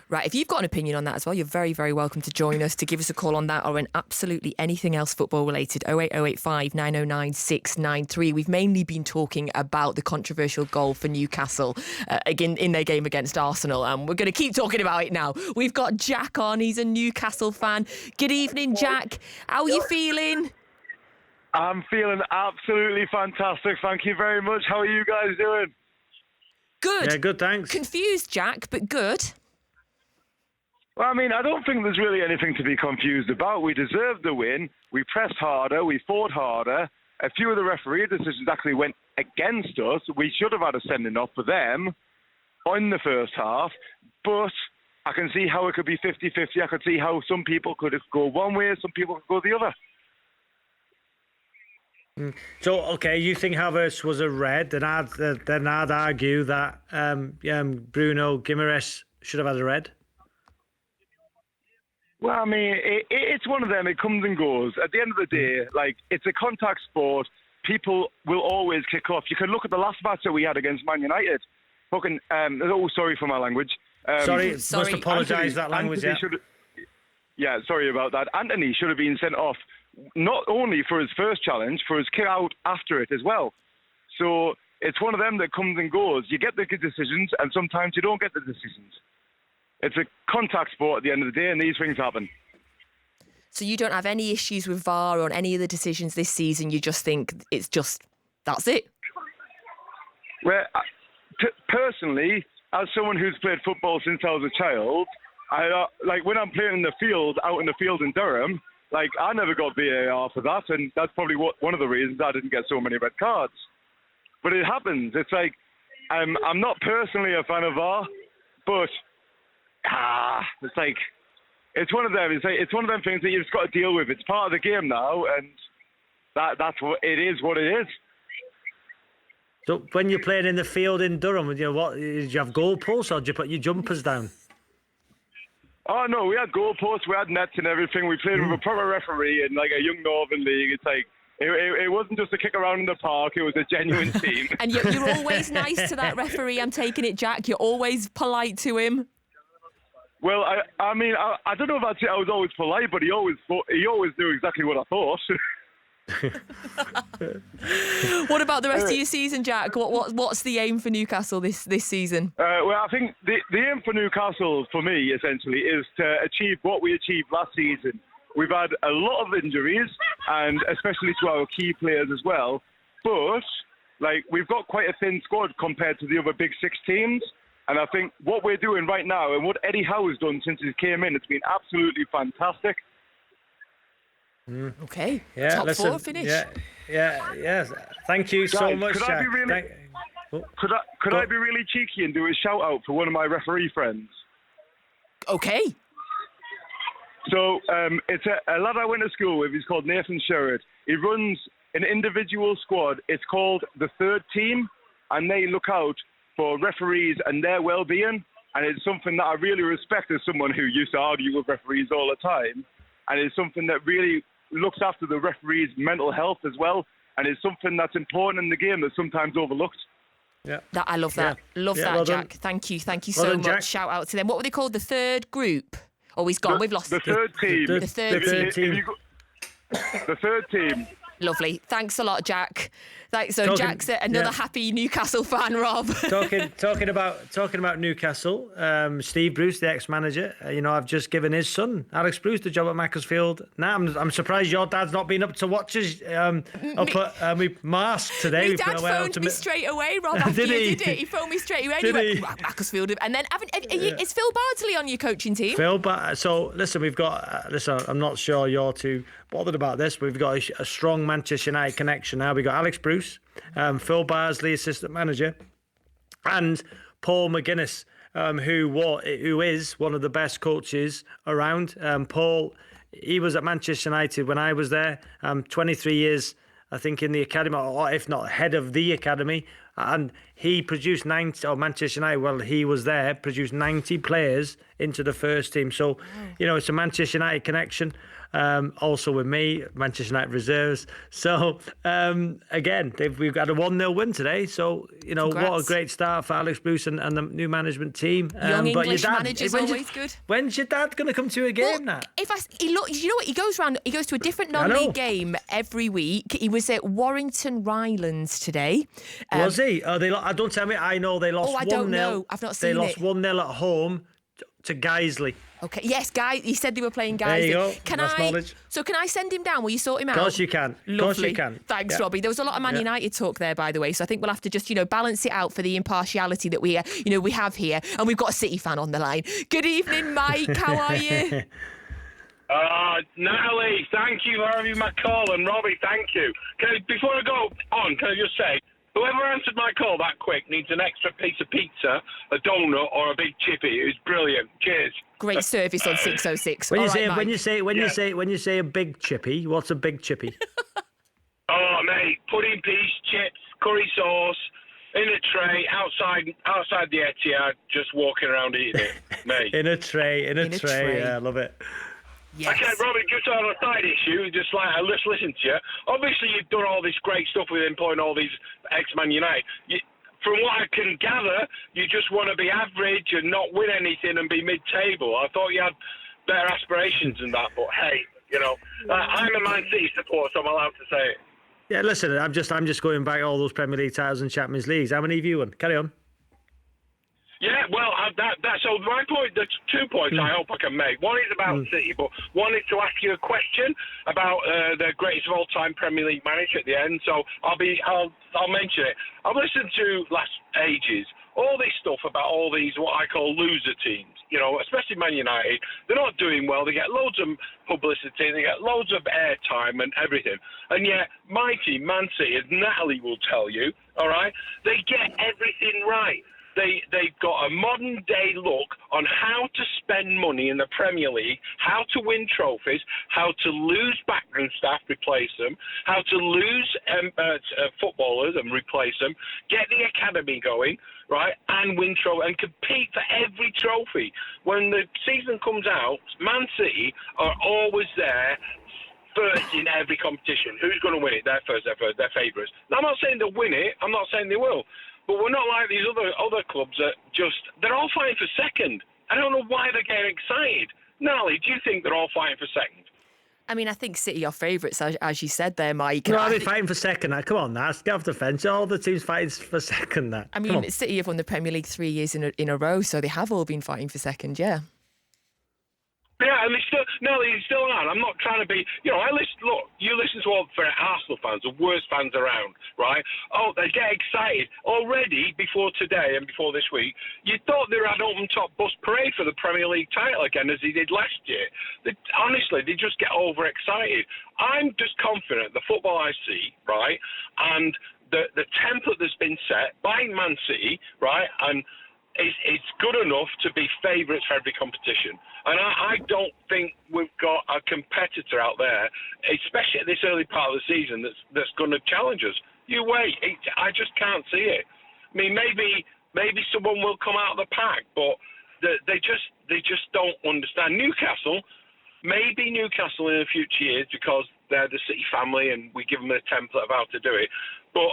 Right, if you've got an opinion on that as well, you're very, very welcome to join us, to give us a call on that or on absolutely anything else football related. 08085 909 693. We've mainly been talking about the controversial goal for Newcastle again in their game against Arsenal, and we're going to keep talking about it now. We've got Jack on. He's a Newcastle fan. Good evening, Jack. How are you feeling? I'm feeling absolutely fantastic. Thank you very much. How are you guys doing? Good. Yeah, good, thanks. Confused, Jack, but good. Well, I mean, I don't think there's really anything to be confused about. We deserved the win. We pressed harder. We fought harder. A few of the referee decisions actually went against us. We should have had a sending off for them in the first half. But I can see how it could be 50-50. I could see how some people could go one way, some people could go the other. So, okay, you think Havertz was a red, then I'd argue that Bruno Guimaraes should have had a red. Well, I mean, it's one of them. It comes and goes. At the end of the day, it's a contact sport. People will always kick off. You can look at the last match that we had against Man United. Fucking, sorry for my language. Sorry. Must apologise, that language, yeah, sorry about that. Anthony should have been sent off, not only for his first challenge, for his kick out after it as well. So it's one of them that comes and goes. You get the good decisions, and sometimes you don't get the decisions. it's a contact sport at the end of the day, and these things happen. So you don't have any issues with VAR on any of the decisions this season? You just think that's it? Well, personally, as someone who's played football since I was a child, like when I'm playing in the field, out in the field in Durham, like I never got VAR for that, and that's probably one of the reasons I didn't get so many red cards. But it happens. It's like I'm not personally a fan of VAR, but it's like it's one of them. It's one of them things that you've just got to deal with. It's part of the game now, and that's what it is. What it is. So when you're playing in the field in Durham, did you have goalposts or did you put your jumpers down? Oh no, we had goalposts, we had nets and everything. We played with a proper referee in like a young Northern league. It's like it wasn't just a kick around in the park; it was a genuine team. And you're always nice to that referee. I'm taking it, Jack. You're always polite to him. Well, I mean, I don't know if I'd say I was always polite, but he always knew exactly what I thought. What about the rest of your season, Jack? What's the aim for Newcastle this season? Well, I think the aim for Newcastle, for me, essentially, is to achieve what we achieved last season. We've had a lot of injuries, and especially to our key players as well. But like we've got quite a thin squad compared to the other big six teams. And I think what we're doing right now, and what Eddie Howe has done since he came in, it's been absolutely fantastic. Okay. Yeah, Top listen, 4 finish. Yeah. Thank you so Guys, much, could Jack. Could I be really cheeky and do a shout out for one of my referee friends? Okay. So it's a lad I went to school with. He's called Nathan Sherrod. He runs an individual squad. It's called the Third Team, and they look out for referees and their well-being. And it's something that I really respect as someone who used to argue with referees all the time. And it's something that really looks after the referees' mental health as well. And it's something that's important in the game that's sometimes overlooked. Yeah, I love that. Love that, well Jack. done. Thank you Well so done, much. Jack. Shout out to them. What were they called? The third group? Oh, he's gone. We've lost the third team. The third team. The third team. Lovely. Thanks a lot, Jack. Thanks. So Jack's another happy Newcastle fan, Rob. talking about Newcastle. Steve Bruce, the ex-manager. I've just given his son Alex Bruce the job at Macclesfield. Now I'm surprised your dad's not been up to watch us up at Mast today. My dad phoned me straight away, Rob. After Did he? Did it? He phoned me straight away. Did he he? went, Macclesfield. And then is Phil Bardsley on your coaching team? So listen, we've got. Listen, I'm not sure you're too bothered about this, but we've got a strong Manchester United connection now. We've got Alex Bruce, Phil Bardsley, assistant manager, and Paul McGuinness, who is one of the best coaches around. Paul, he was at Manchester United when I was there. 23 years, I think, in the academy, or if not head of the academy. And he produced 90, or Manchester United, well, he was there, produced 90 players into the first team. So, it's a Manchester United connection. Also with me, Manchester United reserves. So, again, we've got a 1-0 win today. So, Congrats. what a great start for Alex Bruce and the new management team. Young but English your dad, manager's always good. When's your dad going to come to a game, Nat? You know what? He goes to a different non-league game every week. He was at Warrington Rylands today. Was he? Don't tell me. I know they lost 1-0. I don't know. I've not seen it. They lost 1-0 at home to Guiseley. Okay. Yes, guys. He said they were playing guys. There you go. Can That's knowledge. So can I send him down? Will you sort him out? Of course you can. Lovely. Of course you can. Thanks, Yeah. Robbie. There was a lot of Man United talk there, by the way. So I think we'll have to just, balance it out for the impartiality that we have here. And we've got a City fan on the line. Good evening, Mike. How are you? Natalie, thank you for having my call, and Robbie, thank you. Before I go on, can I just say, whoever answered my call that quick needs an extra piece of pizza, a donut, or a big chippy. It was brilliant. Cheers. Great service on 606. When All you say right, Mike. when you say a big chippy, what's a big chippy? Oh, mate, pudding piece, chips, curry sauce, in a tray, outside the Etihad, just walking around eating it, mate. in a tray. Yeah, I love it. Yes. Okay, Robbie, just on a side issue, just listen to you. Obviously, you've done all this great stuff with employing all these ex-Man United. From what I can gather, you just want to be average and not win anything and be mid-table. I thought you had better aspirations than that, but hey, I'm a Man City supporter, so I'm allowed to say it. Yeah, listen, I'm just going back all those Premier League titles and Champions Leagues. How many have you won? Carry on. Yeah, well, so my point, there's 2 points I hope I can make. One is about City, but one is to ask you a question about the greatest of all time Premier League manager at the end. So I'll mention it. I've listened to last ages all this stuff about all these what I call loser teams. You know, especially Man United. They're not doing well. They get loads of publicity. They get loads of airtime and everything. And yet, my team, Man City, as Natalie will tell you, all right, they get everything right. They've got a modern-day look on how to spend money in the Premier League, how to win trophies, how to lose backroom staff, replace them, how to lose footballers and replace them, get the academy going, right, and win trophy and compete for every trophy. When the season comes out, Man City are always there first in every competition. Who's going to win it? They're first, they're favourites. Now, I'm not saying they'll win it. I'm not saying they will. But we're not like these other clubs that they're all fighting for second. I don't know why they're getting excited. Nally, do you think they're all fighting for second? I mean, I think City are favourites, as you said there, Mike. No, they're fighting for second. Come on, get off the fence. All the teams fighting for second. I mean, City have won the Premier League 3 years in a row, so they have all been fighting for second, yeah. Yeah, and they still aren't. I'm not trying to be, you listen to all Arsenal fans, the worst fans around, right? Oh, they get excited. Already, before today and before this week, you thought they were at open top bus parade for the Premier League title again, as he did last year. Honestly, they just get overexcited. I'm just confident the football I see, right, and the template that's been set by Man City, right, and it's good enough to be favourites for every competition. And I don't think we've got a competitor out there, especially at this early part of the season, that's going to challenge us. You wait. I just can't see it. I mean, maybe someone will come out of the pack, but they just don't understand. Newcastle in the future years, because they're the City family and we give them a template of how to do it. But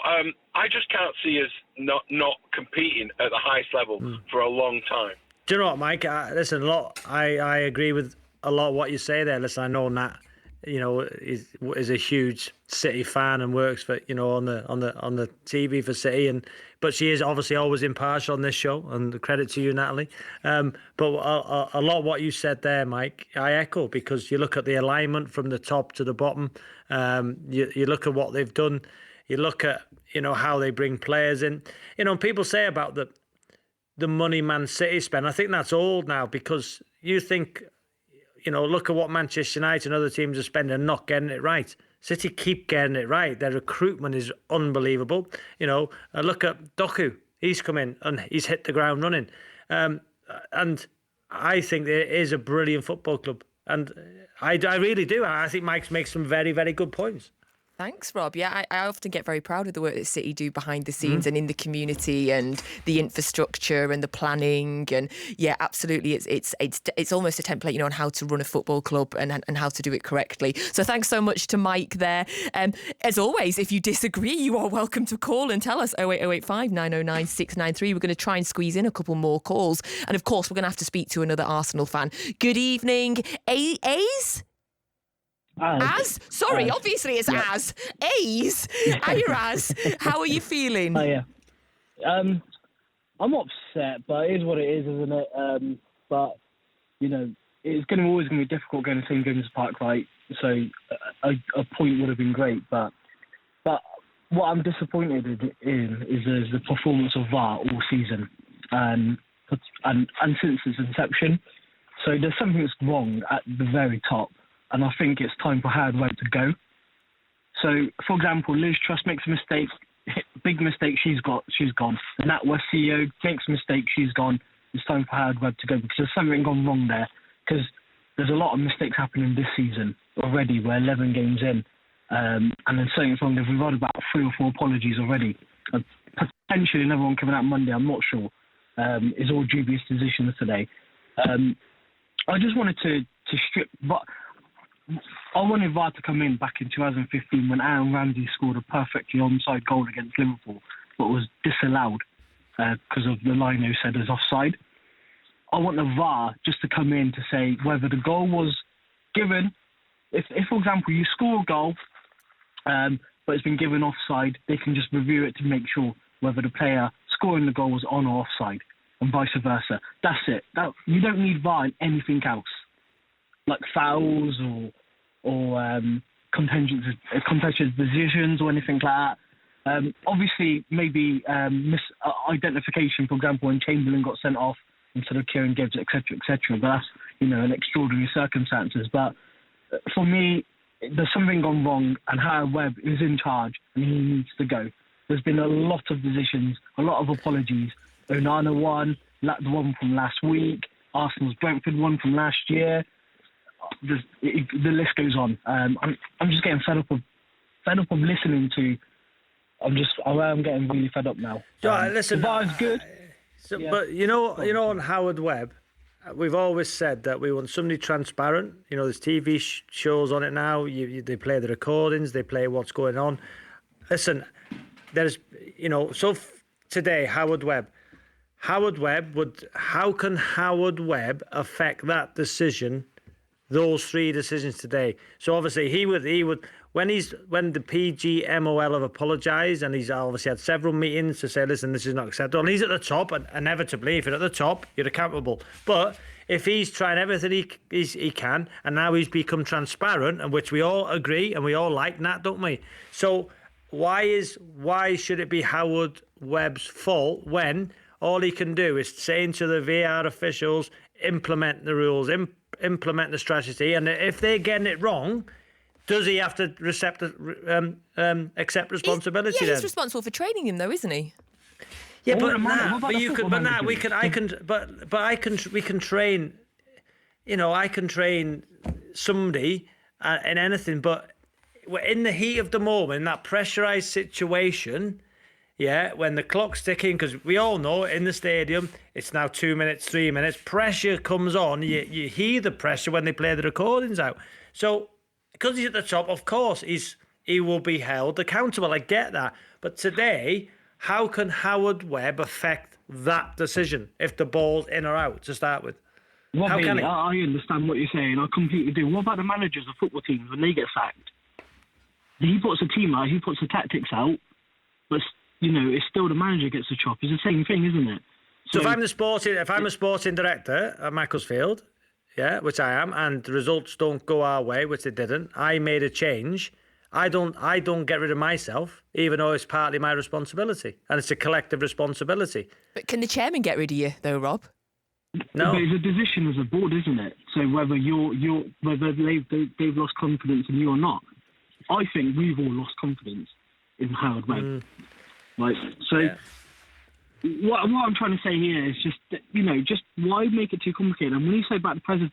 I just can't see us not competing at the highest level for a long time. Do you know what, Mike? Listen, I agree with a lot of what you say there. Listen, I know Nat, is a huge City fan and works for, on the TV for City, but she is obviously always impartial on this show, and credit to you, Natalie. But a lot of what you said there, Mike, I echo, because you look at the alignment from the top to the bottom. You look at what they've done. You look at how they bring players in. People say about the money Man City spend. I think that's old now, because you think, look at what Manchester United and other teams are spending and not getting it right. City keep getting it right. Their recruitment is unbelievable. Look at Doku. He's come in and he's hit the ground running. And I think it is a brilliant football club. And I really do. I think Mike makes some very, very good points. Thanks, Rob. Yeah, I often get very proud of the work that City do behind the scenes and in the community, and the infrastructure and the planning. And yeah, absolutely, it's almost a template, on how to run a football club and how to do it correctly. So thanks so much to Mike there. As always, if you disagree, you are welcome to call and tell us. 08085 909 693. We're going to try and squeeze in a couple more calls, and of course, we're going to have to speak to another Arsenal fan. Good evening, A's. Sorry, obviously it's Az. A's. Hiya, Az. How are you feeling? Oh, yeah. I'm upset, but it is what it is, isn't it? But, it's always going to be difficult going to St James's Park, right? So a point would have been great, but what I'm disappointed in is the performance of VAR all season, and since its inception. So there's something that's wrong at the very top. And I think it's time for Howard Webb to go. So, for example, Liz Truss makes a mistake, big mistake, she's gone. Nat West CEO makes a mistake, she's gone. It's time for Howard Webb to go, because there's something gone wrong there. Because there's a lot of mistakes happening this season already. We're 11 games in. And then something's wrong. We've had about 3 or 4 apologies already. Potentially another one coming out Monday, I'm not sure. It's all dubious positions today. I just wanted to strip... But I wanted VAR to come in back in 2015 when Aaron Ramsey scored a perfectly onside goal against Liverpool, but was disallowed because of the line who said is offside. I want the VAR just to come in to say whether the goal was given. If for example, you score a goal, but it's been given offside, they can just review it to make sure whether the player scoring the goal was on or offside. and vice versa. That's it. You don't need VAR in anything else, like fouls or contentious decisions or anything like that. Obviously, maybe misidentification, for example, when Chamberlain got sent off instead of Kieran Gibbs, etc., etc. But that's, an extraordinary circumstances. But for me, there's something gone wrong, and Howard Webb is in charge, and he needs to go. There's been a lot of decisions, a lot of apologies. Onana one, the one from last week, Arsenal's Brentford one from last year. The list goes on. I'm just getting fed up of listening to. I'm getting really fed up now. Listen, the VAR is good. But on Howard Webb, we've always said that we want somebody transparent. There's TV shows on it now. They play the recordings. They play what's going on. Listen, there's, today, Howard Webb. How can Howard Webb affect that decision, those three decisions today? So obviously he would when the PGMOL have apologised, and he's obviously had several meetings to say, listen, this is not acceptable, and he's at the top, and inevitably, if you're at the top, you're accountable. But if he's trying everything he can, and now he's become transparent, and which we all agree, and we all like that, don't we? So why should it be Howard Webb's fault when all he can do is saying to the VAR officials, implement the rules, implement the strategy, and if they're getting it wrong, does he have to accept responsibility? He's then? responsible for training him, though, isn't he? Yeah, we can train. I can train somebody in anything, but in the heat of the moment, in that pressurised situation, when the clock's ticking, because we all know in the stadium, it's now 2 minutes, 3 minutes, pressure comes on. You hear the pressure when they play the recordings out. So, because he's at the top, of course, he will be held accountable. I get that. But today, how can Howard Webb affect that decision if the ball's in or out to start with? How can he? I understand what you're saying. I completely do. What about the managers of football teams when they get sacked? He puts a team out, he puts the tactics out, but it's still the manager gets the chop. It's the same thing, isn't it? So if I'm a sporting director at Macclesfield, which I am, and the results don't go our way, which they didn't, I made a change. I don't get rid of myself, even though it's partly my responsibility, and it's a collective responsibility. But can the chairman get rid of you, though, Rob? No. But it's a decision as a board, isn't it? So whether whether they've lost confidence in you or not, I think we've all lost confidence in Howard Webb. What I'm trying to say here is just why make it too complicated? And when you say about the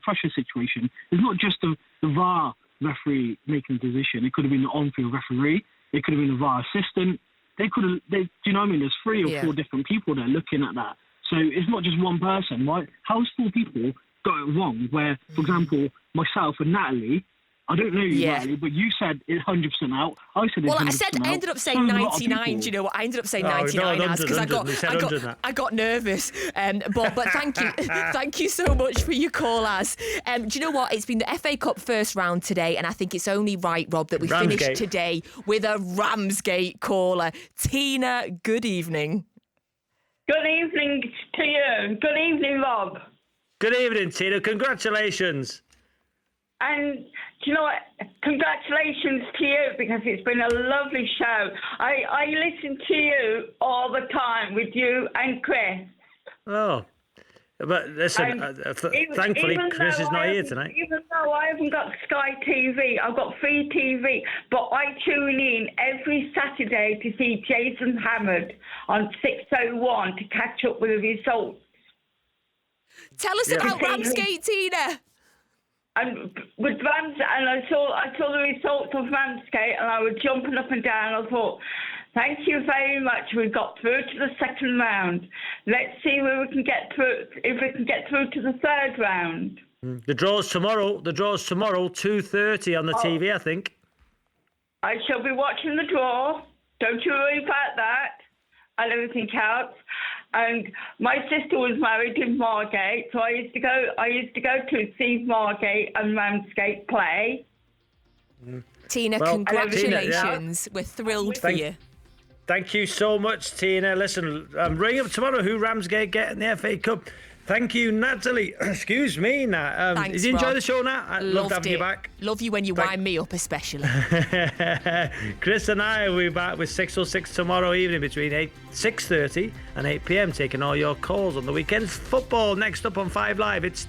pressure situation, it's not just the VAR referee making the decision. It could have been the on-field referee. It could have been the VAR assistant. Do you know what I mean? There's 3 or 4 different people there looking at that. So it's not just one person, right? How's 4 people got it wrong? Where, for example, myself and Natalie, I don't know you, Natalie, but you said it's 100% out. I said it's 100% out. I ended up saying 99. Do you know what? I ended up saying 99 because I got nervous. But thank you so much for your call, Az. Do you know what? It's been the FA Cup first round today, and I think it's only right, Rob, that we finish today with a Ramsgate caller. Tina, good evening. Good evening to you. Good evening, Rob. Good evening, Tina. Congratulations. And do you know what? Congratulations to you, because it's been a lovely show. I listen to you all the time with you and Chris. Oh, but listen, thankfully Chris is not here tonight. Even though I haven't got Sky TV, I've got free TV, but I tune in every Saturday to see Jason Hammond on 601 to catch up with the results. Tell us about Ramsgate, Tina. And with I saw the results of Ramsgate, and I was jumping up and down. I thought, thank you very much. We've got through to the second round. Let's see where we can get through. If we can get through to the third round. The draw's tomorrow. 2:30 on the TV, I think. I shall be watching the draw. Don't you worry about that. And everything else. And my sister was married in Margate, so I used to go to see Margate and Ramsgate play. Tina, congratulations. We're thrilled for you. Thank you so much, Tina. Listen, ring up tomorrow. Who Ramsgate get in the FA Cup? Thank you, Natalie. Excuse me, Nat. Thanks, did you enjoy Rob. the show, Nat? I loved having you back. Love you when you wind me up, especially. Chris and I will be back with 6:06 tomorrow evening between 6:30 and 8 p.m. taking all your calls on the weekend's football. Next up on 5 Live, it's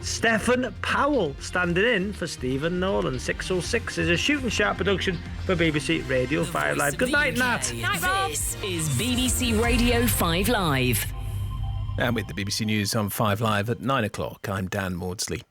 Stephen Powell standing in for Stephen Nolan. 6:06 is a shooting sharp production for BBC Radio 5 Live. Good night, Nat. Night, Rob. This is BBC Radio 5 Live. And with the BBC News on 5 Live at 9 o'clock, I'm Dan Maudsley.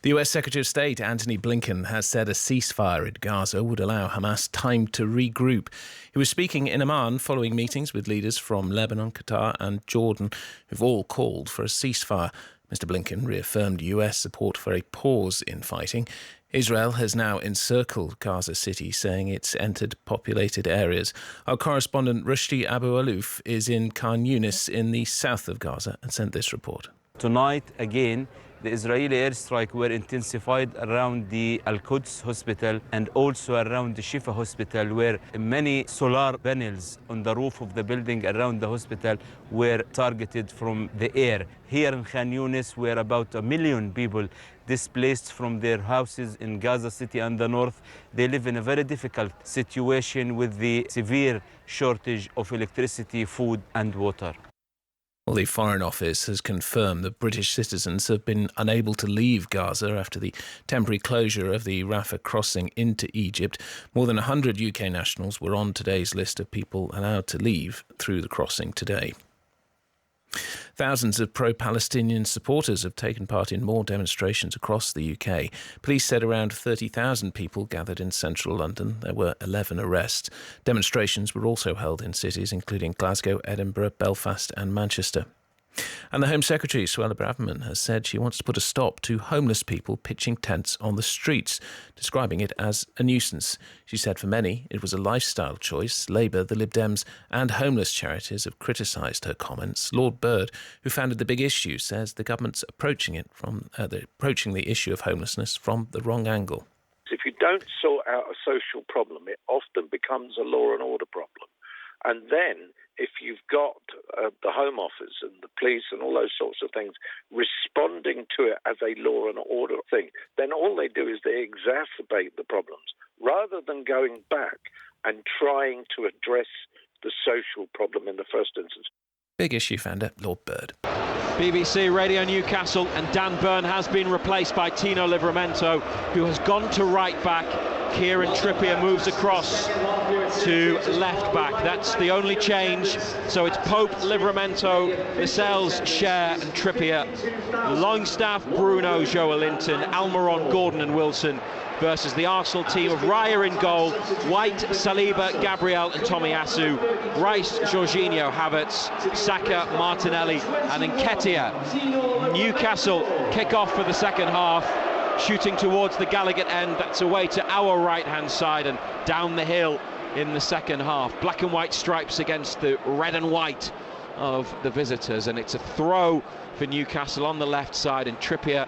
The US Secretary of State Antony Blinken has said a ceasefire in Gaza would allow Hamas time to regroup. He was speaking in Amman following meetings with leaders from Lebanon, Qatar and Jordan, who've all called for a ceasefire. Mr. Blinken reaffirmed US support for a pause in fighting. Israel has now encircled Gaza City, saying it's entered populated areas. Our correspondent Rushdie Abu Alouf is in Khan Yunis in the south of Gaza and sent this report. Tonight, again, the Israeli airstrike were intensified around the Al-Quds hospital and also around the Shifa hospital, where many solar panels on the roof of the building around the hospital were targeted from the air. Here in Khan Yunis, where about 1 million people displaced from their houses in Gaza City and the north, they live in a very difficult situation with the severe shortage of electricity, food and water. Well, the Foreign Office has confirmed that British citizens have been unable to leave Gaza after the temporary closure of the Rafah crossing into Egypt. More than 100 UK nationals were on today's list of people allowed to leave through the crossing today. Thousands of pro-Palestinian supporters have taken part in more demonstrations across the UK. Police said around 30,000 people gathered in central London. There were 11 arrests. Demonstrations were also held in cities including Glasgow, Edinburgh, Belfast and Manchester. And the Home Secretary, Suella Braverman, has said she wants to put a stop to homeless people pitching tents on the streets, describing it as a nuisance. She said for many it was a lifestyle choice. Labour, the Lib Dems and homeless charities have criticised her comments. Lord Bird, who founded The Big Issue, says the government's approaching the issue of homelessness from the wrong angle. If you don't sort out a social problem, it often becomes a law and order problem. And then if you've got the Home Office and the police and all those sorts of things responding to it as a law and order thing, then all they do is they exacerbate the problems rather than going back and trying to address the social problem in the first instance. Big Issue founder Lord Bird. BBC Radio Newcastle, and Dan Burn has been replaced by Tino Livramento, who has gone to right back. Kieran Trippier moves across to left back. That's the only change. So it's Pope, Livramento, Lascelles, Cher and Trippier. Longstaff, Bruno, Joelinton, Almiron, Gordon and Wilson versus the Arsenal team of Raya in goal, White, Saliba, Gabriel and Tomiyasu, Rice, Jorginho, Havertz, Saka, Martinelli and Nketiah. Newcastle kick off for the second half, shooting towards the Gallagher end. That's away to our right-hand side and down the hill in the second half. Black and white stripes against the red and white of the visitors, and it's a throw for Newcastle on the left side, and Trippier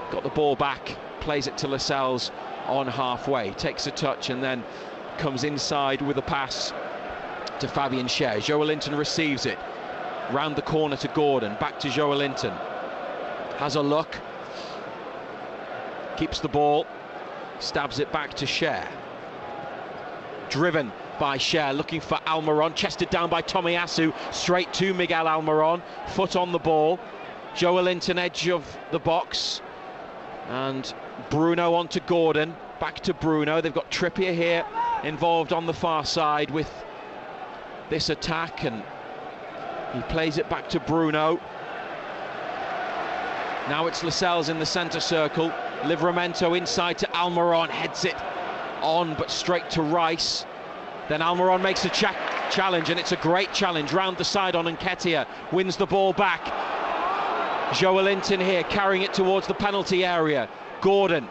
got the ball back, plays it to Lascelles on halfway, takes a touch and then comes inside with a pass to Fabian Schär. Joelinton receives it, round the corner to Gordon, back to Joelinton, has a look, keeps the ball, stabs it back to Schär, driven by Schär, looking for Almiron, chested down by Tomiyasu, straight to Miguel Almiron, foot on the ball, Joelinton edge of the box, and Bruno onto Gordon, back to Bruno. They've got Trippier here involved on the far side with this attack, and he plays it back to Bruno. Now it's Lascelles in the centre circle, Livramento inside to Almiron, heads it on but straight to Rice. Then Almiron makes a challenge, and it's a great challenge round the side on Nketiah, wins the ball back. Joelinton here carrying it towards the penalty area. Gordon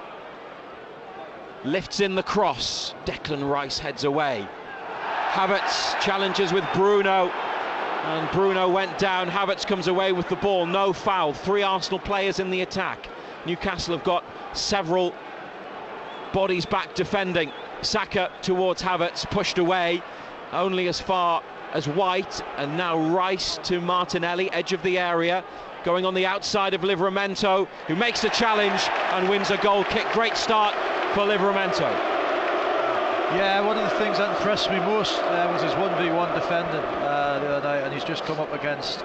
lifts in the cross, Declan Rice heads away. Havertz challenges with Bruno, and Bruno went down. Havertz comes away with the ball, no foul. 3 Arsenal players in the attack. Newcastle have got several bodies back defending. Saka towards Havertz, pushed away, only as far as White, and now Rice to Martinelli, edge of the area, going on the outside of Livramento, who makes the challenge and wins a goal kick. Great start for Livramento. Yeah, one of the things that impressed me most was his 1v1 defending the other night, and he's just come up against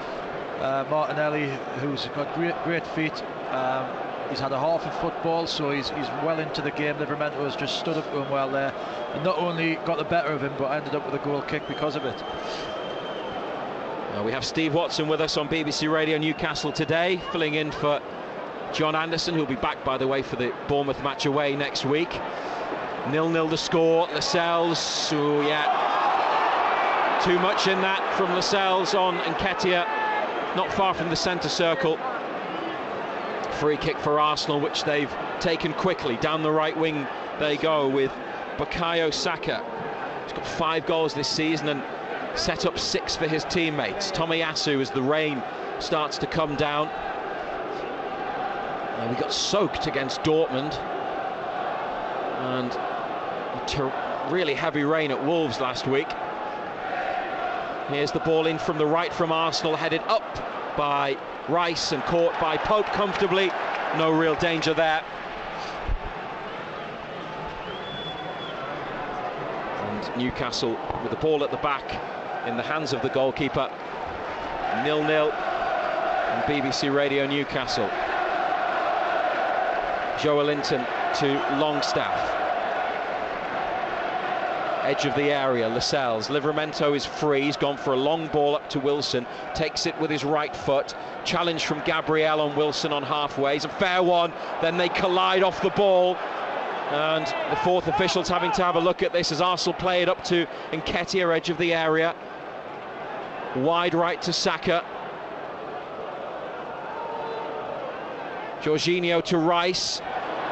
Martinelli, who's got great feet. He's had a half of football, so he's well into the game. Livramento has just stood up to him well there, and not only got the better of him, but ended up with a goal kick because of it. We have Steve Watson with us on BBC Radio Newcastle today, filling in for John Anderson, who'll be back, by the way, for the Bournemouth match away next week. 0-0 the score. Lascelles, oh yeah, too much in that from Lascelles on Nketiah, not far from the centre circle. Free kick for Arsenal, which they've taken quickly. Down the right wing they go with Bukayo Saka. He's got 5 goals this season and set up 6 for his teammates. Tomiyasu, as the rain starts to come down. We got soaked against Dortmund, and really heavy rain at Wolves last week. Here's the ball in from the right from Arsenal, headed up by Rice and caught by Pope comfortably. No real danger there. And Newcastle with the ball at the back in the hands of the goalkeeper. 0-0 on BBC Radio Newcastle. Joelinton to Longstaff. Edge of the area, Lascelles. Livramento is free. He's gone for a long ball up to Wilson. Takes it with his right foot. Challenge from Gabriel on Wilson on halfway. It's a fair one. Then they collide off the ball. And the fourth official's having to have a look at this as Arsenal play it up to Nketiah, edge of the area. Wide right to Saka. Jorginho to Rice.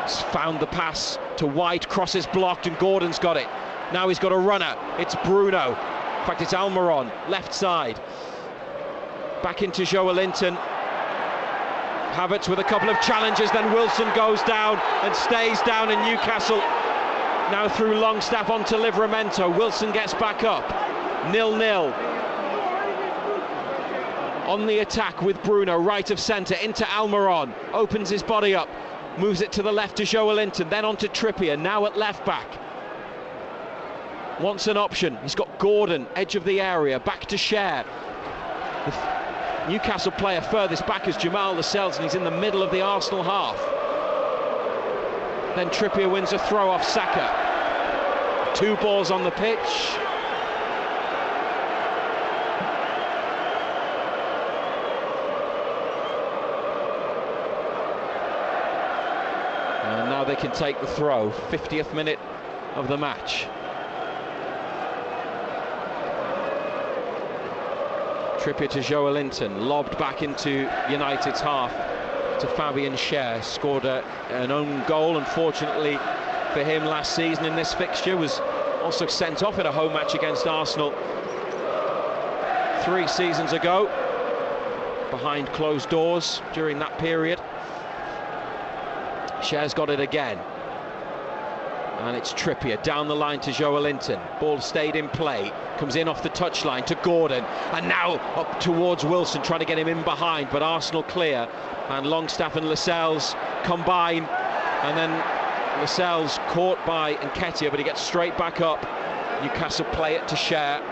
He's found the pass to White. Cross is blocked and Gordon's got it. Now he's got a runner. It's Bruno. In fact, it's Almiron, left side. Back into Joelinton. Havertz with a couple of challenges, then Wilson goes down and stays down, and Newcastle now through Longstaff onto Livramento. Wilson gets back up. 0-0. On the attack with Bruno, right of centre, into Almiron. Opens his body up. Moves it to the left to Joelinton, then on to Trippier, now at left back. Wants an option. He's got Gordon, edge of the area, back to Cher. The Newcastle player furthest back is Jamal Lascelles, and he's in the middle of the Arsenal half. Then Trippier wins a throw off Saka. 2 balls on the pitch. And now they can take the throw. 50th minute of the match. Trippier to Joelinton, lobbed back into United's half to Fabian Cher. Scored an own goal, unfortunately for him last season in this fixture. Was also sent off in a home match against Arsenal 3 seasons ago, behind closed doors during that period. Cher's got it again. And it's Trippier down the line to Joelinton. Ball stayed in play. Comes in off the touchline to Gordon. And now up towards Wilson, trying to get him in behind. But Arsenal clear. And Longstaff and Lascelles combine. And then Lascelles caught by Nketiah, but he gets straight back up. Newcastle play it to Cher.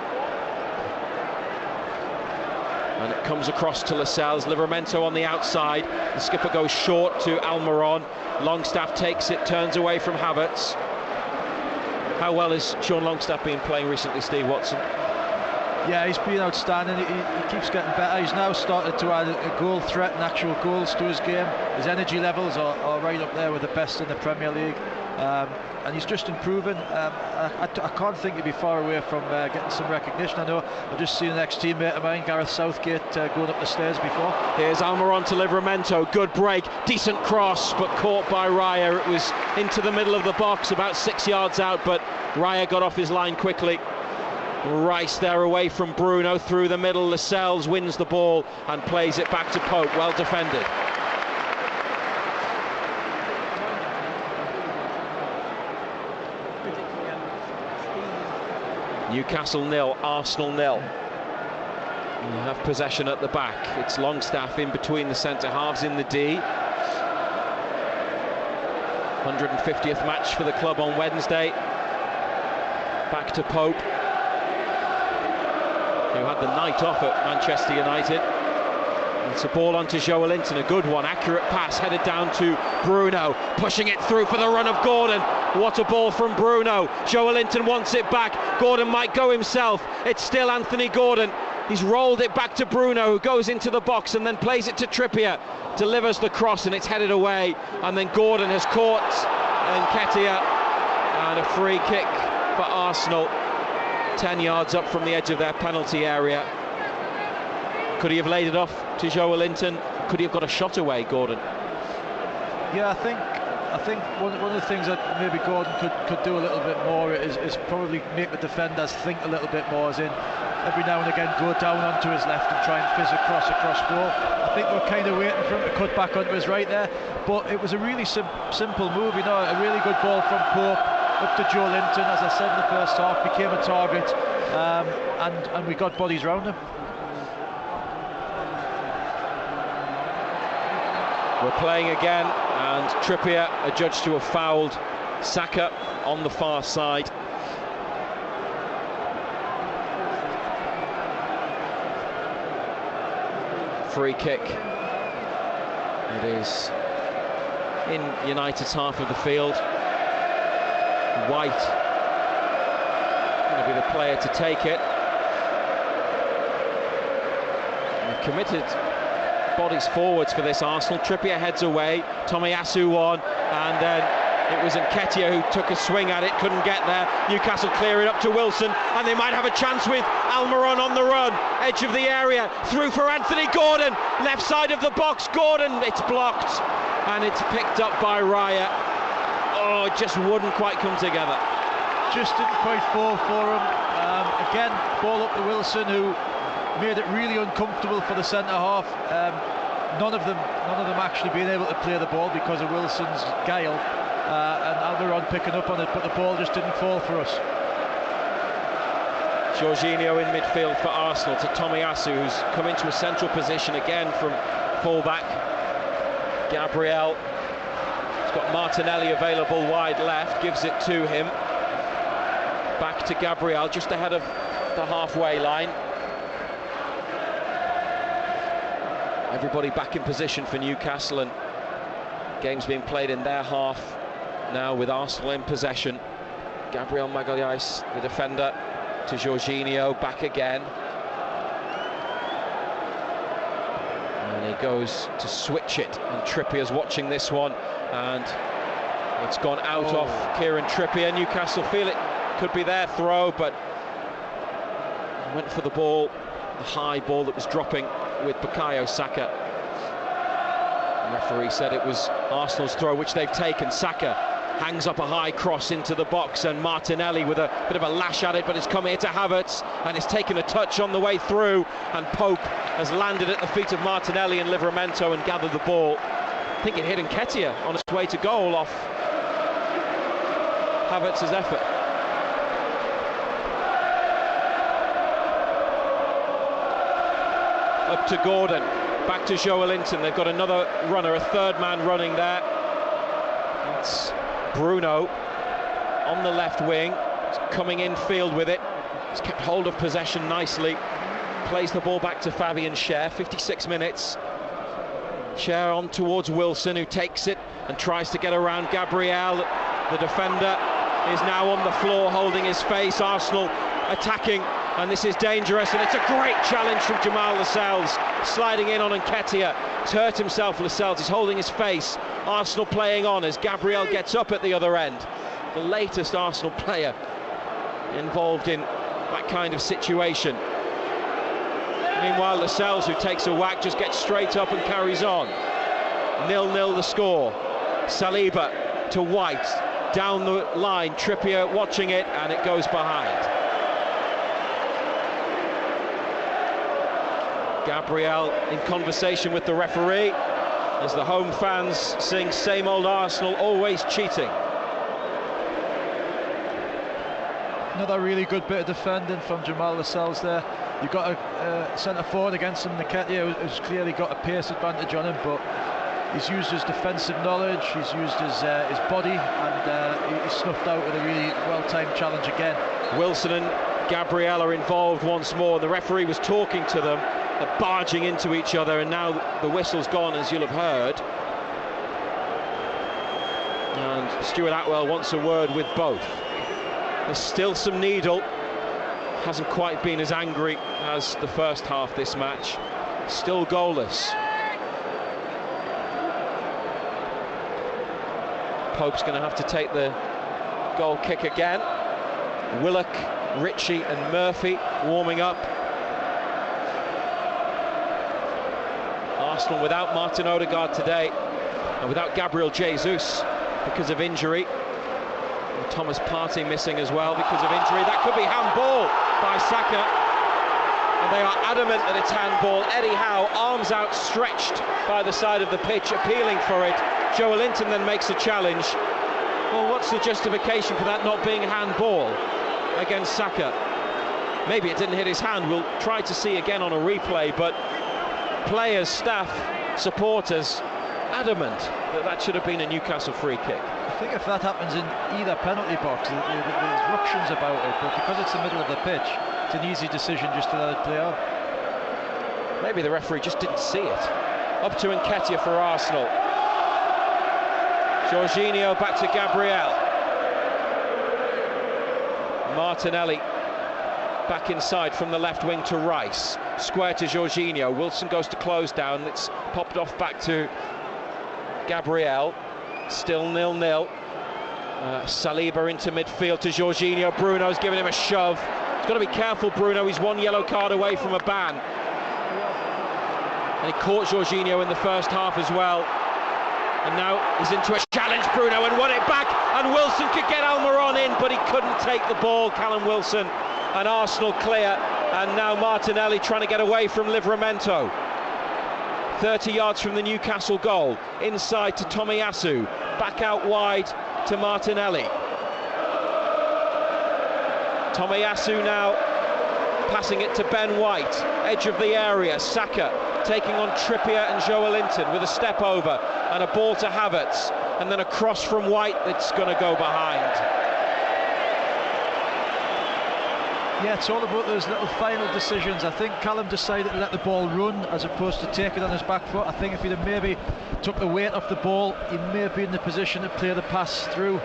And it comes across to Lascelles. Livramento on the outside. The skipper goes short to Almiron. Longstaff takes it, turns away from Havertz. How well has Sean Longstaff been playing recently, Steve Watson? Yeah, he's been outstanding. He keeps getting better. He's now started to add a goal threat and actual goals to his game. His energy levels are right up there with the best in the Premier League. And he's just improving. I can't think he'd be far away from getting some recognition. I know I've just seen an ex-teammate of mine, Gareth Southgate, going up the stairs before. Here's Almiron to Livramento. Good break, decent cross, but caught by Raya. It was into the middle of the box, about 6 yards out, but Raya got off his line quickly. Rice there away from Bruno, through the middle. Lascelles wins the ball and plays it back to Pope. Well defended. Newcastle 0, Arsenal 0. You have possession at the back. It's Longstaff in between the centre halves in the D. 150th match for the club on Wednesday. Back to Pope, who had the night off at Manchester United. It's a ball onto Joelinton, a good one, accurate pass, headed down to Bruno, pushing it through for the run of Gordon. What a ball from Bruno. Joelinton wants it back. Gordon might go himself. It's still Anthony Gordon. He's rolled it back to Bruno, who goes into the box and then plays it to Trippier. Delivers the cross and it's headed away. And then Gordon has caught Nketiah. And a free kick for Arsenal. 10 yards up from the edge of their penalty area. Could he have laid it off to Joelinton? Could he have got a shot away, Gordon? Yeah, I think one of the things that maybe Gordon could do a little bit more is probably make the defenders think a little bit more, as in every now and again go down onto his left and try and fizz across goal. I think we're kind of waiting for him to cut back onto his right there, but it was a really simple move, a really good ball from Pope up to Joelinton, as I said in the first half, became a target, and we got bodies round him. We're playing again, and Trippier adjudged to have fouled Saka on the far side. Free kick. It is in United's half of the field. White going to be the player to take it. And committed bodies forwards for this Arsenal. Trippier heads away, Tomiyasu on, and then it was Nketiah who took a swing at it, couldn't get there. Newcastle clear it up to Wilson, and they might have a chance with Almiron on the run, edge of the area, through for Anthony Gordon, left side of the box, Gordon, it's blocked, and it's picked up by Raya. Oh, it just wouldn't quite come together. Just didn't quite fall for him. Again, ball up to Wilson, who made it really uncomfortable for the centre half. None of them actually being able to play the ball because of Wilson's guile, and Almiron picking up on it, but the ball just didn't fall for us. Jorginho in midfield for Arsenal to Tomiyasu, who's come into a central position again from full-back. Gabriel has got Martinelli available wide left, gives it to him. Back to Gabriel, just ahead of the halfway line. Everybody back in position for Newcastle, and game's being played in their half now with Arsenal in possession. Gabriel Magalhaes, the defender, to Jorginho, back again. And he goes to switch it, and Trippier's watching this one, and it's gone out off Kieran Trippier. Newcastle feel it could be their throw, but went for the ball, the high ball that was dropping with Bukayo Saka. The referee said it was Arsenal's throw, which they've taken. Saka hangs up a high cross into the box, and Martinelli with a bit of a lash at it, but it's come here to Havertz, and it's taken a touch on the way through, and Pope has landed at the feet of Martinelli and Livramento and gathered the ball. I think it hit Nketiah on its way to goal off Havertz's effort. Up to Gordon, back to Joelinton. They've got another runner, a third man running there. It's Bruno on the left wing. He's coming in field with it. He's kept hold of possession nicely. Plays the ball back to Fabian Schär. 56 minutes. Schär on towards Wilson, who takes it and tries to get around Gabriel. The defender is now on the floor holding his face. Arsenal attacking, and this is dangerous, and it's a great challenge from Jamal Lascelles, sliding in on Nketiah. He's hurt himself, Lascelles is holding his face. Arsenal playing on as Gabriel gets up at the other end. The latest Arsenal player involved in that kind of situation. Meanwhile, Lascelles, who takes a whack, just gets straight up and carries on. 0-0 the score. Saliba to White, down the line, Trippier watching it, and it goes behind. Gabriel in conversation with the referee as the home fans sing "Same Old Arsenal, Always Cheating." Another really good bit of defending from Jamal Lascelles there. You've got a centre forward against him, Nketiah, who's clearly got a pace advantage on him, but he's used his defensive knowledge, he's used his body, and he's snuffed out with a really well-timed challenge again. Wilson and Gabriel are involved once more. The referee was talking to them. They're barging into each other, and now the whistle's gone, as you'll have heard. And Stuart Atwell wants a word with both. There's still some needle. Hasn't quite been as angry as the first half this match. Still goalless. Pope's going to have to take the goal kick again. Willock, Ritchie and Murphy warming up. Arsenal without Martin Odegaard today, and without Gabriel Jesus because of injury. And Thomas Partey missing as well because of injury. That could be handball by Saka, and they are adamant that it's handball. Eddie Howe, arms outstretched by the side of the pitch, appealing for it. Joe Linton then makes a challenge. Well, what's the justification for that not being handball against Saka? Maybe it didn't hit his hand. We'll try to see again on a replay, but players, staff, supporters adamant that that should have been a Newcastle free kick. I think if that happens in either penalty box, there's ructions about it, but because it's the middle of the pitch, it's an easy decision just to let it play out. Maybe the referee just didn't see it. Up to Nketiah for Arsenal. Jorginho back to Gabriel. Martinelli back inside from the left wing to Rice. Square to Jorginho. Wilson goes to close down. It's popped off back to Gabriel. Still 0-0. Saliba into midfield to Jorginho. Bruno's giving him a shove. He's got to be careful, Bruno. He's one yellow card away from a ban. And he caught Jorginho in the first half as well. And now he's into a challenge, Bruno, and won it back. And Wilson could get Almiron in, but he couldn't take the ball, Callum Wilson. And Arsenal clear. And now Martinelli trying to get away from Livramento. 30 yards from the Newcastle goal. Inside to Tomiyasu. Back out wide to Martinelli. Tomiyasu now passing it to Ben White. Edge of the area. Saka taking on Trippier and Joelinton with a step over. And a ball to Havertz. And then a cross from White that's going to go behind. Yeah, it's all about those little final decisions. I think Callum decided to let the ball run as opposed to take it on his back foot. I think if he'd have maybe took the weight off the ball, he may have been in the position to play the pass through.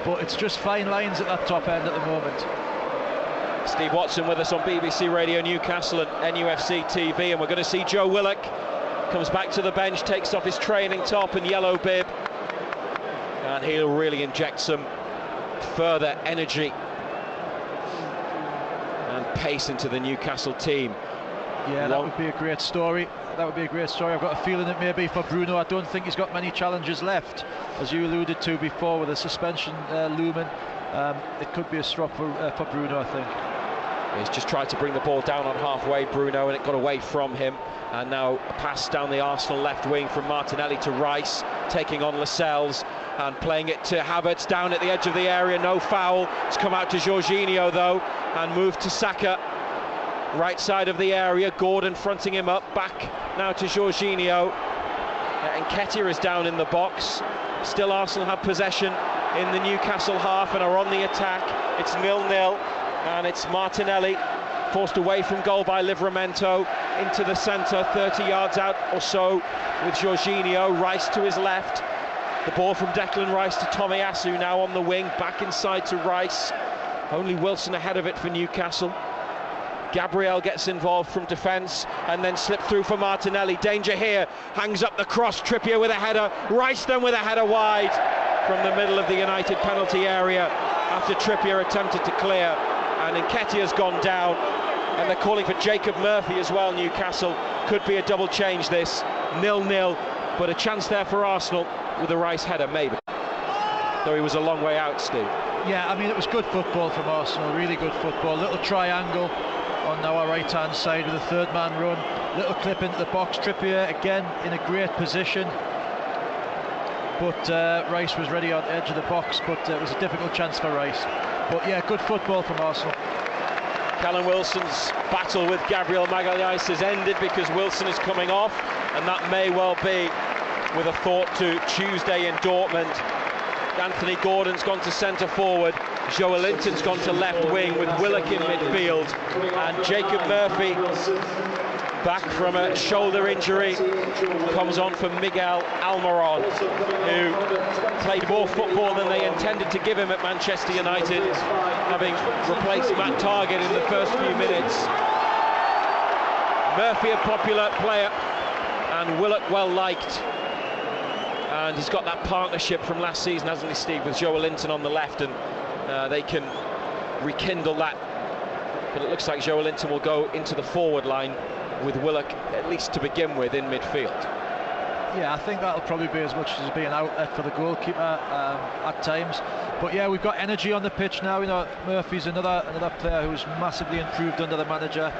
But it's just fine lines at that top end at the moment. Steve Watson with us on BBC Radio Newcastle and NUFC TV, and we're going to see Joe Willock comes back to the bench, takes off his training top and yellow bib, and he'll really inject some further energy and pace into the Newcastle team. Yeah, that would be a great story. That would be a great story. I've got a feeling it may be for Bruno. I don't think he's got many challenges left, as you alluded to before, with the suspension looming. It could be a strop for Bruno, I think. He's just tried to bring the ball down on halfway, Bruno, and it got away from him. And now a pass down the Arsenal left wing from Martinelli to Rice, taking on Lascelles and playing it to Havertz down at the edge of the area. No foul. It's come out to Jorginho though, and moved to Saka. Right side of the area. Gordon fronting him up. Back now to Jorginho. Nketiah is down in the box. Still Arsenal have possession in the Newcastle half and are on the attack. It's 0-0, and it's Martinelli forced away from goal by Livramento into the centre, 30 yards out or so with Jorginho. Rice to his left. The ball from Declan Rice to Tomiyasu now on the wing, back inside to Rice. Only Wilson ahead of it for Newcastle. Gabriel gets involved from defence and then slipped through for Martinelli. Danger here, hangs up the cross. Trippier with a header. Rice then with a header wide from the middle of the United penalty area after Trippier attempted to clear. And Nketiah's gone down, and they're calling for Jacob Murphy as well. Newcastle could be a double change this, 0-0, but a chance there for Arsenal with a Rice header, maybe. Though he was a long way out, Steve. Yeah, I mean, it was good football from Arsenal, really good football. Little triangle on our right-hand side with a third-man run. Little clip into the box. Trippier, again, in a great position. But Rice was ready on the edge of the box, but it was a difficult chance for Rice. But yeah, good football from Arsenal. Callum Wilson's battle with Gabriel Magalhaes has ended because Wilson is coming off, and that may well be with a thought to Tuesday in Dortmund. Anthony Gordon's gone to centre forward, Joelinton's gone to left wing with Willock in midfield, and Jacob Murphy, back from a shoulder injury, comes on for Miguel Almiron, who played more football than they intended to give him at Manchester United, having replaced Matt Targett in the first few minutes. Murphy, a popular player, and Willock well liked. And he's got that partnership from last season, hasn't he, Steve, with Joelinton on the left, and they can rekindle that. But it looks like Joelinton will go into the forward line with Willock, at least to begin with, in midfield. Yeah, I think that'll probably be as much as being an outlet for the goalkeeper at times. But yeah, we've got energy on the pitch now. You know, Murphy's another player who's massively improved under the manager.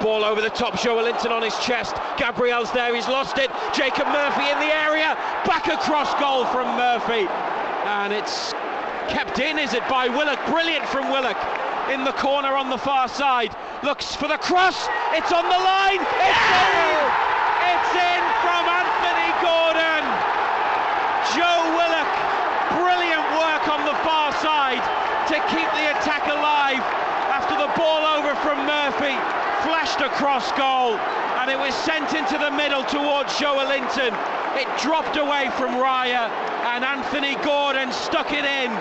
Ball over the top, Joelinton on his chest. Gabriel's there, he's lost it. Jacob Murphy in the area, back across goal from Murphy. And it's kept in, is it, by Willock? Brilliant from Willock. In the corner on the far side, looks for the cross, it's on the line, it's in from Anthony Gordon. Joe Willock, brilliant work on the far side to keep the attack alive after the ball over from Murphy flashed across goal, and it was sent into the middle towards Joelinton. It dropped away from Raya, and Anthony Gordon stuck it in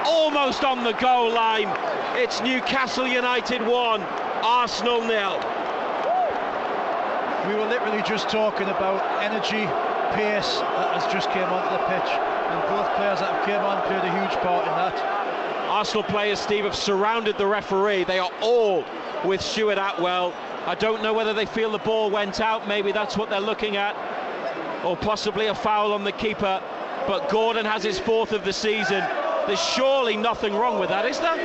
almost on the goal line. It's Newcastle United 1, Arsenal 0. We were literally just talking about energy, pace that has just came onto the pitch, and both players that have came on played a huge part in that. Arsenal players, Steve, have surrounded the referee. They are all with Stuart Atwell. I don't know whether they feel the ball went out, maybe that's what they're looking at, or possibly a foul on the keeper, but Gordon has his 4th of the season. There's surely nothing wrong with that, is there?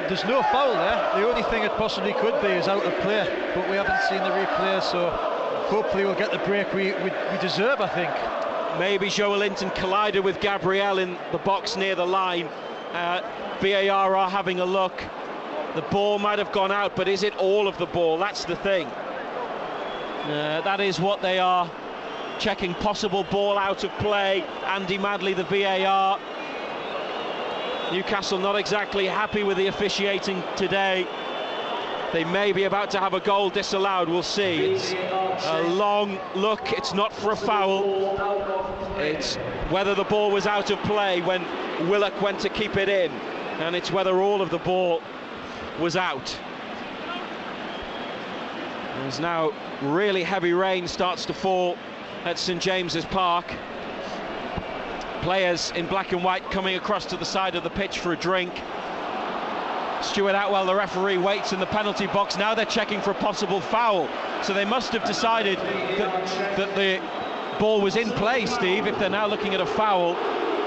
There's no foul there. The only thing it possibly could be is out of play, but we haven't seen the replay, so hopefully we'll get the break we deserve, I think. Maybe Joelinton collided with Gabriel in the box near the line. VAR are having a look. The ball might have gone out, but is it all of the ball? That's the thing. That is what they are checking, possible ball out of play. Andy Madley, the VAR. Newcastle not exactly happy with the officiating today. They may be about to have a goal disallowed, we'll see. It's a long look, it's not for a foul. It's whether the ball was out of play when Willock went to keep it in, and it's whether all of the ball was out. There's now really heavy rain starts to fall at St James's Park. Players in black and white coming across to the side of the pitch for a drink. Stuart Atwell, the referee, waits in the penalty box. Now they're checking for a possible foul. So they must have decided that the ball was in play, Steve, if they're now looking at a foul.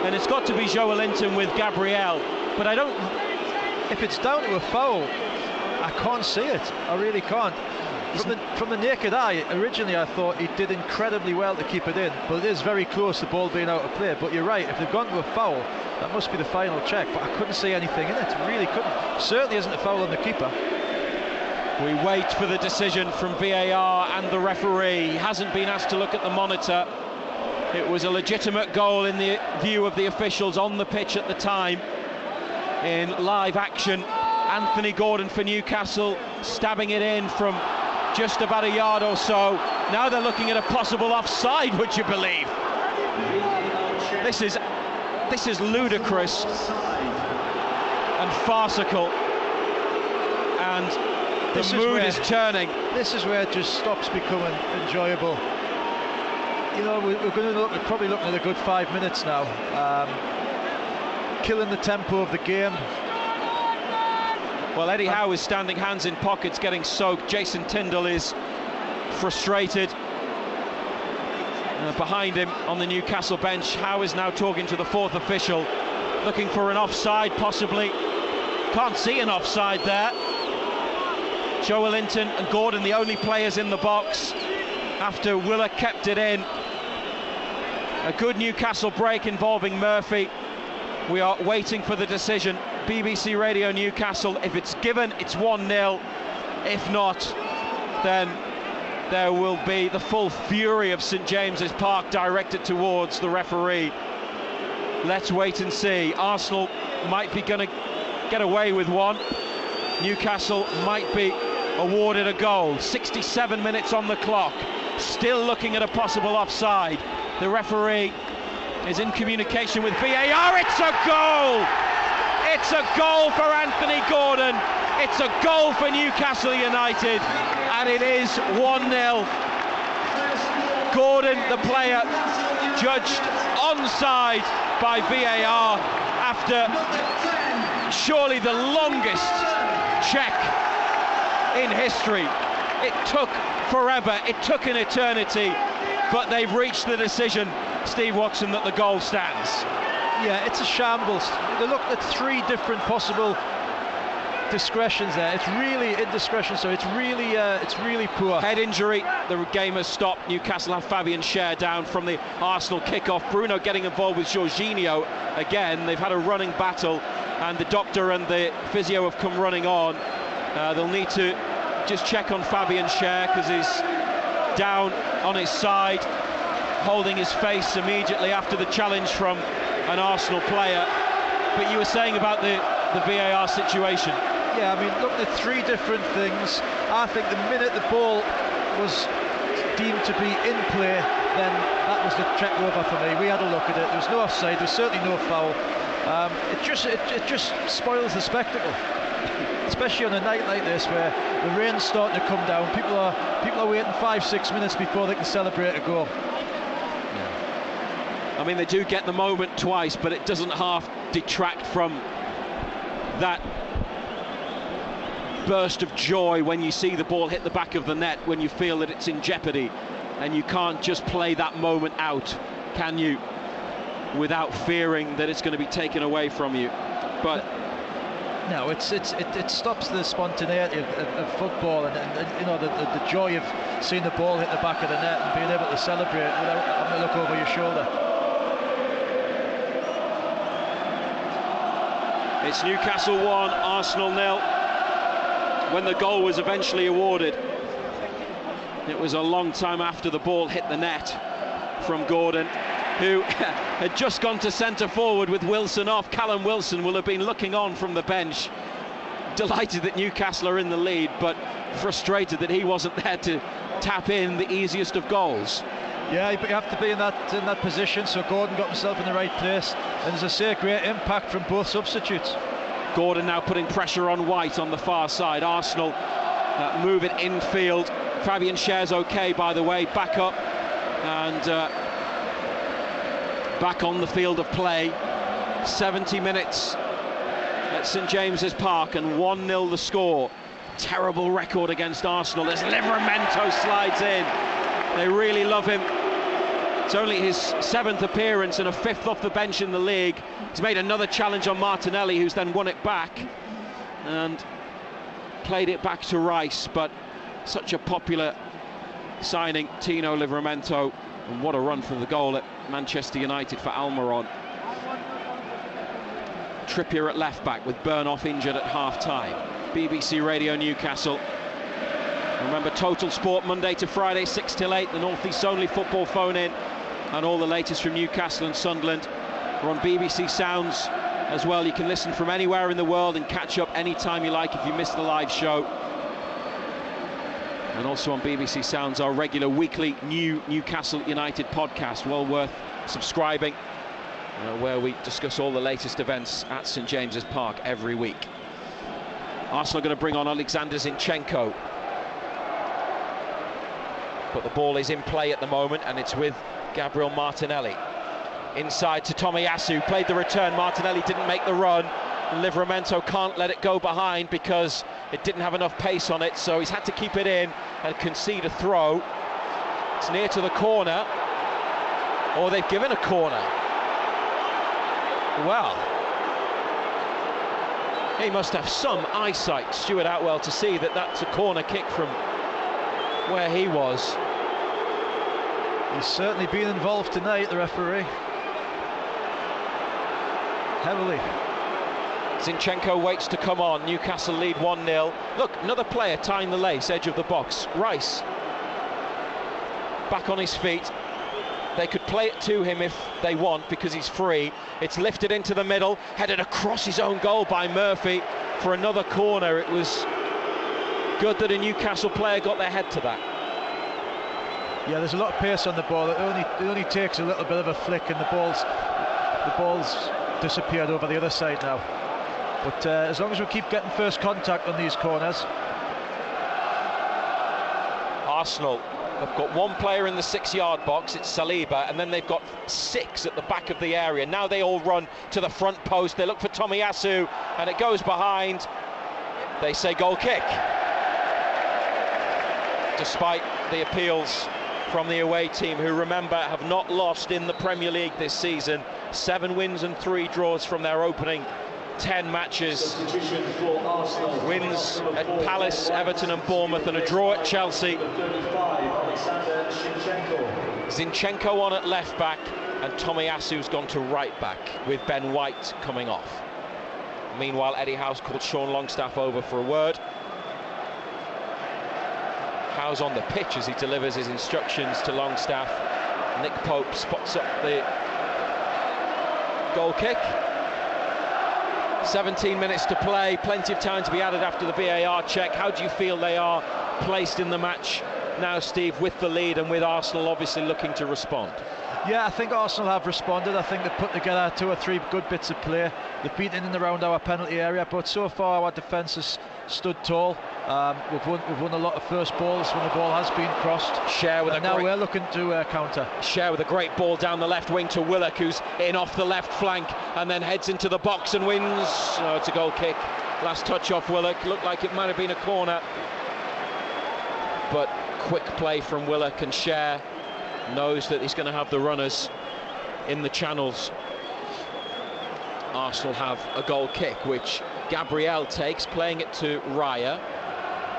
And it's got to be Joelinton with Gabriel. But I don't... If it's down to a foul, I can't see it. I really can't. From the naked eye, originally I thought he did incredibly well to keep it in, but it is very close, the ball being out of play. But you're right, if they've gone to a foul, that must be the final check, but I couldn't see anything in it, really couldn't. Certainly isn't a foul on the keeper. We wait for the decision from VAR and the referee. He hasn't been asked to look at the monitor. It was a legitimate goal in the view of the officials on the pitch at the time. In live action, Anthony Gordon for Newcastle, stabbing it in from just about a yard or so. Now they're looking at a possible offside, would you believe? This is ludicrous and farcical, and the mood is turning. This is where it just stops becoming enjoyable. You know, we're probably looking at a good 5 minutes now, killing the tempo of the game. Well, Eddie Howe is standing hands in pockets, getting soaked. Jason Tyndall is frustrated. Behind him on the Newcastle bench, Howe is now talking to the 4th official, looking for an offside, possibly. Can't see an offside there. Joelinton and Gordon, the only players in the box after Willock kept it in. A good Newcastle break involving Murphy. We are waiting for the decision. BBC Radio Newcastle, if it's given, it's 1-0. If not, then there will be the full fury of St James's Park directed towards the referee. Let's wait and see. Arsenal might be going to get away with one. Newcastle might be awarded a goal. 67 minutes on the clock. Still looking at a possible offside. The referee is in communication with VAR. It's a goal! It's a goal for Anthony Gordon. It's a goal for Newcastle United. And it is 1-0. Gordon, the player, judged onside by VAR after surely the longest check in history. It took forever, it took an eternity, but they've reached the decision, Steve Watson, that the goal stands. Yeah, it's a shambles. They looked at 3 different possible discretions there. It's really indiscretion, so it's really poor. Head injury, the game has stopped. Newcastle have Fabian Schär down from the Arsenal kickoff. Bruno getting involved with Jorginho again. They've had a running battle, and the doctor and the physio have come running on. They'll need to just check on Fabian Schär because he's down on his side, holding his face immediately after the challenge from an Arsenal player. But you were saying about the VAR situation. Yeah, I mean, looking at 3 different things, I think the minute the ball was deemed to be in play, then that was the check over for me. We had a look at it. There was no offside. There was certainly no foul. It just spoils the spectacle, especially on a night like this where the rain's starting to come down. People are waiting 5-6 minutes before they can celebrate a goal. I mean, they do get the moment twice, but it doesn't half detract from that burst of joy when you see the ball hit the back of the net, when you feel that it's in jeopardy, and you can't just play that moment out, can you, without fearing that it's going to be taken away from you. But no, it stops the spontaneity of football and you know the joy of seeing the ball hit the back of the net and being able to celebrate without having to look over your shoulder. It's Newcastle 1, Arsenal 0. When the goal was eventually awarded, it was a long time after the ball hit the net from Gordon, who had just gone to centre forward with Wilson off. Callum Wilson will have been looking on from the bench, delighted that Newcastle are in the lead, but frustrated that he wasn't there to tap in the easiest of goals. Yeah, you have to be in that position, so Gordon got himself in the right place, and as I say, great impact from both substitutes. Gordon now putting pressure on White on the far side. Arsenal move it infield. Fabian Schär's okay, by the way, back up and back on the field of play. 70 minutes at St James's Park and 1-0 the score. Terrible record against Arsenal as Livramento slides in. They really love him. It's only his 7th appearance and a 5th off the bench in the league. He's made another challenge on Martinelli, who's then won it back and played it back to Rice. But such a popular signing, Tino Livramento, and what a run for the goal at Manchester United for Almiron. Trippier at left back with Burnoff injured at half-time. BBC Radio Newcastle. Remember, Total Sport Monday to Friday 6 till 8, the North East's only football phone-in, and all the latest from Newcastle and Sunderland. We're on BBC Sounds as well. You can listen from anywhere in the world and catch up anytime you like if you missed the live show. And also on BBC Sounds, our regular weekly new Newcastle United podcast, well worth subscribing, where we discuss all the latest events at St James's Park every week. Arsenal are going to bring on Alexander Zinchenko, but the ball is in play at the moment and it's with Gabriel Martinelli. Inside to Tomiyasu, played the return. Martinelli didn't make the run, and Livramento can't let it go behind because it didn't have enough pace on it, so he's had to keep it in and concede a throw. It's near to the corner, or they've given a corner. Well, he must have some eyesight, Stuart Atwell, to see that that's a corner kick from where he was. He's certainly been involved tonight, the referee. heavily. Zinchenko waits to come on. Newcastle lead 1-0. Look, another player tying the lace, edge of the box. Rice back on his feet. They could play it to him if they want because he's free. It's lifted into the middle, headed across his own goal by Murphy for another corner. It was good that a Newcastle player got their head to that. Yeah, there's a lot of pace on the ball. It only takes a little bit of a flick and the ball's disappeared over the other side now. But as long as we keep getting first contact on these corners. Arsenal have got one player in the 6-yard box, it's Saliba, and then they've got 6 at the back of the area. Now they all run to the front post. They look for Tomiyasu, and it goes behind. They say goal kick. Despite the appeals from the away team, who, remember, have not lost in the Premier League this season. 7 wins and 3 draws from their opening 10 matches. Wins at Palace, Everton and Bournemouth, and a draw at Chelsea. Zinchenko on at left back, and Tomiyasu's gone to right back with Ben White coming off. Meanwhile, Eddie Howe's called Sean Longstaff over for a word. Howe's on the pitch as he delivers his instructions to Longstaff. Nick Pope spots up the goal kick. 17 minutes to play, plenty of time to be added after the VAR check. How do you feel they are placed in the match now, Steve, with the lead and with Arsenal obviously looking to respond? Yeah, I think Arsenal have responded. I think they've put together 2 or 3 good bits of play. They've beaten in and around our penalty area, but so far our defence has stood tall. We've won a lot of first balls when the ball has been crossed. Now we're looking to counter. Share with a great ball down the left wing to Willock, who's in off the left flank and then heads into the box and wins. Oh, it's a goal kick. Last touch off Willock. Looked like it might have been a corner, but quick play from Willock, and Share knows that he's going to have the runners in the channels. Arsenal have a goal kick, which Gabriel takes, playing it to Raya,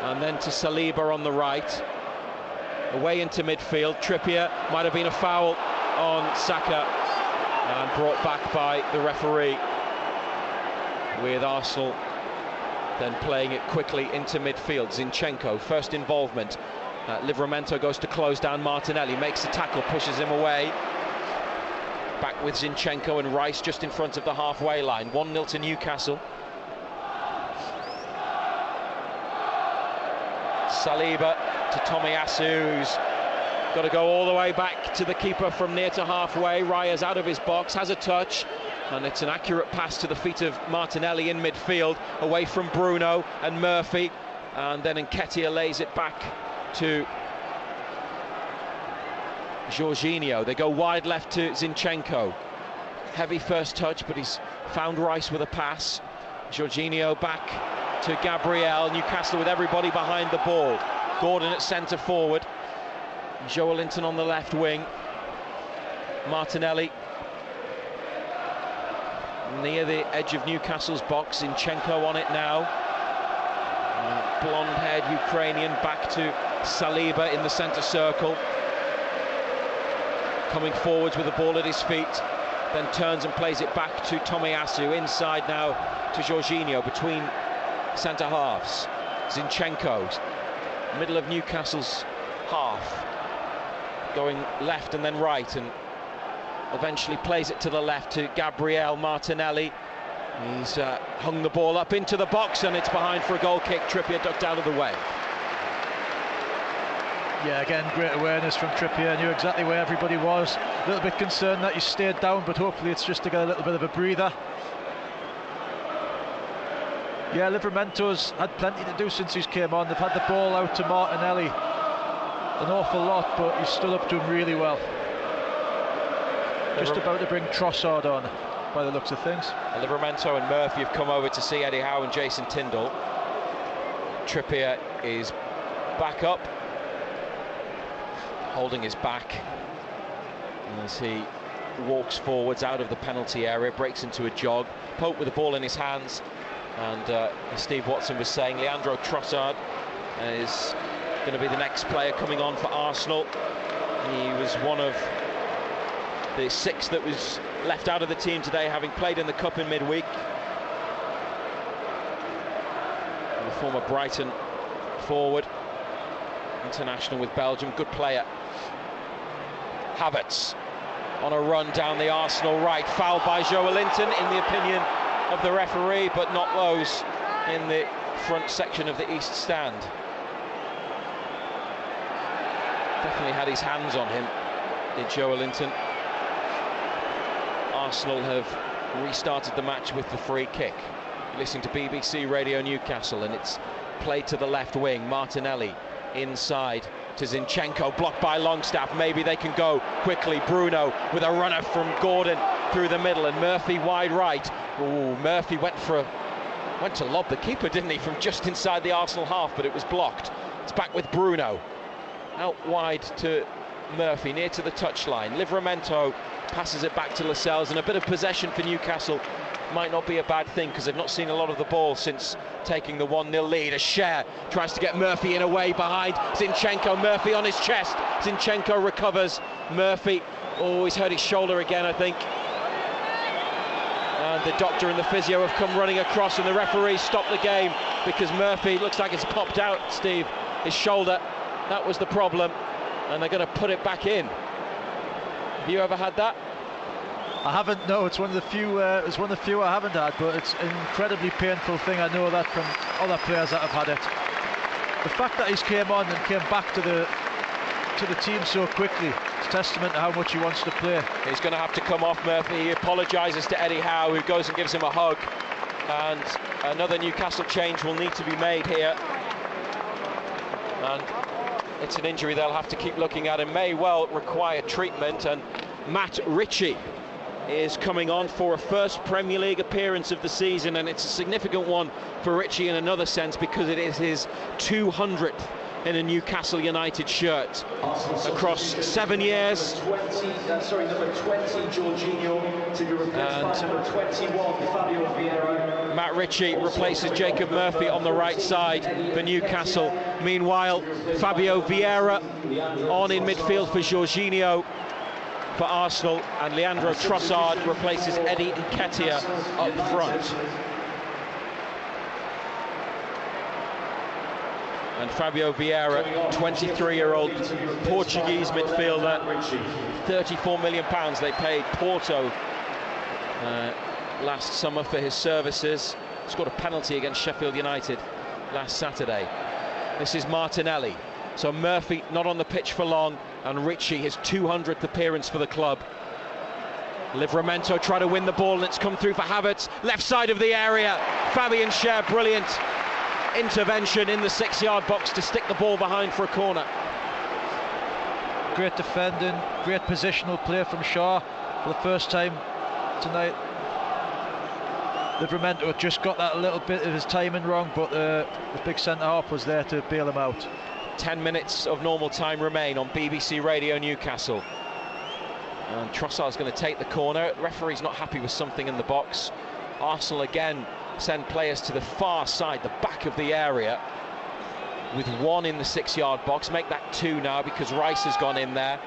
and then to Saliba on the right. Away into midfield. Trippier, might have been a foul on Saka, and brought back by the referee. With Arsenal then playing it quickly into midfield. Zinchenko, first involvement. Livramento goes to close down Martinelli, makes the tackle, pushes him away. Back with Zinchenko and Rice just in front of the halfway line. 1-0 to Newcastle. Saliba to Tomiyasu, who's got to go all the way back to the keeper from near to halfway. Raya's out of his box, has a touch, and it's an accurate pass to the feet of Martinelli in midfield, away from Bruno and Murphy, and then Nketiah lays it back to Jorginho. They go wide left to Zinchenko. Heavy first touch, but he's found Rice with a pass. Jorginho back to Gabriel. Newcastle with everybody behind the ball. Gordon at centre forward. Joelinton on the left wing. Martinelli near the edge of Newcastle's box. Zinchenko on it now. Blonde-haired Ukrainian back to Saliba in the centre circle. Coming forwards with the ball at his feet, then turns and plays it back to Tomiyasu. Inside now to Jorginho between centre halves. Zinchenko, middle of Newcastle's half, going left and then right, and eventually plays it to the left to Gabriel Martinelli. He's hung the ball up into the box, and it's behind for a goal kick. Trippier ducked out of the way. Yeah, again, great awareness from Trippier. Knew exactly where everybody was. A little bit concerned that he stayed down, but hopefully it's just to get a little bit of a breather. Yeah, Livramento's had plenty to do since he's came on. They've had the ball out to Martinelli an awful lot, but he's stood up to him really well. Just about to bring Trossard on, by the looks of things. Livramento and Murphy have come over to see Eddie Howe and Jason Tindall. Trippier is back up, holding his back as he walks forwards out of the penalty area, breaks into a jog. Pope with the ball in his hands, and as Steve Watson was saying, Leandro Trossard is going to be the next player coming on for Arsenal. He was one of the 6 that was left out of the team today, having played in the Cup in midweek. The former Brighton forward, international with Belgium, good player. Havertz on a run down the Arsenal right, fouled by Joelinton in the opinion of the referee, but not those in the front section of the East Stand. Definitely had his hands on him, did Joelinton. Arsenal have restarted the match with the free kick. You're listening to BBC Radio Newcastle, and it's played to the left wing. Martinelli inside to Zinchenko, blocked by Longstaff. Maybe they can go quickly. Bruno with a runner from Gordon through the middle, and Murphy wide right. Ooh, Murphy went to lob the keeper, didn't he, from just inside the Arsenal half, but it was blocked. It's back with Bruno. Out wide to Murphy, near to the touchline. Livramento passes it back to Lascelles, and a bit of possession for Newcastle might not be a bad thing, because they've not seen a lot of the ball since taking the 1-0 lead. A Cher tries to get Murphy in away behind Zinchenko. Murphy on his chest. Zinchenko recovers. Murphy, oh, he's hurt his shoulder again, I think. And the doctor and the physio have come running across, and the referee stopped the game because Murphy looks like it's popped out, Steve, his shoulder. That was the problem, and they're going to put it back in. Have you ever had that? I haven't. No, it's one of the few. It's one of the few I haven't had, but it's an incredibly painful thing. I know that from other players that have had it. The fact that he's came on and came back to the team so quickly, it's testament to how much he wants to play. He's going to have to come off, Murphy. He apologises to Eddie Howe, who goes and gives him a hug. And another Newcastle change will need to be made here. And it's an injury they'll have to keep looking at, and may well require treatment. And Matt Ritchie is coming on for a first Premier League appearance of the season, and it's a significant one for Ritchie in another sense, because it is his 200th in a Newcastle United shirt across 7 years. Number 20, Jorginho, to be replaced by number 21, Fabio Vieira. Matt Ritchie replaces Jacob Murphy on the right side for Newcastle. Meanwhile, Fabio Vieira on in midfield for Jorginho for Arsenal, and Leandro Trossard replaces Eddie Nketiah up front. And Fabio Vieira, 23-year-old Portuguese midfielder, £34 million they paid Porto last summer for his services. Scored a penalty against Sheffield United last Saturday. This is Martinelli. So Murphy not on the pitch for long, and Ritchie his 200th appearance for the club. Livramento try to win the ball, and it's come through for Havertz, left side of the area. Fabian Schär, brilliant intervention in the 6-yard box to stick the ball behind for a corner. Great defending, great positional play from Shaw for the first time tonight. Livramento just got that a little bit of his timing wrong, but the big centre-half was there to bail him out. 10 minutes of normal time remain on BBC Radio Newcastle. And Trossard's going to take the corner. The referee's not happy with something in the box. Arsenal again send players to the far side, the back of the area, with one in the 6-yard box. Make that two now because Rice has gone in there.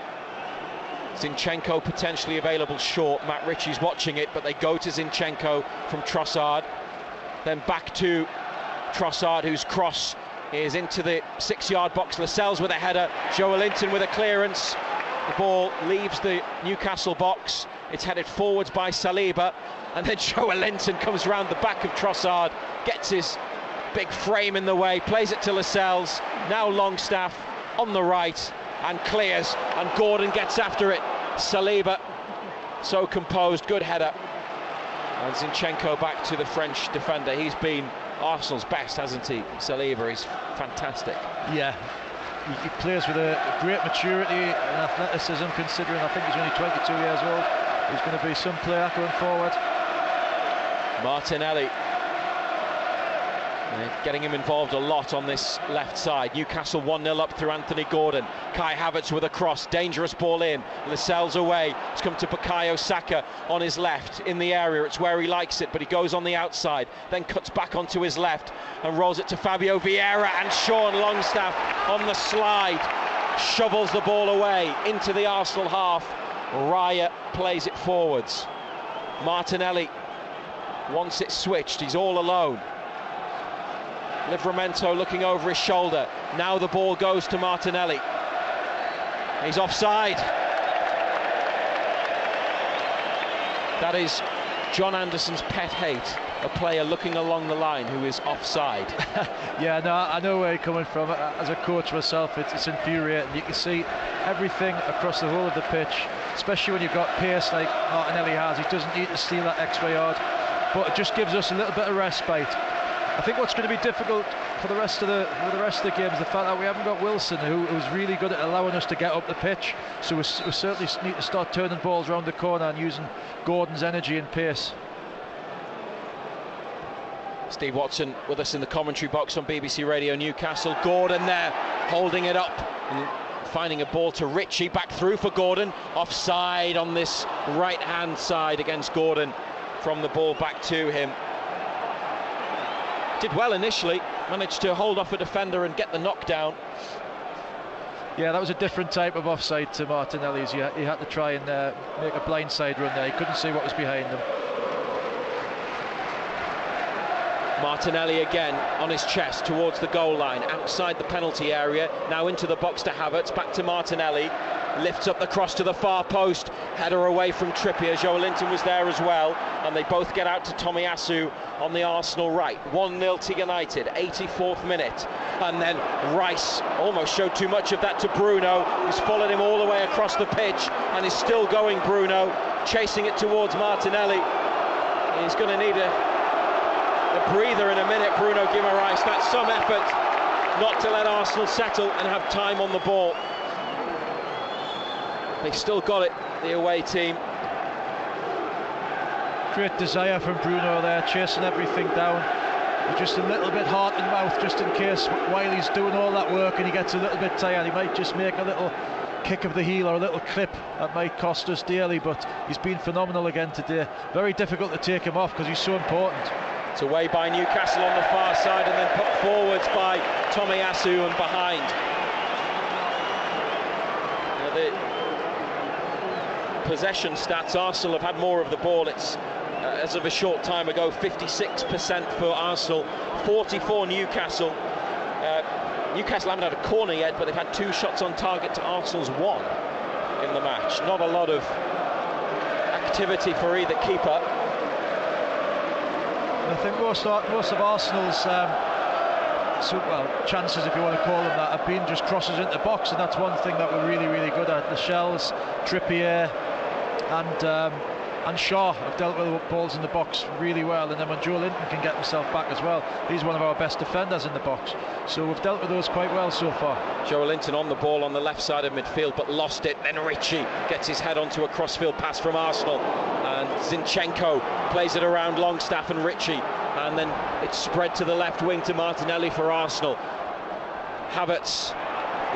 Zinchenko potentially available short. Matt Ritchie's watching it, but they go to Zinchenko from Trossard. Then back to Trossard, whose cross is into the 6-yard box. Lascelles with a header, Joelinton with a clearance. The ball leaves the Newcastle box. It's headed forwards by Saliba, and then Joelinton comes round the back of Trossard, gets his big frame in the way, plays it to Lascelles. Now Longstaff on the right and clears, and Gordon gets after it. Saliba so composed, good header. And Zinchenko back to the French defender. He's been Arsenal's best, hasn't he? Saliba is fantastic. Yeah, he plays with a great maturity and athleticism, considering I think he's only 22 years old. He's going to be some player going forward. Martinelli getting him involved a lot on this left side. Newcastle 1-0 up through Anthony Gordon. Kai Havertz with a cross, dangerous ball in. Lascelles away. It's come to Bukayo Saka on his left in the area. It's where he likes it, but he goes on the outside, then cuts back onto his left and rolls it to Fabio Vieira, and Sean Longstaff on the slide shovels the ball away into the Arsenal half. Raya plays it forwards. Martinelli, once it's switched, he's all alone. Livramento looking over his shoulder. Now the ball goes to Martinelli. He's offside. That is John Anderson's pet hate, a player looking along the line who is offside. Yeah, no, I know where you're coming from. As a coach myself, it's infuriating. You can see everything across the whole of the pitch, especially when you've got pace like Martinelli has. He doesn't need to steal that extra yard, but it just gives us a little bit of respite. I think what's going to be difficult for the rest of the game is the fact that we haven't got Wilson, who's really good at allowing us to get up the pitch. So we certainly need to start turning balls around the corner and using Gordon's energy and pace. Steve Watson with us in the commentary box on BBC Radio Newcastle. Gordon there holding it up and finding a ball to Ritchie, back through for Gordon. Offside on this right hand side against Gordon from the ball back to him. Did well initially, managed to hold off a defender and get the knockdown. Yeah, that was a different type of offside to Martinelli's. He had to try and make a blindside run there. He couldn't see what was behind him. Martinelli again on his chest towards the goal line, outside the penalty area, now into the box to Havertz, back to Martinelli, lifts up the cross to the far post, header away from Trippier. Joelinton was there as well, and they both get out to Tomiyasu on the Arsenal right. 1-0 to United, 84th minute, and then Rice almost showed too much of that to Bruno, who's followed him all the way across the pitch and is still going. Bruno chasing it towards Martinelli. He's going to need a breather in a minute, Bruno Guimaraes. That's some effort not to let Arsenal settle and have time on the ball. They've still got it, the away team. Great desire from Bruno there, chasing everything down. Just a little bit heart in mouth, just in case while he's doing all that work and he gets a little bit tired, he might just make a little kick of the heel or a little clip that might cost us dearly. But he's been phenomenal again today. Very difficult to take him off because he's so important. It's away by Newcastle on the far side and then put forwards by Tomiyasu and behind. The possession stats, Arsenal have had more of the ball. It's as of a short time ago 56% for Arsenal, 44 Newcastle. Newcastle haven't had a corner yet, but they've had 2 shots on target to Arsenal's 1 in the match. Not a lot of activity for either keeper. I think most of Arsenal's chances, if you want to call them that, have been just crosses into the box, and that's one thing that we're really, really good at. The Shells, Trippier and Shaw have dealt with balls in the box really well, and then when Joelinton can get himself back as well, he's one of our best defenders in the box. So we've dealt with those quite well so far. Joelinton on the ball on the left side of midfield, but lost it. Then Ritchie gets his head onto a crossfield pass from Arsenal, and Zinchenko plays it around Longstaff and Ritchie, and then it's spread to the left wing to Martinelli for Arsenal. Havertz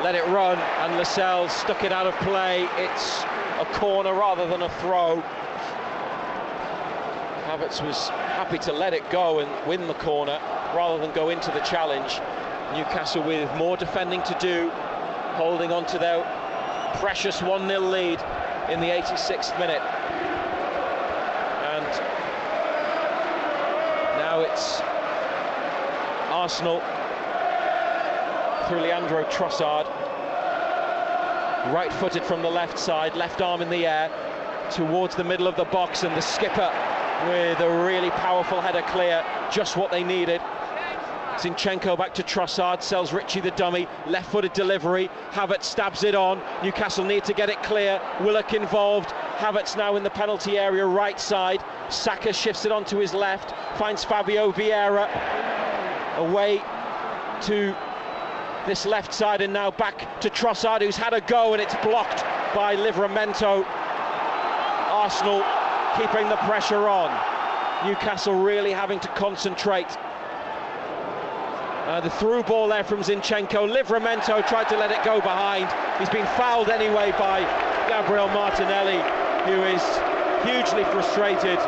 let it run, and Lascelles stuck it out of play. It's a corner rather than a throw. Havertz was happy to let it go and win the corner rather than go into the challenge. Newcastle with more defending to do, holding on to their precious 1-0 lead in the 86th minute. And now it's Arsenal through Leandro Trossard, right-footed from the left side, left arm in the air towards the middle of the box, and the skipper with a really powerful header clear, just what they needed. Zinchenko back to Trossard, sells Ritchie the dummy, left-footed delivery, Havertz stabs it on, Newcastle need to get it clear, Willock involved, Havertz now in the penalty area right side, Saka shifts it onto his left, finds Fabio Vieira, away to this left side and now back to Trossard, who's had a go, and it's blocked by Livramento. Arsenal keeping the pressure on, Newcastle really having to concentrate. The through ball there from Zinchenko. Livramento tried to let it go behind. He's been fouled anyway by Gabriel Martinelli, who is hugely frustrated,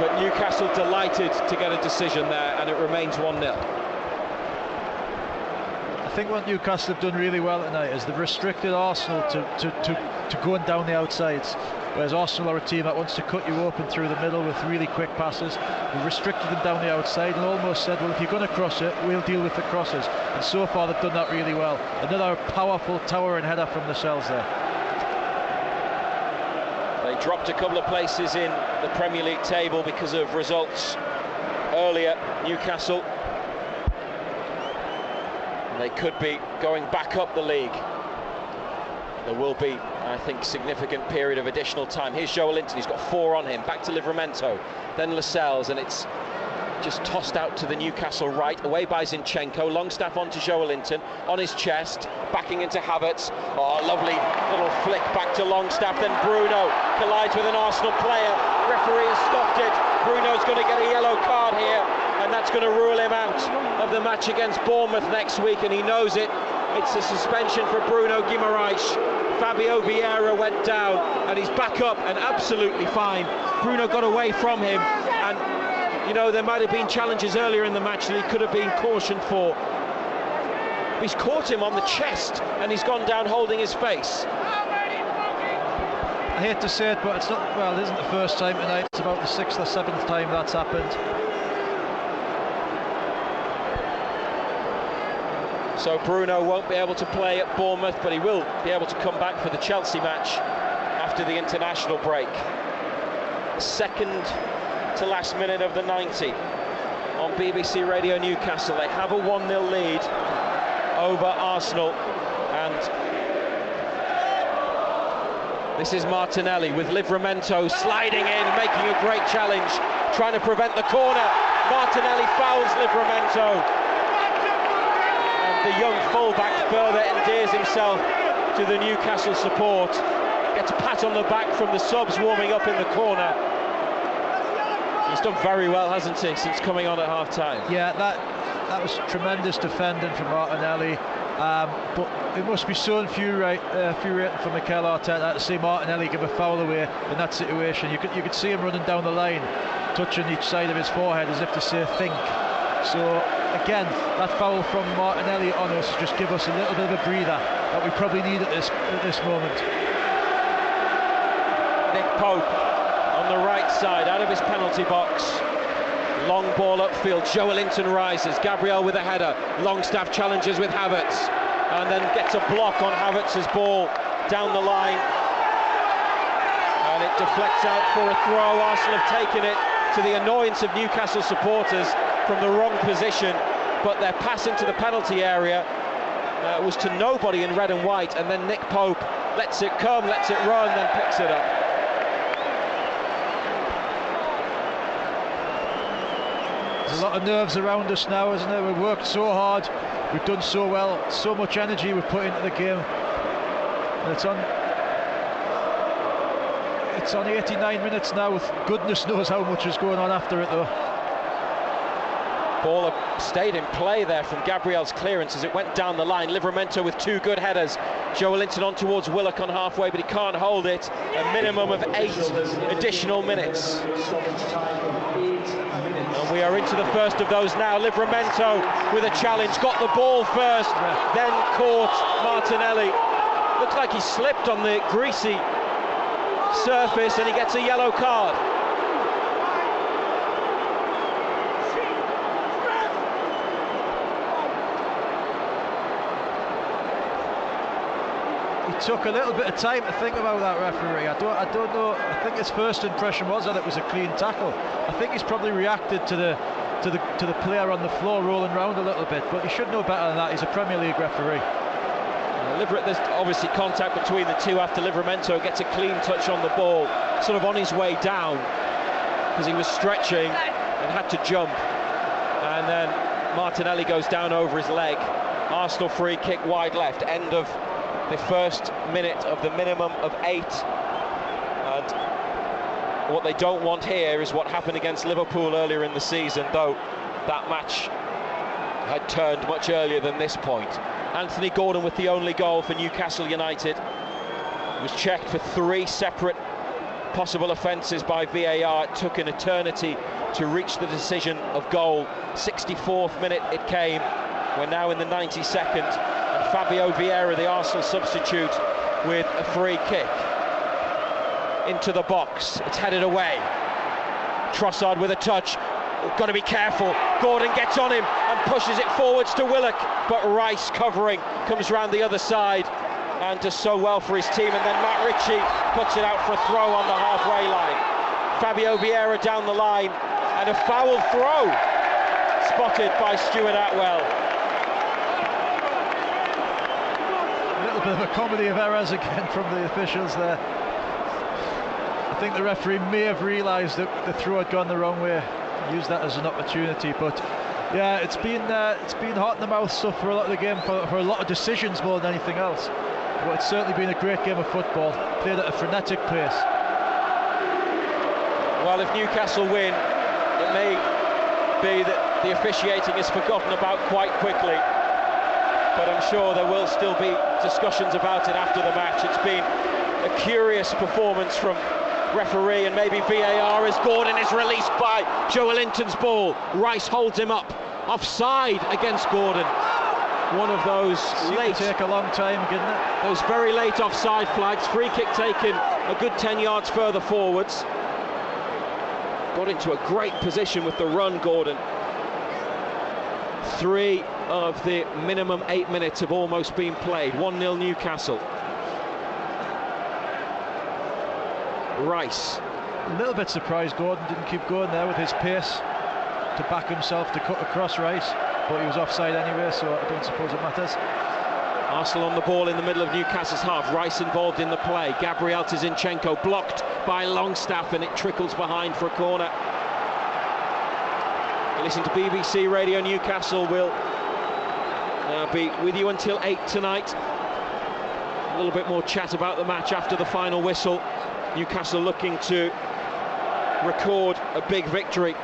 but Newcastle delighted to get a decision there, and it remains 1-0. I think what Newcastle have done really well tonight is they've restricted Arsenal to going down the outsides, whereas Arsenal are a team that wants to cut you open through the middle with really quick passes. We've restricted them down the outside and almost said, well, if you're going to cross it, we'll deal with the crosses. And so far they've done that really well. Another powerful towering header from themselves there. They dropped a couple of places in the Premier League table because of results earlier, Newcastle. They could be going back up the league. There will be, I think, significant period of additional time. Here's Joelinton, he's got 4 on him. Back to Livramento, then Lascelles, and it's just tossed out to the Newcastle right, away by Zinchenko. Longstaff onto Joelinton, on his chest, backing into Havertz. Oh, lovely little flick back to Longstaff. Then Bruno collides with an Arsenal player. Referee has stopped it. Bruno's going to get a yellow card here, and that's going to rule him out of the match against Bournemouth next week, and he knows it. It's a suspension for Bruno Guimaraes. Fabio Vieira went down, and he's back up and absolutely fine. Bruno got away from him, and you know, there might have been challenges earlier in the match that he could have been cautioned for. He's caught him on the chest, and he's gone down holding his face. I hate to say it, but it's not, well, it isn't the first time tonight. It's about the 6th or 7th time that's happened. So Bruno won't be able to play at Bournemouth, but he will be able to come back for the Chelsea match after the international break. Second to last minute of the 90 on BBC Radio Newcastle. They have a 1-0 lead over Arsenal, and this is Martinelli with Livramento sliding in, making a great challenge, trying to prevent the corner. Martinelli fouls Livramento, and the young fullback further endears himself to the Newcastle support. Gets a pat on the back from the subs warming up in the corner. He's done very well, hasn't he, since coming on at half-time? Yeah, that was tremendous defending from Martinelli. But it must be so infuriating for Mikel Arteta to see Martinelli give a foul away in that situation. You could see him running down the line, touching each side of his forehead as if to say, think. So, again, that foul from Martinelli on us just give us a little bit of a breather that we probably need at this moment. Nick Pope on the right side, out of his penalty box. Long ball upfield, Joelinton rises, Gabriel with a header, Longstaff challenges with Havertz, and then gets a block on Havertz's ball down the line, and it deflects out for a throw. Arsenal have taken it, to the annoyance of Newcastle supporters, from the wrong position, but their pass into the penalty area was to nobody in red and white, and then Nick Pope lets it come, lets it run, then picks it up. There's a lot of nerves around us now, isn't there? We've worked so hard, we've done so well, so much energy we've put into the game. And it's on 89 minutes now, with goodness knows how much is going on after it though. Ball stayed in play there from Gabriel's clearance as it went down the line. Livramento with 2 good headers. Joelinton on towards Willock on halfway, but he can't hold it. A minimum of 8 additional minutes. And we are into the first of those now. Livramento with a challenge, got the ball first, then caught Martinelli. Looks like he slipped on the greasy surface, and he gets a yellow card. He took a little bit of time to think about that, referee. I don't know. I think his first impression was that it was a clean tackle. I think he's probably reacted to the player on the floor rolling around a little bit, but he should know better than that. He's a Premier League referee. There's obviously contact between the two after Livramento gets a clean touch on the ball, sort of on his way down, because he was stretching and had to jump, and then Martinelli goes down over his leg. Arsenal free kick wide left, end of the first minute of the minimum of 8. And what they don't want here is what happened against Liverpool earlier in the season, though that match had turned much earlier than this point. Anthony Gordon with the only goal for Newcastle United. He was checked for 3 separate possible offences by VAR. It took an eternity to reach the decision of goal. 64th minute it came. We're now in the 92nd, and Fabio Vieira, the Arsenal substitute, with a free kick into the box. It's headed away. Trossard with a touch. Got to be careful. Gordon gets on him and pushes it forwards to Willock, but Rice covering, comes round the other side and does so well for his team, and then Matt Ritchie puts it out for a throw on the halfway line. Fabio Vieira down the line, and a foul throw spotted by Stuart Atwell. A little bit of a comedy of errors again from the officials there. I think the referee may have realised that the throw had gone the wrong way, used that as an opportunity, but yeah, it's been hot in the mouth stuff for a lot of the game, for a lot of decisions more than anything else. But it's certainly been a great game of football, played at a frenetic pace. Well, if Newcastle win, it may be that the officiating is forgotten about quite quickly, but I'm sure there will still be discussions about it after the match. It's been a curious performance from referee and maybe VAR as Gordon is released by Joelinton's ball. Rice holds him up, offside against Gordon. One of those late, take a long time, didn't it? Those very late offside flags. Free kick taken a good 10 yards further forwards. Got into a great position with the run, Gordon. 3 of the minimum 8 minutes have almost been played. 1-0 Newcastle. Rice. A little bit surprised Gordon didn't keep going there with his pace to back himself to cut across Rice, but he was offside anyway, so I don't suppose it matters. Arsenal on the ball in the middle of Newcastle's half. Rice involved in the play. Gabriel to Zinchenko, blocked by Longstaff, and it trickles behind for a corner. You listen to BBC Radio Newcastle. We'll be with you until 8 tonight. A little bit more chat about the match after the final whistle. Newcastle looking to record a big victory.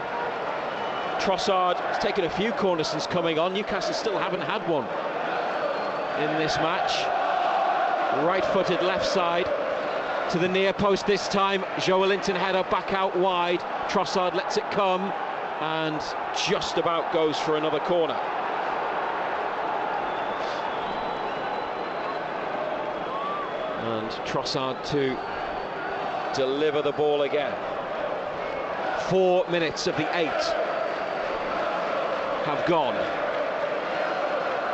Trossard has taken a few corners since coming on. Newcastle still haven't had one in this match. Right-footed left side to the near post this time. Joelinton header back out wide. Trossard lets it come and just about goes for another corner. And Trossard to deliver the ball again. 4 minutes of the 8 have gone.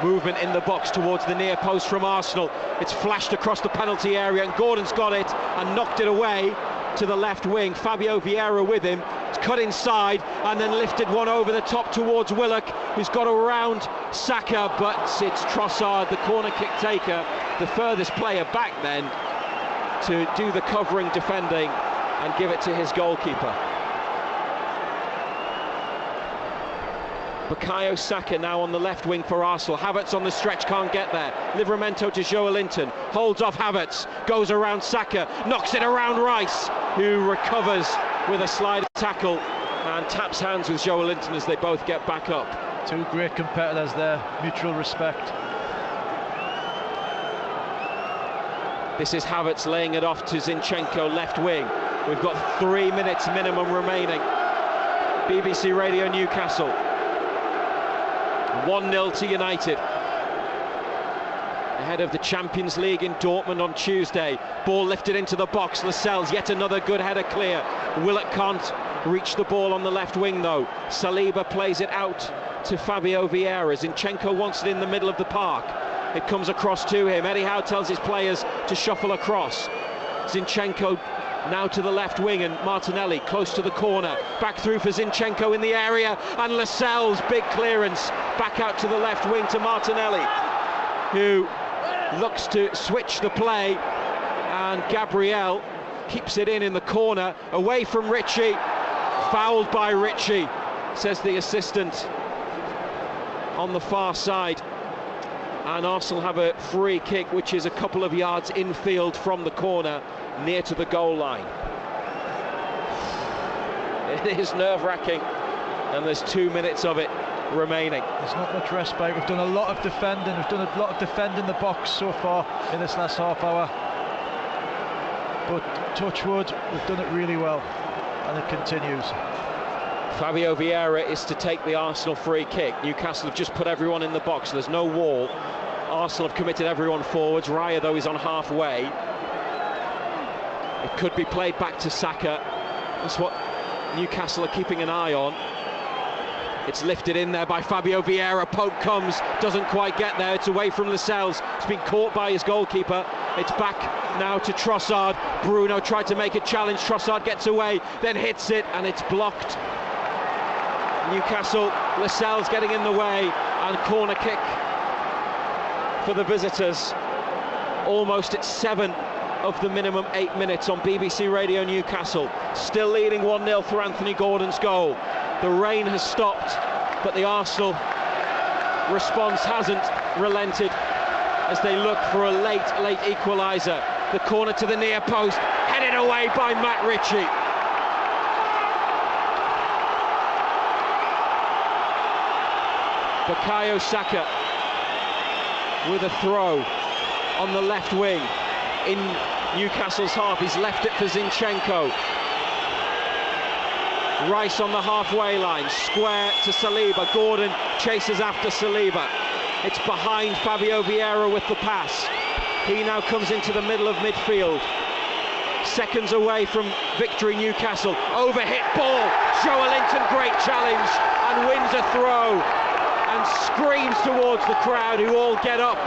Movement in the box towards the near post from Arsenal. It's flashed across the penalty area and Gordon's got it and knocked it away to the left wing. Fabio Vieira with him. It's cut inside and then lifted one over the top towards Willock, who's got around Saka, but it's Trossard, the corner kick taker, the furthest player back then to do the covering defending and give it to his goalkeeper. Bukayo Saka now on the left wing for Arsenal. Havertz on the stretch, can't get there. Livramento to Joelinton, holds off Havertz, goes around Saka, knocks it around Rice, who recovers with a slide tackle and taps hands with Joelinton as they both get back up. Two great competitors there, mutual respect. This is Havertz laying it off to Zinchenko, left wing. We've got 3 minutes minimum remaining. BBC Radio Newcastle. 1-0 to United. Ahead of the Champions League in Dortmund on Tuesday. Ball lifted into the box. Lascelles, yet another good header clear. Willock can't reach the ball on the left wing though. Saliba plays it out to Fabio Vieira. Zinchenko wants it in the middle of the park. It comes across to him. Eddie Howe tells his players to shuffle across. Zinchenko now to the left wing and Martinelli close to the corner. Back through for Zinchenko in the area and Lascelles, big clearance. Back out to the left wing to Martinelli, who looks to switch the play, and Gabriel keeps it in the corner, away from Ritchie. Fouled by Ritchie, says the assistant on the far side. And Arsenal have a free kick, which is a couple of yards infield from the corner, near to the goal line. It is nerve-wracking, and there's 2 minutes of it remaining. There's not much respite. We've done a lot of defending. We've done a lot of defending the box so far in this last half hour. But touch wood, we've done it really well, and it continues. Fabio Vieira is to take the Arsenal free kick. Newcastle have just put everyone in the box. There's no wall. Arsenal have committed everyone forwards. Raya, though, is on halfway. It could be played back to Saka. That's what Newcastle are keeping an eye on. It's lifted in there by Fabio Vieira. Poke comes, doesn't quite get there. It's away from Lascelles. It's been caught by his goalkeeper. It's back now to Trossard. Bruno tried to make a challenge. Trossard gets away, then hits it, and it's blocked. Newcastle, Lascelles getting in the way, and corner kick for the visitors. Almost at 7 of the minimum 8 minutes on BBC Radio Newcastle. Still leading 1-0 through Anthony Gordon's goal. The rain has stopped, but the Arsenal response hasn't relented as they look for a late equaliser. The corner to the near post, headed away by Matt Ritchie. Bukayo Saka with a throw on the left wing in Newcastle's half. He's left it for Zinchenko. Rice on the halfway line, square to Saliba. Gordon chases after Saliba. It's behind Fabio Vieira with the pass. He now comes into the middle of midfield. Seconds away from victory, Newcastle. Overhit ball. Joelinton, great challenge, and wins a throw and screams towards the crowd, who all get up.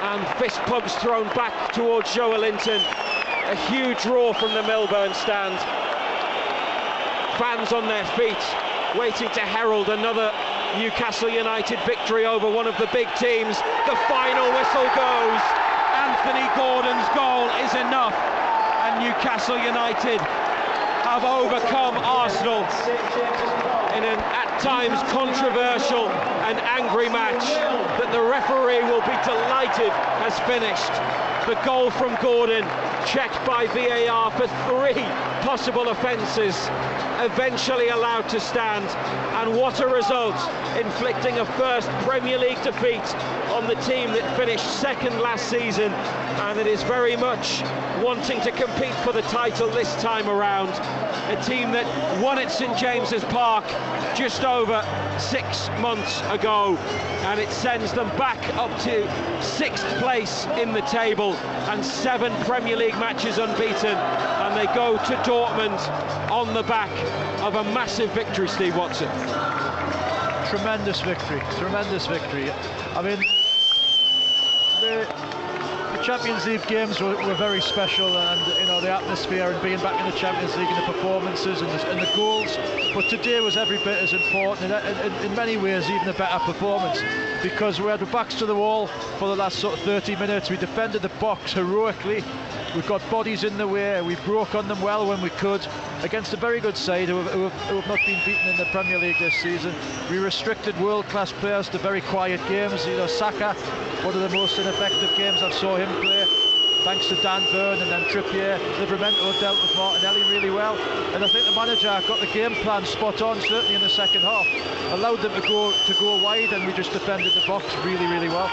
And fist pumps thrown back towards Joelinton. A huge roar from the Milburn stand. Fans on their feet, waiting to herald another Newcastle United victory over one of the big teams. The final whistle goes. Anthony Gordon's goal is enough, and Newcastle United have overcome Arsenal in an at times controversial and angry match that the referee will be delighted has finished. The goal from Gordon, checked by VAR for 3 possible offences, eventually allowed to stand, and what a result, inflicting a first Premier League defeat on the team that finished second last season, and it is very much wanting to compete for the title this time around. A team that won at St James's Park just over 6 months ago, and it sends them back up to 6th place in the table and 7 Premier League matches unbeaten, and they go to Dortmund on the back of a massive victory. Steve Watson. Tremendous victory. I mean, the Champions League games were very special, and you know, the atmosphere and being back in the Champions League and the performances and the goals. But today was every bit as important, and in many ways even a better performance, because we had our backs to the wall for the last sort of 30 minutes. We defended the box heroically. We've got bodies in the way. We broke on them well when we could, against a very good side who have not been beaten in the Premier League this season. We restricted world-class players to very quiet games. You know, Saka, one of the most ineffective games I've saw him play, thanks to Dan Burn, and then Trippier. Livramento dealt with Martinelli really well, and I think the manager got the game plan spot on, certainly in the second half. Allowed them to go wide, and we just defended the box really well.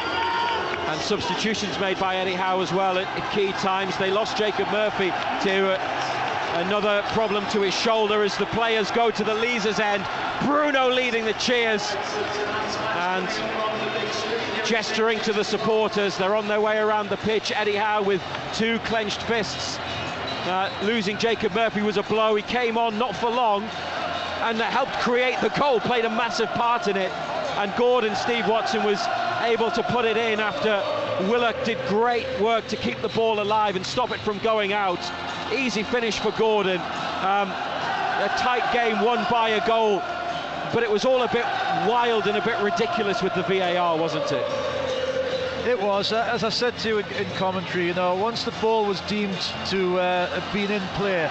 And substitutions made by Eddie Howe as well at key times. They lost Jacob Murphy to another problem to his shoulder as the players go to the Leazes end. Bruno leading the cheers and gesturing to the supporters. They're on their way around the pitch. Eddie Howe with 2 clenched fists. Losing Jacob Murphy was a blow. He came on not for long and helped create the goal, played a massive part in it. And Gordon, Steve Watson, was able to put it in after Willock did great work to keep the ball alive and stop it from going out. Easy finish for Gordon. A tight game won by a goal, but it was all a bit wild and a bit ridiculous with the VAR, wasn't it? It was, as I said to you in commentary, you know, once the ball was deemed to have been in play,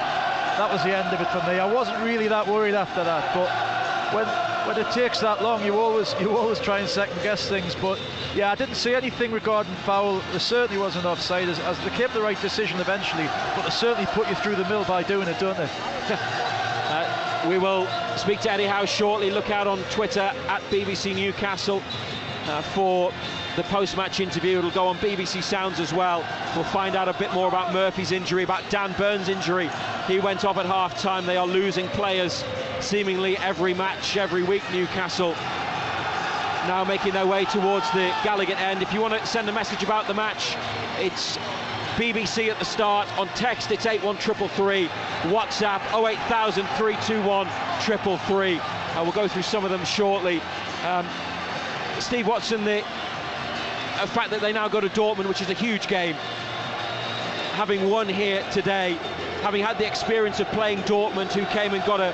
that was the end of it for me. I wasn't really that worried after that, but when it takes that long, you always try and second guess things. But yeah, I didn't see anything regarding foul. There certainly wasn't offside, as they came to the right decision eventually, but they certainly put you through the mill by doing it, don't they? We will speak to Eddie Howe shortly. Look out on Twitter at BBC Newcastle for the post-match interview. It'll go on BBC Sounds as well. We'll find out a bit more about Murphy's injury, about Dan Burns' injury. He went off at half-time. They are losing players seemingly every match, every week. Newcastle now making their way towards the Gallagher end. If you want to send a message about the match, it's BBC at the start. On text, it's 81333. WhatsApp 08000 321 333. We'll go through some of them shortly. Steve Watson, the fact that they now go to Dortmund, which is a huge game, having won here today, having had the experience of playing Dortmund, who came and got a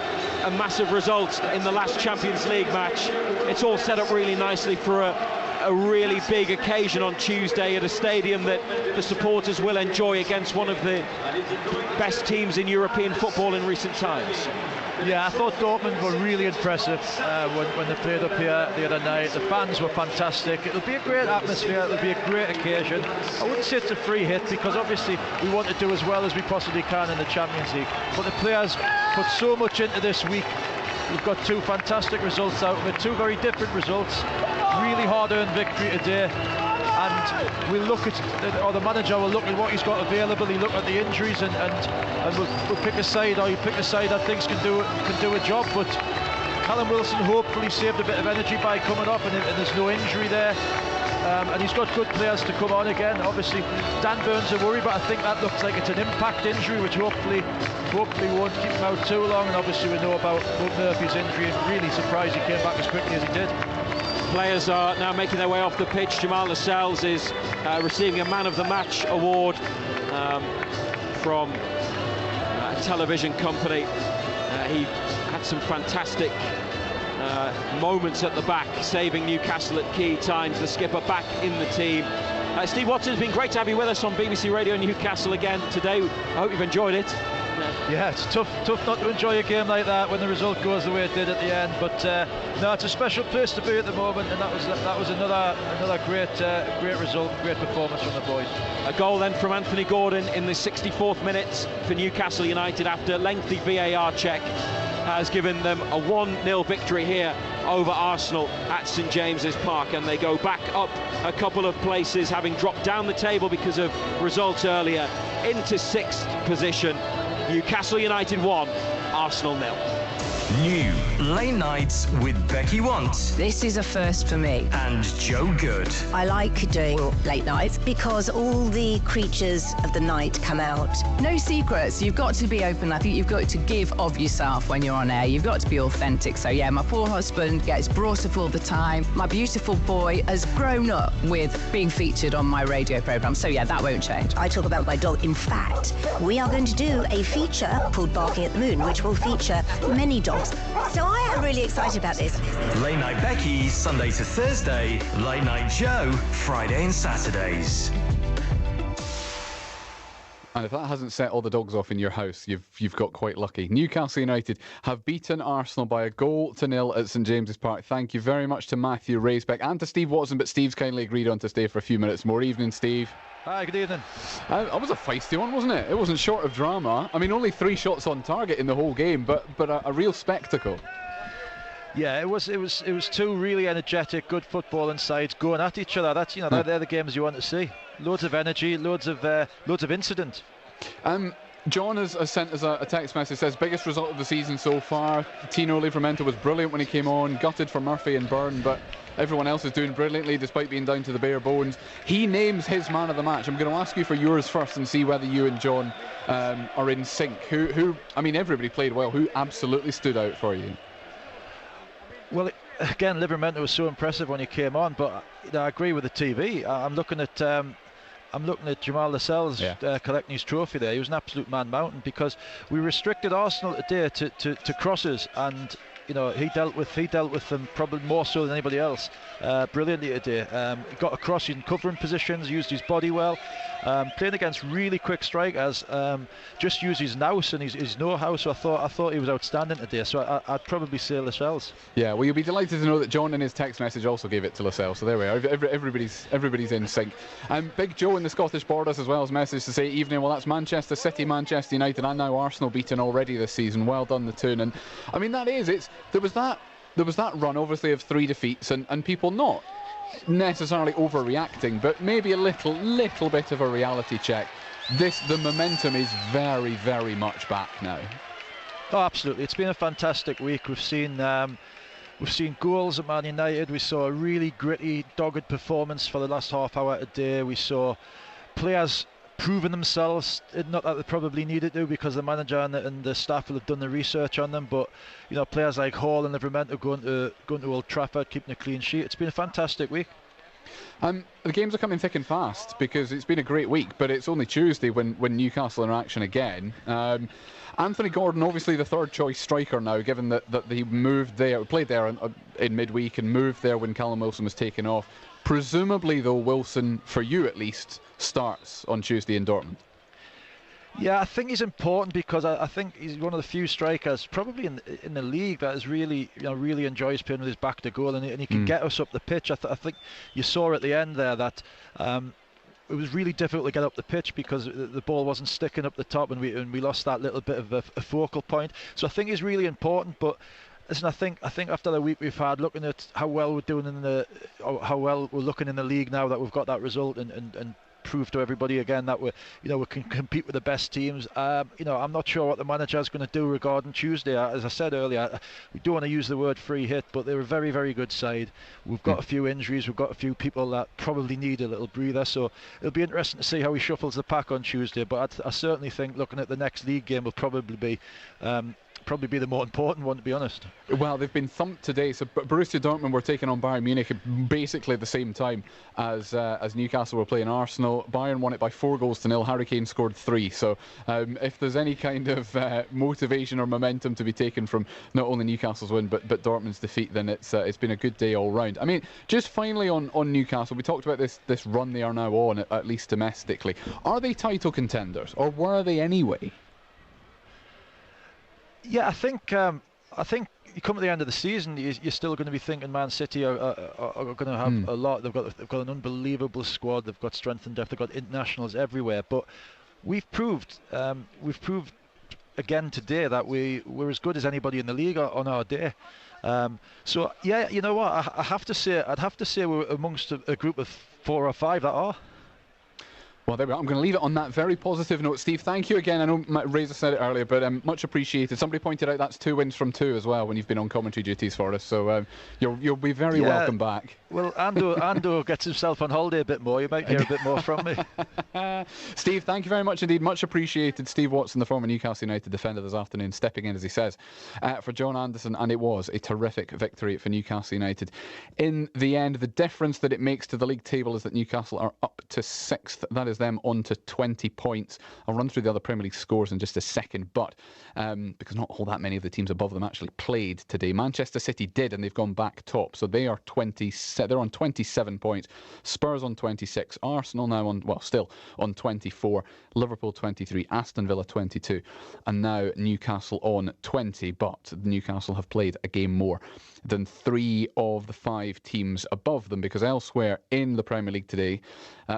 massive result in the last Champions League match, it's all set up really nicely for a really big occasion on Tuesday at a stadium that the supporters will enjoy against one of the best teams in European football in recent times. Yeah, I thought Dortmund were really impressive when they played up here the other night. The fans were fantastic. It'll be a great atmosphere. It'll be a great occasion. I wouldn't say it's a free hit, because obviously we want to do as well as we possibly can in the Champions League. But the players put so much into this week. We've got two fantastic results out of it, two very different results. Really hard-earned victory today. And we'll look at, or the manager will look at what he's got available. He'll look at the injuries, and we'll pick a side, or you pick a side that thinks can do a job. But Callum Wilson hopefully saved a bit of energy by coming off, and there's no injury there. And he's got good players to come on again. Obviously, Dan Burns a worry, but I think that looks like it's an impact injury, which hopefully won't keep him out too long. And obviously, we know about Murphy's injury, and really surprised he came back as quickly as he did. Players are now making their way off the pitch. Jamal Lascelles is receiving a Man of the Match award from a television company. He had some fantastic moments at the back, saving Newcastle at key times. The skipper back in the team. Steve Watson, it's been great to have you with us on BBC Radio Newcastle again today. I hope you've enjoyed it. Yeah, it's tough not to enjoy a game like that when the result goes the way it did at the end. But no, it's a special place to be at the moment, and that was another great result, great performance from the boys. A goal then from Anthony Gordon in the 64th minute for Newcastle United after lengthy VAR check has given them a 1-0 victory here over Arsenal at St James's Park, and they go back up a couple of places, having dropped down the table because of results earlier, into 6th position. Newcastle United 1, Arsenal 0. New Late Nights with Becky Want. This is a first for me. And Joe Good. I like doing late nights because all the creatures of the night come out. No secrets. You've got to be open. I think you've got to give of yourself when you're on air. You've got to be authentic. So yeah, my poor husband gets brought up all the time. My beautiful boy has grown up with being featured on my radio programme. So yeah, that won't change. I talk about my dog. In fact, we are going to do a feature called Barking at the Moon, which will feature many dogs. So I am really excited about this. Late Night Becky, Sunday to Thursday. Late Night Joe, Friday and Saturdays. And if that hasn't set all the dogs off in your house, you've got quite lucky. Newcastle United have beaten Arsenal by 1-0 at St James's Park. Thank you very much to Matthew Raisbeck and to Steve Watson, but Steve's kindly agreed on to stay for a few minutes more. Evening, Steve. Hi, good evening. That was a feisty one, wasn't it? It wasn't short of drama. I mean, only 3 shots on target in the whole game, but a real spectacle. Yeah, it was two really energetic, good footballing sides going at each other. That's they're the games you want to see. Loads of energy, loads of incident. John has sent us a text message, says biggest result of the season so far. Tino Livramento was brilliant when he came on, gutted for Murphy and Byrne, but everyone else is doing brilliantly despite being down to the bare bones. He names his man of the match. I'm going to ask you for yours first and see whether you and John are in sync. Who? I mean, everybody played well. Who absolutely stood out for you? Well, again, Livramento was so impressive when he came on, but I agree with the TV. I'm looking at Jamal Lascelles collecting his trophy there. He was an absolute man mountain because we restricted Arsenal today to crosses, and he dealt with them probably more so than anybody else brilliantly today. He got across in covering positions, used his body well, playing against really quick strikers, just used his nous and his know-how. So I thought he was outstanding today. So I'd probably say Lascelles. Yeah, well, you'll be delighted to know that John in his text message also gave it to Lascelles. So there we are. Everybody's in sync. Big Joe in the Scottish Borders as well has message to say evening. Well, that's Manchester City, Manchester United, and now Arsenal beaten already this season. Well done, the Toon. And I mean there was that run obviously of 3 defeats and people not necessarily overreacting, but maybe a little bit of a reality check. The momentum is very, very much back now. Oh, absolutely. It's been a fantastic week. We've seen goals at Man United. We saw a really gritty, dogged performance for the last half hour today. We saw players proving themselves, not that they probably needed to, because the manager and the staff will have done the research on them, but players like Hall and Livramento going to Old Trafford, keeping a clean sheet. It's been a fantastic week. The games are coming thick and fast because it's been a great week, but it's only Tuesday when Newcastle are in action again. Anthony Gordon, obviously the third choice striker now, given that he played there in midweek and moved there when Callum Wilson was taken off. Presumably, though, Wilson, for you at least, starts on Tuesday in Dortmund. Yeah, I think he's important because I think he's one of the few strikers, probably in the league, that is really enjoys playing with his back to goal, and he can get us up the pitch. I think you saw at the end there that it was really difficult to get up the pitch because the ball wasn't sticking up the top, and we lost that little bit of a focal point. So I think he's really important, but. Listen, I think after the week we've had, looking at how well we're doing how well we're looking in the league now that we've got that result and prove to everybody again that we can compete with the best teams. I'm not sure what the manager is going to do regarding Tuesday. As I said earlier, we don't want to use the word free hit, but they're a very, very good side. We've got a few injuries. We've got a few people that probably need a little breather. So it'll be interesting to see how he shuffles the pack on Tuesday. But I certainly think looking at the next league game will probably be the more important one, to be honest. Well, they've been thumped today. So Borussia Dortmund were taking on Bayern Munich at basically the same time as Newcastle were playing Arsenal. Bayern won it by 4-0. Harry Kane scored 3. So if there's any kind of motivation or momentum to be taken from not only Newcastle's win but Dortmund's defeat, then it's been a good day all round. I mean, just finally on Newcastle, we talked about this run they are now on, at least domestically. Are they title contenders, or were they anyway? Yeah, I think you come at the end of the season, you're still going to be thinking Man City are going to have a lot. They've got an unbelievable squad. They've got strength and depth. They've got internationals everywhere. But we've proved again today that we're as good as anybody in the league on our day. So yeah, you know what? I'd have to say we're amongst a group of 4 or 5 that are. Well, there we are. I'm going to leave it on that very positive note. Steve, thank you again. I know Razor said it earlier, but much appreciated. Somebody pointed out that's 2 wins from 2 as well when you've been on commentary duties for us. So you'll be very welcome back. Well, Ando gets himself on holiday a bit more. You might hear a bit more from me. Steve, thank you very much indeed. Much appreciated. Steve Watson, the former Newcastle United defender this afternoon, stepping in, as he says, for John Anderson. And it was a terrific victory for Newcastle United. In the end, the difference that it makes to the league table is that Newcastle are up to 6th. That is them on to 20 points. I'll run through the other Premier League scores in just a second, but because not all that many of the teams above them actually played today. Manchester City did, and they've gone back top, so they are they're on 27 points. Spurs on 26. Arsenal now still on 24. Liverpool 23. Aston Villa 22. And now Newcastle on 20, but Newcastle have played a game more than 3 of the 5 teams above them, because elsewhere in the Premier League today,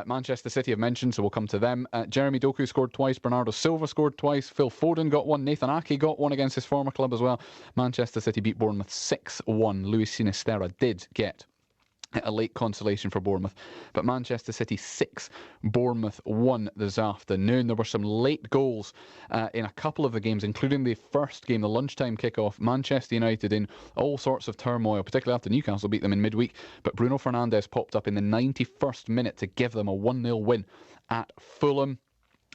Manchester City have mentioned, so we'll come to them. Jeremy Doku scored twice, Bernardo Silva scored twice, Phil Foden got one, Nathan Ake got one against his former club as well. Manchester City beat Bournemouth 6-1. Luis Sinisterra did get a late consolation for Bournemouth, but Manchester City 6, Bournemouth 1 this afternoon. There were some late goals in a couple of the games, including the first game, the lunchtime kickoff. Manchester United in all sorts of turmoil, particularly after Newcastle beat them in midweek, but Bruno Fernandes popped up in the 91st minute to give them a 1-0 win at Fulham.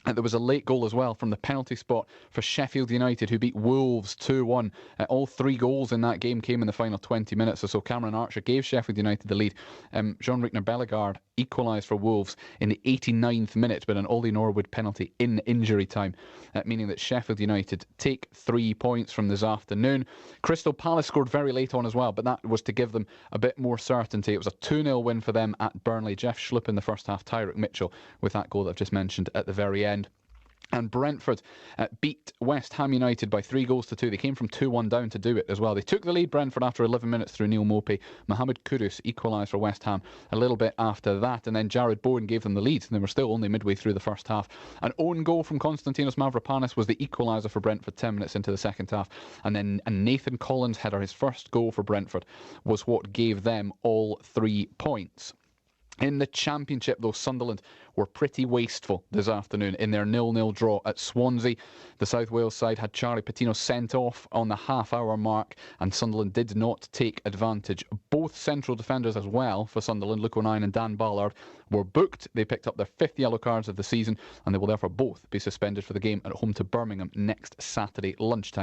And there was a late goal as well from the penalty spot for Sheffield United, who beat Wolves 2-1. All 3 goals in that game came in the final 20 minutes or so. Cameron Archer gave Sheffield United the lead. Jean-Rickner Bellegarde equalised for Wolves in the 89th minute, but an Ollie Norwood penalty in injury time, meaning that Sheffield United take 3 points from this afternoon. Crystal Palace scored very late on as well, but that was to give them a bit more certainty. It was a 2-0 win for them at Burnley. Jeff Schlupp in the first half, Tyrick Mitchell with that goal that I've just mentioned at the very end. And Brentford beat West Ham United by 3-2. They came from 2-1 down to do it as well. They took the lead, Brentford, after 11 minutes through Neil Mopey. Mohamed Kudus equalised for West Ham a little bit after that, and then Jared Bowen gave them the lead. And they were still only midway through the first half. An own goal from Konstantinos Mavropanos was the equaliser for Brentford 10 minutes into the second half. And then a Nathan Collins header, his first goal for Brentford, was what gave them all 3 points. In the Championship, though, Sunderland were pretty wasteful this afternoon in their 0-0 draw at Swansea. The South Wales side had Charlie Patino sent off on the half-hour mark, and Sunderland did not take advantage. Both central defenders as well for Sunderland, Luke O'Nien and Dan Ballard, were booked. They picked up their 5th yellow cards of the season, and they will therefore both be suspended for the game at home to Birmingham next Saturday lunchtime.